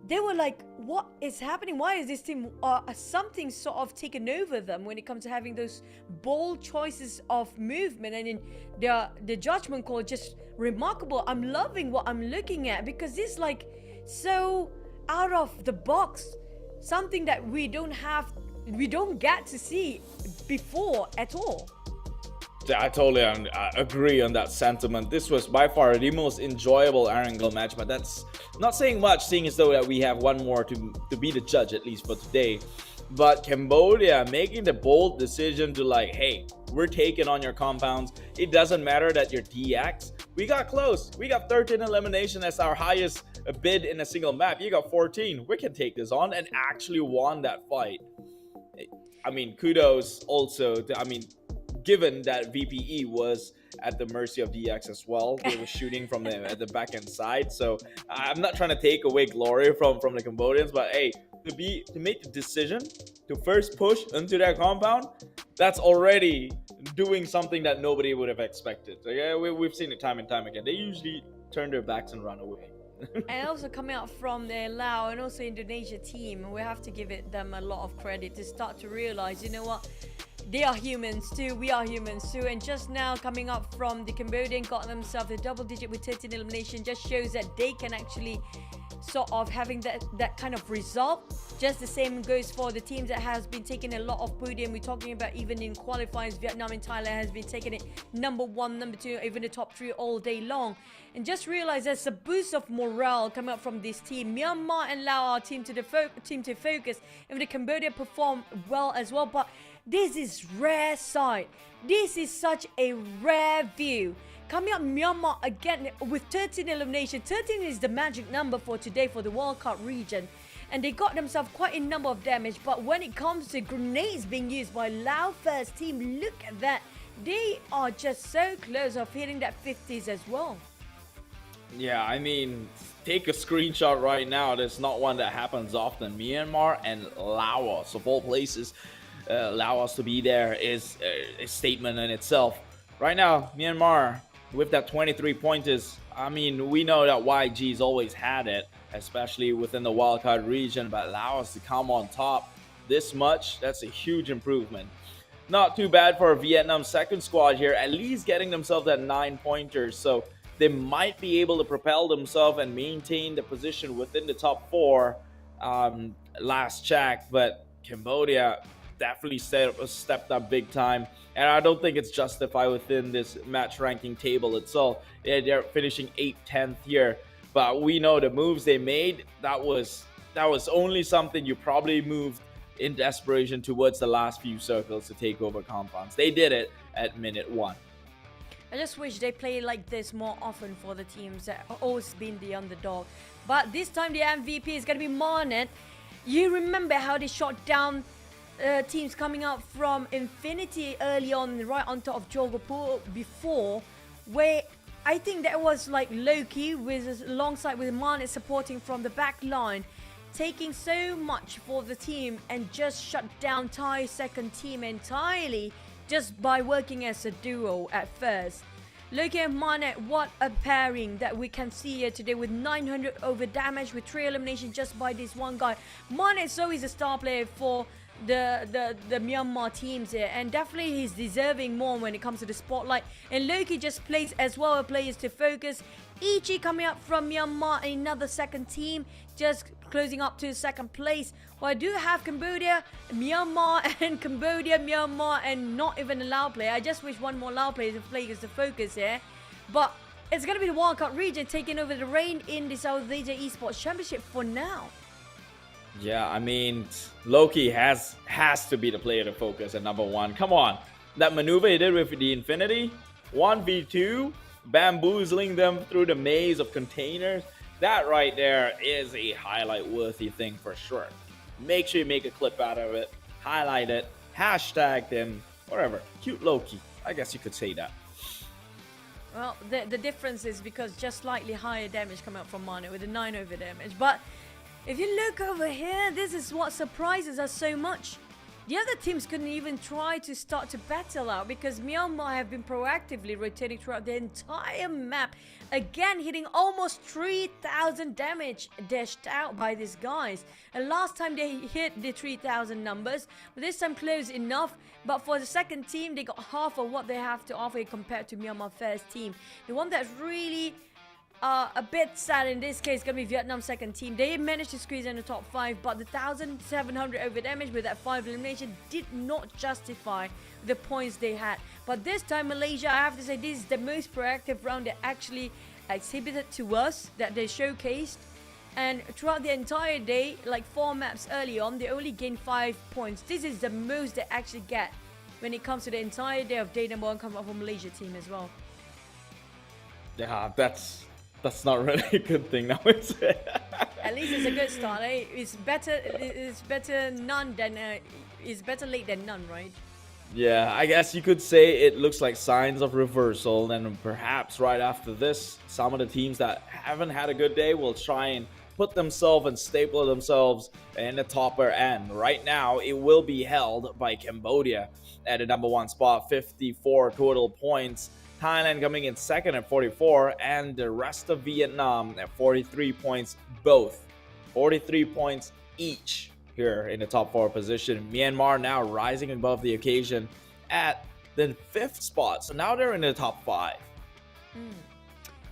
They were like, what is happening? Why is this team something sort of taken over them when it comes to having those bold choices of movement? And in the judgment call, just remarkable. I'm loving what I'm looking at because it's like so out of the box, something that we don't get to see before at all. I totally agree on that sentiment. This was by far the most enjoyable Erangel match, but that's not saying much, seeing as though that we have one more to be the judge, at least for today. But Cambodia making the bold decision to hey, we're taking on your compounds. It doesn't matter that you're DX. We got close. We got 13 elimination as our highest bid in a single map. You got 14. We can take this on, and actually won that fight. I mean, kudos also to, given that VPE was at the mercy of DX as well. They were shooting from at the back end side. So I'm not trying to take away glory from the Cambodians, but hey, to make the decision to first push into their compound, that's already doing something that nobody would have expected. So yeah, we've seen it time and time again. They usually turn their backs and run away. And also coming out from the Laos and also Indonesia team, we have to give them a lot of credit to start to realize, you know what, they are humans too, we are humans too. And just now coming up from the Cambodian, got themselves a double digit with 13 elimination, just shows that they can actually sort of having that kind of result. Just the same goes for the teams that has been taking a lot of podium. We're talking about even in qualifiers, Vietnam and Thailand has been taking it number 1, number 2, even the top 3 all day long. And just realize there's a boost of morale coming up from this team. Myanmar and Laos are team to focus, and the Cambodia perform well as well. But this is rare sight. This is such a rare view. Coming up, Myanmar again with 13 elimination. 13 is the magic number for today for the wildcard region. And they got themselves quite a number of damage. But when it comes to grenades being used by Laos first team, look at that. they are just so close of hitting that 50s as well. Yeah, I mean, take a screenshot right now. There's not one that happens often. Myanmar and Laos, of all places, Laos to be there is a statement in itself. Right now, Myanmar with that 23 pointers. I mean, we know that YG's always had it, especially within the wildcard region, but Laos to come on top this much, that's a huge improvement. Not too bad for Vietnam's second squad here, at least getting themselves that 9 pointers. So they might be able to propel themselves and maintain the position within the top 4 last check. But Cambodia definitely stepped up big time. And I don't think it's justified within this match ranking table itself. Yeah, they're finishing 8th, 10th here. But we know the moves they made, that was only something you probably moved in desperation towards the last few circles to take over compounds. They did it at minute 1. I just wish they play like this more often for the teams that have always been the underdog. But this time the MVP is going to be Marnet. You remember how they shot down teams coming out from Infinity early on, right on top of Jogapur before, where I think that was like Loki with alongside with Marnet supporting from the back line, taking so much for the team and just shut down Thai's second team entirely just by working as a duo at first. Loki and Marnet, what a pairing that we can see here today with 900 over damage with 3 eliminations just by this one guy. Marnet is always a star player for the Myanmar teams here, and definitely he's deserving more when it comes to the spotlight. And Loki just plays as well players to focus. Ichi coming up from Myanmar, another second team, just closing up to second place. Well, I do have Cambodia, Myanmar, and Cambodia, Myanmar, and not even a Lao player. I just wish one more Lao player to play as the focus here. But it's going to be the wildcard region taking over the reign in the Southest Asia Esports Championship for now. Yeah, I mean, Loki has to be the player to focus at number 1. Come on. That maneuver he did with the Infinity, 1v2, bamboozling them through the maze of containers. That right there is a highlight-worthy thing for sure. Make sure you make a clip out of it, highlight it, hashtag them, whatever. Cute Loki. I guess you could say that. Well, the difference is because just slightly higher damage coming out from Mane with a 9 over damage. But if you look over here, this is what surprises us so much. The other teams couldn't even try to start to battle out because Myanmar have been proactively rotating throughout the entire map. Again, hitting almost 3,000 damage dashed out by these guys. And last time they hit the 3,000 numbers, but this time close enough. But for the second team, they got half of what they have to offer compared to Myanmar first team. The one that's really a bit sad in this case is going to be Vietnam's second team. They managed to squeeze in the top 5, but the 1,700 over damage with that 5 elimination did not justify the points they had. But this time Malaysia, I have to say, this is the most proactive round they actually exhibited to us, that they showcased. And throughout the entire day, like 4 maps early on, they only gained 5 points. This is the most they actually get when it comes to the entire day of day number 1 coming up from Malaysia team as well. Yeah, that's not really a good thing now, is it? At least it's a good start, eh? It's better late than none, right? Yeah, I guess you could say it looks like signs of reversal, and perhaps right after this, some of the teams that haven't had a good day will try and put themselves and staple themselves in the topper end. Right now, it will be held by Cambodia at the number 1 spot, 54 total points. Thailand coming in second at 44, and the rest of Vietnam at 43 points, both 43 points each here in the top 4 position. Myanmar now rising above the occasion at the 5th spot, so now they're in the top 5.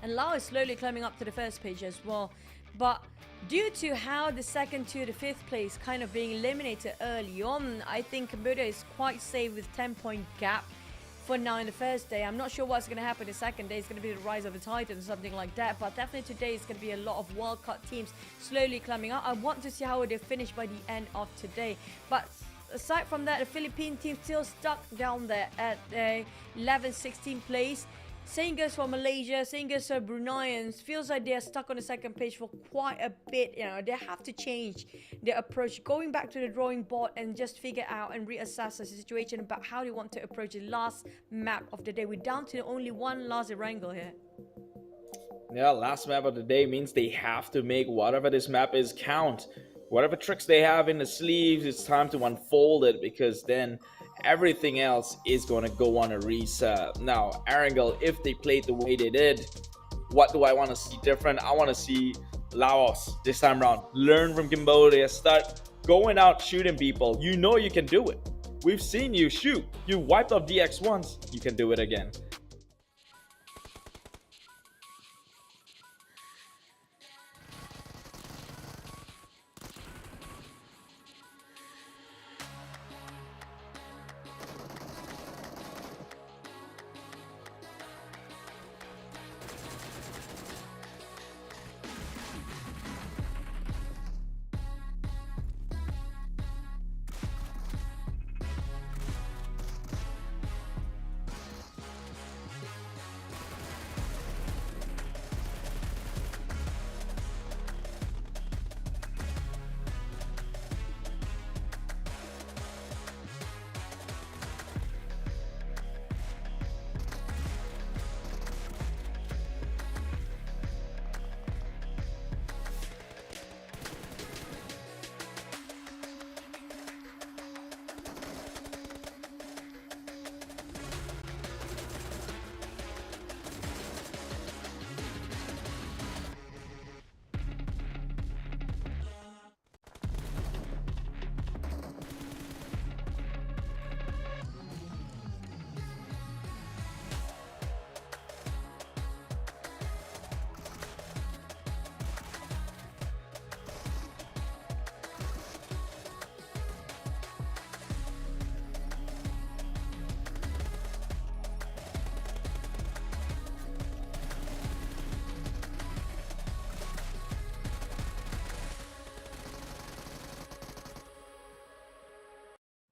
And Laos is slowly climbing up to the first page as well, but due to how the second to the 5th place kind of being eliminated early on, I think Cambodia is quite safe with 10-point gap for now in the first day. I'm not sure what's going to happen the second day. It's going to be the rise of the Titans or something like that. But definitely today is going to be a lot of wildcard teams slowly climbing up. I want to see how they finish by the end of today. But aside from that, the Philippine team still stuck down there at the 11th, 16th place. Same goes for Malaysia, same goes for Bruneians. Feels like they're stuck on the second page for quite a bit. You know, they have to change their approach, going back to the drawing board and just figure out and reassess the situation about how they want to approach the last map of the day. We're down to only one last Erangel here. Yeah, last map of the day means they have to make whatever this map is count. Whatever tricks they have in the sleeves, it's time to unfold it, because then everything else is going to go on a reset. Now, Erangel, if they played the way they did, what do I want to see different? I want to see Laos this time around. Learn from Cambodia. Start going out shooting people. You know you can do it. We've seen you shoot. You wiped off DX once. You can do it again.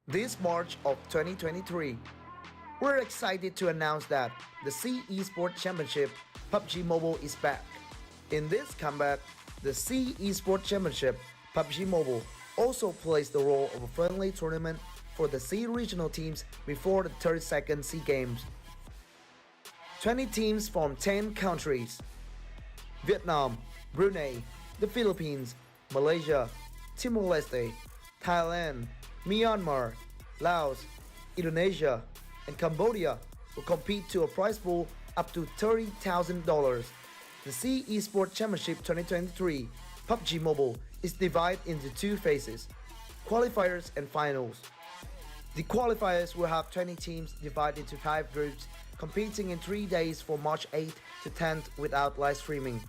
This March of 2023, we're excited to announce that the C Esports Championship PUBG Mobile is back. In this comeback, the C Esports Championship PUBG Mobile also plays the role of a friendly tournament for the C regional teams before the 32nd C Games. 20 teams from 10 countries: Vietnam, Brunei, the Philippines, Malaysia, Timor-Leste, Thailand, Myanmar, Laos, Indonesia, and Cambodia will compete to a prize pool up to $30,000. The C Esports Championship 2023 PUBG Mobile is divided into two phases: qualifiers and finals. The qualifiers will have 20 teams divided into 5 groups, competing in 3 days from March 8th to 10th without live streaming.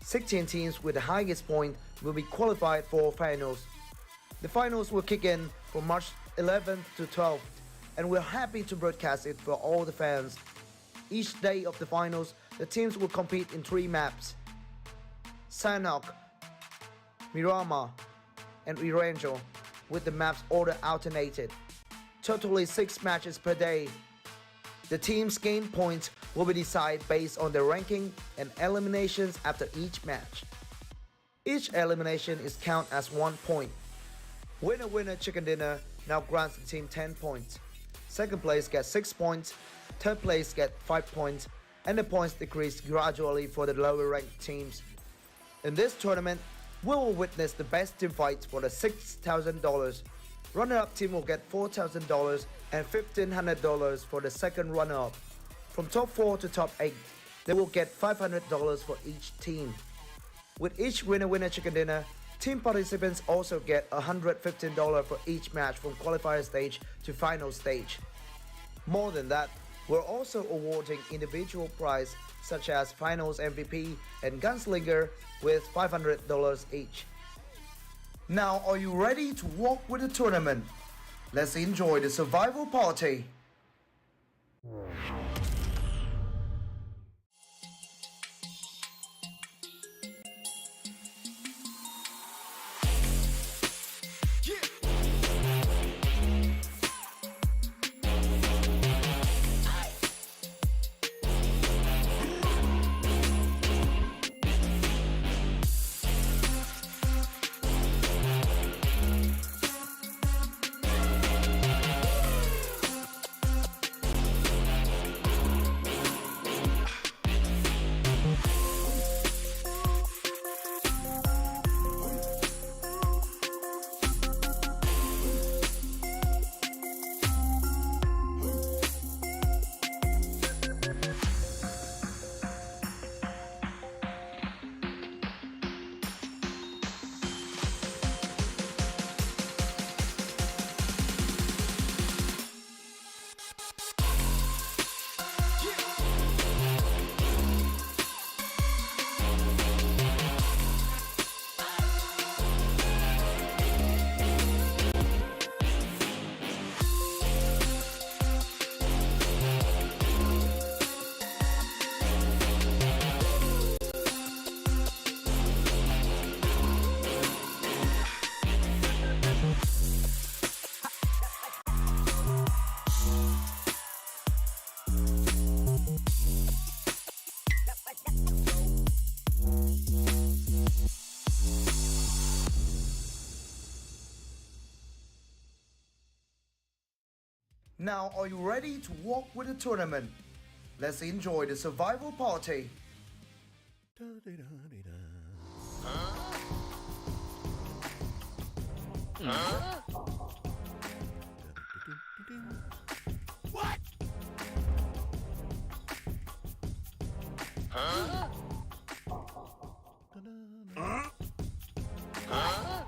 16 teams with the highest point will be qualified for finals. The finals will kick in from March 11th to 12th, and we're happy to broadcast it for all the fans. Each day of the finals, the teams will compete in 3 maps: Sanhok, Miramar, and Erangel, with the maps order alternated. Totally 6 matches per day. The teams' gain points will be decided based on their ranking and eliminations after each match. Each elimination is counted as 1 point. Winner winner chicken dinner now grants the team 10 points. Second place gets 6 points, third place gets 5 points, and the points decrease gradually for the lower ranked teams. In this tournament, we will witness the best team fights for the $6,000. Runner-up team will get $4,000 and $1,500 for the second runner-up. From top 4 to top 8, they will get $500 for each team. With each winner-winner chicken dinner, team participants also get $115 for each match from qualifier stage to final stage. More than that, we're also awarding individual prizes such as Finals MVP and Gunslinger with $500 each. Now, are you ready to walk with the tournament? Let's enjoy the survival party. Now, are you ready to walk with the tournament? Let's enjoy the survival party. What? Huh? Huh? Huh?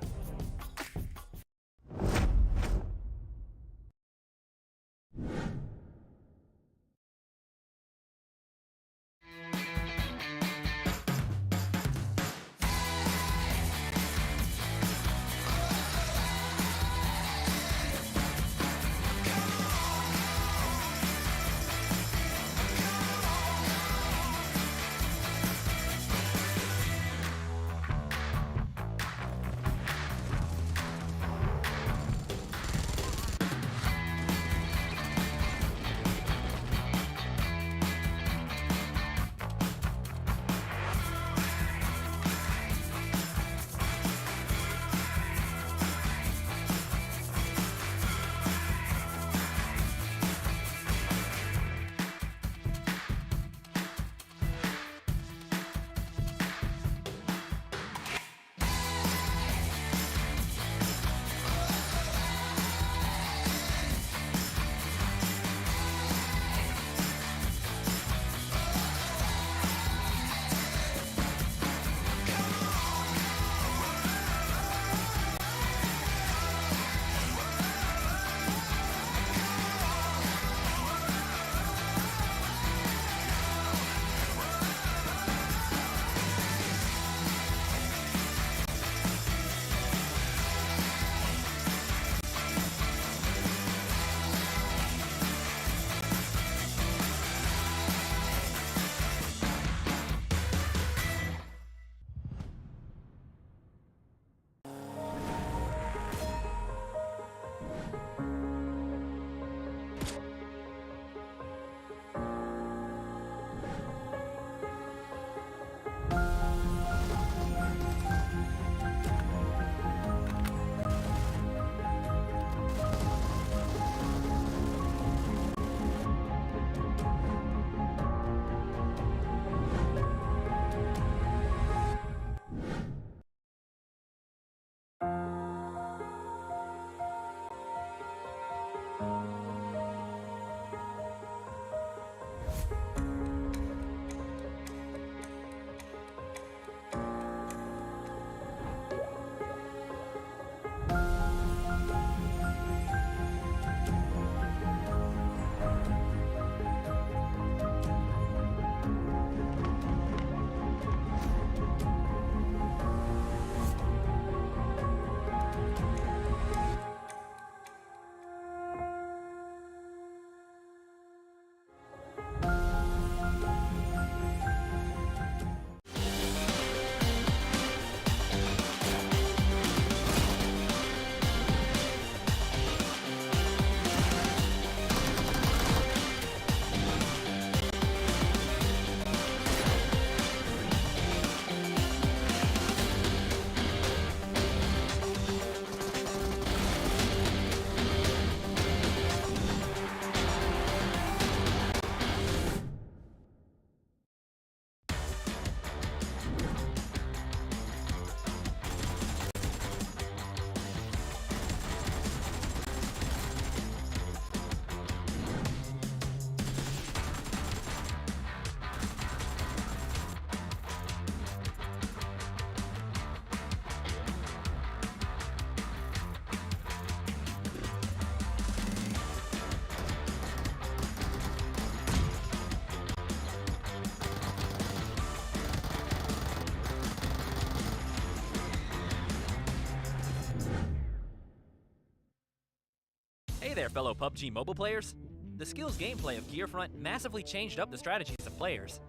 Hey there, fellow PUBG mobile players! The skills gameplay of Gearfront massively changed up the strategies of players.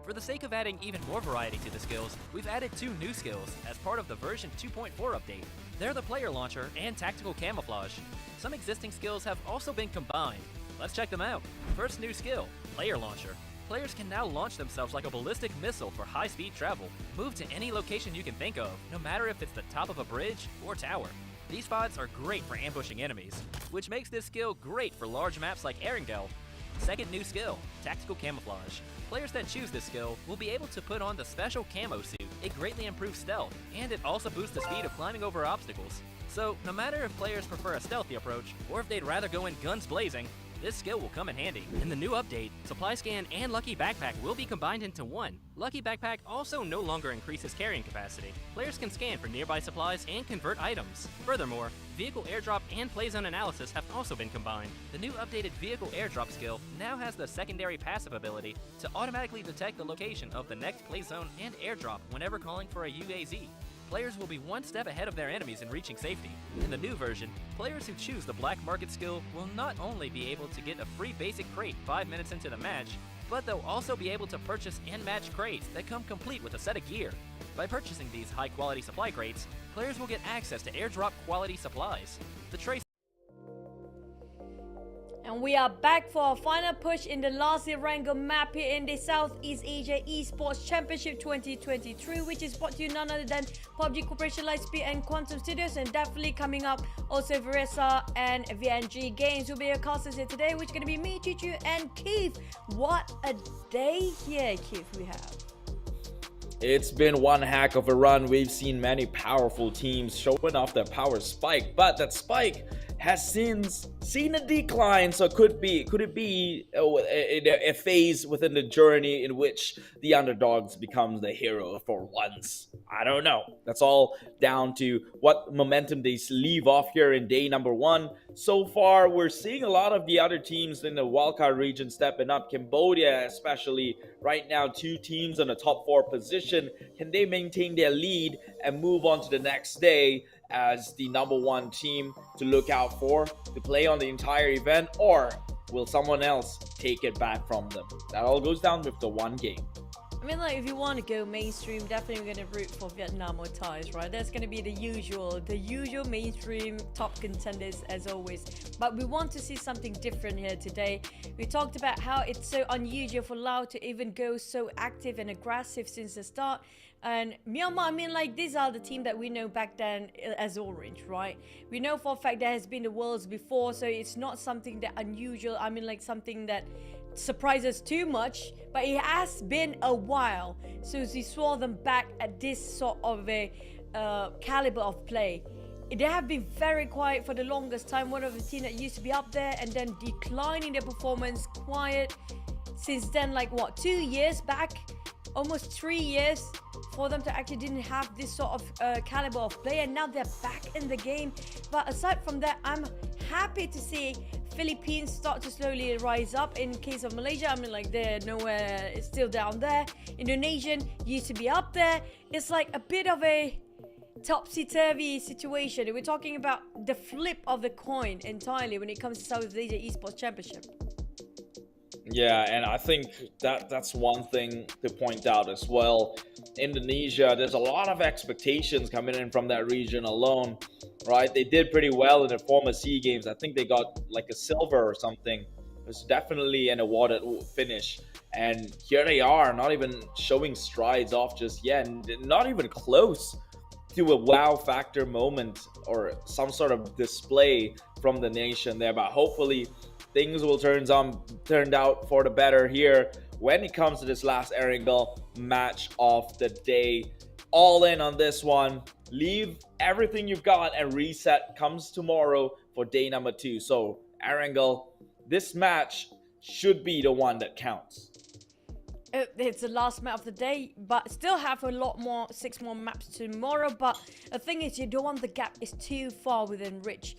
For the sake of adding even more variety to the skills, we've added 2 new skills as part of the version 2.4 update. They're the Player Launcher and Tactical Camouflage. Some existing skills have also been combined. Let's check them out. First new skill, Player Launcher. Players can now launch themselves like a ballistic missile for high-speed travel. Move to any location you can think of, no matter if it's the top of a bridge or tower. These spots are great for ambushing enemies, which makes this skill great for large maps like Erangel. Second new skill, Tactical Camouflage. Players that choose this skill will be able to put on the special camo suit. It greatly improves stealth, and it also boosts the speed of climbing over obstacles. So, no matter if players prefer a stealthy approach, or if they'd rather go in guns blazing, this skill will come in handy. In the new update, Supply Scan and Lucky Backpack will be combined into one. Lucky Backpack also no longer increases carrying capacity. Players can scan for nearby supplies and convert items. Furthermore, Vehicle Airdrop and Playzone Analysis have also been combined. The new updated Vehicle Airdrop skill now has the secondary passive ability to automatically detect the location of the next playzone and airdrop whenever calling for a UAZ. Players will be one step ahead of their enemies in reaching safety. In the new version, players who choose the Black Market skill will not only be able to get a free basic crate 5 minutes into the match, but they'll also be able to purchase and match crates that come complete with a set of gear. By purchasing these high-quality supply crates, players will get access to airdrop quality supplies. The trace And we are back for our final push in the last Erangel map here in the Southeast Asia Esports Championship 2023, which is brought to you none other than PUBG Corporation, Lightspeed and Quantum Studios, and definitely coming up also Veresa and VNG Games will be your casters here today, which is going to be me, Chuchu and Keith. What a day here, Keith, we have. It's been one heck of a run. We've seen many powerful teams showing off their power spike, but that spike has since seen a decline. So could it be a phase within the journey in which the underdogs becomes the hero for once? I don't know. That's all down to what momentum they leave off here in day number 1. So far, we're seeing a lot of the other teams in the wildcard region stepping up. Cambodia, especially right now, 2 teams on the top 4 position. Can they maintain their lead and move on to the next day as the number 1 team to look out for to play on the entire event, or will someone else take it back from them? That all goes down with the one game. I mean, like, if you want to go mainstream, definitely we're going to root for Vietnam or Thais, right? That's going to be the usual mainstream top contenders as always. But we want to see something different here today. We talked about how it's so unusual for Laos to even go so active and aggressive since the start. And Myanmar, I mean, like, these are the team that we know back then as Orange, right? We know for a fact there has been the Worlds before, so it's not something that unusual. I mean, like, something that surprises too much, but it has been a while since we saw them back at this sort of a caliber of play. They have been very quiet for the longest time. One of the teams that used to be up there and then declining their performance, quiet since then, like what, 2 years back, almost 3 years for them to actually didn't have this sort of caliber of play, and now they're back in the game. But aside from that, I'm happy to see Philippines start to slowly rise up. In case of Malaysia, I mean, like, they're nowhere, it's still down there. Indonesian used to be up there. It's like a bit of a topsy-turvy situation. We're talking about the flip of the coin entirely when it comes to Southest Asia Esports Championship. Yeah, and I think that's one thing to point out as well. Indonesia, there's a lot of expectations coming in from that region alone, right? They did pretty well in their former SEA Games. I think they got like a silver or something. It was definitely an awarded finish. And here they are, not even showing strides off just yet, and not even close to a wow factor moment or some sort of display from the nation there. But hopefully things will turn out for the better here when it comes to this last Erangel match of the day. All in on this one. Leave everything you've got and reset comes tomorrow for day number 2. So Erangel, this match should be the one that counts. It's the last map of the day, but still have a lot more, 6 more maps tomorrow. But the thing is, you don't want the gap is too far within reach.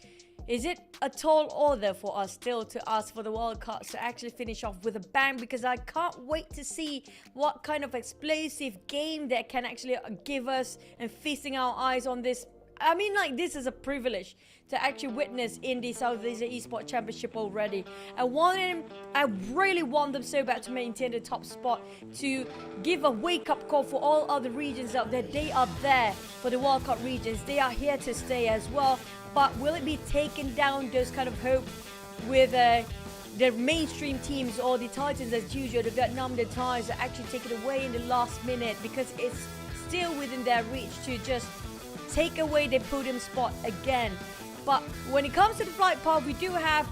Is it a tall order for us still to ask for the wildcards to actually finish off with a bang? Because I can't wait to see what kind of explosive game that can actually give us and feasting our eyes on this. I mean, like, this is a privilege to actually witness in the Southeast Asia Esports Championship already. I really want them so bad to maintain the top spot, to give a wake-up call for all other regions out there. They are there for the wildcard regions. They are here to stay as well. But will it be taking down those kind of hope with the mainstream teams or the Titans as usual? The Vietnam, the Thais are actually taken away in the last minute because it's still within their reach to just take away their podium spot again. But when it comes to the flight path, we do have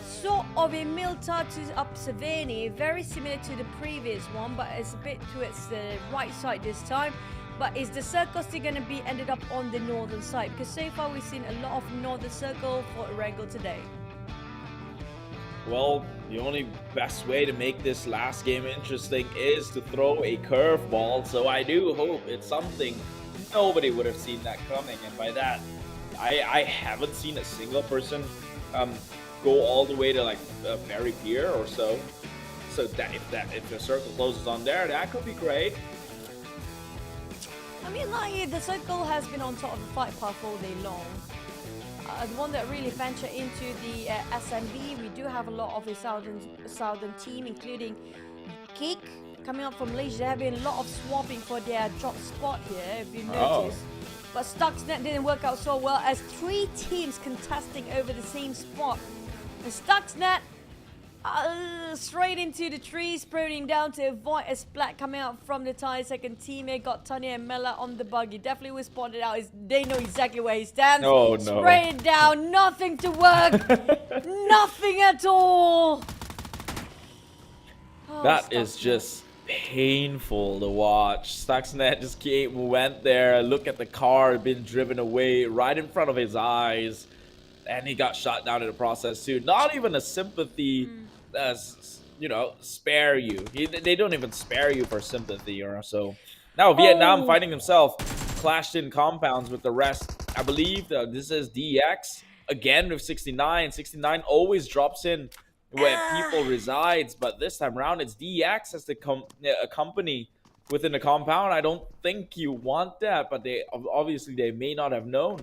sort of a Miltatus up Savani, very similar to the previous one, but it's a bit towards the right side this time. But is the circle still going to be ended up on the northern side? Because so far we've seen a lot of northern circle for Erangel today. Well, the only best way to make this last game interesting is to throw a curveball. So I do hope it's something nobody would have seen that coming. And by that, I haven't seen a single person go all the way to like a ferry pier or so. So that if the circle closes on there, that could be great. I mean, like, the circle has been on top of the flight path all day long. The one that really venture into the SMB, we do have a lot of the southern team, including Geek coming up from Malaysia. There have been a lot of swapping for their drop spot here, if you notice. But Stuxnet didn't work out so well as 3 teams contesting over the same spot. And Stuxnet straight into the trees, proning down to avoid a splat coming out from the Thai second teammate. Got Tanya and Mela on the buggy. Definitely was spotted out. They know exactly where he stands. Oh no. Sprayed down, nothing to work. Nothing at all. Oh, That is just painful to watch. Stuxnet just went there, look at the car being driven away right in front of his eyes, and he got shot down in the process too. Not even a sympathy, spare you. They don't even spare you for sympathy or so. Now Vietnam finding himself clashed in compounds with the rest. I believe this is DX again with 69. 69 always drops in where people resides, but this time around it's DX as the company within the compound. I don't think you want that, but they may not have known.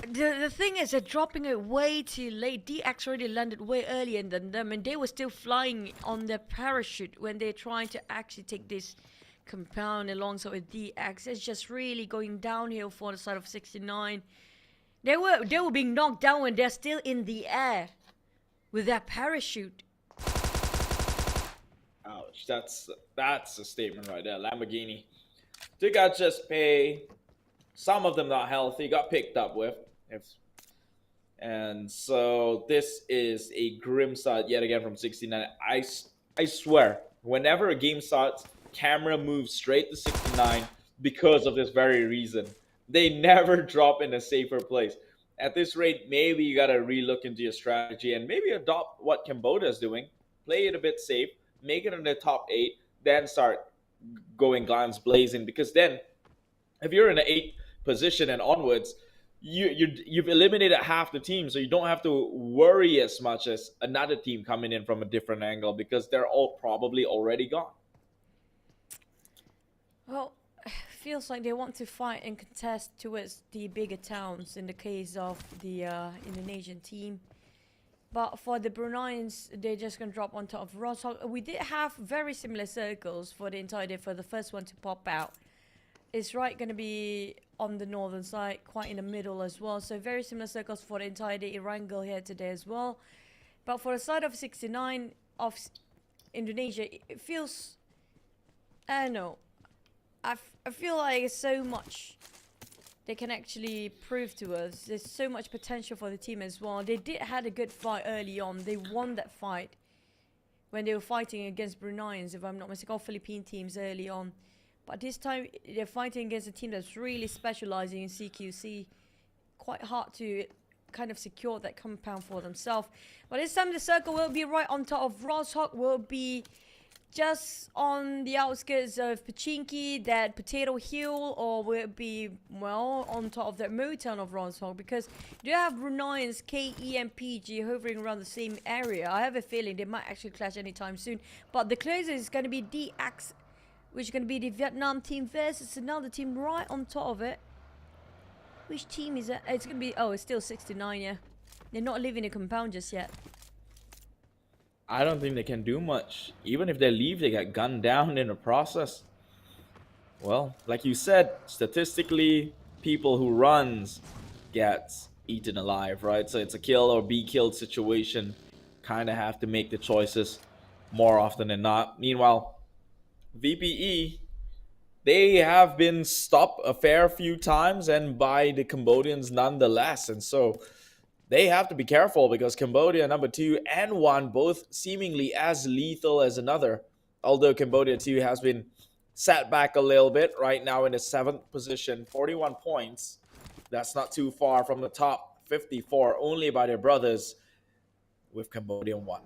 The thing is, they're dropping it way too late. DX already landed way earlier than them, and they were still flying on their parachute when they're trying to actually take this compound alongside with DX. It's just really going downhill for the side of 69. They were being knocked down when they're still in the air with that parachute. Ouch, that's a statement right there. Lamborghini. They got just pay. Some of them not healthy, got picked up with. And so this is a grim start yet again from 69. I swear, whenever a game starts, camera moves straight to 69 because of this very reason. They never drop in a safer place. At this rate, maybe you got to relook into your strategy and maybe adopt what Cambodia is doing. Play it a bit safe, make it in the top 8, then start going guns blazing. Because then, if you're in the 8th position and onwards, you've eliminated half the team, so you don't have to worry as much as another team coming in from a different angle because they're all probably already gone. Well, feels like they want to fight and contest towards the bigger towns in the case of the Indonesian team. But for the Bruneians, they're just going to drop on top of Roshok. We did have very similar circles for the entire day for the first one to pop out. It's right going to be on the northern side, quite in the middle as well. So very similar circles for the entire day. Erangel here today as well. But for the side of 69 of Indonesia, it feels, I don't know. I feel like it's so much they can actually prove to us. There's so much potential for the team as well. They did had a good fight early on. They won that fight when they were fighting against Bruneians, if I'm not mistaken, or Philippine teams early on. But this time, they're fighting against a team that's really specializing in CQC. Quite hard to kind of secure that compound for themselves. But this time, the circle will be right on top of Roshok. Will be just on the outskirts of Pachinki, that Potato Hill, or will it be, well, on top of that motown of Roshok? Because you have Bruneians, KE and PG hovering around the same area. I have a feeling they might actually clash anytime soon. But the closest is going to be DX, which is going to be the Vietnam team versus another team right on top of it. Which team is that? It's going to be, oh, it's still 69, yeah. They're not leaving a compound just yet. I don't think they can do much. Even if they leave, they get gunned down in the process. Well, like you said, statistically, people who runs gets eaten alive, right? So it's a kill or be killed situation. Kind of have to make the choices more often than not. Meanwhile, VPE they have been stopped a fair few times and by the Cambodians nonetheless. And so they have to be careful because Cambodia number 2 and 1 both seemingly as lethal as another. Although Cambodia 2 has been set back a little bit right now in the 7th position, 41 points. That's not too far from the top 54, only by their brothers with Cambodia 1.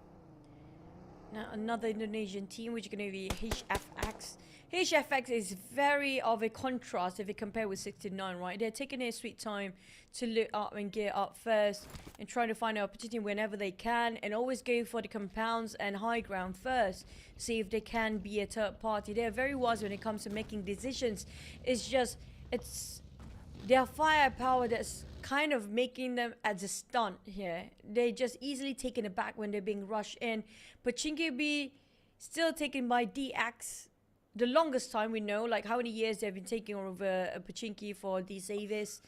Now another Indonesian team, which is going to be HFX. HFX is very of a contrast if you compare with 69, right? They're taking their sweet time to look up and gear up first and trying to find an opportunity whenever they can and always go for the compounds and high ground first. See if they can be a third party. They're very wise when it comes to making decisions. It's their firepower that's kind of making them as a stunt here. They're just easily taken aback when they're being rushed in. But Chinky be still taken by DX. The longest time we know, like how many years they've been taking over Pachinki for D Savis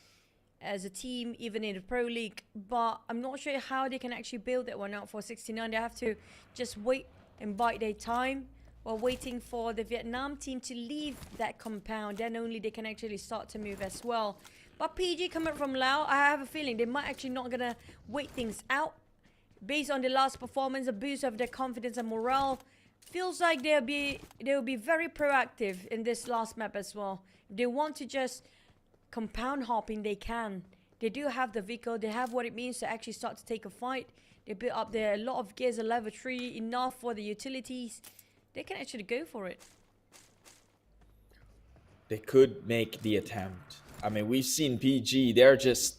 as a team, even in the Pro League. But I'm not sure how they can actually build that one out for 69. They have to just wait and bide their time while waiting for the Vietnam team to leave that compound. Then only they can actually start to move as well. But PG coming from Laos, I have a feeling they might actually not gonna wait things out. Based on the last performance, a boost of their confidence and morale. Feels like they'll be very proactive in this last map as well. If they want to just compound hopping, they can. They do have the vehicle. They have what it means to actually start to take a fight. They built up there a lot of gears at level 3, enough for the utilities. They can actually go for it. They could make the attempt. I mean, we've seen PG. They're just,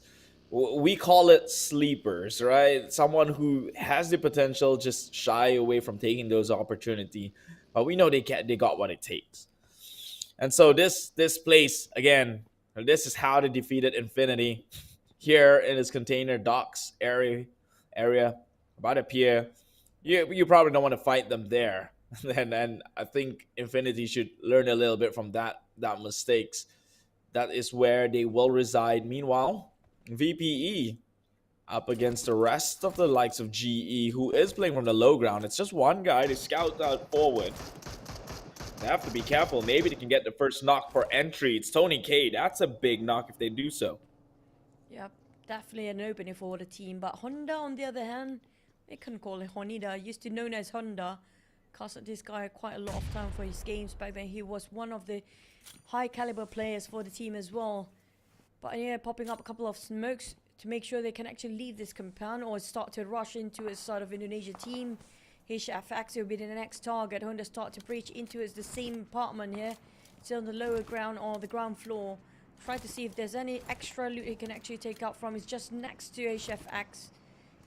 we call it sleepers, right? Someone who has the potential, just shy away from taking those opportunities. But we know they got what it takes. And so this place, again, this is how they defeated Infinity. Here in this container docks area about a pier. You probably don't want to fight them there. and I think Infinity should learn a little bit from that mistakes. That is where they will reside. Meanwhile, VPE up against the rest of the likes of GE, who is playing from the low ground. It's just one guy to scout out forward. They have to be careful. Maybe they can get the first knock for entry. It's Tony K. That's a big knock if they do so. Yep, definitely an opening for the team. But Honda, on the other hand, they couldn't call it Honida. Used to known as Honda. Cost this guy quite a lot of time for his games back then. He was one of the high caliber players for the team as well. But yeah, popping up a couple of smokes to make sure they can actually leave this compound or start to rush into a sort of Indonesia team. HFX will be the next target. Honda start to breach into the same apartment here. Still on the lower ground or the ground floor. Try to see if there's any extra loot he can actually take out from. It's just next to HFX.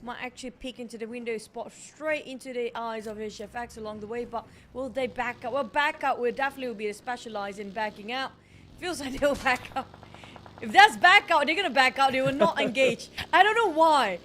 Might actually peek into the window spot straight into the eyes of HFX along the way, but will they back out? Well, back out will definitely be specialized in backing out. Feels like they'll back out. If that's back out, they're gonna back out. They will not engage. I don't know why.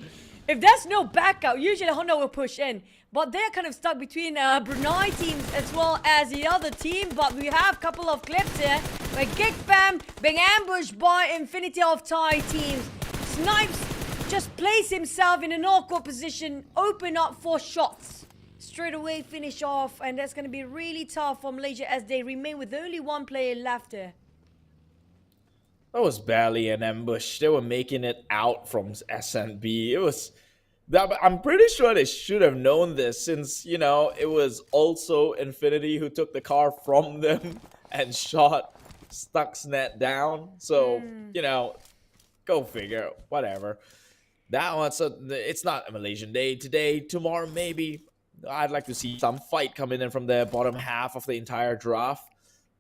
If there's no back out, usually Honda will push in. But they're kind of stuck between Brunei teams as well as the other team. But we have a couple of clips here where Gig Fam being ambushed by Infinity of Thai teams. Snipes just place himself in an awkward position, open up for shots. Straight away finish off, and that's going to be really tough for Malaysia as they remain with only one player left there. That was barely an ambush. They were making it out from SNB. It was that. I'm pretty sure they should have known this since, you know, it was also Infinity who took the car from them and shot Stuxnet down. So, you know, go figure. Whatever. That one, so it's not a Malaysian day today. Tomorrow, maybe. I'd like to see some fight coming in from the bottom half of the entire draft,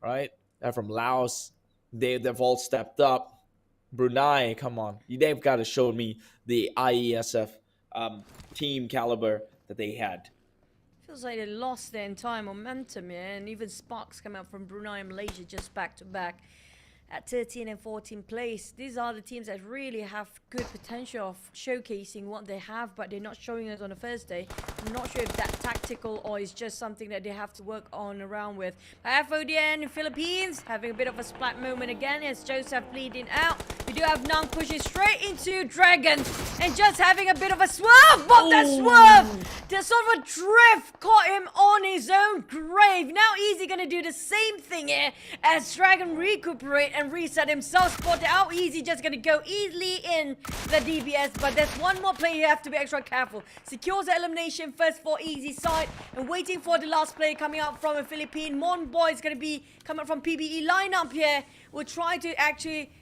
right? They're from Laos. They've all stepped up. Brunei, come on. They've got to show me the IESF team caliber that they had. Feels like they lost their entire momentum here, and even sparks come out from Brunei and Malaysia just back to back at 13 and 14 place. These are the teams that really have good potential of showcasing what they have, but they're not showing it on the first day. I'm not sure if that's tactical or it's just something that they have to work on around with. FODN in Philippines having a bit of a splat moment again as Joseph bleeding out. We do have Nang pushing straight into Dragon and just having a bit of a swerve. But that swerve, the sort of a drift caught him on his own grave. Now Easy gonna do the same thing here as Dragon recuperate and reset himself. Spotted out. Easy just gonna go easily in the DBS, but there's one more player you have to be extra careful. Secures the elimination first for Easy side and waiting for the last player coming out from a Philippine. Mon Boy is gonna be coming from PBE lineup here. We'll try to actually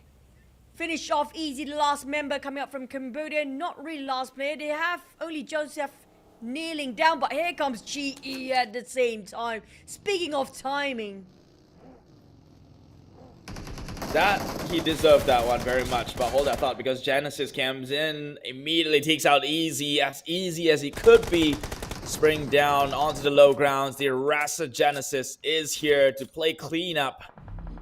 finish off Easy, the last member coming up from Cambodia. Not really last player. They have only Joseph kneeling down, but here comes GE at the same time. Speaking of timing. That, he deserved that one very much, but hold that thought because Genesis comes in, immediately takes out easy as he could be. Spring down onto the low grounds. The rest of Genesis is here to play cleanup.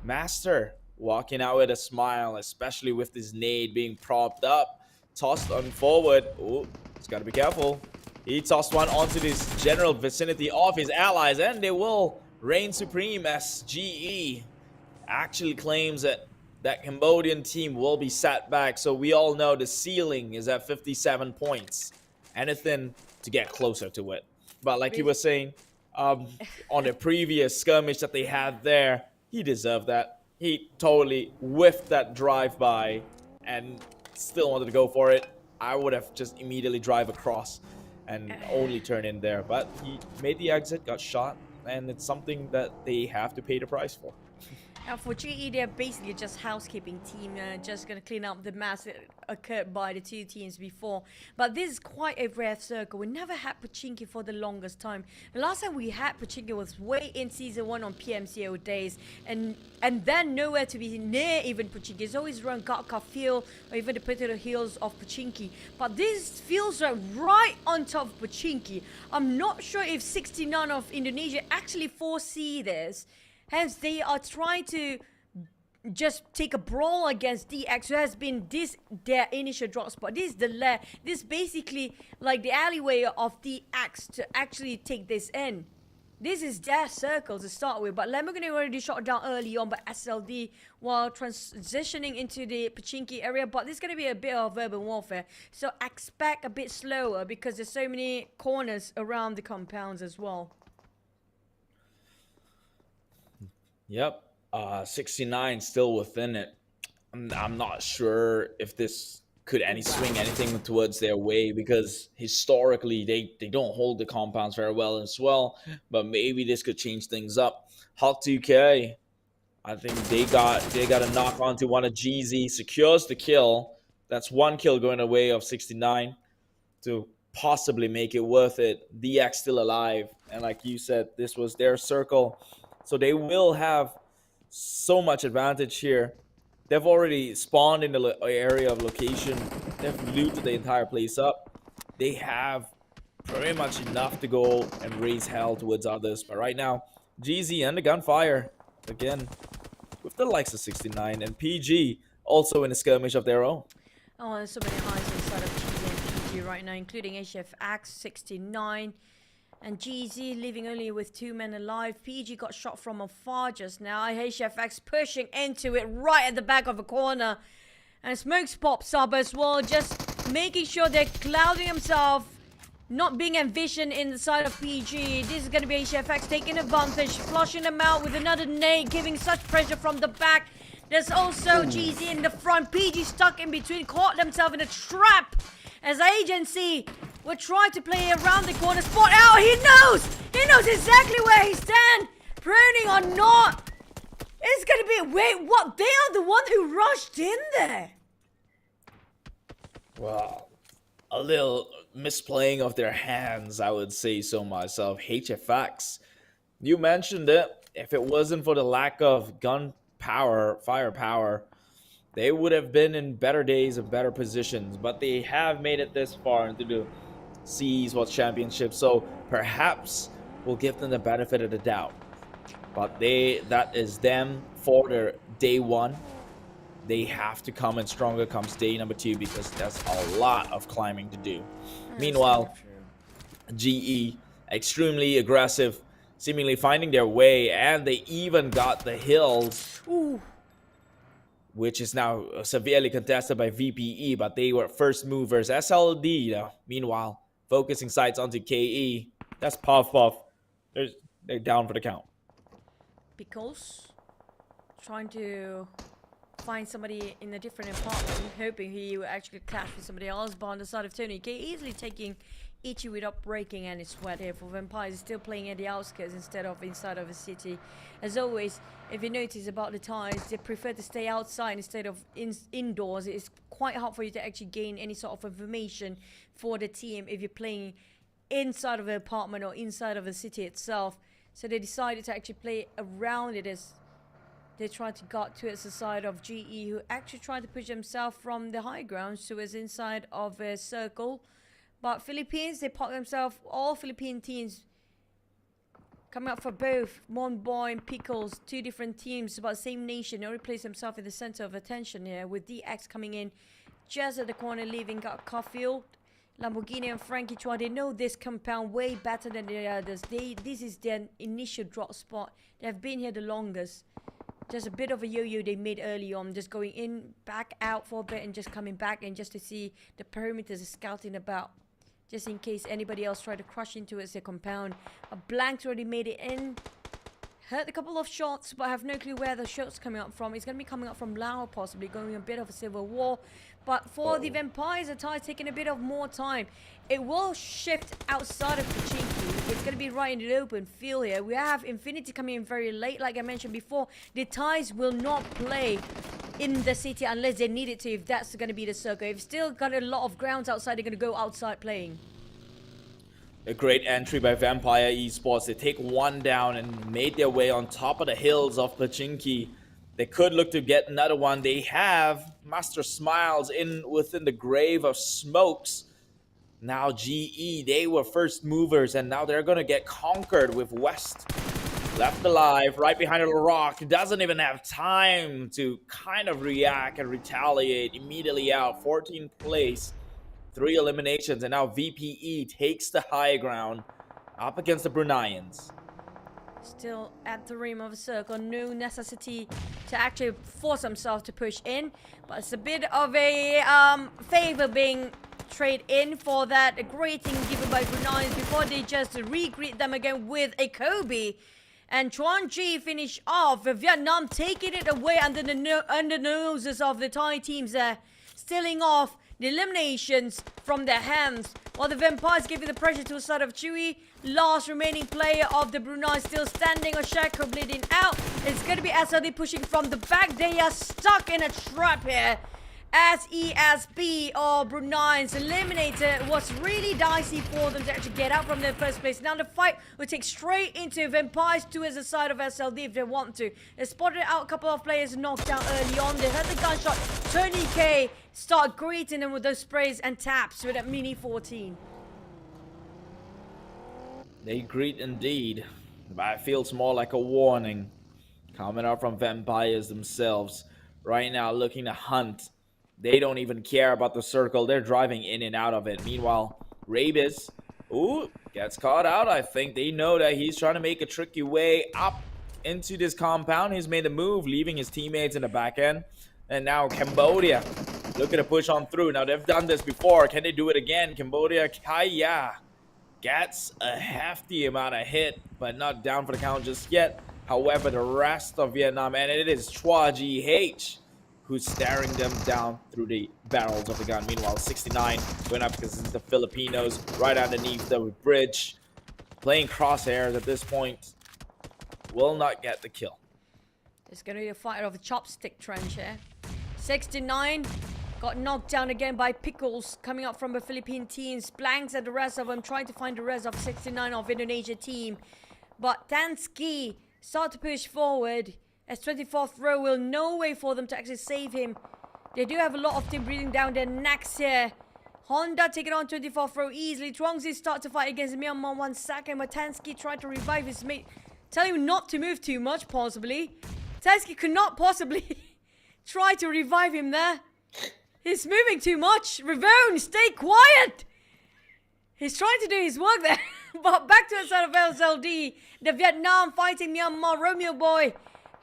Master walking out with a smile, especially with his nade being propped up. Tossed on forward. Oh, he's got to be careful. He tossed one onto this general vicinity of his allies, and they will reign supreme as GE actually claims that that Cambodian team will be sat back. So we all know the ceiling is at 57 points. Anything to get closer to it. But like you were saying, on the previous skirmish that they had there, he deserved that. He totally whiffed that drive-by and still wanted to go for it. I would have just immediately drive across and only turn in there. But he made the exit, got shot, and it's something that they have to pay the price for. Now for GE, they're basically just housekeeping team, just gonna clean up the mess that occurred by the two teams before. But this is quite a rare circle. We never had Pachinki for the longest time. The last time we had Pachinki was way in season 1 on PMCO days, and then nowhere to be near even Pachinki. It's always around Gatka Field or even the particular hills of Pachinki. But this feels like right on top of Pachinki. I'm not sure if 69 of Indonesia actually foresee this. Hence, they are trying to just take a brawl against DX, who has been their initial drop spot. This is the lair. This is basically like the alleyway of DX to actually take this in. This is their circle to start with, but Lamborghini already shot down early on by SLD while transitioning into the Pachinki area, but this is going to be a bit of urban warfare. So expect a bit slower because there's so many corners around the compounds as well. Yep, 69 still within it. I'm not sure if this could swing anything towards their way because historically they don't hold the compounds very well as well. But maybe this could change things up. Hawk 2K, I think they got a knock onto one of GZ, secures the kill. That's one kill going away of 69 to possibly make it worth it. DX still alive, and like you said, this was their circle. So they will have so much advantage here. They've already spawned in the area of location. They've looted the entire place up. They have pretty much enough to go and raise hell towards others. But right now, GZ and the gunfire, again, with the likes of 69 and PG also in a skirmish of their own. Oh, there's so many highs inside of GZ and PG right now, including HFX 69. And GZ leaving only with 2 men alive. PG got shot from afar just now. HFX pushing into it right at the back of the corner. And Smokes pops up as well, just making sure they're clouding himself, not being envisioned in the side of PG. This is going to be HFX taking advantage, flushing them out with another nade, giving such pressure from the back. There's also GZ in the front. PG stuck in between, caught themselves in a trap. As Agency will try to play around the corner, spot out. He knows exactly where he stands. Pruning or not, it's gonna be, wait, what? They are the one who rushed in there. Well, a little misplaying of their hands, I would say so myself. HFX, you mentioned it. If it wasn't for the lack of gun power, firepower, they would have been in better days and better positions, but they have made it this far into the Seas World Championship, so perhaps we'll give them the benefit of the doubt. But that is them for their day 1. They have to come in stronger comes day number 2 because there's a lot of climbing to do. Meanwhile, GE, extremely aggressive, seemingly finding their way, and they even got the hills. Ooh. which is now severely contested by VPE, but they were first movers. SLD, meanwhile, focusing sights onto KE. That's Puff Puff. They're down for the count. Pickles trying to find somebody in a different apartment, hoping he will actually clash with somebody else. But on the side of Tony K, easily taking Ichi without breaking any sweat here for Vampires. Is still playing at the outskirts instead of inside of the city. As always, if you notice about the Thais, they prefer to stay outside instead of indoors. It's quite hard for you to actually gain any sort of information for the team if you're playing inside of an apartment or inside of the city itself. So they decided to actually play around it as they tried to get towards the side of GE, who actually tried to push themselves from the high ground towards inside of a circle. But Philippines, they park themselves, all Philippine teams coming up for both Monboy and Pickles, two different teams, about the same nation. They already place themselves in the center of attention here, with DX coming in just at the corner, leaving Caulfield. Lamborghini and Frankie Chua, they know this compound way better than the others. This is their initial drop spot. They have been here the longest. Just a bit of a yo-yo they made early on, just going in, back out for a bit and just coming back in just to see the perimeters scouting about. Just in case anybody else tried to crush into it, their compound. A blank's already made it in. Heard a couple of shots, but I have no clue where the shots coming up from. It's going to be coming up from Laos, possibly going a bit of a civil war. But for the Vampires, the tie is taking a bit of more time. It will shift outside of Pachinki. It's going to be right in the open field here. We have Infinity coming in very late, like I mentioned before. The ties will not play in the city unless they need it to, if that's going to be the circle. If still got a lot of grounds outside, they're going to go outside playing. A great entry by Vampire Esports. They take one down and made their way on top of the hills of Pachinki. They could look to get another one. They have Master Smiles within the grave of smokes. Now GE, they were first movers, and now they're going to get conquered with West left alive right behind a rock. Doesn't even have time to kind of react and retaliate. Immediately out, 14th place, 3 eliminations, and now VPE takes the high ground up against the Bruneians. Still at the rim of a circle, no necessity to actually force himself to push in, but it's a bit of a favor being traded in for that greeting given by Brunei before they just re-greet them again with a Kobe. And Chuan Ji finish off with Vietnam taking it away under the noses of the Thai teams there, stealing off the eliminations from their hands, while the Vampires giving the pressure to the side of Chewy. Last remaining player of the Brunei still standing, Oshako bleeding out. It's going to be SLD pushing from the back. They are stuck in a trap here, as ESB or Brunei's eliminated. Was really dicey for them to actually get out from their first place. Now the fight will take straight into Vampires towards the side of SLD if they want to. They spotted out a couple of players knocked down early on. They heard the gunshot. Tony K start greeting them with those sprays and taps with that Mini 14. They greet indeed, but it feels more like a warning coming out from Vampires themselves. Right now looking to hunt. They don't even care about the circle. They're driving in and out of it. Meanwhile, Rabis, gets caught out. I think they know that he's trying to make a tricky way up into this compound. He's made a move, leaving his teammates in the back end. And now Cambodia looking to push on through. Now, they've done this before. Can they do it again? Cambodia, Kaya gets a hefty amount of hit, but not down for the count just yet. However, the rest of Vietnam, and it is Chua GH who's staring them down through the barrels of the gun. Meanwhile, 69 went up because it's the Filipinos right underneath the bridge. Playing crosshairs at this point. Will not get the kill. It's going to be a fight of a chopstick trench here. 69 got knocked down again by Pickles coming up from the Philippine teams. Blanks at the rest of them, trying to find the rest of 69 of Indonesia team. But Tansky start to push forward, as 24th row will no way for them to actually save him. They do have a lot of team breathing down their necks here. Honda taking on 24th row easily. Chuangzi start to fight against Myanmar 1 second. Matansky tried to revive his mate. Tell him not to move too much, possibly. Tansky could not possibly try to revive him there. He's moving too much. Ravone, stay quiet. He's trying to do his work there. But back to the side of LZLD. The Vietnam fighting Myanmar. Romeo Boy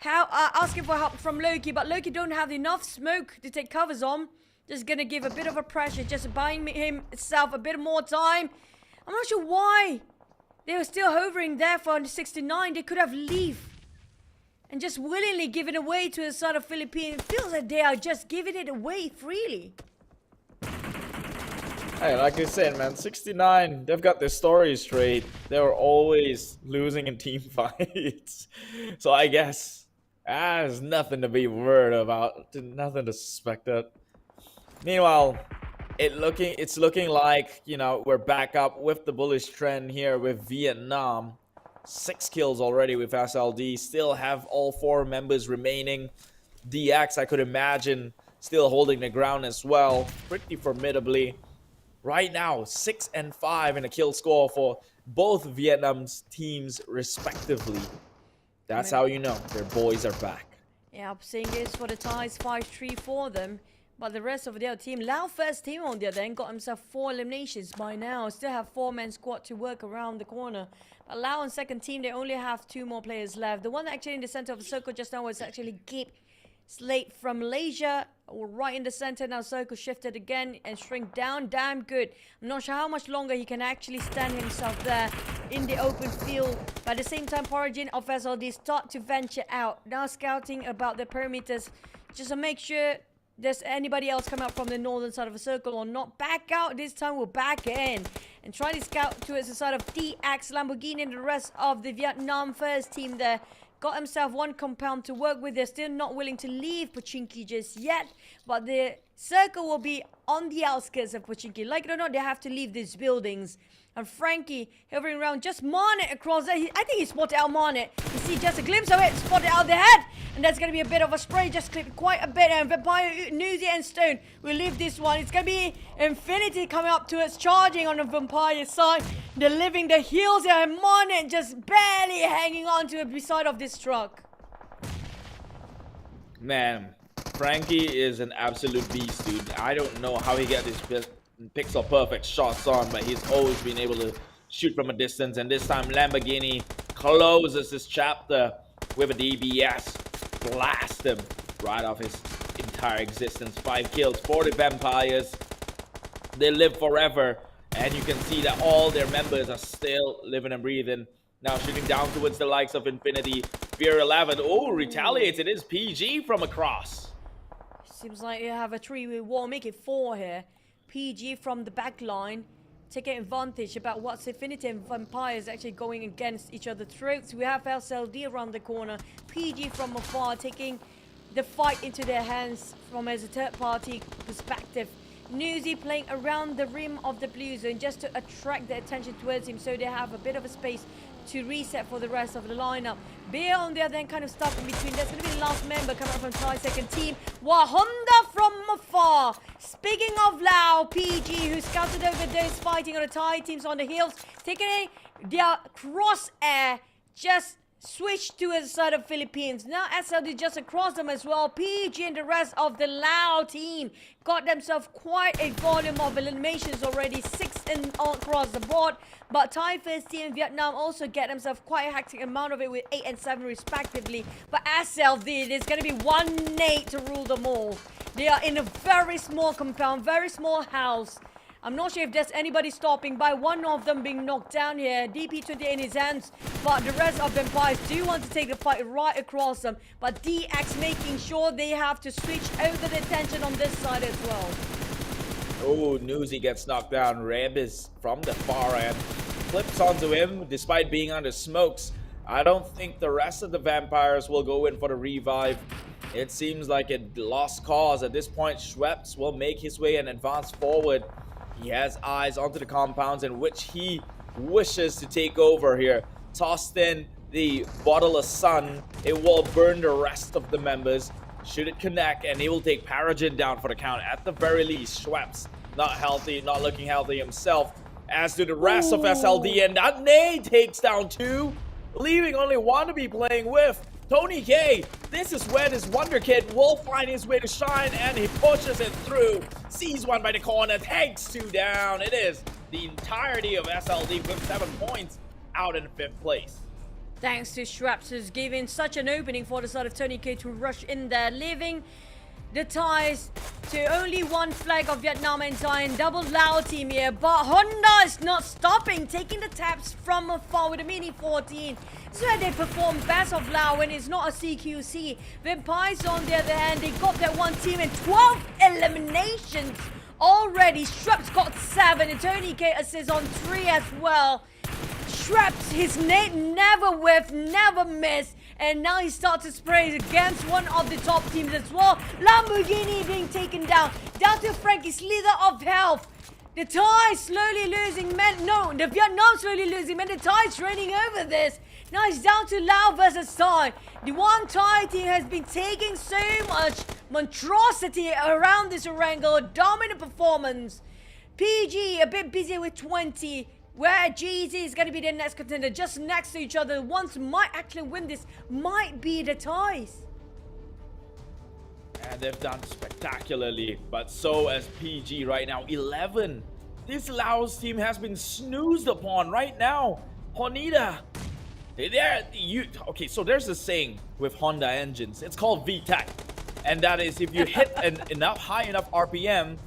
asking for help from Loki, but Loki don't have enough smoke to take covers on. Just gonna give a bit of a pressure, just buying himself a bit more time. I'm not sure why they were still hovering there for 69. They could have leave and just willingly given away to the side of Philippines. It feels like they are just giving it away freely. Hey, like I said, man, 69, they've got their story straight. They were always losing in team fights. So I guess there's nothing to be worried about, nothing to suspect it. Meanwhile, it's looking like, you know, we're back up with the bullish trend here with Vietnam. 6 kills already with SLD. Still have all 4 members remaining. DX, I could imagine, still holding the ground as well, pretty formidably. Right now, 6 and 5 in a kill score for both Vietnam's teams respectively. That's how you know their boys are back. Yeah, I'm seeing this for the Thais, 5-3 for them. But the rest of the other team, Laos first team on the other end, got himself 4 eliminations by now. Still have 4-man squad to work around the corner. But Laos and second team, they only have 2 more players left. The one actually in the center of the circle just now was actually Gip Slate from Malaysia, right in the center. Now circle shifted again and shrink down. Damn good. I'm not sure how much longer he can actually stand himself there in the open field. But at the same time, Origin of SLD start to venture out. Now scouting about the perimeters just to make sure there's anybody else come out from the northern side of the circle or not. Back out. This time we're back in and try to scout towards the side of DX, Lamborghini and the rest of the Vietnam first team there. Got himself 1 compound to work with. They're still not willing to leave Pochinki just yet. But the circle will be on the outskirts of Pochinki. Like it or not, they have to leave these buildings. And Frankie hovering around, just Marnet across there. I think he spotted out Marnet. You see just a glimpse of it, spotted out the head. And there's going to be a bit of a spray, just clipped quite a bit. And Vampire, Newsy and Stone will leave this one. It's going to be Infinity coming up to us, charging on the Vampire side. They're leaving the heels here, and Marnet just barely hanging on to it beside of this truck. Man, Frankie is an absolute beast, dude. I don't know how he got these pixel perfect shots on, but he's always been able to shoot from a distance. And this time, Lamborghini closes this chapter with a DBS. Blast him right off his entire existence. 5 kills, 40 vampires. They live forever, and you can see that all their members are still living and breathing. Now shooting down towards the likes of Infinity. Fear 11. Oh, retaliates. It is PG from across. Seems like you have a 3-way wall. Make it 4 here. PG from the back line, taking advantage about what's Infinity and Vampires actually going against each other's throats. We have SLD around the corner. PG from afar, taking the fight into their hands from as a third-party perspective. Newsy playing around the rim of the blue zone just to attract the attention towards him, so they have a bit of a space to reset for the rest of the lineup. Bear on the other end kind of stuck in between. That's going to be the last member coming up from Thai second team. Wahonda from afar. Speaking of Lao, PG, who scouted over those fighting on the Thai teams on the hills, taking their crosshair, just switched to the side of Philippines. Now SLD just across them as well. PG and the rest of the Lao team got themselves quite a volume of eliminations already, 6 across the board. But Thai first team and Vietnam also get themselves quite a hectic amount of it with 8 and 7 respectively. But SLD, there's going to be one Nate to rule them all. They are in a very small compound, very small house. I'm not sure if there's anybody stopping by. One of them being knocked down here. DP20 in his hands. But the rest of them Vampires do want to take the fight right across them. But DX making sure they have to switch over the tension on this side as well. Oh, Newsy gets knocked down. Rebis from the far end flips onto him despite being under smokes. I don't think the rest of the Vampires will go in for the revive. It seems like a lost cause. At this point, Schweppes will make his way and advance forward. He has eyes onto the compounds in which he wishes to take over here. Tossed in the bottle of sun. It will burn the rest of the members. Should it connect, and he will take Paragen down for the count. At the very least, Schweppes not healthy, not looking healthy himself. As do the rest of SLD, and that nade takes down 2, leaving only 1 to be playing with. Tony K, this is where this Wonder Kid will find his way to shine, and he pushes it through. Sees 1 by the corner, takes 2 down. It is the entirety of SLD with 7 points out in 5th place. Thanks to Schraps, who's giving such an opening for the side of Tony K to rush in there, leaving the ties to only one flag of Vietnam and Thailand. Double Lao team here, but Honda is not stopping, taking the taps from afar with a Mini 14. This is where they perform best of Lao when it's not a CQC. Vampires on the other hand, they got that one team and 12 eliminations already. Schraps got 7 and Tony K assists on 3 as well. Schraps, his nade never whiff, never miss. And now he starts to spray against one of the top teams as well. Lamborghini being taken down. Down to Frankie, slither of health. The Thai slowly losing men. No, the Vietnam slowly losing men. The Thai's running over this. Now it's down to Lao versus Thai. The one Thai team has been taking so much monstrosity around this Erangel. Dominant performance. PG a bit busy with 20. Where GZ is going to be the next contender, just next to each other. Ones might actually win this might be the Thais. And they've done spectacularly, but so as PG right now, 11. This Laos team has been snoozed upon right now. Honida, okay, so there's a saying with Honda engines. It's called VTEC, and that is if you hit an high enough RPM,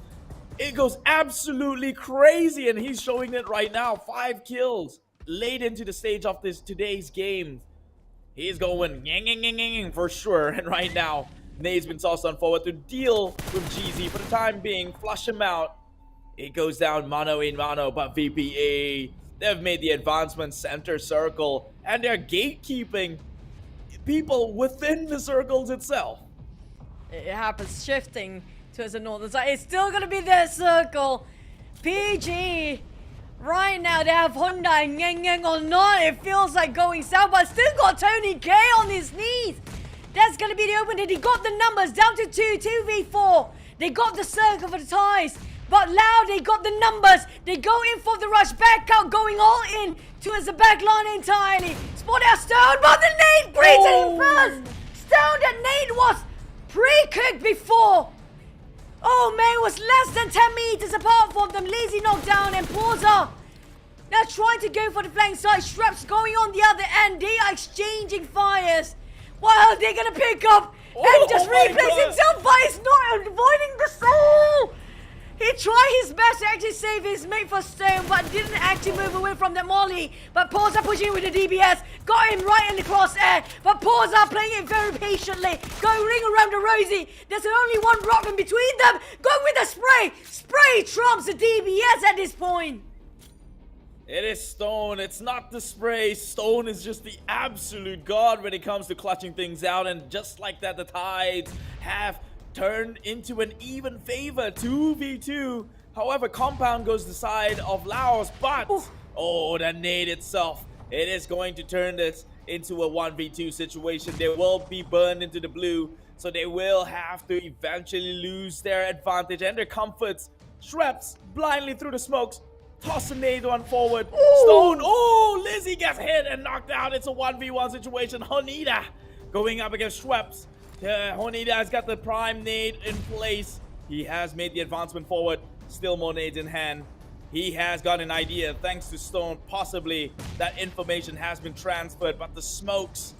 it goes absolutely crazy, and he's showing it right now. 5 kills late into the stage of today's game. He's going for sure, and right now Nade's been tossed on forward to deal with GZ for the time being. Flush him out. It goes down mano in mano, but VPA, they've made the advancement center circle, and they're gatekeeping people within the circles itself. It happens, shifting towards the northern side. It's still gonna be their circle. PG right now, they have Honda and Yang or not. It feels like going south, but still got Tony K on his knees. That's gonna be the opening. He got the numbers down to 2v4. They got the circle for the Thais, but Lao, they got the numbers. They go in for the rush, back out, going all in towards the back line entirely. Spot out Stone, but the nade greeted him first. Stone, that nade was pre-cooked before. Oh man, it was less than 10 meters apart from them. Lazy knockdown and Porza. They're trying to go for the flank side. Schraps going on the other end. They are exchanging fires. Well, they're gonna pick up and just replace himself, but he's not avoiding the soul. He tried his best to actually save his mate for Stone, but didn't actually move away from that molly. But Porza pushing with the DBS. Got him right in the crosshair. But Porza playing it very patiently. Going ring around the Rosie. There's only one rock in between them. Going with the spray. Spray trumps the DBS at this point. It is Stone. It's not the spray. Stone is just the absolute god when it comes to clutching things out. And just like that, the Tides have turned into an even favor, 2v2. However, Compound goes the side of Laos, but the nade itself, it is going to turn this into a 1v2 situation. They will be burned into the blue, so they will have to eventually lose their advantage and their comforts. Schreps blindly through the smokes, toss a nade one forward. Stone, Lizzie gets hit and knocked out. It's a 1v1 situation. Honida going up against Schweppes. Honida has got the prime nade in place. He has made the advancement forward. Still more nades in hand. He has got an idea, thanks to Stone. Possibly that information has been transferred, but the smokes,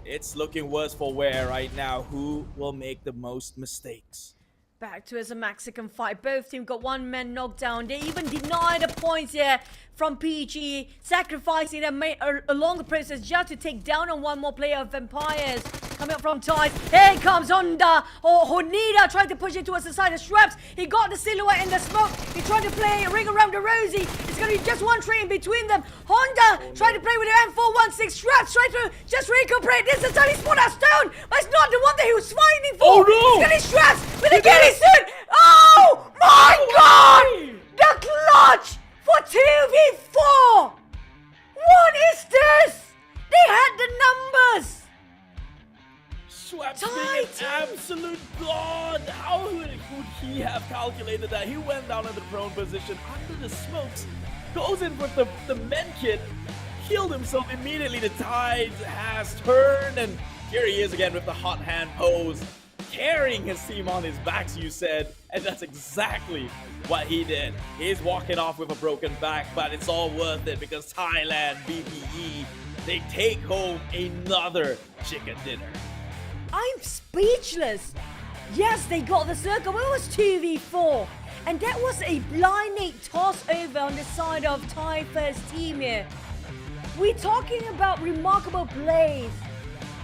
it's looking worse for wear right now. Who will make the most mistakes? Back to as a Mexican fight. Both teams got one man knocked down. They even deny the points here from PG, sacrificing them along the process just to take down on one more player of Vampires. Coming up from Ties. Here comes Honda. Honida tried to push it towards the side of Schweppes. He got the silhouette in the smoke. He tried to play a ring around the Rosie. It's going to be just one tree in between them. Honda tried to play with the M416. Schweppes tried to just recuperate. This is the time he spot out Stone, but it's not the one that he was fighting for. It's going to be Schweppes with a Gilly suit. Oh my God! The clutch for 2v4. What is this? They had the numbers. Schweppes being an absolute god. How would he have calculated that? He went down in the prone position under the smokes, goes in with the med kit, killed himself immediately. The tide has turned, and here he is again with the hot hand pose, carrying his team on his backs, you said, and that's exactly what he did. He's walking off with a broken back, but it's all worth it because Thailand, BPE, they take home another chicken dinner. I'm speechless. Yes, they got the circle, but it was 2v4. And that was a blinding toss over on the side of Thai first team here. We're talking about remarkable plays.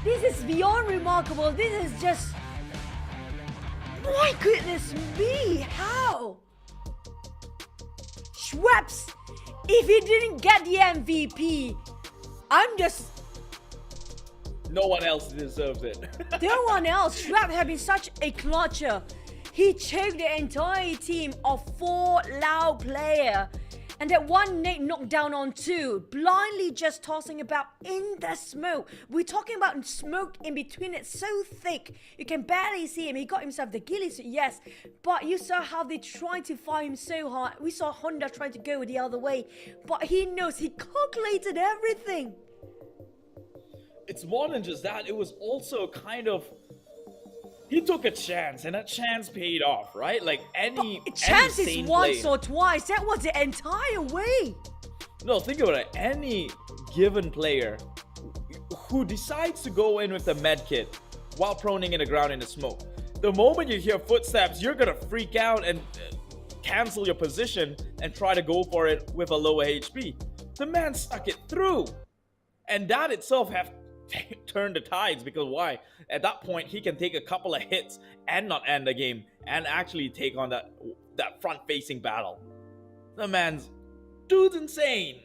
This is beyond remarkable. This is just... My goodness me, how? Schweppes, if he didn't get the MVP, I'm just... No one else deserves it. No one else. Schweppes had been such a clutcher. He choked the entire team of 4 Lao player. And that one Nate knocked down on 2, blindly just tossing about in the smoke. We're talking about smoke in between it so thick, you can barely see him. He got himself the ghillie suit, yes, but you saw how they tried to find him so hard. We saw Honda trying to go the other way, but he knows, he calculated everything. It's more than just that, it was also kind of... He took a chance, and that chance paid off, right? Like any chance is sane once player. or twice. That was the entire way. No, think about it. Any given player who decides to go in with a med kit while proning in the ground in the smoke, the moment you hear footsteps, you're gonna freak out and cancel your position and try to go for it with a lower HP. The man stuck it through, and that itself have turned the tides, because why? At that point, he can take a couple of hits and not end the game and actually take on that front-facing battle. The dude's insane.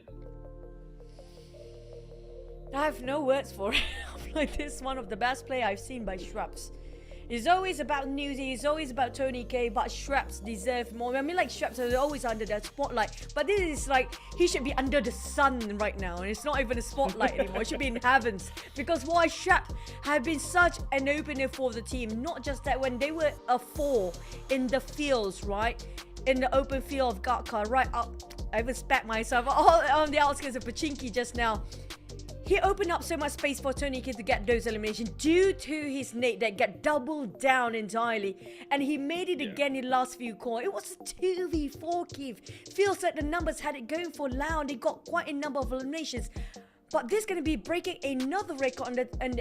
I have no words for it. I'm like, this is one of the best play I've seen by Schweppes. It's always about Newsy, it's always about Tony K, but Schweppes deserve more. I mean, like, Schweppes is always under the spotlight, but this is like, he should be under the sun right now, and it's not even a spotlight anymore. It should be in heavens, because why? Schweppes have been such an opener for the team. Not just that, when they were a 4 in the fields, right? In the open field of Gatka, right up, I even spat myself all on the outskirts of Pachinki just now. He opened up so much space for Tony K to get those eliminations due to his Nate that get doubled down entirely. And he made it again in the last few calls. It was a 2v4, Keith. Feels like the numbers had it going for Lao, and they got quite a number of eliminations. But this is going to be breaking another record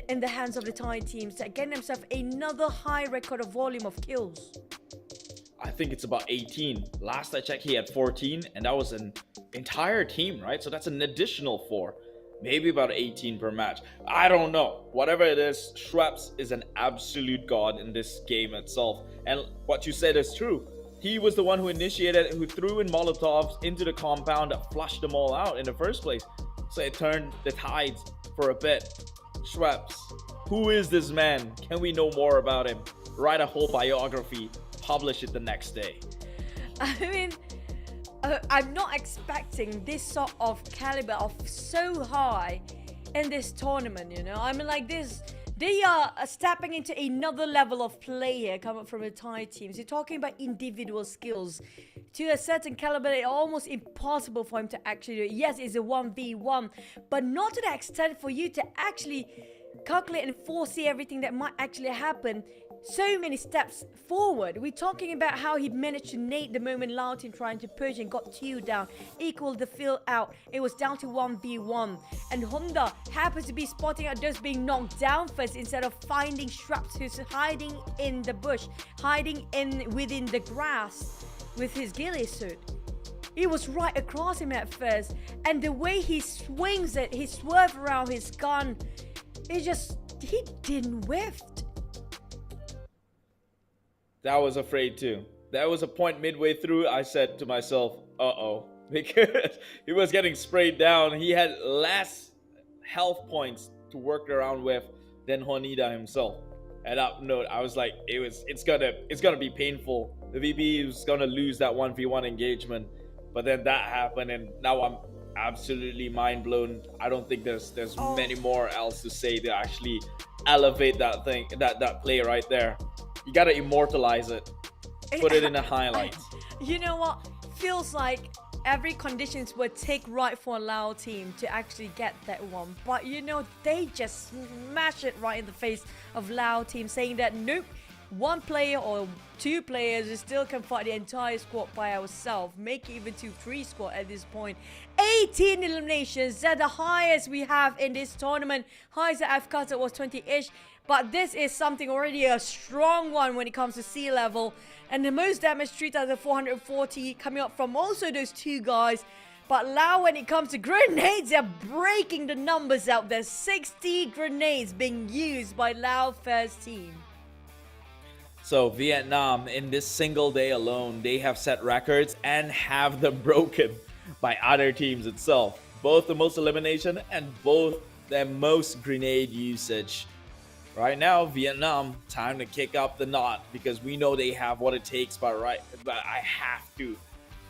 in the hands of the Thai teams that get themselves another high record of volume of kills. I think it's about 18. Last I checked, he had 14, and that was an entire team, right? So that's an additional 4. Maybe about 18 per match. I don't know. Whatever it is, Schweppes is an absolute god in this game itself. And what you said is true. He was the one who initiated, who threw in Molotovs into the compound that flushed them all out in the first place. So it turned the tides for a bit. Schweppes, who is this man? Can we know more about him? Write a whole biography, publish it the next day. I mean... I'm not expecting this sort of caliber of so high in this tournament, you know. I mean, like this, they are stepping into another level of play here coming from the Thai teams. You're talking about individual skills to a certain caliber. It's almost impossible for him to actually do it. Yes, it's a 1v1, but not to the extent for you to actually calculate and foresee everything that might actually happen. So many steps forward. We're talking about how he managed to nade the moment Lao team trying to push and got 2 down, equaled the field out. It was down to 1v1, and Honda happens to be spotting out those being knocked down first instead of finding Schweppes, who's hiding in the bush, hiding in within the grass with his ghillie suit. He was right across him at first, and the way he swings it, he swerves around his gun, it just, he didn't whiff. That was afraid too. There was a point midway through, I said to myself, uh-oh, because he was getting sprayed down. He had less health points to work around with than Honida himself. At that note, I was like, it's gonna be painful. The VP was gonna lose that 1v1 engagement, but then that happened, and now I'm absolutely mind blown. I don't think there's many more else to say to actually elevate that thing, that play right there. You gotta immortalize it. Put it in a highlight. You know what? Feels like every conditions would take right for a Lao team to actually get that one. But you know, they just smash it right in the face of Lao team, saying that nope, one player or two players, we still can fight the entire squad by ourselves. Make it even 2-3 squad at this point. 18 eliminations. That's the highest we have in this tournament. Highest that I've cut was 20-ish. But this is something already a strong one when it comes to sea level. And the most damage, 3,440, coming up from also those two guys. But Laos, when it comes to grenades, they're breaking the numbers out. There's 60 grenades being used by Laos first team. So Vietnam, in this single day alone, they have set records and have them broken by other teams itself. Both the most elimination and both the most grenade usage. Right now, Vietnam, time to kick up the knot because we know they have what it takes. But I have to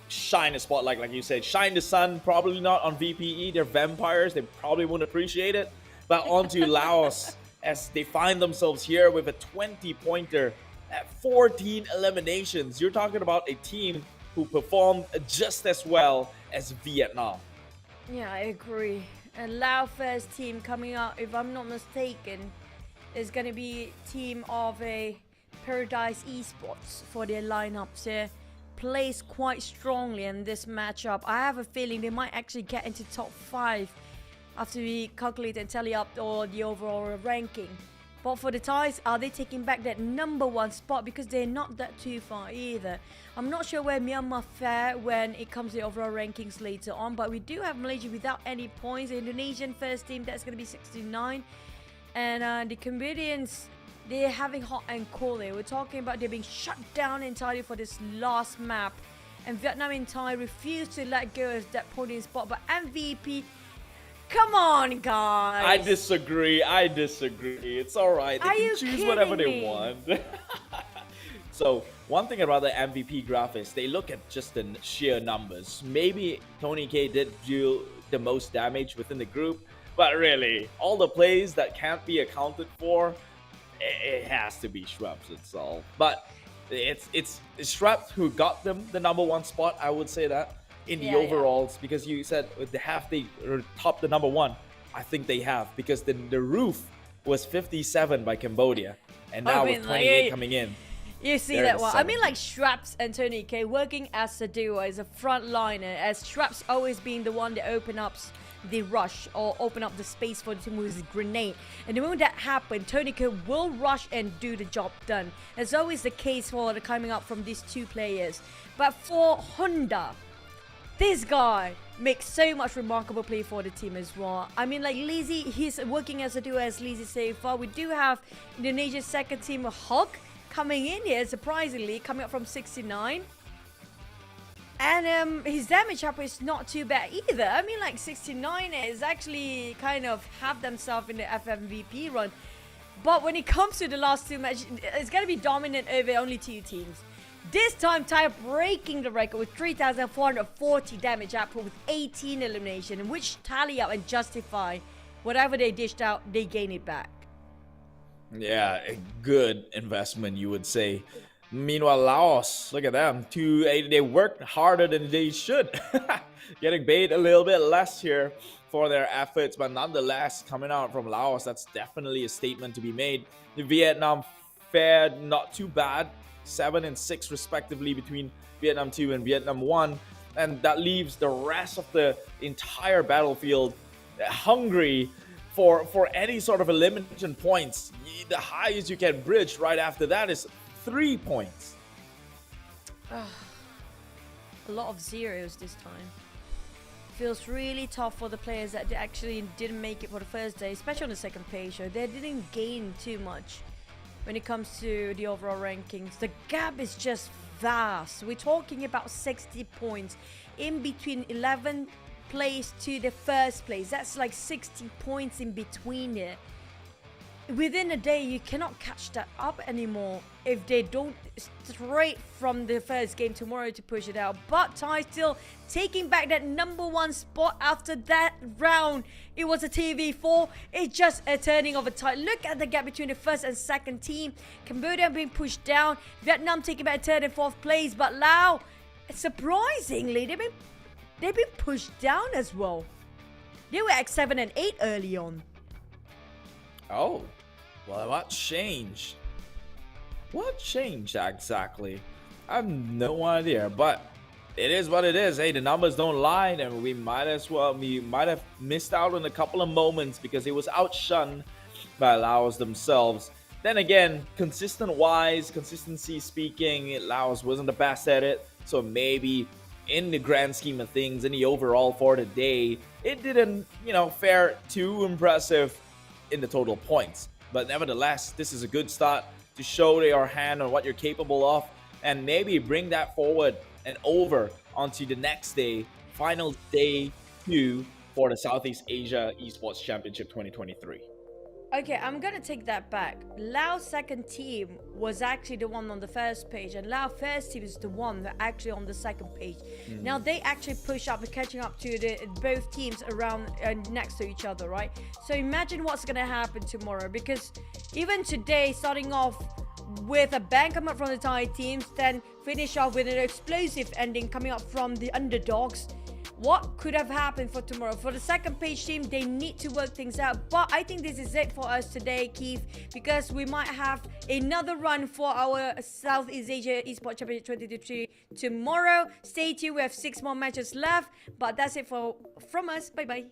shine a spotlight, like you said, shine the sun. Probably not on VPE. They're vampires. They probably won't appreciate it. But onto Laos as they find themselves here with a 20-pointer at 14 eliminations. You're talking about a team who performed just as well as Vietnam. Yeah, I agree. And Laos first team coming out, if I'm not mistaken, is going to be team of a Paradise Esports for their lineups here. Plays quite strongly in this matchup. I have a feeling they might actually get into top 5 after we calculate and tally up all the overall ranking. But for the Thais, are they taking back that number 1 spot? Because they're not that too far either. I'm not sure where Myanmar fare when it comes to the overall rankings later on. But we do have Malaysia without any points. The Indonesian first team, that's going to be 69. And the Cambodians, they're having hot and cold there. We're talking about they're being shut down entirely for this last map. And Vietnam and Thai refuse to let go of that podium spot. But MVP... Come on, guys. I disagree. It's all right. They can choose whatever they want. So, one thing about the MVP graphics, they look at just the sheer numbers. Maybe Tony K did deal the most damage within the group, but really, all the plays that can't be accounted for, it has to be Shrubs itself. But it's Shrubs who got them the number 1 spot, I would say that. In the overalls, because you said have they topped the number 1. I think they have, because the roof was 57 by Cambodia, and now with 28 coming in. You see that one. I mean, like Shraps and Tony K working as a duo, as a frontliner, as Shraps always being the one that open up the rush or open up the space for the team with his grenade. And the moment that happened, Tony K will rush and do the job done. It's always the case for the coming up from these two players. But for Honda, this guy makes so much remarkable play for the team as well. I mean, like Lizzie, he's working as a duo as Lizzie so far. We do have Indonesia's second team, Hawk, coming in here, surprisingly, coming up from 69. And his damage up is not too bad either. I mean, like 69 is actually kind of have themselves in the FMVP run. But when it comes to the last two matches, it's going to be dominant over only 2 teams. This time, Thai breaking the record with 3,440 damage output with 18 elimination, which tally up and justify whatever they dished out, they gain it back. Yeah, a good investment, you would say. Meanwhile, Laos, look at them. They worked harder than they should. Getting paid a little bit less here for their efforts, but nonetheless, coming out from Laos, that's definitely a statement to be made. The Vietnam fared not too bad. 7 and 6 respectively between Vietnam 2 and Vietnam 1, and that leaves the rest of the entire battlefield hungry for any sort of elimination points. The highest you can bridge right after that is 3 points. A lot of zeros this time. Feels really tough for the players that actually didn't make it for the first day, especially on the second page. They didn't gain too much when it comes to the overall rankings. The gap is just vast. We're talking about 60 points in between 11th place to the first place. That's like 60 points in between it. Within a day, you cannot catch that up anymore if they don't straight from the first game tomorrow to push it out. But Thai still taking back that number 1 spot after that round. It was a TV4. It's just a turning of a tide. Look at the gap between the first and second team. Cambodia being pushed down. Vietnam taking back 3rd and 4th place. But Laos, surprisingly, they've been pushed down as well. They were at 7 and 8 early on. Oh, well, what changed? What changed exactly? I have no idea, but it is what it is. Hey, the numbers don't lie, and we might have missed out on a couple of moments because it was outshunned by Laos themselves. Then again, consistency speaking, Laos wasn't the best at it, so maybe in the grand scheme of things, in the overall for the day, it didn't, fare too impressive in the total points. But nevertheless, this is a good start to show your hand on what you're capable of, and maybe bring that forward and over onto the next day, final day 2 for the Southeast Asia Esports Championship 2023. Okay, I'm gonna take that back. Laos second team was actually the one on the first page, and Laos first team is the one that actually on the second page. Now they actually push up and catching up to the both teams around next to each other, right? So imagine what's gonna happen tomorrow, because even today, starting off with a bang coming up from the Thai teams, then finish off with an explosive ending coming up from the underdogs. What could have happened for tomorrow? For the second page team, they need to work things out. But I think this is it for us today, Keith, because we might have another run for our Southeast Asia Esports Championship 2023 tomorrow. Stay tuned, we have 6 more matches left. But that's it from us. Bye-bye.